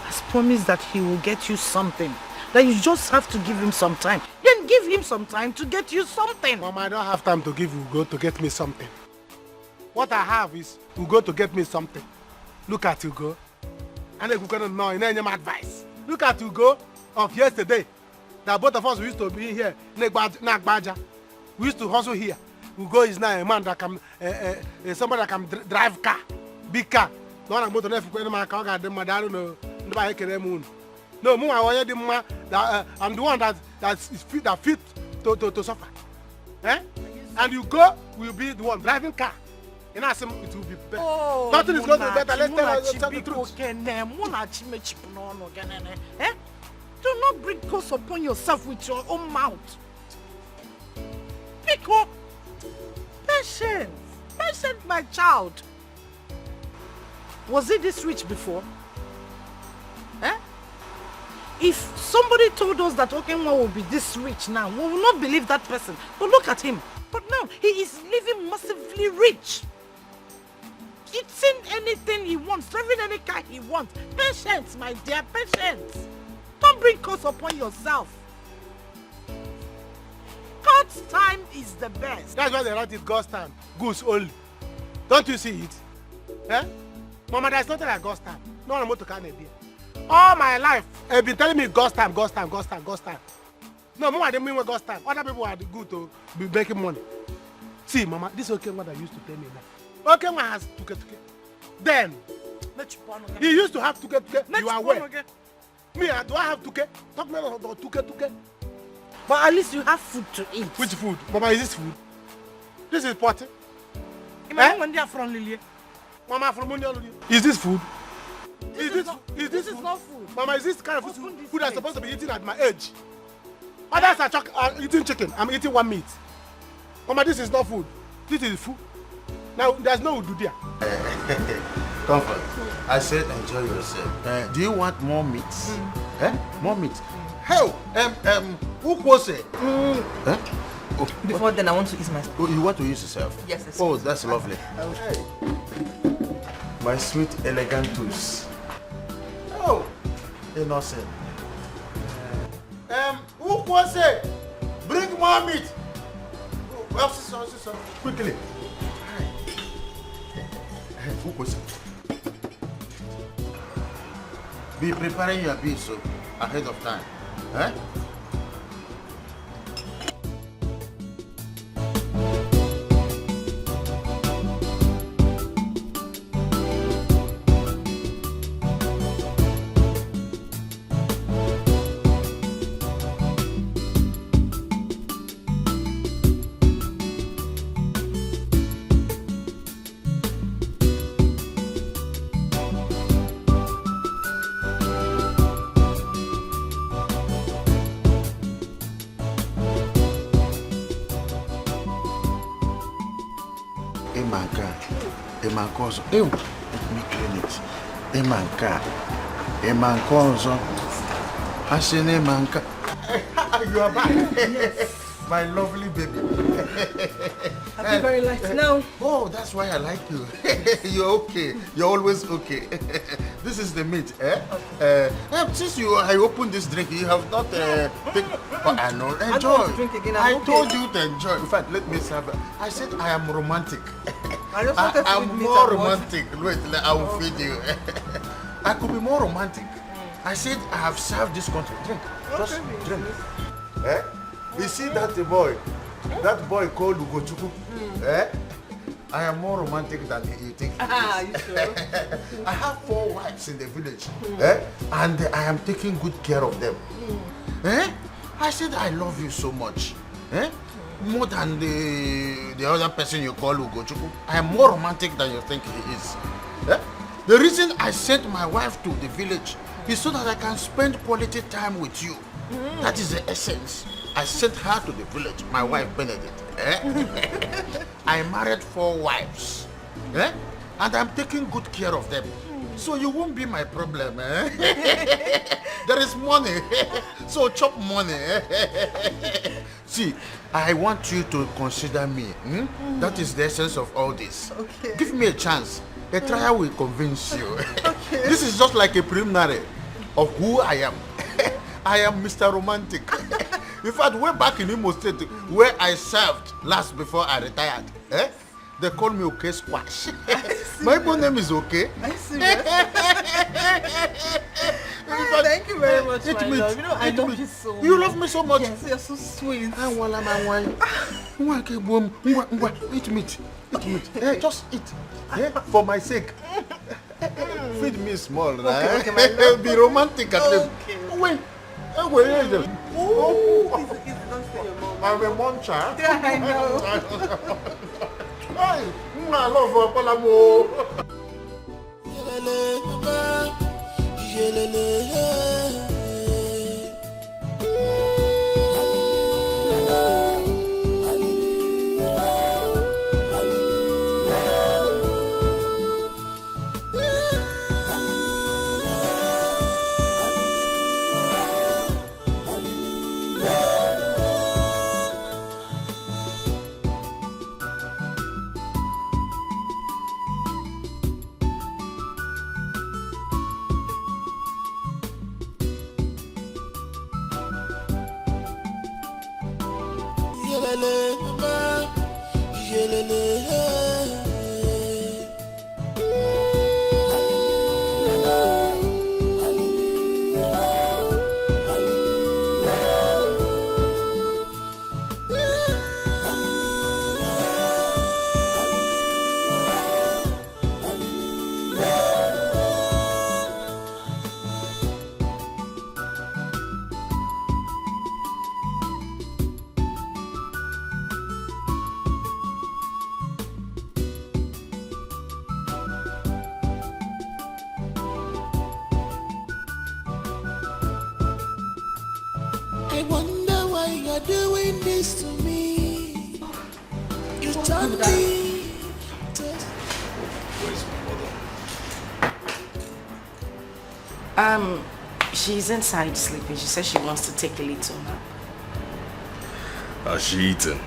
has promised that he will get you something, that you just have to give him some time, then give him some time to get you something. Mama, I don't have time to give Ugo to get me something. What I have is Ugo to get me something. Look at Ugo. And if you know any advice. Look at Ugo of yesterday. That both of us we used to be here. We used to hustle here. Ugo is now a man that can, somebody that can drive car, big car. No one about to left my car. I don't know. No, I'm the one that is fit to suffer. And Ugo will be the one driving car. And I said it will be better. Oh, nothing is going to be better. Let's tell the truth. Do not bring curse upon yourself with your own mouth. Pick up. Patience. Patience, my child. Was he this rich before? If somebody told us that Okenwa will be this rich now, we will not believe that person. But look at him. But now, he is living massively rich. Eating anything he wants, driving any car he wants. Patience, my dear, patience. Don't bring curse upon yourself. God God's time is the best. That's why they write it God's time. Goose only. Don't you see it? Eh? Mama, there's nothing like God's time. No one to can be. All my life, they've been telling me God's time, God's time, God's time, God's time. No, Mama, I didn't mean God's time. Other people are good to be making money. See, Mama, this okay one that used to tell me now. Okay, one has to get. Then, he used to have to get. You are aware. Me, do I have to get? Talk me about to get. But at least you have food to eat. Which food? Mama, is this food? This is potty. Mama, from is this food? Is this not food? Mama, is this kind of food I'm supposed to be eating at my age? Others are eating chicken. I'm eating one meat. Mama, this is not food. This is food. Now, there's no food there. Comfort. I said enjoy yourself. Do you want more meats? More meats. Hell, who was it? Before then, I want to eat myself. Oh, you want to use yourself? Yes. Oh, that's lovely. Hey. My sweet, elegant tools. Oh, innocent. Who was it? Bring more meat. Well, sister, quickly. Who was it? Be preparing your beef so ahead of time. Eh? Cause let me clean it. You are back. Yes. My lovely baby. I feel very light now. Oh, that's why I like you. You're okay. You're always okay. This is the meat, eh? Okay. Since I opened this drink, you have not I know. Enjoy. I don't want to drink again. I told you to enjoy. In fact, let me serve. I said I am romantic. I'm more romantic. Wait, I will feed you. I could be more romantic. I said I have served this country. Drink. Just drink. Eh? You see that boy? That boy called Ugochukwu. Eh? I am more romantic than you think. You sure? I have 4 wives in the village. And I am taking good care of them. I said I love you so much. More than the other person you call Ugochukwu. I am more romantic than you think he is. The reason I sent my wife to the village is so that I can spend quality time with you. That is the essence. I sent her to the village, my wife Benedict. I married 4 wives. And I'm taking good care of them. So you won't be my problem. There is money. So chop money. See, I want you to consider me. That is the essence of all this. Okay. Give me a chance. A trial will convince you. Okay. This is just like a preliminary of who I am. I am Mr. Romantic. In fact, way back in Imo State, where I served last before I retired, they call me OK Squash. My full name is OK. Thank you very much, my love. You know, I love you so much. You love me so much? Yes, you're so sweet. Eat meat. Eat meat. Just eat. For my sake. Feed me small. Okay, my love. Be romantic at least. Wait. Don't say your mom. I'm a muncher. Yeah, I know. Hey, I love Palamo. I wonder why you're doing this to me. You turned me. Where's my mother? She's inside sleeping. She says she wants to take a little nap. Has she eaten?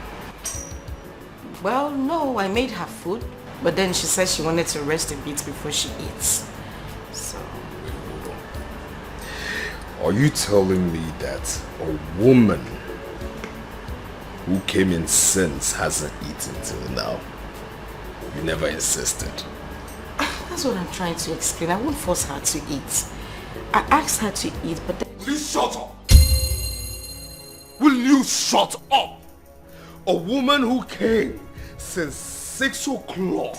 Well, no, I made her food, but then she said she wanted to rest a bit before she eats. So... Are you telling me that a woman who came in since hasn't eaten till now? You never insisted. That's what I'm trying to explain. I won't force her to eat. I asked her to eat, but then... Will you shut up? Will you shut up? A woman who came since 6 o'clock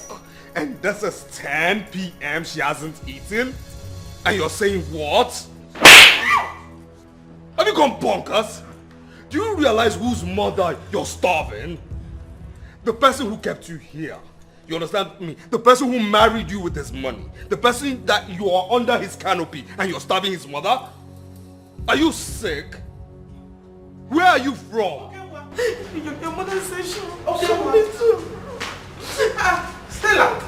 and this is 10 p.m. she hasn't eaten? And you're saying what? Have you gone bonkers? Do you realize whose mother you're starving? The person who kept you here. You understand me? The person who married you with his money. The person that you are under his canopy and you're starving his mother? Are you sick? Where are you from? Your mother said she me too. Stella,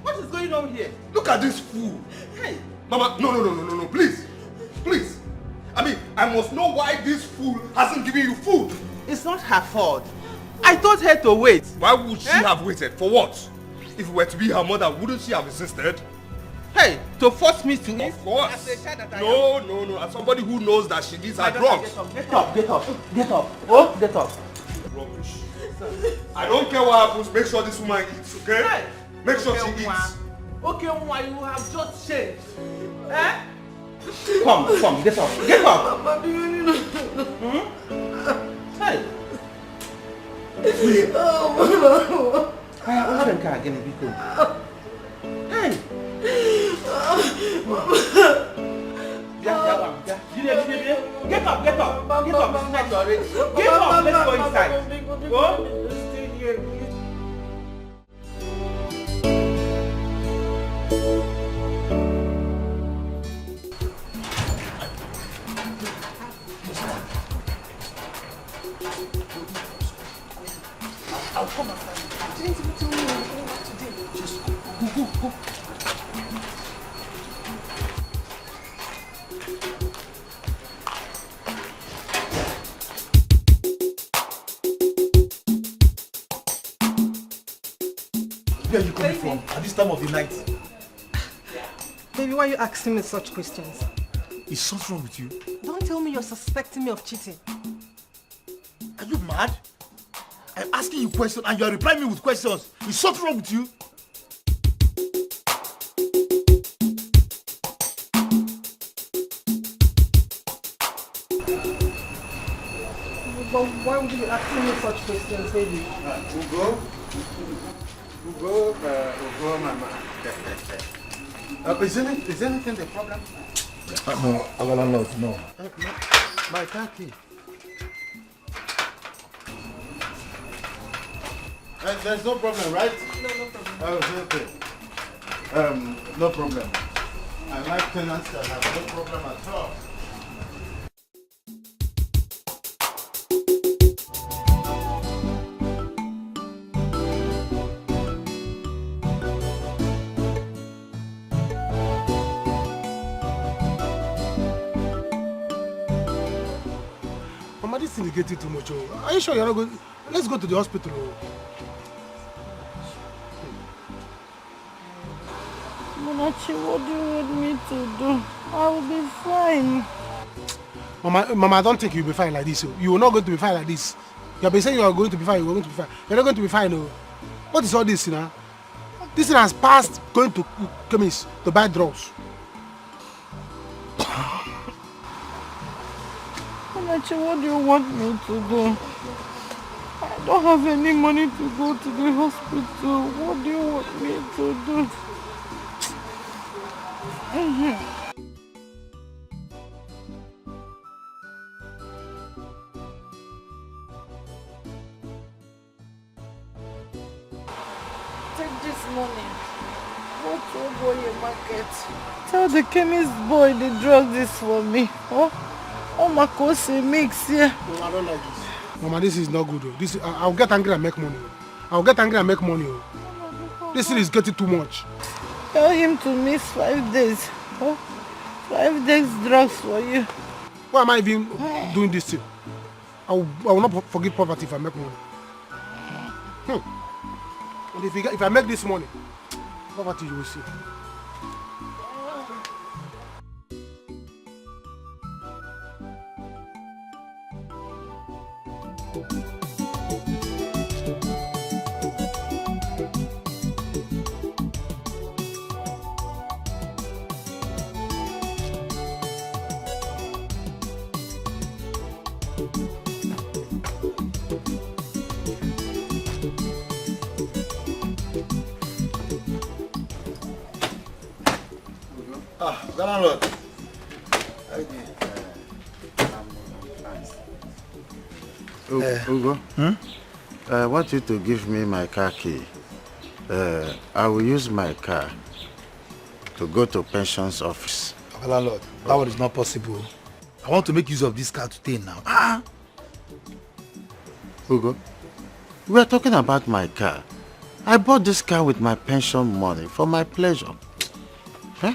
what is going on here? Look at this fool. Hey. Mama, no, please. Please. I mean, I must know why this fool hasn't given you food. It's not her fault. I told her to wait. Why would she have waited? For what? If it were to be her mother, wouldn't she have insisted? Hey, to force me to eat? Of course. No. As somebody who knows that she needs her drugs. Get up. Oh, get up. Rubbish. I don't care what happens. Make sure this woman eats, okay? Hey. Make sure she eats. Okay, why you have just changed? Eh? Come, get up. Hey. Hey. Get up. Get up. Let's go inside. Go. I'll come after you. Didn't even tell me you were going back today. Just go. Where are you coming from at this time of the night? Baby, why are you asking me such questions? Is something wrong with you? Don't tell me you're suspecting me of cheating. Are you mad? I'm asking you questions and you are replying me with questions. Is something wrong with you? But why would you be asking me such questions, baby? Ugo, mama. Is anything the problem? No, our landlord, no. My car key. There's no problem, right? No problem. Oh, okay. No problem. I like tenants that have no problem at all. Mama, this thing is getting too much. Are you sure you're not going? Let's go to the hospital. Munachi, what do you want me to do? I will be fine. Mama, I don't think you'll be fine like this. You are not going to be fine like this. You have been saying you are going to be fine, you are going to be fine. You're not going to be fine, no. What is all this, you know? This thing has passed going to chemist to buy drugs. Anachi, what do you want me to do? I don't have any money to go to the hospital. What do you want me to do? Take this money. Go to Oboye market. Tell the chemist boy the drug this for me. Oh my cousin mix here. I don't like this. Mama, this is not good. This I'll get angry and make money. I'll get angry and make money. This thing is getting too much. Tell him to miss 5 days. Oh, 5 days drugs for you. Why am I even doing this thing? I will not forgive poverty if I make money. And if I make this money, poverty you will see. Landlord. Ugo, I want you to give me my car key. I will use my car to go to pension's office. Landlord, that one is not possible. I want to make use of this car today now. Ugo, we are talking about my car. I bought this car with my pension money for my pleasure. Huh?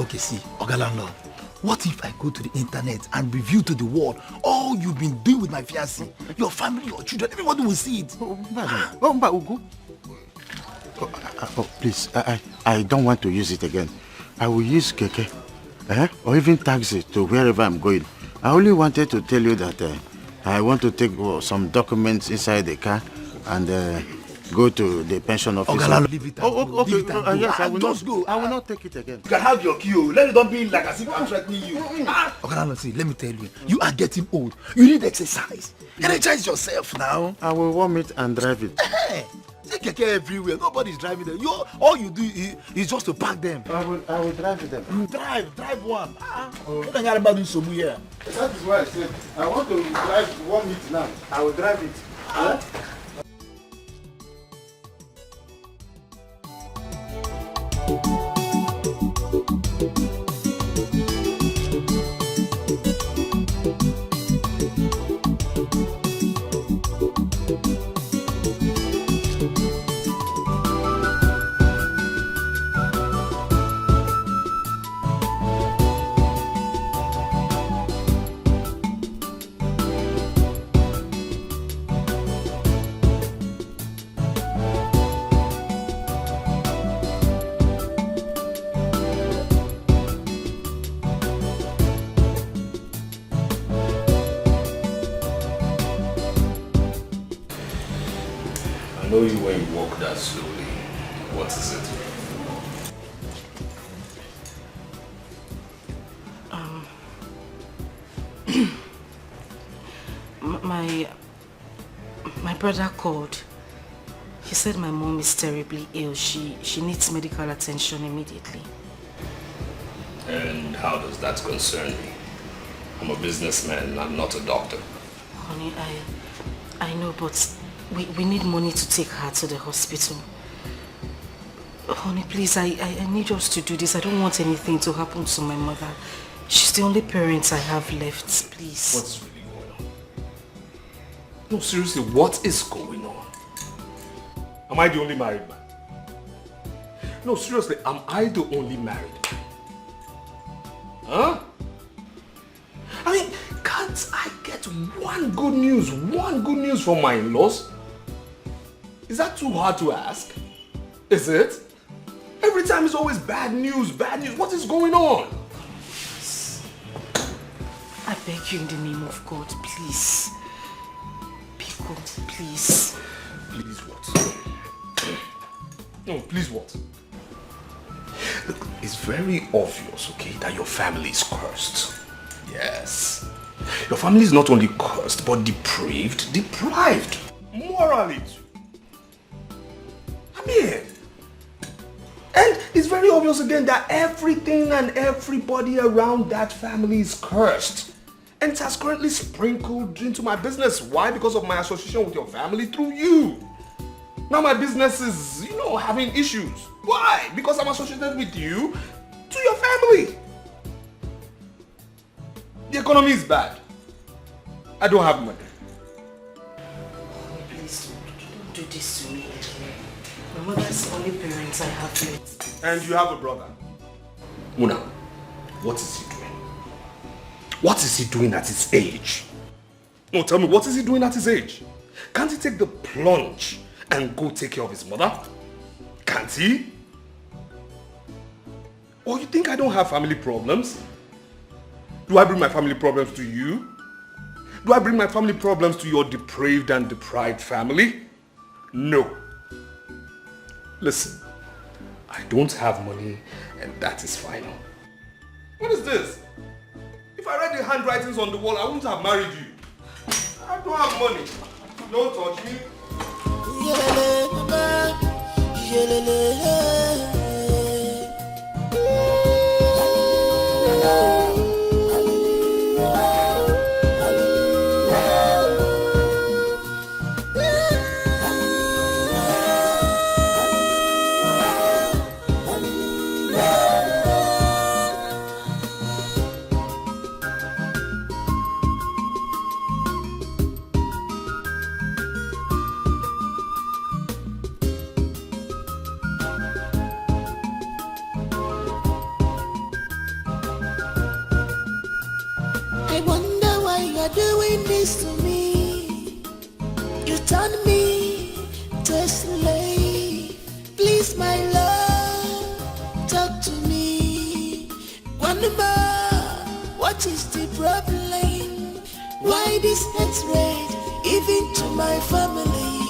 Okay, see, Oga Landlord, what if I go to the internet and reveal to the world all you've been doing with my fiancée, your family, your children, everybody will see it. Ugo. Please, I don't want to use it again. I will use keke, or even taxi to wherever I'm going. I only wanted to tell you that I want to take some documents inside the car and go to the pension office. Leave it. Okay. Leave it yes, I will just not. go. I will not take it again. You can have your key. Let it not be like as if I'm threatening you. Okay, see, let me tell you. You are getting old. You need exercise. Energize yourself now. I will warm it and drive it. Take keke everywhere. Nobody's driving them. All you do is just to park them. I will drive them. You drive one. What are you about doing so here? That is why I said I want to drive 1 minute now. I will drive it. I know you when you walk that slowly. What is it? My brother called. He said my mom is terribly ill. She needs medical attention immediately. And how does that concern me? I'm a businessman, I'm not a doctor. Honey, I know, but we need money to take her to the hospital. Honey, please, I need us to do this. I don't want anything to happen to my mother. She's the only parent I have left, please. What's really going on? No, seriously, what is going on? Am I the only married man? No, seriously, am I the only married man? Huh? I mean, can't I get one good news from my in-laws? Is that too hard to ask? Is it? Every time it's always bad news, bad news. What is going on? I beg you in the name of God, please. Pico, please. Please what? No, please what? Look, it's very obvious, okay, that your family is cursed. Yes. Your family is not only cursed, but depraved, deprived. Morally too. I mean, and it's very obvious again that everything and everybody around that family is cursed. And it has currently sprinkled into my business. Why? Because of my association with your family through you. Now my business is, having issues. Why? Because I'm associated with you to your family. The economy is bad. I don't have money. Please don't do this to me. My mother's the only parents I have left. And you have a brother. Muna, what is he doing? What is he doing at his age? No, tell me, what is he doing at his age? Can't he take the plunge and go take care of his mother? Can't he? Or you think I don't have family problems? Do I bring my family problems to you? Do I bring my family problems to your depraved and deprived family? No. Listen, I don't have money and that is final. What is this? If I read the handwritings on the wall, I wouldn't have married you. I don't have money. Don't touch me. I wonder why you're doing this to me. You turn me to a slave. Please, my love, talk to me. One more, what is the problem? Why this hatred, even to my family?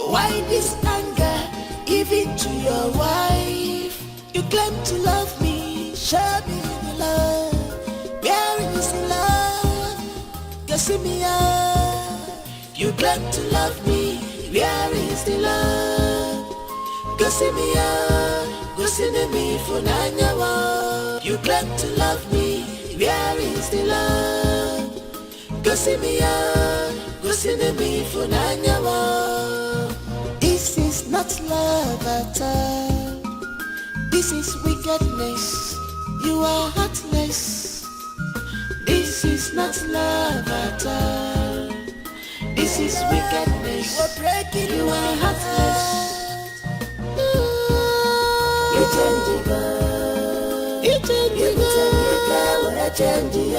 Why this anger, even to your wife? You claim to love me, show me the love. Where is the love? Go see me out. You claim to love me. Where is the love? Go see me out. Go see me for Nanyawa. You claim to love me. Where is the love? Go see me out. Go see me for Nanyawa. This is not love at all. This is wickedness. You are heartless. This is not love at all. This is wickedness. You are breaking. You are heartless. You change it, girl. You change it, girl. When I change it,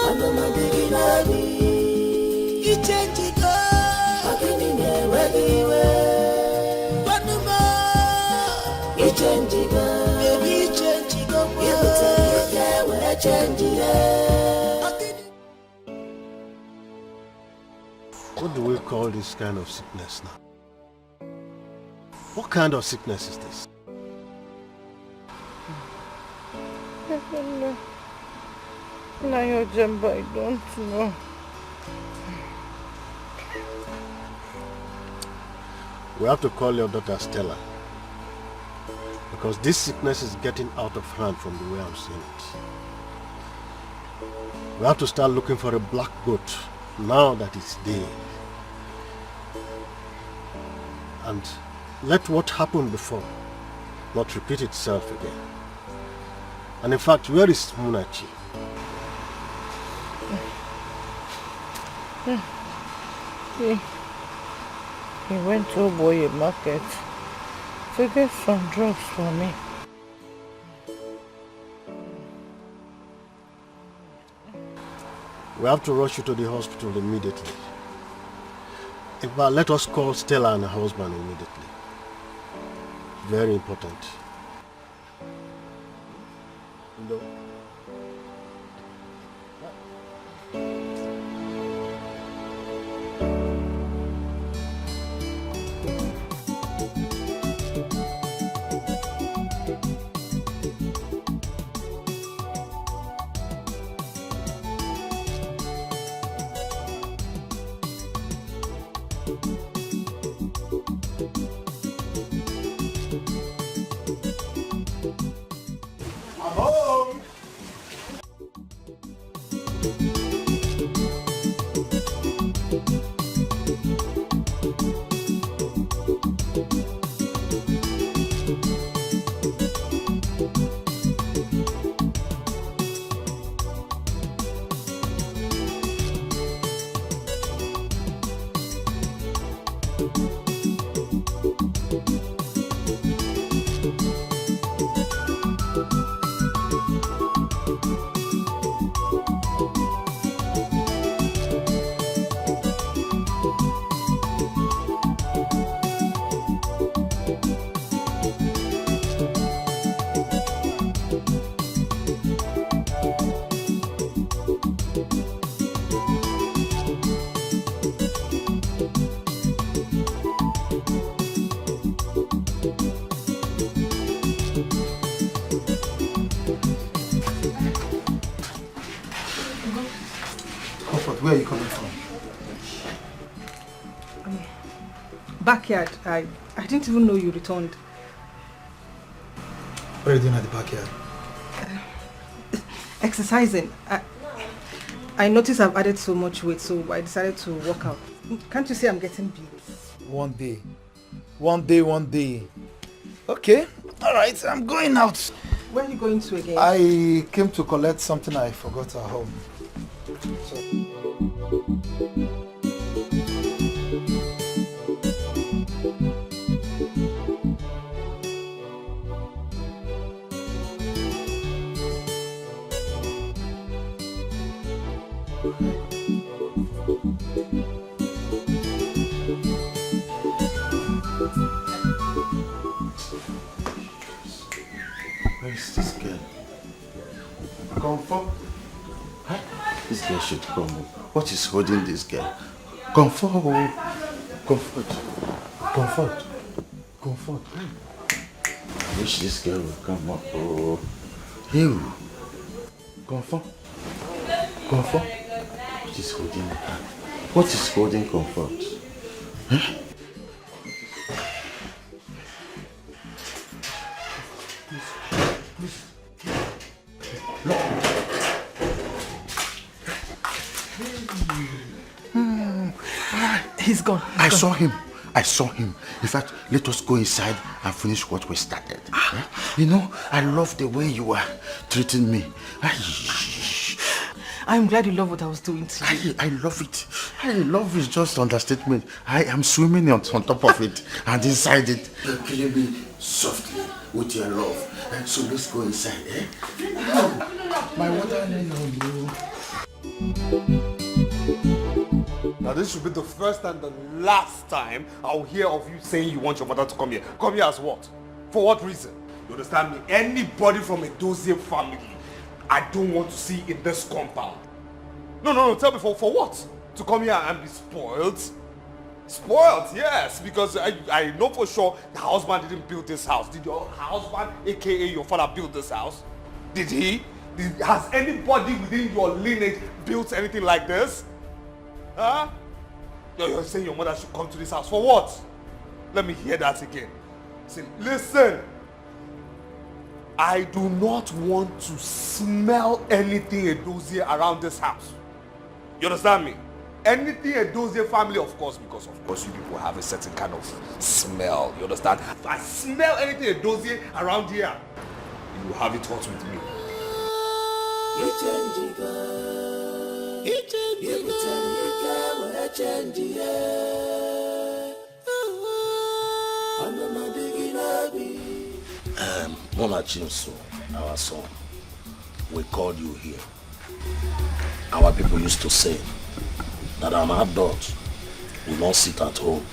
I'm not beginning. You change it, girl. I'm beginning everywhere. One more. You change it, girl. Baby, you change it, girl. What do we call this kind of sickness now? What kind of sickness is this? I don't know. Now your jumbo, I don't know. We have to call your daughter Stella. Because this sickness is getting out of hand from the way I'm seeing it. We have to start looking for a black goat now that it's day. And let what happened before not repeat itself again. And in fact, where is Munachi? He went to Oboye market to get some drugs for me. We have to rush you to the hospital immediately. In fact, let us call Stella and her husband immediately. Very important. No. Where are you coming from? Backyard. I didn't even know you returned. What are you doing at the backyard? Exercising. I noticed I've added so much weight, so I decided to work out. Can't you see I'm getting big? One day. Okay. Alright, I'm going out. Where are you going to again? I came to collect something I forgot at home. So. Where is this girl? Comfort? Huh? This girl should come. What is holding this girl? Comfort. I wish this girl would come up. Oh, you. Comfort. What is holding her? What is holding Comfort? Huh? He's gone. I saw him. In fact, let us go inside and finish what we started. You know, I love the way you are treating me. I'm glad you love what I was doing to you. I love it. I love is just understatement. I am swimming on top of it and inside it. You're killing me softly with your love. So let's go inside, eh? My water, no. Now this should be the first and the last time I'll hear of you saying you want your mother to come here. Come here as what? For what reason? You understand me? Anybody from a Dozier family, I don't want to see in this compound. No, tell me for what? To come here and be spoiled? Spoiled, yes, because I know for sure the husband didn't build this house. Did your husband, aka your father, build this house? Did he? Has anybody within your lineage built anything like this? Huh? You're saying your mother should come to this house for what? Let me hear that again. Listen. I do not want to smell anything Edozie around this house. You understand me? Anything Edozie family, of course, because of course you people have a certain kind of smell. You understand? If I smell anything Edozie around here, you will have it hot with me. Mona Chinso, our son, we called you here. Our people used to say that an adult will not sit at home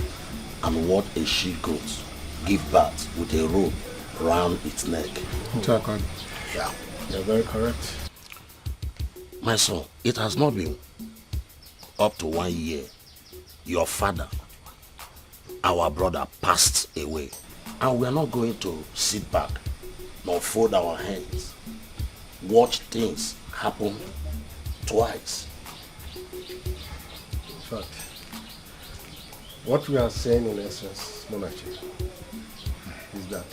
and watch a she-goat give birth with a rope round its neck. Yeah. You're very correct. My son, it has not been up to 1 year. Your father, our brother, passed away. And we are not going to sit back nor fold our hands. Watch things happen twice. In fact, what we are saying in essence, Monachi, is that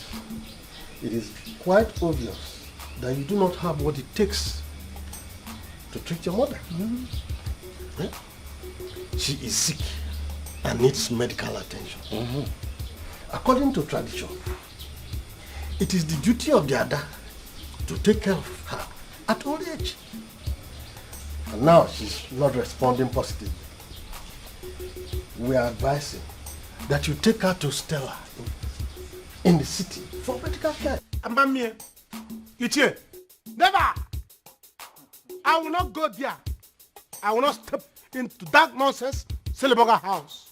it is quite obvious that you do not have what it takes to treat your mother. She is sick and needs medical attention. According to tradition, it is the duty of the Ada to take care of her at old age. And now she's not responding positively. We are advising that you take her to Stella in the city for medical care. Amamie, Ichie, never! I will not go there. I will not step into that nonsense Seleboga house.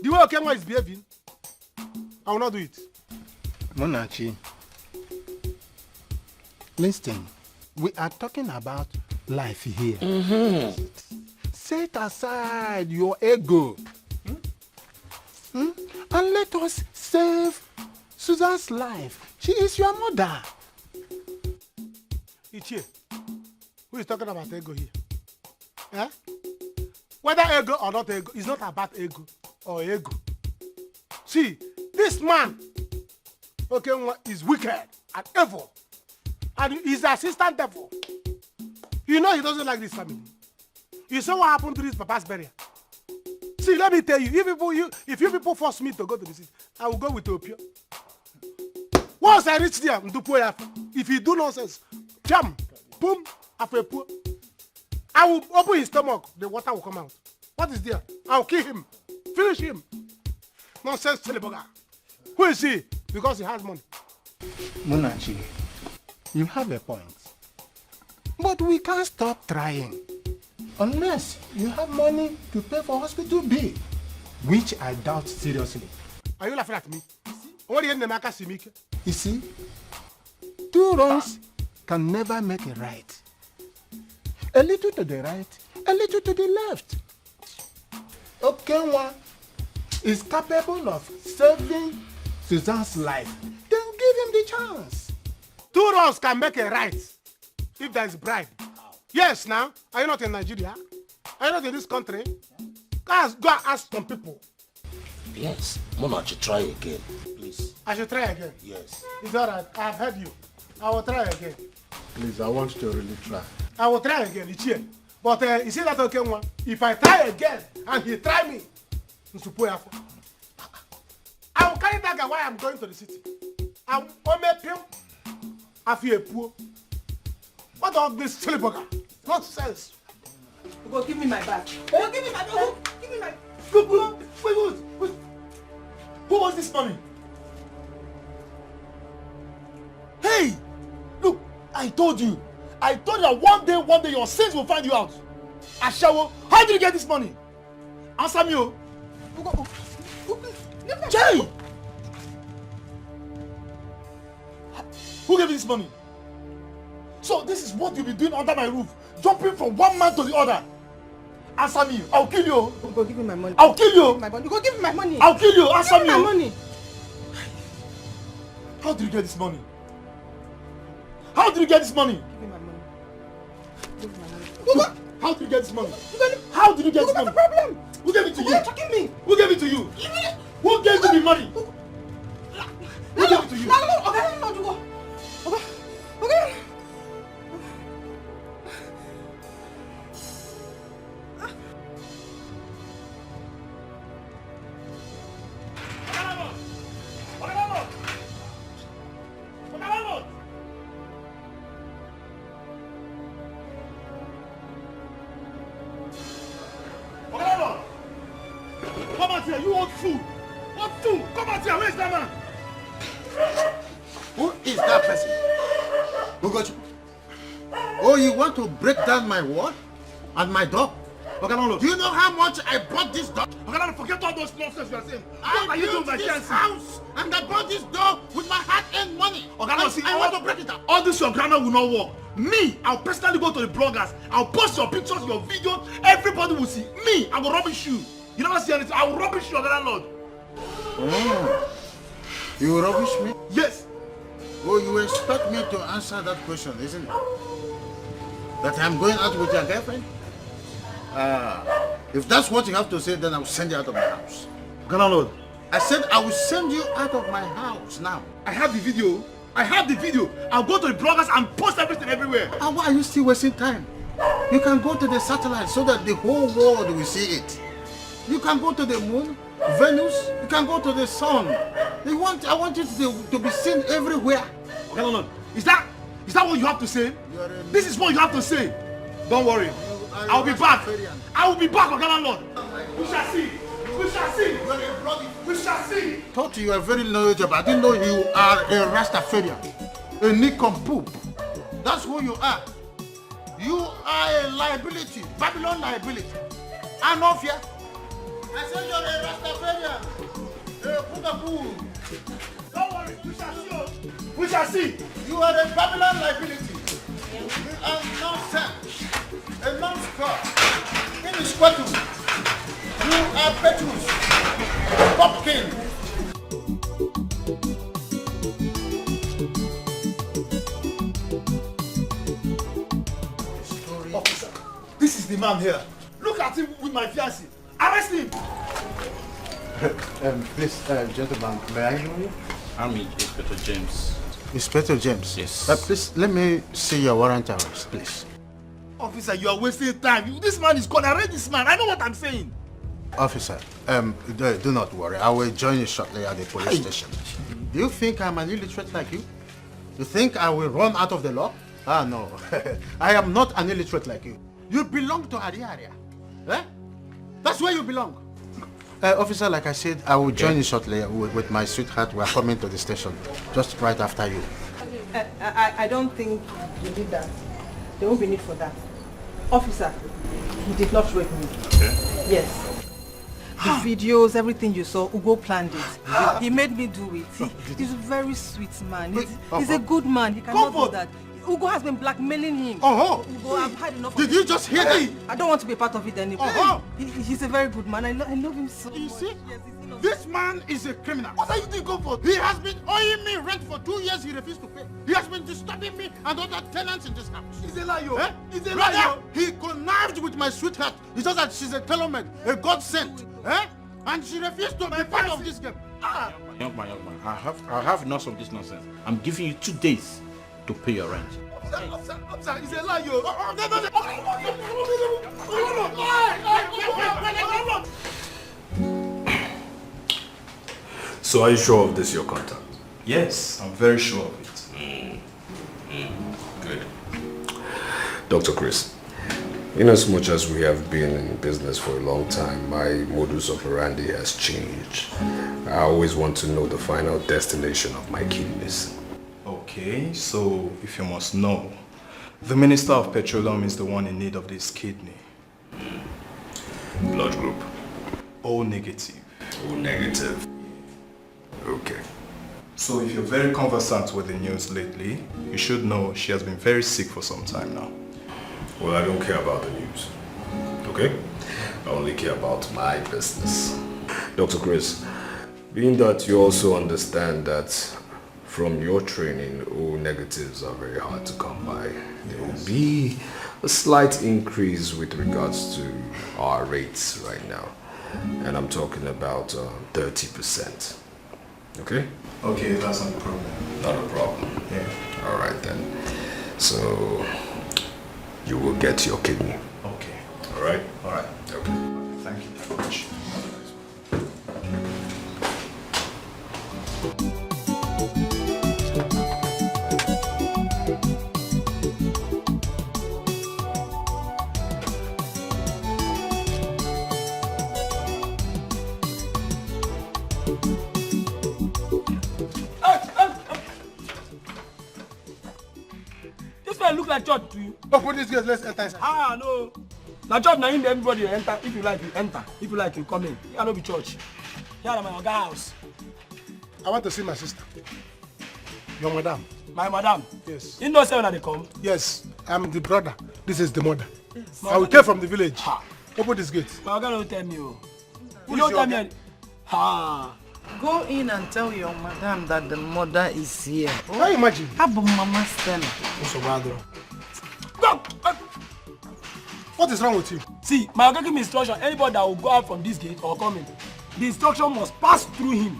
The way Okenwa is behaving, I will not do it. Monachi, listen, we are talking about life here. Set aside your ego. And let us save Susan's life. She is your mother. Ichie, who is talking about ego here? Eh? Whether ego or not ego, it's not about ego or ego. See, this man, okay, is wicked and evil. And he's the assistant devil. You know he doesn't like this family. You saw what happened to this papa's burial. See, let me tell you, if you people force me to go to the city, I will go with Opio. Once I reach there, if you do nonsense, jam, boom, after poor, I will open his stomach, the water will come out. What is there? I will kill him, finish him. Nonsense, Teleboga. Who is he? Because he has money. Munachi, you have a point. But we can't stop trying. Unless you have money to pay for hospital bill, which I doubt seriously. Are you laughing at me? What do you You see, two wrongs can never make a right. A little to the right, a little to the left. Okenwa is capable of saving Susan's life. Then give him the chance. Two wrongs can make a right if there is bribe. Yes, now. Are you not in Nigeria? Are you not in this country? Go and ask some people. Yes. Mama, should try again, please. I should try again? Yes. It's alright. I have heard you. I will try again. Please, I want you to really try. I will try again. It's here. But you see that okay one? If I try again and he try me, I will carry that guy while I'm going to the city. I will make him. I feel poor. What all this silly burger? Nonsense. Go give me my bag. Oh, give me my bag. Give me my. Wait. Who was this money? Hey! Look, I told you that one day your sins will find you out. Ashawo, how did you get this money? Answer me, oh. Jay! Who gave you this money? So this is what you'll be doing under my roof, jumping from one man to the other. Answer me, I'll kill you. Go give me my money. I'll kill you. You go give me my money. I'll kill you. Answer me. Give me my money. How did you get this money? How did you get this money? Give me my money. Give me my money. Look, how did you get this money? How did you get this money? What's the problem? Who gave it to you? You're attacking me. Who gave it to you? Who gave you the money? Who gave it to you? No, okay. Come out here, you old fool! What fool? Come out here, where is that man? Who is that person? Who got you? Oh, you want to break down my wall and my door? Do you know how much I bought this door? Forget all those nonsense you are saying. I built this house and I bought this door with my hard-earned money. I want to break it up. All this your grammar will not work. Me, I'll personally go to the bloggers. I'll post your pictures, your videos. Everybody will see. Me, I will rubbish you. You never see anything. I will rubbish your landlord. Oh. You will rubbish me? Yes. Oh, you expect me to answer that question, isn't it? That I'm going out with your girlfriend? If that's what you have to say, then I will send you out of my house. Landlord. I said I will send you out of my house now. I have the video. I'll go to the bloggers and post everything everywhere. And why are you still wasting time? You can go to the satellite so that the whole world will see it. You can go to the moon, Venus, you can go to the sun. I want it to be seen everywhere. Okay, no. Is that what you have to say? This is what you have to say. Don't worry. I'll be back. I will be back, okay, Lord. We shall see. We shall see. We shall see. Thought you are very knowledgeable. I didn't know you are a Rastafarian. A nincompoop. That's who you are. You are a liability. Babylon liability. I'm not here. I said you're a Rastafarian. A Pugaboo. Don't worry. We shall see. We shall see. You are a Babylon liability. You are nonsense. A non-score. Inesquatu. You are Petrus. Popkin. Officer, this is the man here. Look at him with my fiancée. Arrest him. Please, gentlemen, may I know you? I'm Inspector James. Inspector James? Yes. Please, let me see your warrant arrest, please. Officer, you are wasting time. This man is called. Arrest this man. I know what I'm saying. Officer, do not worry. I will join you shortly at the police station. Do you think I'm an illiterate like you? You think I will run out of the law? Ah, no. I am not an illiterate like you. You belong to Ariaria. Eh? That's where you belong. Officer, like I said, I will join you shortly with my sweetheart. We are coming to the station just right after you. I don't think you did that. There won't be need for that. Officer, he did not rape me. Okay. Yes. The videos, everything you saw, Ugo planned it. He made me do it. He's a very sweet man. He's a good man. He cannot do that. Ugo has been blackmailing him. Ugo, I've had enough of it. Did you just hear that? I don't want to be a part of it anymore. He's a very good man. I love him so much. You see? This man is a criminal. What are you doing, Comfort? He has been owing me rent for 2 years. He refused to pay. He has been disturbing me and other tenants in this house. He's a liar. Eh? He's a liar. He connived with my sweetheart. It's just that she's a tailor-made, a God sent. Eh? And she refused to be part of this game. Young man. I have enough of this nonsense. I'm giving you 2 days to pay your rent. Officer, he's a liar. So are you sure of this, your contact? Yes, I'm very sure of it. Good. Dr. Chris, in as much as we have been in business for a long time, my modus operandi has changed. I always want to know the final destination of my kidneys. Okay, so if you must know, the Minister of Petroleum is the one in need of this kidney. Blood group? O negative. O negative. Okay. So if you're very conversant with the news lately, you should know she has been very sick for some time now. Well, I don't care about the news. Okay? I only care about my business. Dr. Chris, being that you also understand that from your training, O negatives are very hard to come by, there will be a slight increase with regards to our rates right now. And I'm talking about 30%. Okay? Okay, that's not a problem. Not a problem. Yeah. All right then. So you will get your kidney. Okay. All right? All right. Okay. Thank you very much. Look like church to you. Open this gate, let's enter inside. Ah, no. Now church, now everybody enter. If you like, you enter. If you like, you come in. Here no be church. Here na my oga house. I want to see my sister. Your madam. My madam? Yes. You know when they come? Yes. I'm the brother. This is the mother. Yes. I will came from the village. Ha. Open this gate. My oga don't tell me. You Who don't is tell your me. Ha. Go in and tell your madam that the mother is here. Can you imagine? Abo Mama Stella. Go! What is wrong with you? See, my oga give me instruction. Anybody that will go out from this gate or come in, the instruction must pass through him.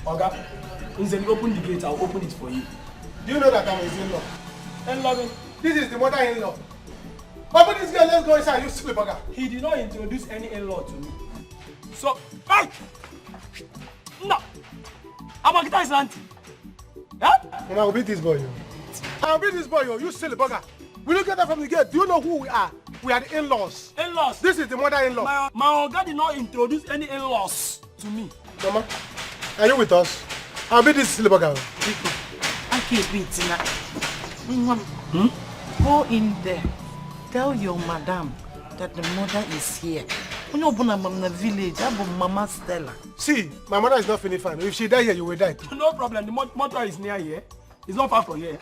Oga, instead you open the gate, I'll open it for you. Do you know that I'm his in-law? In-law? This is the mother-in-law. Open this gate, let's go inside, you stupid bugger. He did not introduce any in-law to me. So, hey! No! Abagita is auntie. Yeah? And I'll beat this boy, yo. I'll beat this boy, yo. You silly bugger. We look at that from the gate. Do you know who we are? We are the in-laws. In-laws? This is the mother-in-law. My Oga did not introduce any in-laws to me. Mama, are you with us? I'll beat this silly bugger. I can't beat Go in there. Tell your madam that the mother is here. When you open the village, I have Mama Stella. See, my mother is not feeling fine. If she die here, you will die too. No problem. The mother is near here. It's not far from here.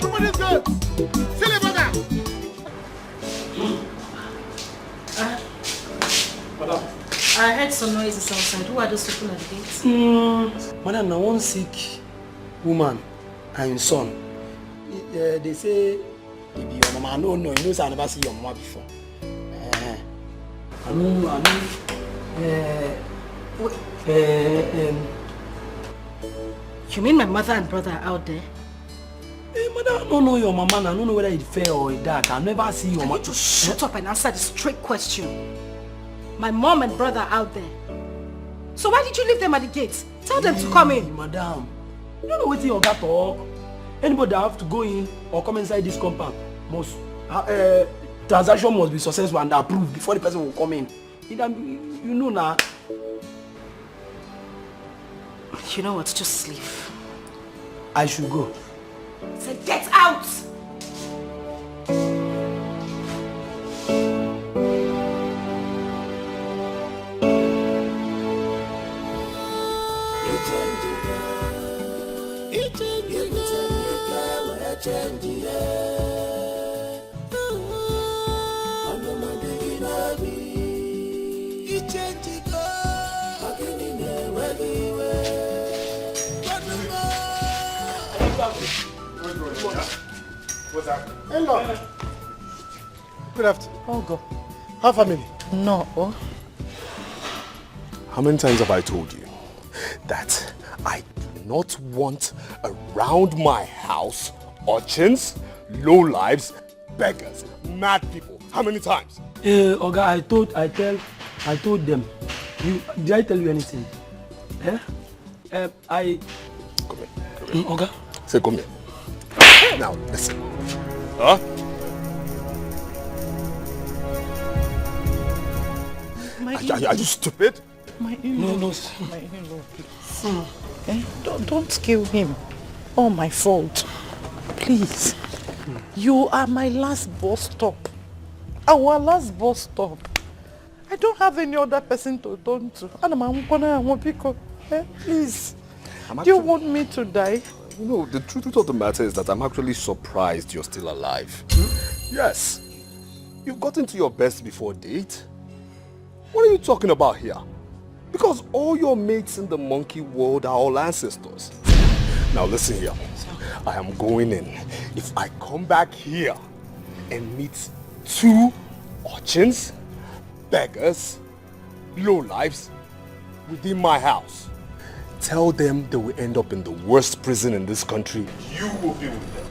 Open this gate. Silly bugger. Madam. I heard some noises outside. Who are those people at the gate? Madam, now one sick woman and son. They say they be your mama. No, you know I never see your mama before. You mean my mother and brother are out there? Madam, I don't know your mama. I don't know whether it's fair or dark. I never see your mama. Just shut up and answer the straight question. My mom and brother are out there. So why did you leave them at the gate? Tell them to come in. Madam, you don't know what you got talk. Anybody that have to go in or come inside this compound must transaction must be successful and approved before the person will come in. You know now. You know what? Just leave. I should go. Say get out! What's that? Hello. Good afternoon. Oh, go. How family? No. How many times have I told you that I do not want around my house urchins, lowlifes, beggars, mad people? How many times? Oga, I told them. Did I tell you anything? Come here. Oga? Say come here. Now listen. Huh? Are you stupid? My in-law. My in-law, please. Don't kill him. All my fault. Please. You are my last bus stop. Our last bus stop. I don't have any other person to turn to. Please. Do you want me to die? You know, the truth of the matter is that I'm actually surprised you're still alive. Yes. You've gotten to your best before date. What are you talking about here? Because all your mates in the monkey world are all ancestors. Now listen here. I am going in. If I come back here and meet 2 urchins, beggars, lowlifes within my house, tell them they will end up in the worst prison in this country. You will be with them.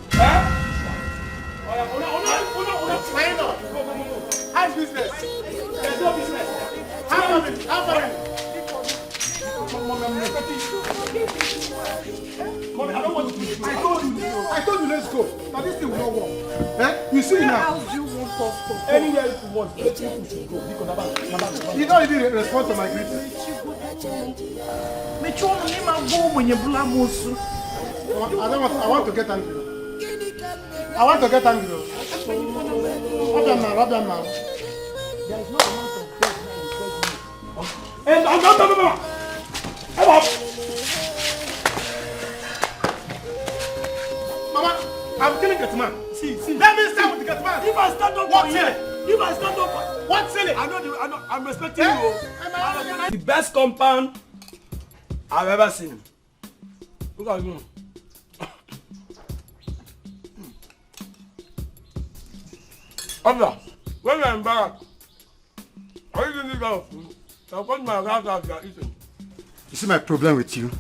How's business? There's no business. How far? Mommy, I don't want to do this. I told you let's go. But this thing will not work. You see now. How do you want us to go? Anywhere you want, let you should go. You don't even respond to my greeting. I want to get angry. I want to get angry. Rub them now. There is no amount of praise now in praise. Come on. Mama, I'm killing that man. See. Let me stand with the cat man. If I stand up What for silly? you, What silly? I'm respecting you. The best compound I've ever seen. Look at you. Abba, when you're embarrassed, are you doing this? I'll put my house out, you're eating. You see my problem with you?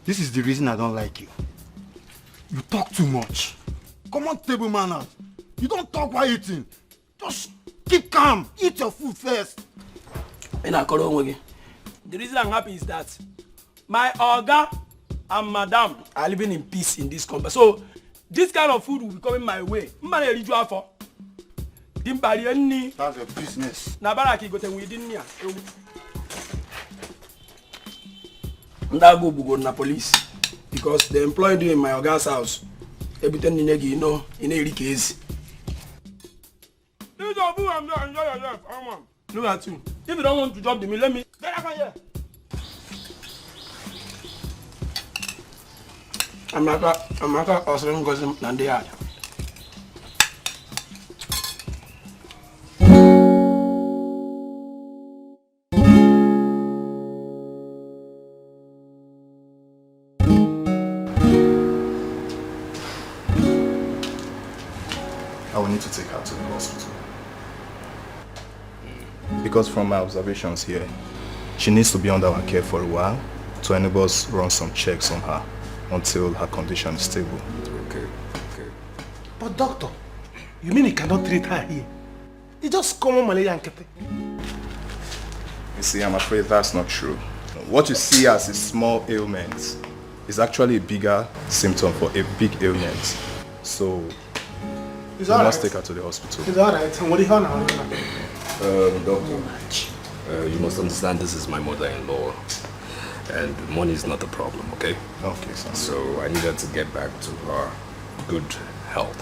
This is the reason I don't like you. You talk too much. Come on, table manners. You don't talk while eating. Just keep calm. Eat your food first. The reason I'm happy is that my Oga and Madam are living in peace in this company. So this kind of food will be coming my way. That's a business. Go na police because they employed you in my Oga's house. Everything you know in a case. Look at you. If you don't want to drop the meal, let me get up here. Amaka also goes in the yard. I will need to take her to the hospital. Because from my observations here, she needs to be under our care for a while to enable us run some checks on her until her condition is stable. Okay. But doctor, you mean you cannot treat her here? It's just common malaria and kete. You see, I'm afraid that's not true. What you see as a small ailment is actually a bigger symptom for a big ailment. So, we must take her to the hospital. It's alright. What do you have now? Doctor, you must understand this is my mother-in-law. And money is not a problem, okay? Okay, sir. So I need her to get back to her good health.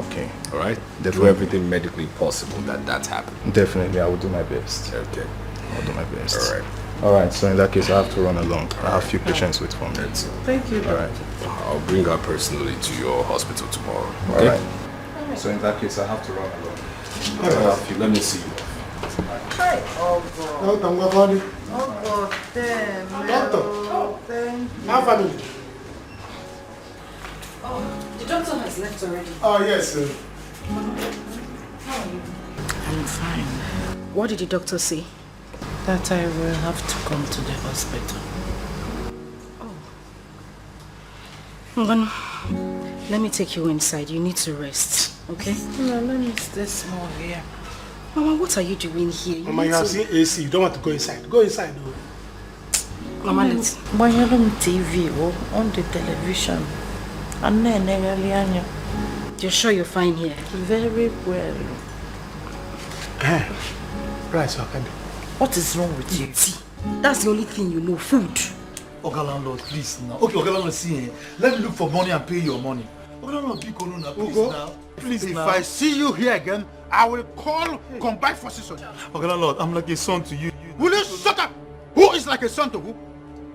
Okay. All right? Definitely. Do everything medically possible that happens. Definitely, I will do my best. Okay. I'll do my best. All right. All right, so in that case, I have to run along. I have a few patients wait for me. Thank you. All right. I'll bring her personally to your hospital tomorrow. All Okay? right. So in that case, I have to run along. All right. Let me see you. Hi. Oh God. Damn. Doctor. Thank you. How family? Oh, the doctor has left already. Oh, yes, sir. How are you? I'm fine. What did the doctor say? That I will have to come to the hospital. Ngano, let me take you inside. You need to rest, okay? No, let me stay small here. Mama, what are you doing here? Mama, you have seen AC. You don't want to go inside. Go inside, though. Mama, let's... But you're on TV or on the television. And then you're sure you're fine here? Very well. Right, so I can do. What is wrong with you? That's the only thing you know, food. Oga landlord, please now. Okay, Oga landlord, see, let me look for money and pay your money. Oga landlord, please now. Please If now. I see you here again, I will call combined forces on you. Oga landlord, I'm like a son to you. Will you shut up? Who is like a son to who?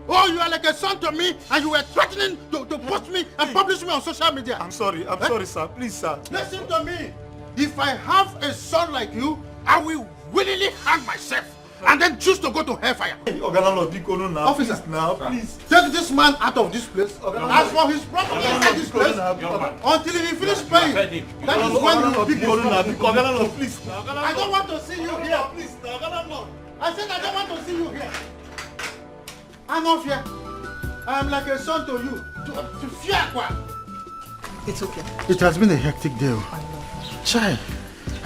Oh, you are like a son to me and you were threatening to post me and publish me on social media. I'm sorry, sir. Please, sir. Listen to me. If I have a son like you, I will willingly hang myself and then choose to go to hellfire. Oga landlord, now. Officer, please, now, please. Take this man out of this place. As for his property inside this place, until he finish paying, that is when he will pick his property. Please. I don't want to see you here. Please, I said I don't want to see you here. I'm off here. I am like a son to you. To fear what? It's okay. It has been a hectic day. Chai,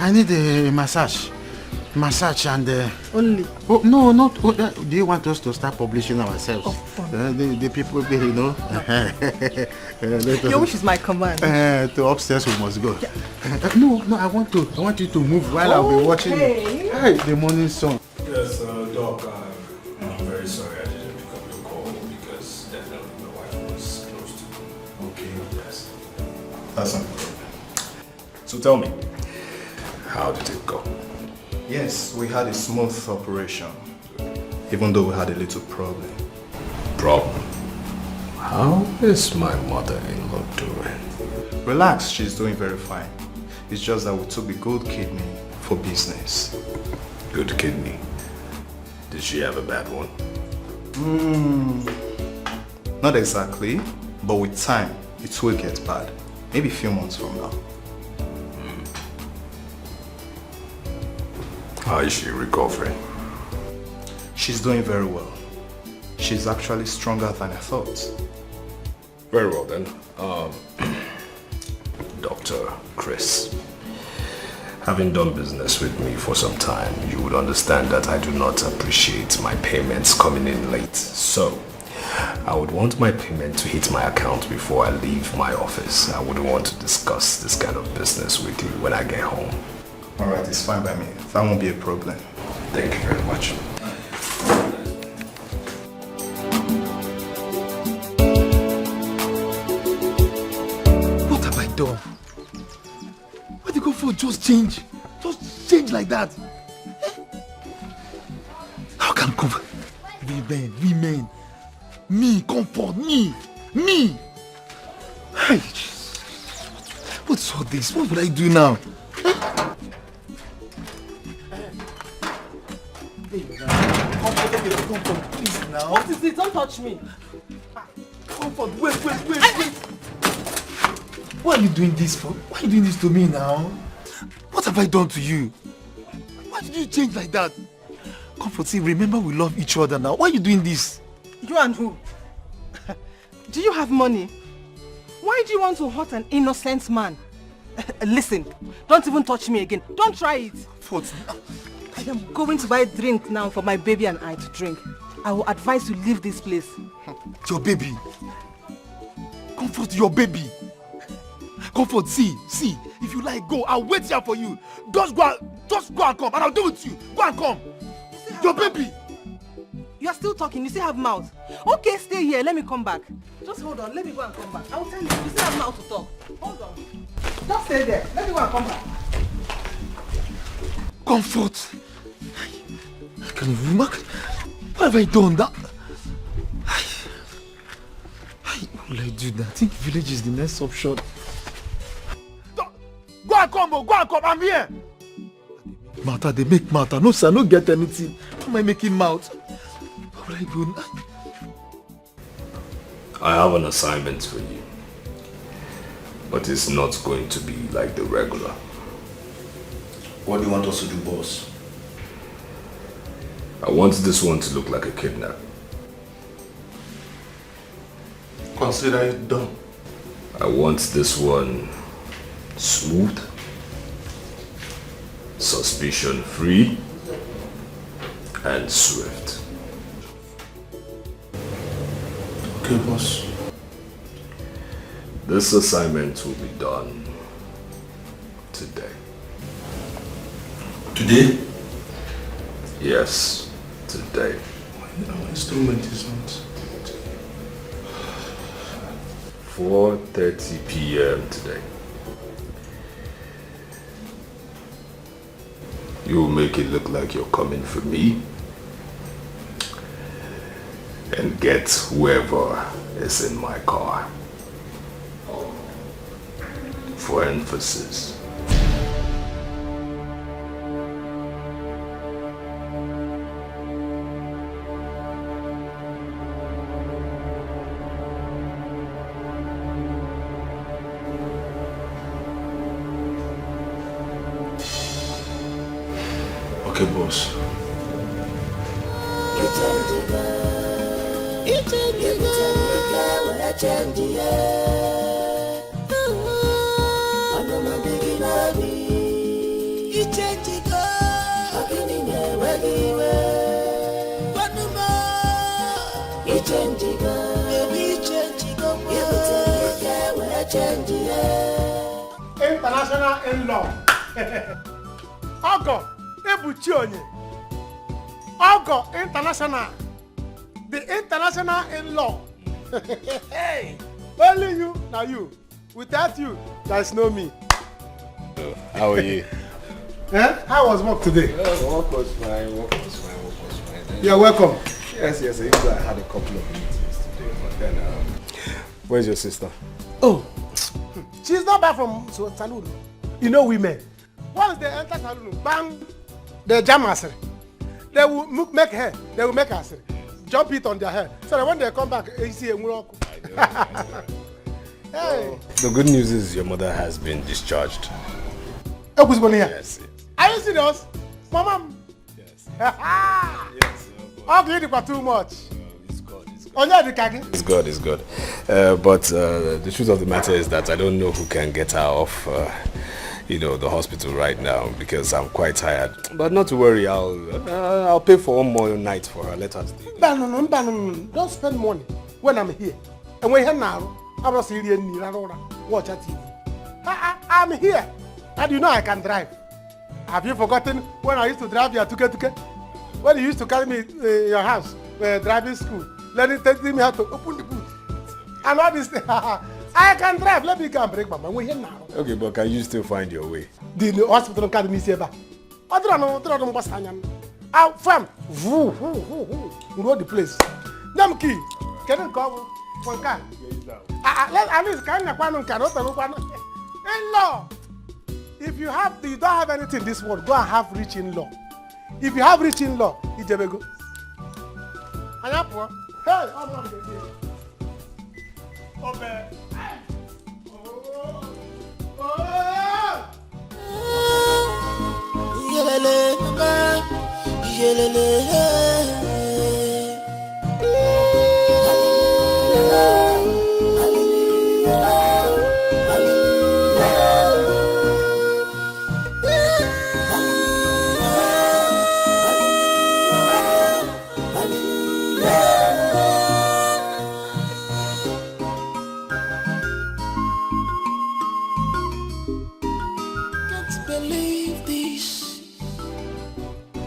I need a massage. Massage and only. Oh no, not. Do you want us to start publishing ourselves? The people, you know. Your wish is my command. To upstairs we must go. Yeah. No, I want you to move while I'll be watching the morning sun. Yes, Doc. I'm very sorry I didn't pick up your call because definitely my wife was close to me. Okay. Yes. That's not a problem. So tell me, how did it go? Yes, we had a smooth operation, even though we had a little problem. Problem? How is my mother-in-law doing? Relax, she's doing very fine. It's just that we took the good kidney for business. Good kidney? Did she have a bad one? Not exactly, but with time, it will get bad. Maybe a few months from now. How is she recovering? She's doing very well. She's actually stronger than I thought. Very well then. Dr. Chris, having done business with me for some time, you would understand that I do not appreciate my payments coming in late. So, I would want my payment to hit my account before I leave my office. I wouldn't want to discuss this kind of business with you when I get home. Alright, it's fine by me. That won't be a problem. Thank you very much. What have I done? Why did you go for just change? Just change like that? How can comfort? Women. Me, comfort, me. Hey, what's all this? What would I do now? Comfort, please now. What is it? Don't touch me. Comfort, wait. Why are you doing this for? Why are you doing this to me now? What have I done to you? Why did you change like that? Comfort, see, remember we love each other now. Why are you doing this? You and who? Do you have money? Why do you want to hurt an innocent man? Listen, don't even touch me again. Don't try it. What? I am going to buy a drink now for my baby and I to drink. I will advise you leave this place. Your baby. Comfort, your baby. Comfort, see. If you like, go. I'll wait here for you. Just go and come, and I'll do it with you. Go and come. Your baby. You are still talking. You still have mouth. Okay, stay here. Let me come back. Just hold on. Let me go and come back. I'll tell you. You still have mouth to talk. Hold on. Just stay there. Let me go and come back. Comfort. Can you remark? What have I done? That? What will I do now? I think village is the next option. Go and come. I'm here. Matter, they make matter. No, sir, no get anything. How am I making mouth? What will I do now? I have an assignment for you. But it's not going to be like the regular. What do you want us to do, boss? I want this one to look like a kidnap. Consider it done. I want this one smooth, suspicion-free, and swift. Okay, boss. This assignment will be done today. Today? Yes, today. Our instrument is not. 4:30 p.m. today. You will make it look like you're coming for me and get whoever is in my car. For emphasis. Okay, boss. International in-law. Ogo, Ebuchi onye. Ogo International. The international in-law. Hey, only you, now you. Without you, there is no me. How are you? How was work today? Work was fine. You're welcome. Yes, even though I had a couple of meetings today, but then, where's your sister? Oh, she's not back from saloon. You know women. Once they enter saloon, bang, they jam us. They will make hair. They will make us jump it on their hair. So that when they come back, you see a miracle. Hey. The good news is your mother has been discharged. Yes. Are you serious? Mama? Yes. Yes. Okay, you too much. It's good. It's good, it's good. But the truth of the matter is that I don't know who can get her off, the hospital right now because I'm quite tired. But not to worry, I'll pay for one more night for her. Let her stay. No. Don't spend money when I'm here. And when you're now, I'm not serious. Watch a TV. I'm here. And you know I can drive. Have you forgotten when I used to drive your tuke? When you used to carry me your house, driving school, telling me how to open the boot. And all this thing. I can drive. Let me go and break my mind. We're here now. Okay, but can you still find your way? The hospital can't miss you. I don't know. Fam. Road the place. Them key. Can you come? One car. At least can you in-law. If you don't have anything in this world, go and have rich in-law. If you have rich in-law, it's a go. Hey, I'm not okay.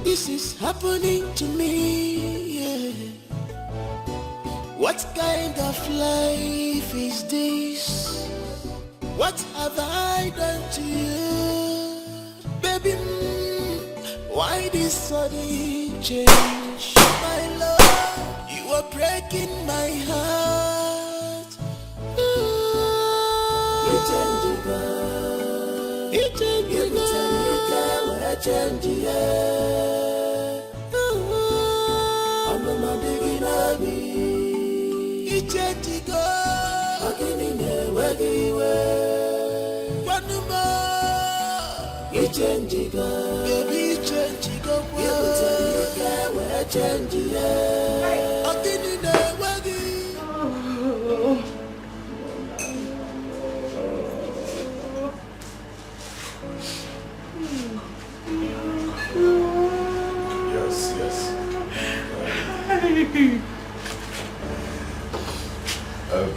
This is happening to me, yeah. What kind of life is this? What have I done to you? Baby, why this sudden change? My love, you are breaking my heart. You change it, girl. You change it, girl. I change it. I'm not digging at me. You change it, girl. I can't even work anywhere. One more. You change it, girl. Baby, you change it, girl. You change it, girl. I change it. I can't even work anywhere. Yes.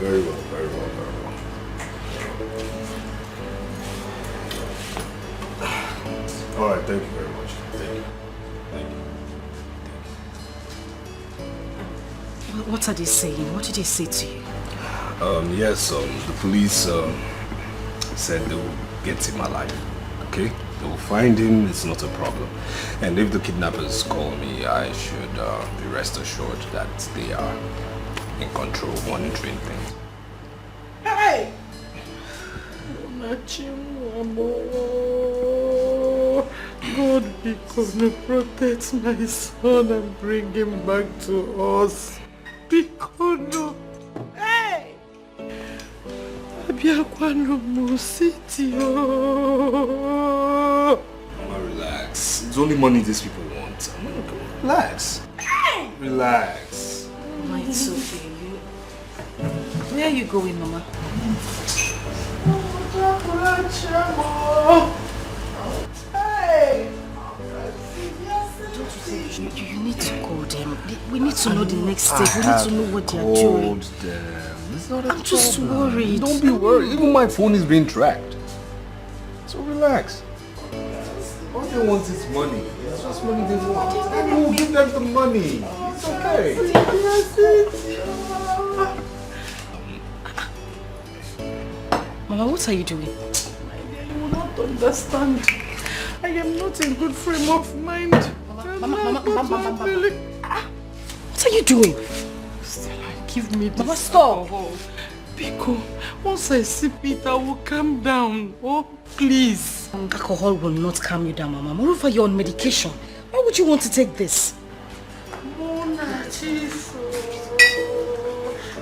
Very well. All right, thank you very much. Thank you. What are they saying? What did they say to you? Yes, the police said they will get him alive. Okay? They will find him, it's not a problem. And if the kidnappers call me, I should be rest assured that they are in control, monitoring things. Hey! God be gonna protect my son and bring him back to us. Because hey! Mama, relax. It's only money these people want. Relax. Relax. Mama, it's okay. Where are you going, Mama? Hey! You need to call them. We need to know the next step. We need to know what they are doing. I'm just worried. Don't be worried. Even my phone is being tracked. So relax. All they want is money. It's just money they want. And we'll give them the money. It's okay. Mama, what are you doing? You will not understand. I am not in good frame of mind. Mama. What are you doing? Stella, give me this. Mama, stop. Biko, once I sip it, I will calm down. Oh, please. Alcohol will not calm you down, Mama. Moreover, you're on medication. Why would you want to take this? Mona, Jesus.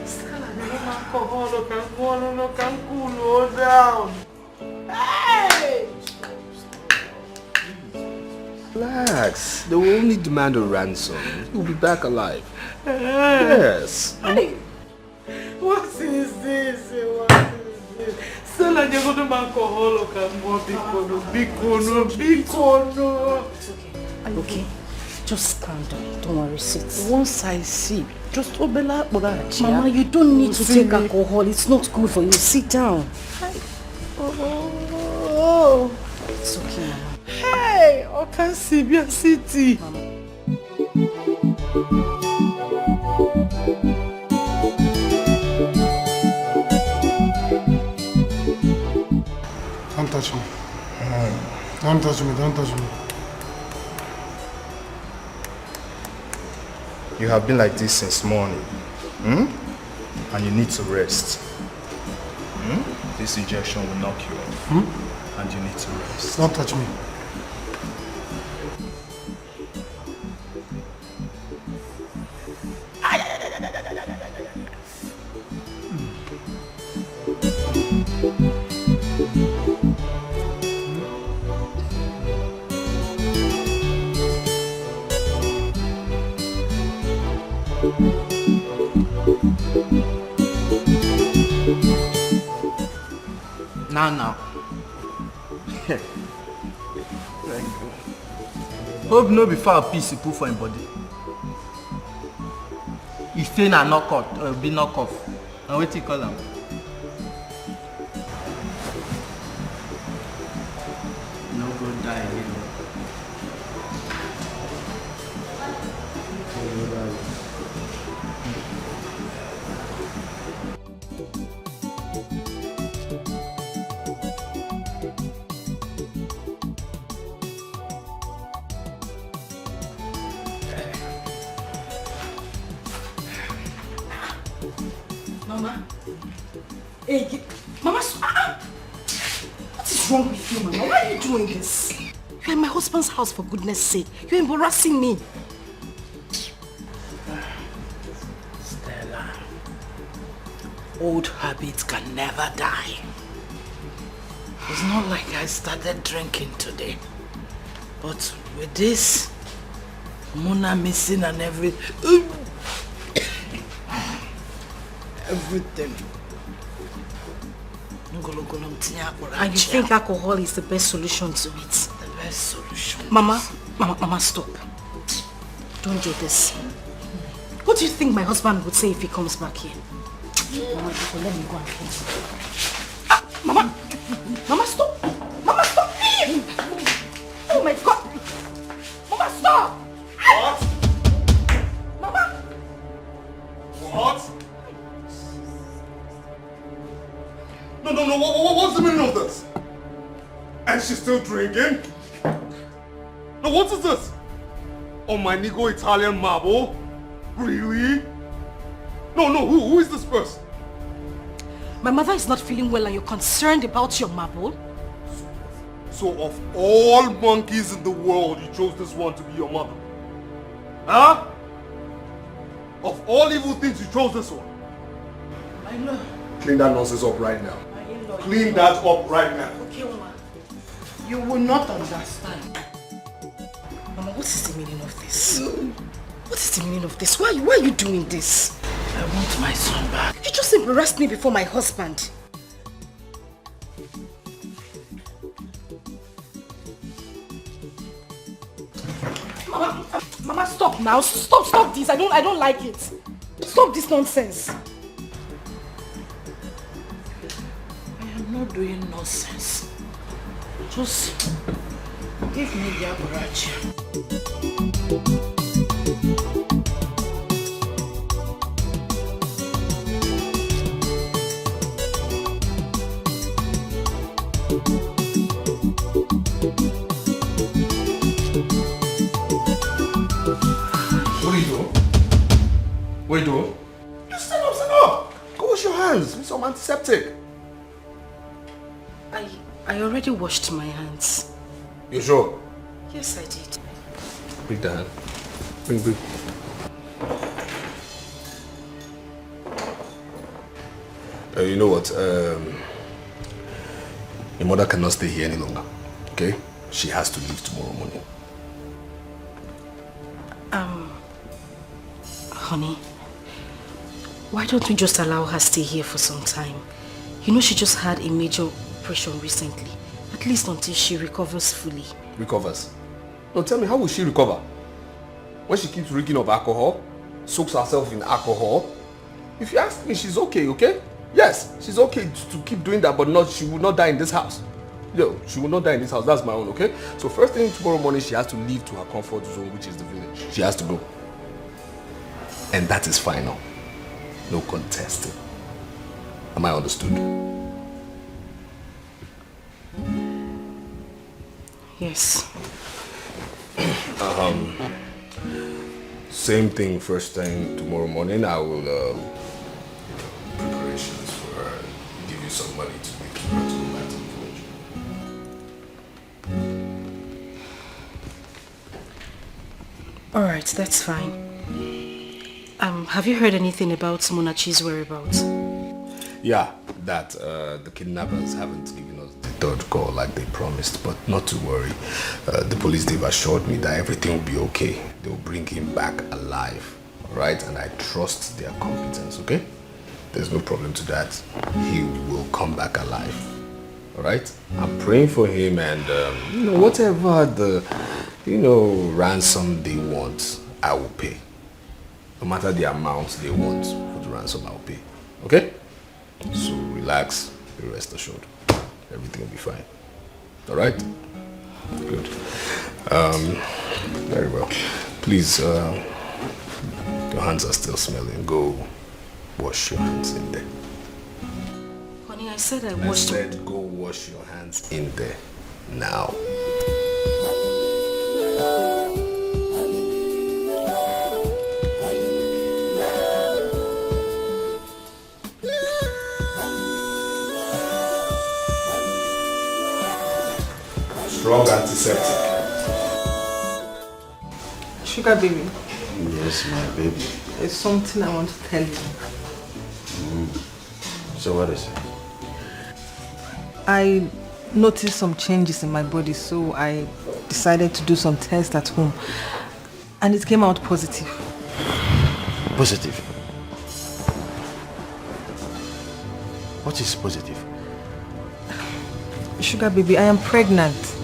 Stella, alcohol can cool you down. Hey! Relax. They will only demand a ransom. You'll be back alive. Yes. Hey, what is this? What is this? Sell and you're going to alcohol or more big no. It's okay. Are you okay? Just calm down. Don't worry, sit. Once I see, just obela borachi. Mama, you don't need to take alcohol. It's not good for you. Sit down. Oh. It's okay, Mama. Hey, Okan Sibia City. Mama. Don't touch me. Don't touch me. Don't touch me. You have been like this since morning. And you need to rest. This injection will knock you off. And you need to rest. Don't touch me. Now. Hope no be foul piece you put for him body. If they na knock out or be knock off. Now what you call him? No go die again. Mama. Hey, Mama, what is wrong with you, Mama? Why are you doing this? You're in my husband's house, for goodness sake. You're embarrassing me. Stella, old habits can never die. It's not like I started drinking today. But with this, Mona missing and everything. And you think alcohol is the best solution to it? The best solution. Mama, stop. Don't do this. What do you think my husband would say if he comes back here? Mama, let me go and finish. Mama, stop. Mama, stop. Oh my God. Mama, stop. What? Mama. What? No, what's the meaning of this? And she's still drinking? No, what is this? Oh, my Nigo Italian marble? Really? No, who is this person? My mother is not feeling well and you're concerned about your marble? So of all monkeys in the world, you chose this one to be your mother? Huh? Of all evil things, you chose this one? I know. Clean that nonsense up right now. Clean that up right now. Okay, Mama. You will not understand. Mama, what is the meaning of this? What is the meaning of this? Why are you doing this? I want my son back. You just embarrassed me before my husband. Mama, stop now. Stop this. I don't like it. Stop this nonsense. I'm not doing nonsense. Just give me the apparat. What are you doing? What are you doing? Just stand up. Go wash your hands with some antiseptic. I already washed my hands. You sure? Yes, I did. Bring the hand. Bring. You know what? Your mother cannot stay here any longer. Okay? She has to leave tomorrow morning. Honey, why don't we just allow her stay here for some time? You know she just had a major operation recently. At least until she recovers fully. Recovers? No, tell me, how will she recover? When she keeps drinking of alcohol, soaks herself in alcohol? If you ask me, she's okay, okay? Yes, she's okay to keep doing that, but she will not die in this house. Yo, she will not die in this house. That's my own, okay? So first thing tomorrow morning, she has to leave to her comfort zone, which is the village. She has to go. And that is final. No contesting. Am I understood? Yes. Same thing first thing tomorrow morning. I will preparations for her. Give you some money to make her to go back to the village. Alright, that's fine. Have you heard anything about Munachi's whereabouts? Yeah, that the kidnappers haven't given us the third call like they promised, but not to worry. The police, they've assured me that everything will be okay. They'll bring him back alive, alright? And I trust their competence, okay? There's no problem to that. He will come back alive, alright? I'm praying for him, and whatever the, ransom they want, I will pay. No matter the amount they want for the ransom, I'll pay. Okay? So relax, be rest assured. Everything will be fine. Alright? Good. Very well. Please, your hands are still smelling. Go wash your hands in there. Honey, I said I washed them. I said go wash your hands in there. Now. Strong antiseptic. Sugar baby. Yes, my baby. There's something I want to tell you. So what is it? I noticed some changes in my body, so I decided to do some tests at home. And it came out positive. Positive? What is positive? Sugar baby, I am pregnant.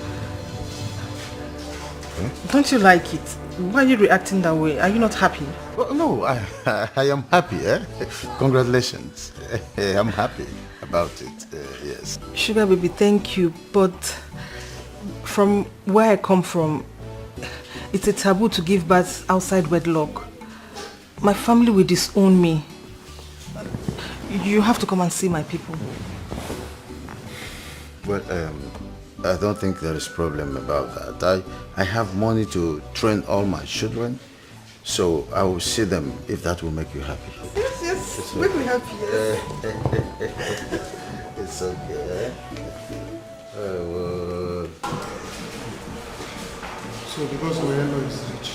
Don't you like it? Why are you reacting that way? Are you not happy? Well, no, I am happy. Congratulations. I'm happy about it. Yes. Sugar baby, thank you. But from where I come from, it's a taboo to give birth outside wedlock. My family will disown me. You have to come and see my people. Well, I don't think there is problem about that. I have money to train all my children, so I will see them if that will make you happy. Yes, make me happy. Yes. It's okay. So because my in-law is rich,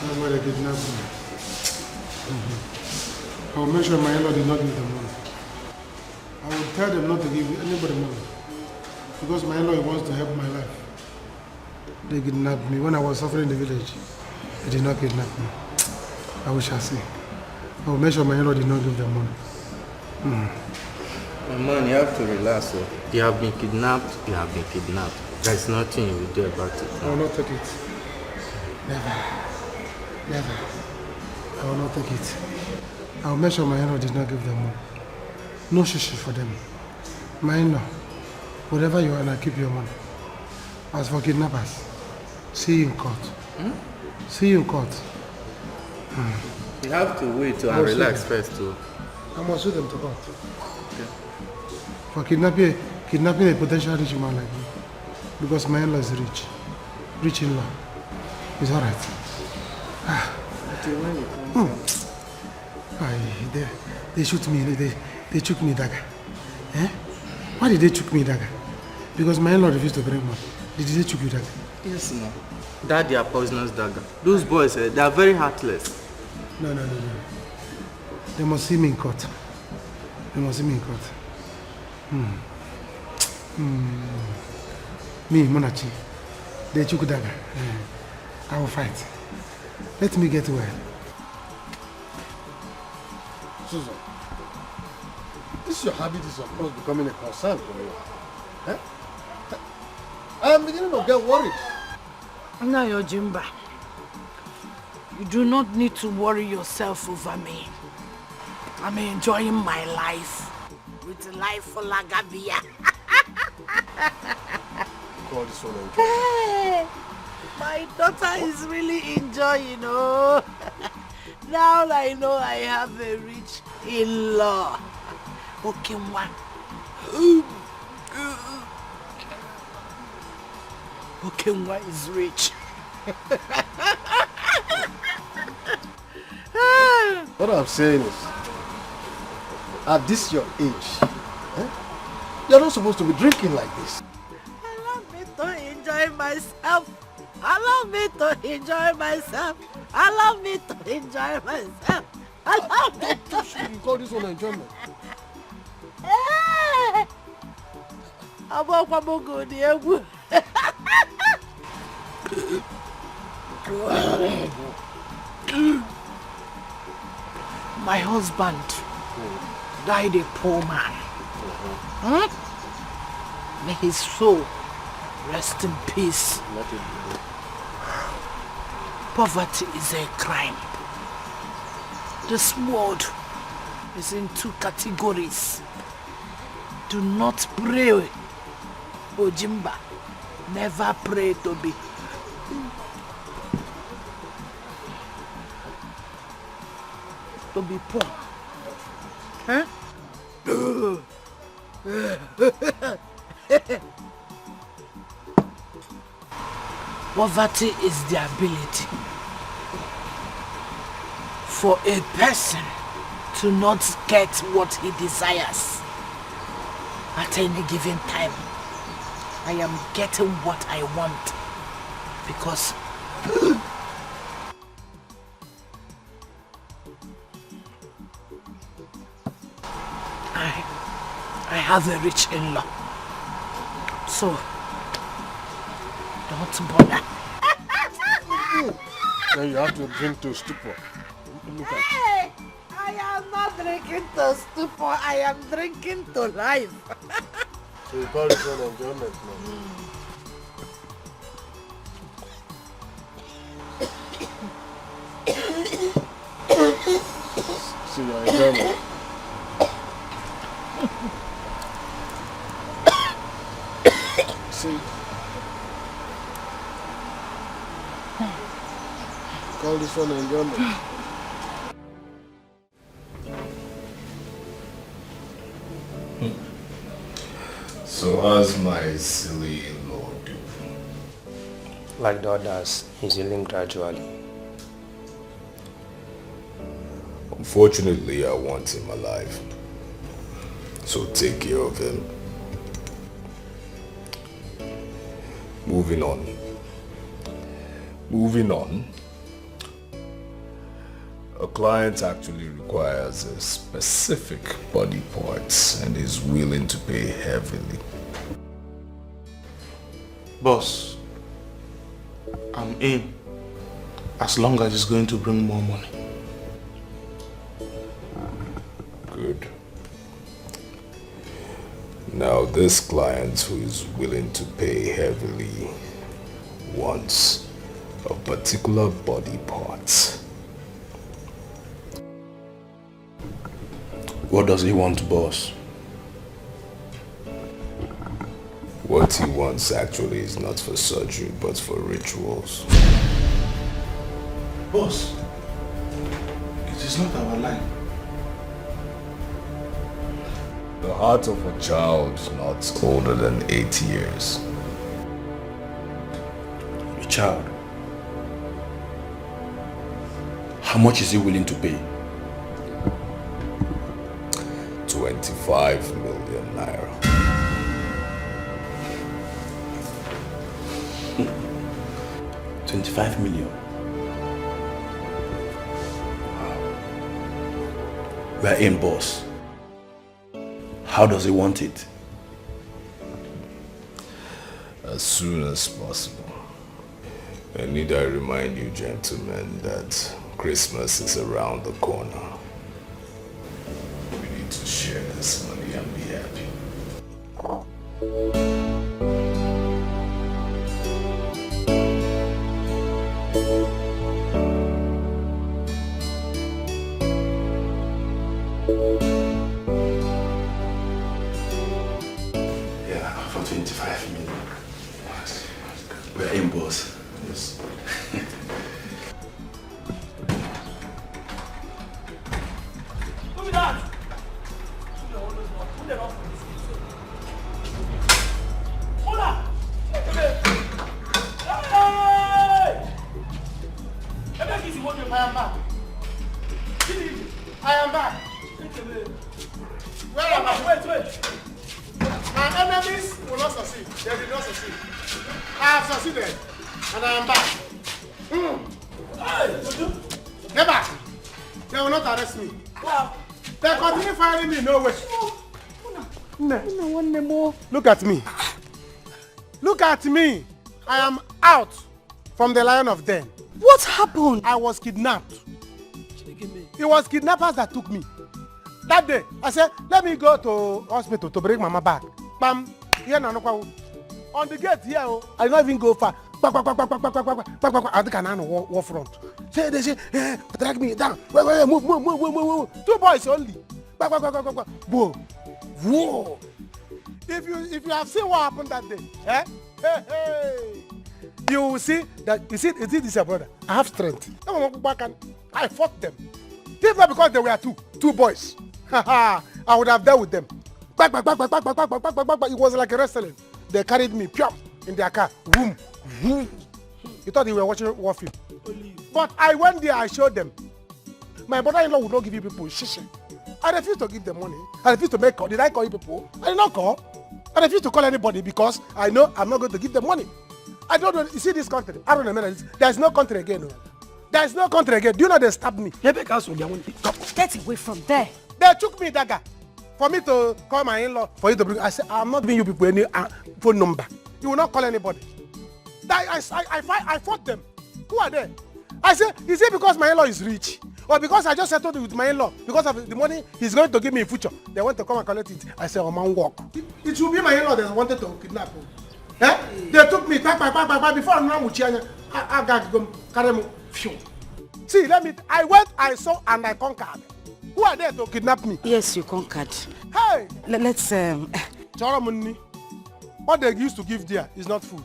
that's why they kidnapped me. I will make sure my in-law did not give them money. I will tell them not to give anybody money. Because my in-law wants to help my life. They kidnapped me when I was suffering in the village. They did not kidnap me. I wish I see. I will make sure my in-law did not give them money. My man, you have to relax. You have been kidnapped. You have been kidnapped. There's nothing you will do about it. I will not take it. Never. Never. I will not take it. I will make sure my in-law did not give them money. No shishi for them. My in-law, whatever you want, I keep your money. As for kidnappers, see you in court. See you in court. You have to wait and relax first too. I must sue them to court. For kidnapping a potential rich man like me. Because my in-law is rich. Rich in-law. It's alright. They shoot me. They took me dagger. Why did they took me dagger? Because my in-law refused to bring money. Did they took you dagger? Yes, no. That they are poisonous dagger. Those boys, they are very heartless. No. They must see me in court. They must see me in court. Me, Munachi, they took dagger. I will fight. Let me get well. Susan, this your habit is of course becoming a concern for me. Eh? I am beginning to get worried. Now, Jimba, you do not need to worry yourself over me. I'm enjoying my life with life for Lagabia. Call this one enjoy. Hey, my daughter is really enjoying, oh. Now I know I have a rich in-law. Okay, one. Okay, one is rich. What I'm saying is, at this your age, you're not supposed to be drinking like this. Allow me to enjoy myself. Allow me to enjoy myself. Allow me to enjoy myself. Allow me to... You call this one enjoyment? My husband died a poor man. May his soul rest in peace. Poverty is a crime. This world is in two categories. Do not pray, Ojimba. Never pray to be. To be poor. Huh? Poverty is the ability for a person to not get what he desires at any given time. I am getting what I want because I have a rich in-law. So don't bother. Then you have to drink to stupor. Look at Hey, I am not drinking to stupor. I am drinking to life. So you call this one enjoyment now? See your enjoyment. See? Call this one enjoyment. So how's my silly in-law doing? Like the others, he's healing gradually. Unfortunately, I want him alive. So take care of him. Moving on. A client actually requires a specific body parts and is willing to pay heavily. Boss, I'm in as long as it's going to bring more money. Good. Now this client who is willing to pay heavily wants a particular body part. What does he want, boss? What he wants actually is not for surgery, but for rituals. Boss, it is not our line. The heart of a child is not older than 8 years. A child? How much is he willing to pay? 25 million naira. 25 million. We're in, boss. How does he want it? As soon as possible. And need I remind you, gentlemen, that Christmas is around the corner. this money and be happy. Yeah, for 25 million. We're in, boss. Yes. Who is that? Hold on! Hey! I am back. I am back. Where am I? Wait. My enemies will not succeed. They did not succeed. I have succeeded. And I am back. Never. They will not arrest me. They continue firing me, no way. Look at me. Look at me. I am out from the Lion of Den. What happened? I was kidnapped. It was kidnappers that took me. That day, I said, let me go to hospital to bring Mama back. Bam. Here na on the gate here, I did not even go far. I think I war front. They say, drag me down. Wait, move. 2 boys only. Whoa. Whoa. If you have seen what happened that day, hey. You will see that you see this your brother. I have strength. I fought them. If not because they were two boys, I would have dealt with them. It was like a wrestling. They carried me in their car. Boom. You thought they were watching war film. But I went there, I showed them. My brother-in-law would not give you people shishi. I refused to give them money. I refused to make call. Did I call you people? I did not call. I refused to call anybody because I know I'm not going to give them money. I don't know. You see this country? I don't know. There's no country again. No. There's no country again. Do you know they stabbed me? Get away from there. They took me dagger for me to call my in-law for you to bring. I said, I'm not giving you people any phone number. You will not call anybody. I fought them. Who are they? I said, is it because my in-law is rich? Or because I just settled with my in-law? Because of the money he's going to give me in future. They want to come and collect it. I said, man, walk. It should be my in-law that wanted to kidnap him. They took me before I'm not with you. I got to carry me. See, I went, I saw, and I conquered. Who are they to kidnap me? Yes, you conquered. Hey! Let's What they used to give there is not food.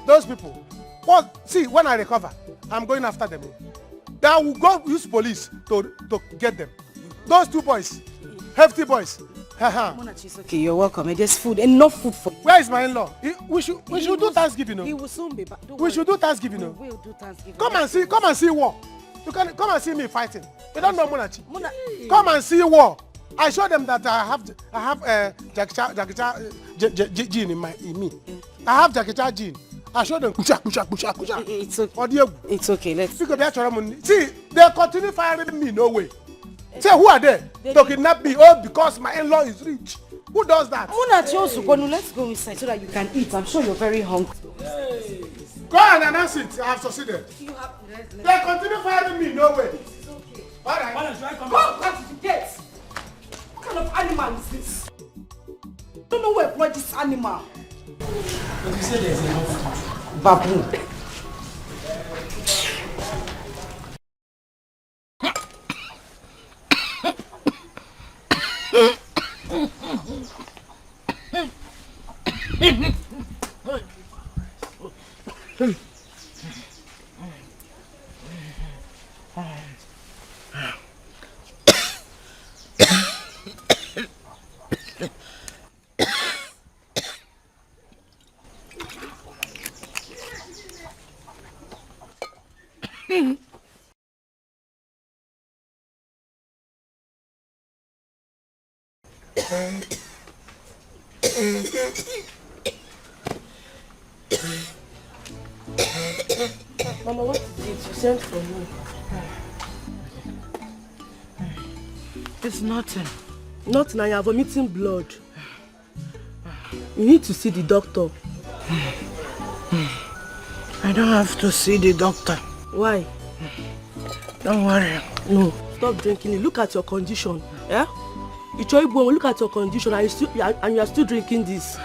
Those people. Well, see, when I recover, I'm going after them. They will go use police to get them. Those 2 boys, hefty boys. Okay, you're welcome. There's food, enough food for you. Where is my in-law? We should do Thanksgiving. He will soon be back. We should do Thanksgiving. We will do Thanksgiving. Come and see war. You can come and see me fighting. You don't know Munachi. Come and see war. I show them that I have gene in me. I have Jakicha gene. I show them. It's okay. It's okay. Let's see, they continue firing me. No way. Say, who are they? To kidnap me? Oh, because my in-law is rich. Who does that? Let's go inside so that you can eat. I'm sure you're very hungry. Hey. Go and announce it. I have succeeded. They continue firing me. No way. It's okay. All right. What did you get? What kind of animal is this? I don't know where I brought this animal. But you said there's enough. Baboon. Mama, what is it? You sent for me. It's nothing. Nothing, I am vomiting blood. You need to see the doctor. I don't have to see the doctor. Why? Don't worry. No, stop drinking it. Look at your condition. Yeah? Look at your condition and you are still drinking this.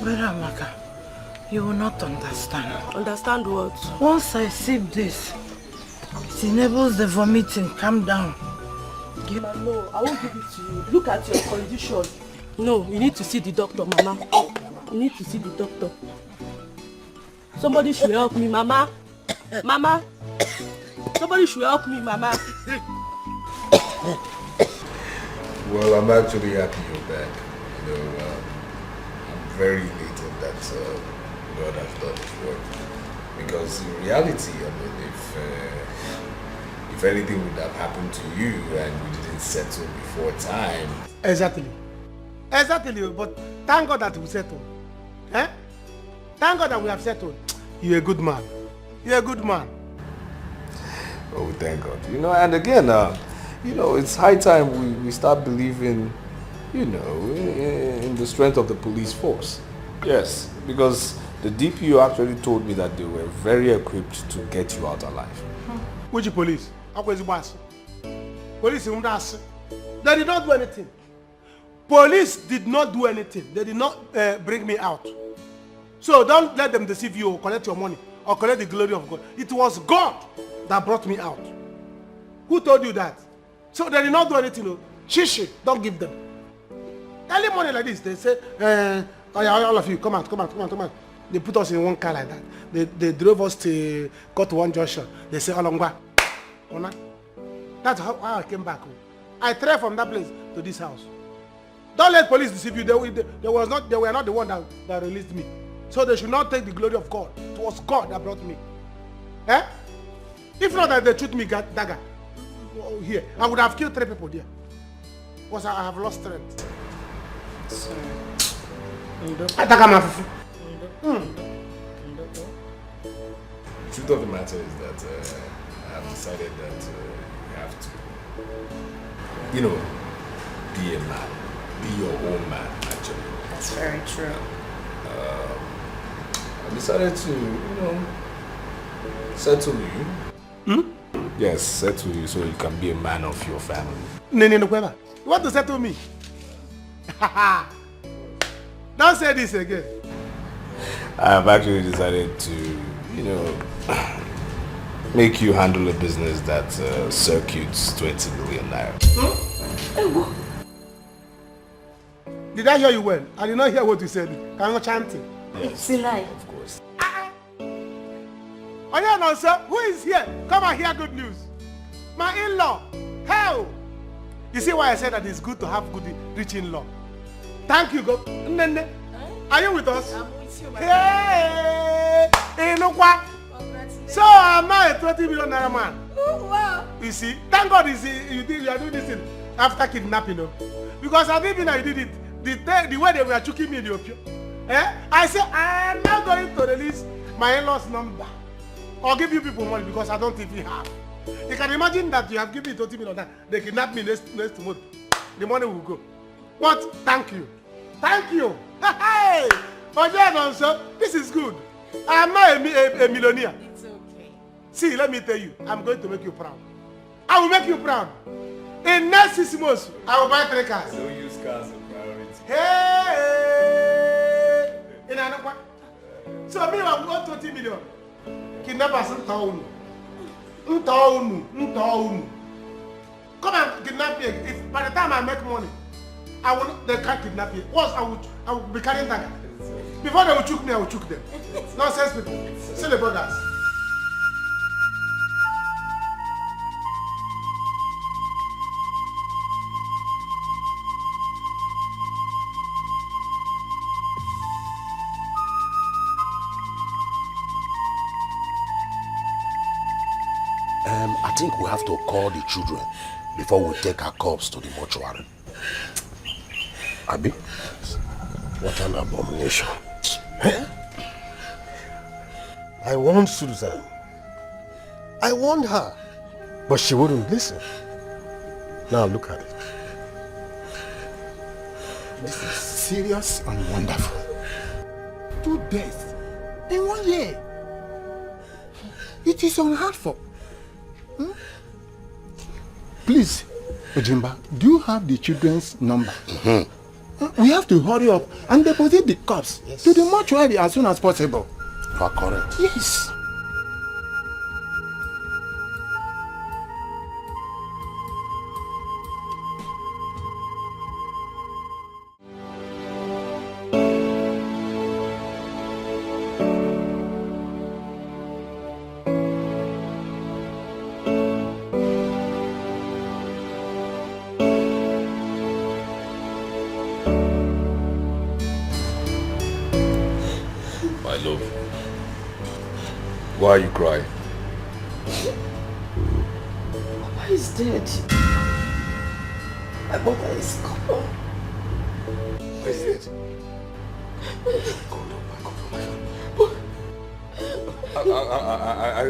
Brother Amaka, you will not understand. Understand what? Once I sip this, it enables the vomiting. Calm down. No, I won't give it to you. Look at your condition. No, you need to see the doctor, Mama. You need to see the doctor. Somebody should help me, Mama. Mama. Somebody should help me, Mama. Well, I'm actually happy you're back. You know, I'm very elated that God has done His work. Because in reality, I mean, if anything would have happened to you and we didn't settle before time. Exactly, but thank God that we settled. Eh? Thank God that we have settled. You're a good man. You're a good man. Oh, thank God. You know, and again, you know, it's high time we start believing, you know, in the strength of the police force. Yes, because the DPO actually told me that they were very equipped to get you out alive. Which police? Police, they did not do anything. Police did not do anything. They did not bring me out. So don't let them deceive you or collect your money or collect the glory of God. It was God that brought me out. Who told you that? So they did not do anything. No. Shishi, don't give them. Early morning like this, they say, all of you, come out. They put us in one car like that. They drove us to go to one junction. They say, Olongwa. That's how I came back home. I traveled from that place to this house. Don't let police deceive you. They were not the one that released me. So they should not take the glory of God. It was God that brought me. Eh? If not that they shoot me dagger here, I would have killed 3 people there. Because I have lost strength. Sorry. The truth of the matter is that I have decided that you have to, you know, be a man. Be your own man, actually. That's very true. I decided to, you know, settle you. Yes, settle you so you can be a man of your family. You want to settle me? Don't say this again. I have actually decided to, you know, make you handle a business that circuits 20 million naira. Did I hear you well? I did not hear what you said. I'm not chanting. Yes, of course. Oh yeah, now sir, who is here? Come and hear good news. My in-law. Hell. You see why I said that it's good to have good, rich in-law. Thank you, God. Are you with us? I'm with you, my Hey! Hey, no what? So am I a 20 million naira man? Oh, wow. You see, thank God you are doing this thing after kidnapping, no? Because I didn't know you did it. The way they were choking me in the opium. I said I am not going to release my in-laws number or give you people money because I don't even have. You can imagine that you have given me 20 million, they kidnap me next month. The money will go. But thank you. Thank you. Hey! But yeah, no, sir, this is good. I am not a millionaire. It's okay. See, let me tell you, I'm going to make you proud. I will make you proud. In next 6 months, I will buy 3 cars. Don't use cars as priority. Hey! In another. So me, I want 20 million. Kidnappers, Ntaunu. Come and kidnap me. If by the time I make money, they can't kidnap me. Once I will be carrying that. Before they will choke me, I will choke them. Nonsense people. See the brothers. I think we have to call the children before we take our corpse to the mortuary. Abi? What an abomination. I warned Susan. I warned her. But she wouldn't listen. Now look at it. This is serious and wonderful. 2 deaths in 1 year. It is unheard of. Please, Ojimba, do you have the children's number? We have to hurry up and deposit the corpse to the mortuary as soon as possible. You are correct. Yes. Why are you crying? Papa is dead. My mother is gone. Why is dead?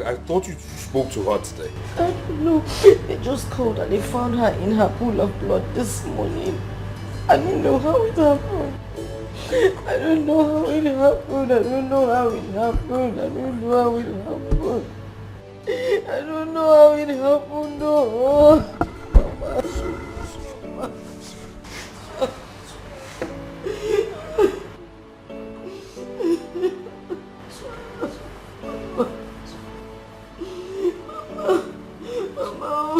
I thought you spoke to her today. I don't know. They just called and they found her in her pool of blood this morning. I don't know how it happened. I don't know how it happened. I don't know how it happened. I don't know how it happened. I don't know how it happened. No. Mama.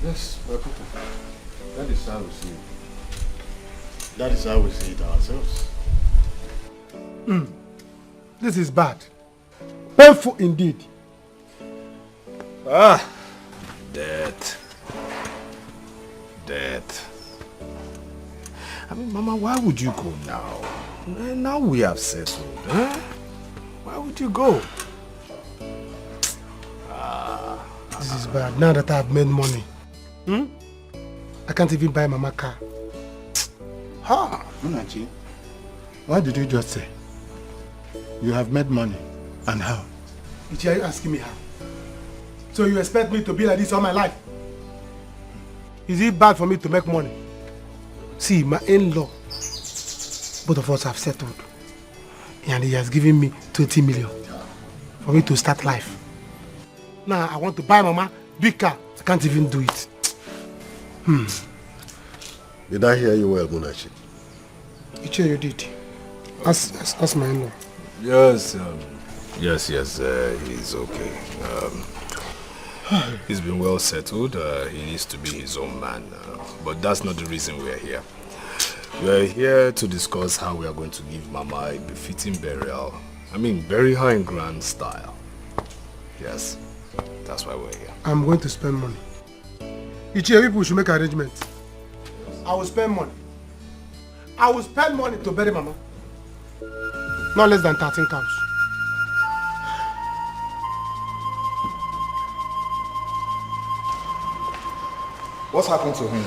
Yes, my people. That is how we see it. That is how we see it ourselves. This is bad. Painful indeed. Death. I mean, Mama, why would you go now? Now we have settled, eh? Why would you go? This is bad. Now that I've made money, I can't even buy Mama car. Ha! Munachi, what did you just say? You have made money. And how? Ichi, are you asking me how? So you expect me to be like this all my life? Is it bad for me to make money? See, my in-law, both of us have settled. And he has given me 20 million for me to start life. Now I want to buy Mama big car. I can't even do it. Did I hear you well, Munachi? You did. Ask my in-law. Yes, yes, he's okay. He's been well settled. He needs to be his own man. But that's not the reason we're here. We're here to discuss how we are going to give Mama a befitting burial. I mean, bury her in grand style. Yes, that's why we're here. I'm going to spend money. Ichie, people should make arrangements. I will spend money. I will spend money to bury Mama. Not less than 13 cows. What's happened to him?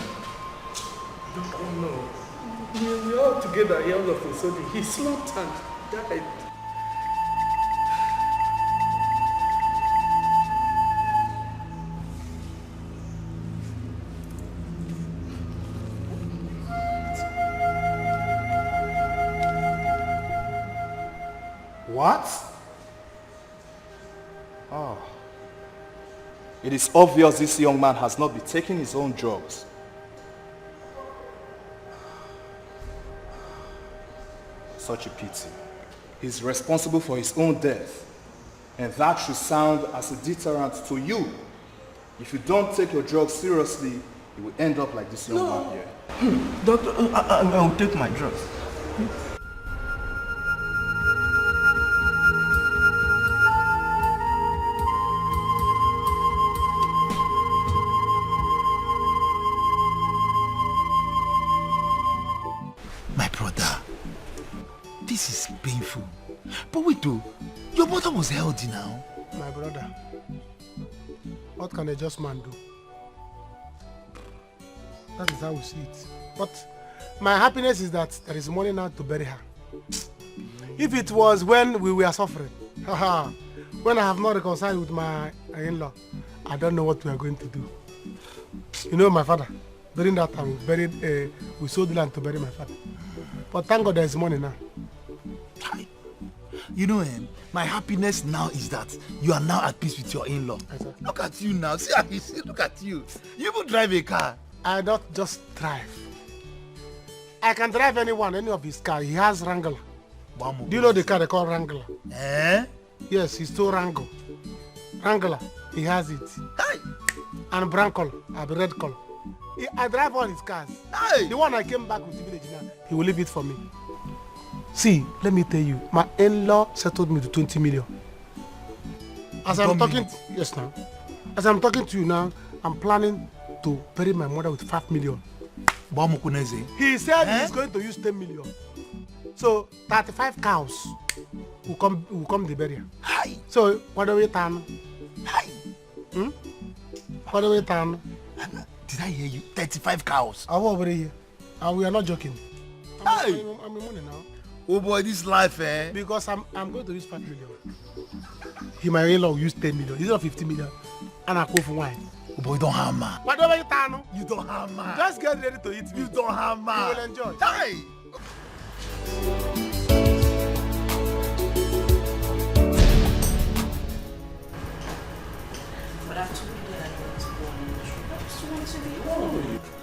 I don't know. We were all together here all of a sudden. He slumped and died. What? Oh. It is obvious this young man has not been taking his own drugs. Such a pity. He's responsible for his own death. And that should sound as a deterrent to you. If you don't take your drugs seriously, you will end up like this young man here. Doctor, I will take my drugs. My brother, this is painful. But wait though, your mother was healthy now. My brother, what can a just man do? That is how we see it. But my happiness is that there is money now to bury her. If it was when we were suffering, when I have not reconciled with my in-law, I don't know what we are going to do. You know my father, during that time we sold land to bury my father. But thank God there is money now. You know, my happiness now is that you are now at peace with your in-law. Exactly. Look at you now. See how you see. Look at you. You even drive a car. I don't just drive. I can drive any of his car. He has Wrangler. Do you know the car they call Wrangler? Eh? Yes, he's still Wrangler. Wrangler, he has it. Hey. And brown color, red color. I drive all his cars. Hey. The one I came back with the village now, he will leave it for me. See, let me tell you, my in-law settled me to 20 million. As I'm talking, yes now. As I'm talking to you now, I'm planning to bury my mother with 5 million. He said he's going to use 10 million. So 35 cows will come the burial. Hi. So what do we turn? Hi. What do we turn? Did I hear you? 35 cows. I will over here. And we are not joking. I'm in money now. Oh boy, this life, eh? Because I'm going to use 5 million. My in-law will use 10 million. He's not 50 million. And I go for wine. Oh boy, don't hammer. Whatever you turn. You don't hammer. Just get ready to eat me. You don't hammer. You will enjoy. Hey.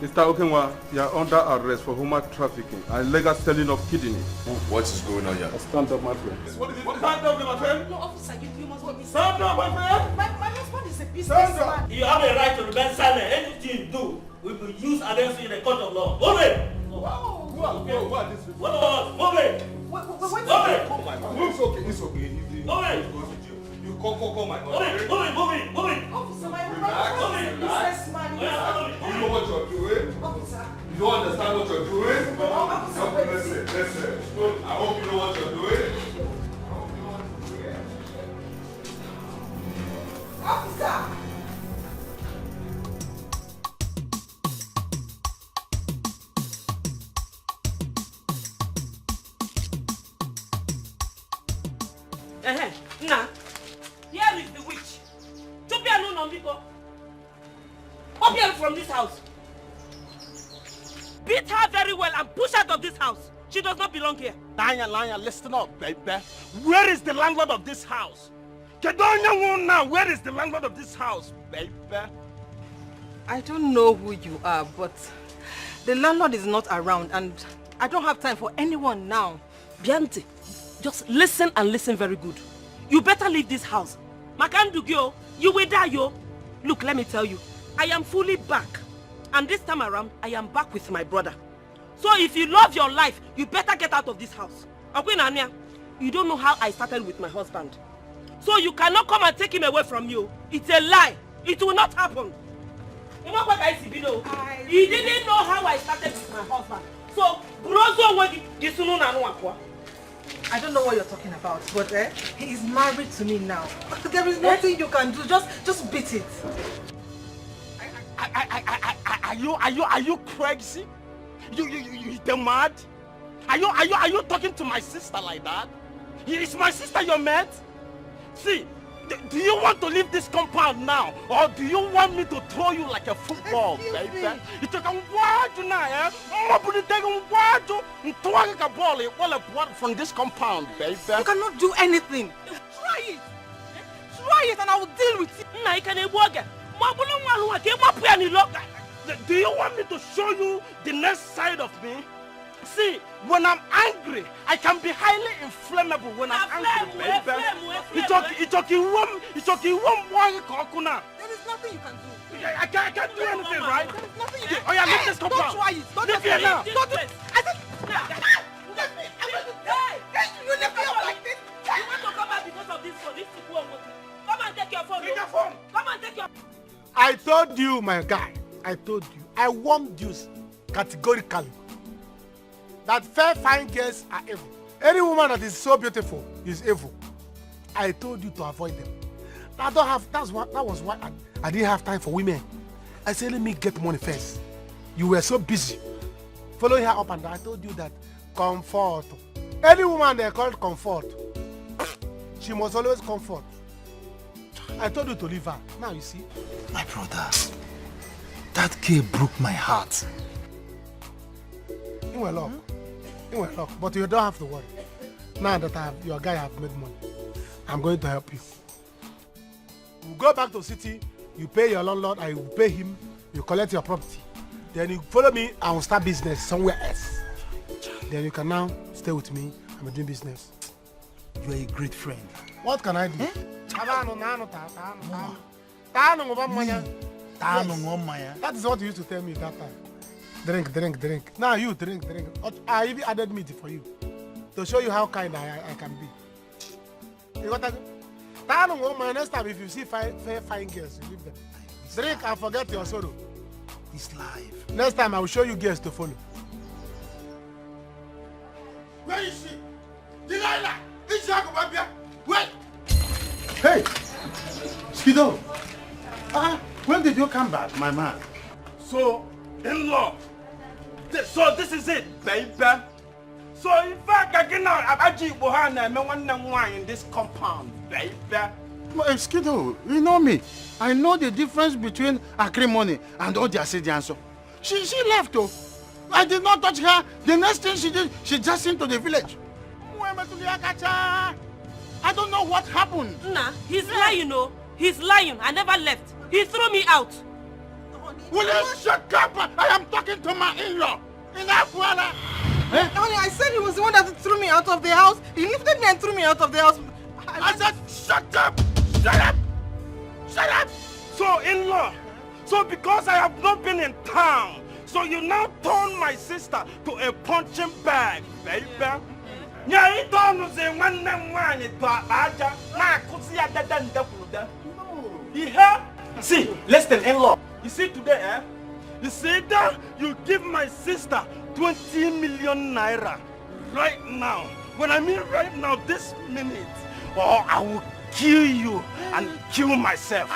Mr. Okenwa, you are under arrest for human trafficking and illegal selling of kidney. What is going on here? Stand up, my friend. What is it? Stand up, my friend. No, officer, you must be. Stand up, my friend. My husband is a businessman. You have a right to remain silent. Anything you do will be used against you in the court of law. Move it! Who are these people? Move it! Move it! It's okay, it's okay. Move it! You call my Move it! Move it! Officer, my husband is a businessman. You know what you're doing? Officer. You don't understand what you're doing? Officer, listen. I hope you know what you're doing. Officer! Nah, here is the witch. Chopia no Nambiko. Up here from this house. Beat her very well and push her out of this house. She does not belong here. Lion, listen up, baby. Where is the landlord of this house? Now, where is the landlord of this house, baby? I don't know who you are, but the landlord is not around and I don't have time for anyone now. Bianti, just listen and listen very good. You better leave this house. Makandugyo, you will die, yo. Look, let me tell you, I am fully back. And this time around, I am back with my brother. So if you love your life, you better get out of this house. Akwinania, you don't know how I started with my husband. So you cannot come and take him away from you. It's a lie. It will not happen. He didn't know how I started with my husband. So, I don't know what you're talking about, but he is married to me now. There is nothing you can do. Just beat it. Are you crazy? You mad? Are you talking to my sister like that? Is my sister your mate? See, do you want to leave this compound now, or do you want me to throw you like a football, baby? You took a word tonight, from this compound, baby. You cannot do anything. Try it. Try it and I will deal with it. Do you want me to show you the next side of me? See, when I'm angry, I can be highly inflammable when I'm angry, baby. It's okay, There is nothing you can do. I can't do anything, right? There is nothing you can do. Oh yeah, leave this compound. Don't try it. Don't Leave here now. Don't do it. I said, you left me up like this. You want to come back because of this phone? This people won't want to. Come and take your phone. Take your phone. Come and take your... I told you, my guy. I told you. I warned you categorically that fair, fine girls are evil. Any woman that is so beautiful is evil. I told you to avoid them. That was why I didn't have time for women. I said, let me get money first. You were so busy following her up and down. I told you that comfort. Any woman they call comfort, she must always comfort. I told you to leave her. Now you see. My brother, that girl broke my heart. You were luck. You were luck. But you don't have to worry. Now that your guy have made money, I'm going to help you. You go back to the city, you pay your landlord, I will pay him, you collect your property. Then you follow me, I will start business somewhere else. Then you can now stay with me, I'm doing business. You are a great friend. What can I do? Yes. That is what you used to tell me that time. Drink. Now you drink. I even added meat for you to show you how kind I can be. You got that? Next time if you see fine girls, you leave them. Drink and forget your sorrow. This life. Next time I will show you girls to follow. Where is she? Delilah! Wait! Hey! Skido! When did you come back, my man? So, in-law, so this is it, baby. So in fact, I can now in this compound, baby. Skido, you know me. I know the difference between acrimony and all the assedianso. She left though. I did not touch her. The next thing she did, she just into the village. I don't know what happened. Nah, he's lying, you know. He's lying. I never left. He threw me out. Will you shut up? I am talking to my in-law. Honey, I said he was the one that threw me out of the house. He lifted me and threw me out of the house. I said, shut up! Shut up! So, in-law, so because I have not been in town, so you now turn my sister to a punching bag, baby. See, listen, in-law. You see today, you see that you give my sister 20 million naira right now. When I mean right now, this minute, or I will kill you and kill myself.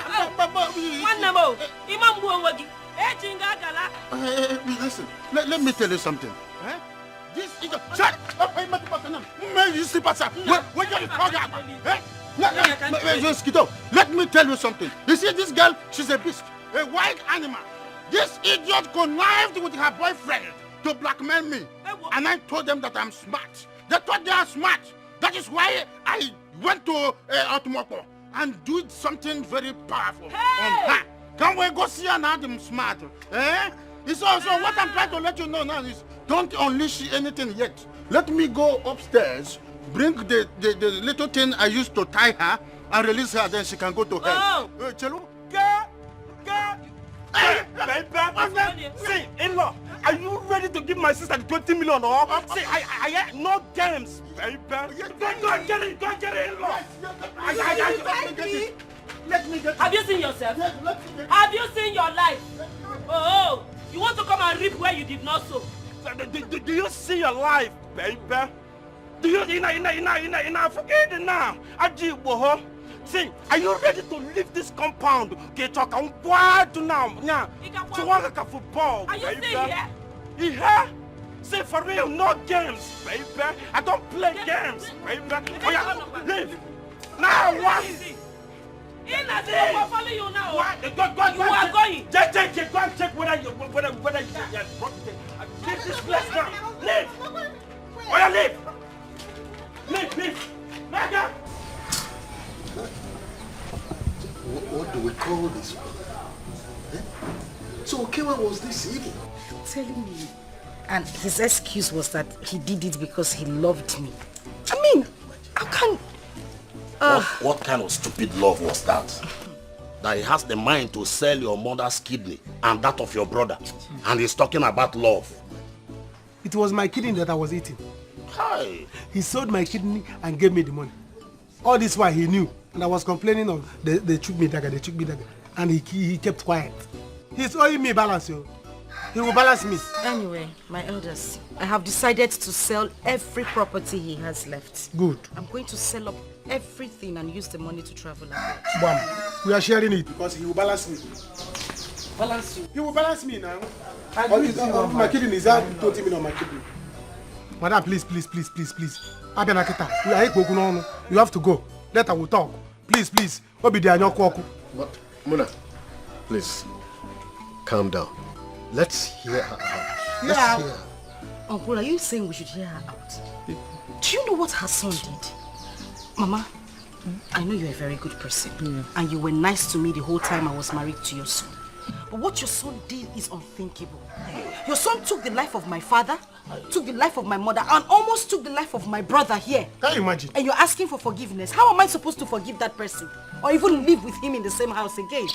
Listen, let me tell you something. This is a... Shut up! You sleep outside. What are you talking about? Let me tell you something. You see this girl, she's a beast, a wild animal. This idiot connived with her boyfriend to blackmail me. And I told them that I'm smart. They thought they are smart. That is why I went to Otumoko and do something very powerful on her. Can we go see her now? I'm smart. Eh? It's also what I'm trying to let you know now is don't unleash anything yet. Let me go upstairs, bring the little thing I used to tie her, and release her. Then she can go to hell. Chelu? See, in-law, are you ready to give my sister the 20 million or? See, I no games, baby. Go get it, in-law. Let me get it. Have you seen yourself? Have you seen your life? Oh, you want to come and reap where you did not sow? Do you see your life, baby? Do you forget it now? See, are you ready to leave this compound? Get talk on what now? Yeah. To work a football, are you baby. still here? Yeah. Say for real, no games, baby. I don't play games, baby. Oh yeah, leave. Now what? In a day, we'll follow you now. What? You are going. Go and check whether you leave this place now. Leave. Oh yeah, leave. Leave. Mega. What do we call this one? Eh? So Okewa was this evil? Telling me. And his excuse was that he did it because he loved me. I mean, how can... What kind of stupid love was that? That he has the mind to sell your mother's kidney and that of your brother. And he's talking about love. It was my kidney that I was eating. Hi. He sold my kidney and gave me the money. All this while he knew. And I was complaining of the took me dagger. And he kept quiet. He's owing me balance, yo. He will balance me. Anyway, my elders, I have decided to sell every property he has left. Good. I'm going to sell up everything and use the money to travel abroad. Bam. We are sharing it because he will balance me. Balance you? He will balance me now. My kidney is out 20 million on my kidney. Madam, please. You have to go. Later we'll talk. Please. What be the anyoko? But Muna, please, calm down. Let's hear her out. Let's hear her. Uncle, are you saying we should hear her out? Do you know what her son did? Mama, I know you're a very good person. And you were nice to me the whole time I was married to your son. But what your son did is unthinkable. Your son took the life of my father, took the life of my mother, and almost took the life of my brother here. Can you imagine? And you're asking for forgiveness. How am I supposed to forgive that person? Or even live with him in the same house again?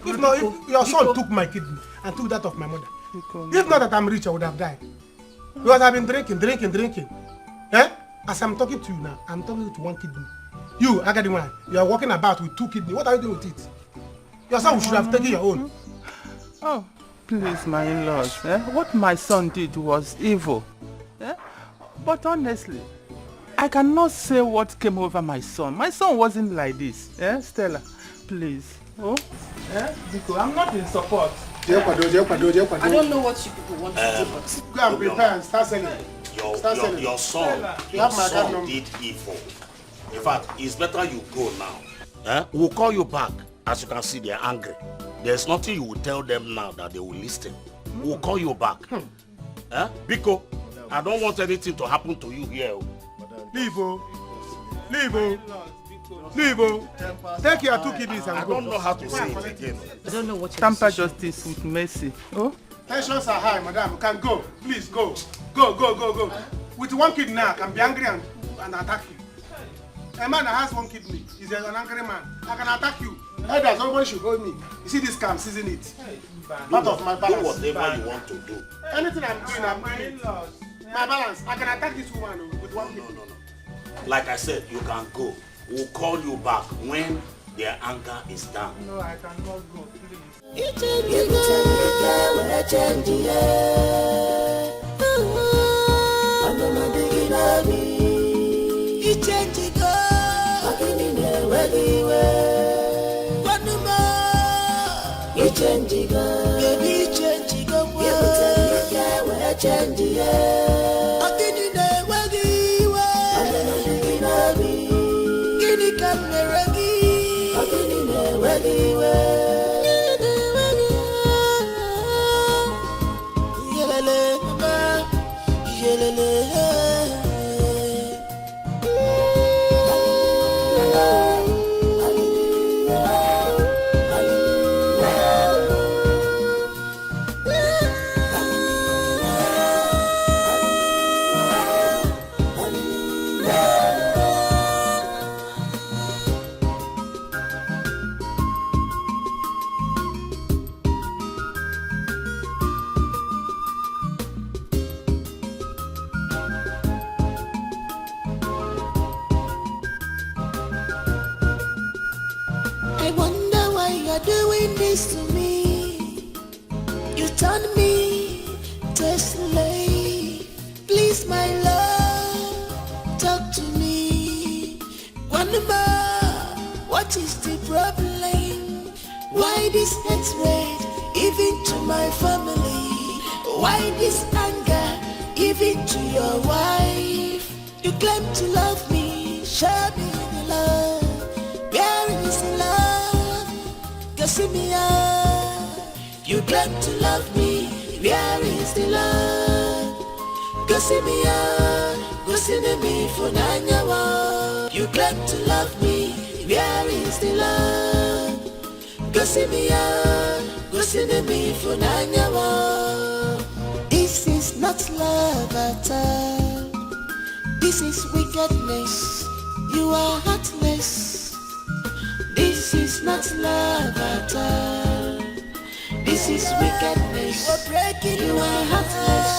If your son took my kidney and took that of my mother, if not that I'm rich, I would have died. Because I've been drinking. Eh? As I'm talking to you now, I'm talking to one kidney. You, Agadiwan, you are walking about with two kidneys. What are you doing with it? Your son should have taken your own. Oh, please, my in-laws. What my son did was evil. But honestly, I cannot say what came over my son. My son wasn't like this. Stella, please. Oh? Because I'm not in support. I don't know what you people want to do, but... Go and prepare and start selling. Your son did evil. In fact, it's better you go now. We'll call you back. As you can see, they're angry. There's nothing you will tell them now that they will listen. We'll call you back. Biko, I don't want anything to happen to you here. Leave. Take your two kidneys and go. I don't know how to say it again. I don't know what you're Tamper justice with mercy. Oh? Tensions are high, madam. You can go. Please go. Go. With one kidney now, I can be angry and attack you. A man that has one kidney is an angry man. I can attack you. Either somebody should hold me. You see this scam, isn't it? Part of my balance. Do whatever you want to do. Anything I'm doing it. My balance. I can attack this woman with one kidney. No. Like I said, you can go. We'll call you back when their anger is down. No, I cannot go, please. doing this to me. You turn me to a slave. Please, my love, talk to me. One more, what is the problem? Why this hatred, even to my family? Why this anger, even to your wife? You claim to love me, show me the love. Where is the love? Go see me out. You claim to love me, where is the love? Go see me out, go see me for Nanyawa. You claim to love me, where is the love? Go see me out, go see me for Nanyawa. This is not love at all. This is wickedness. You are heartless. This is not love at all. This is wickedness. You are heartless.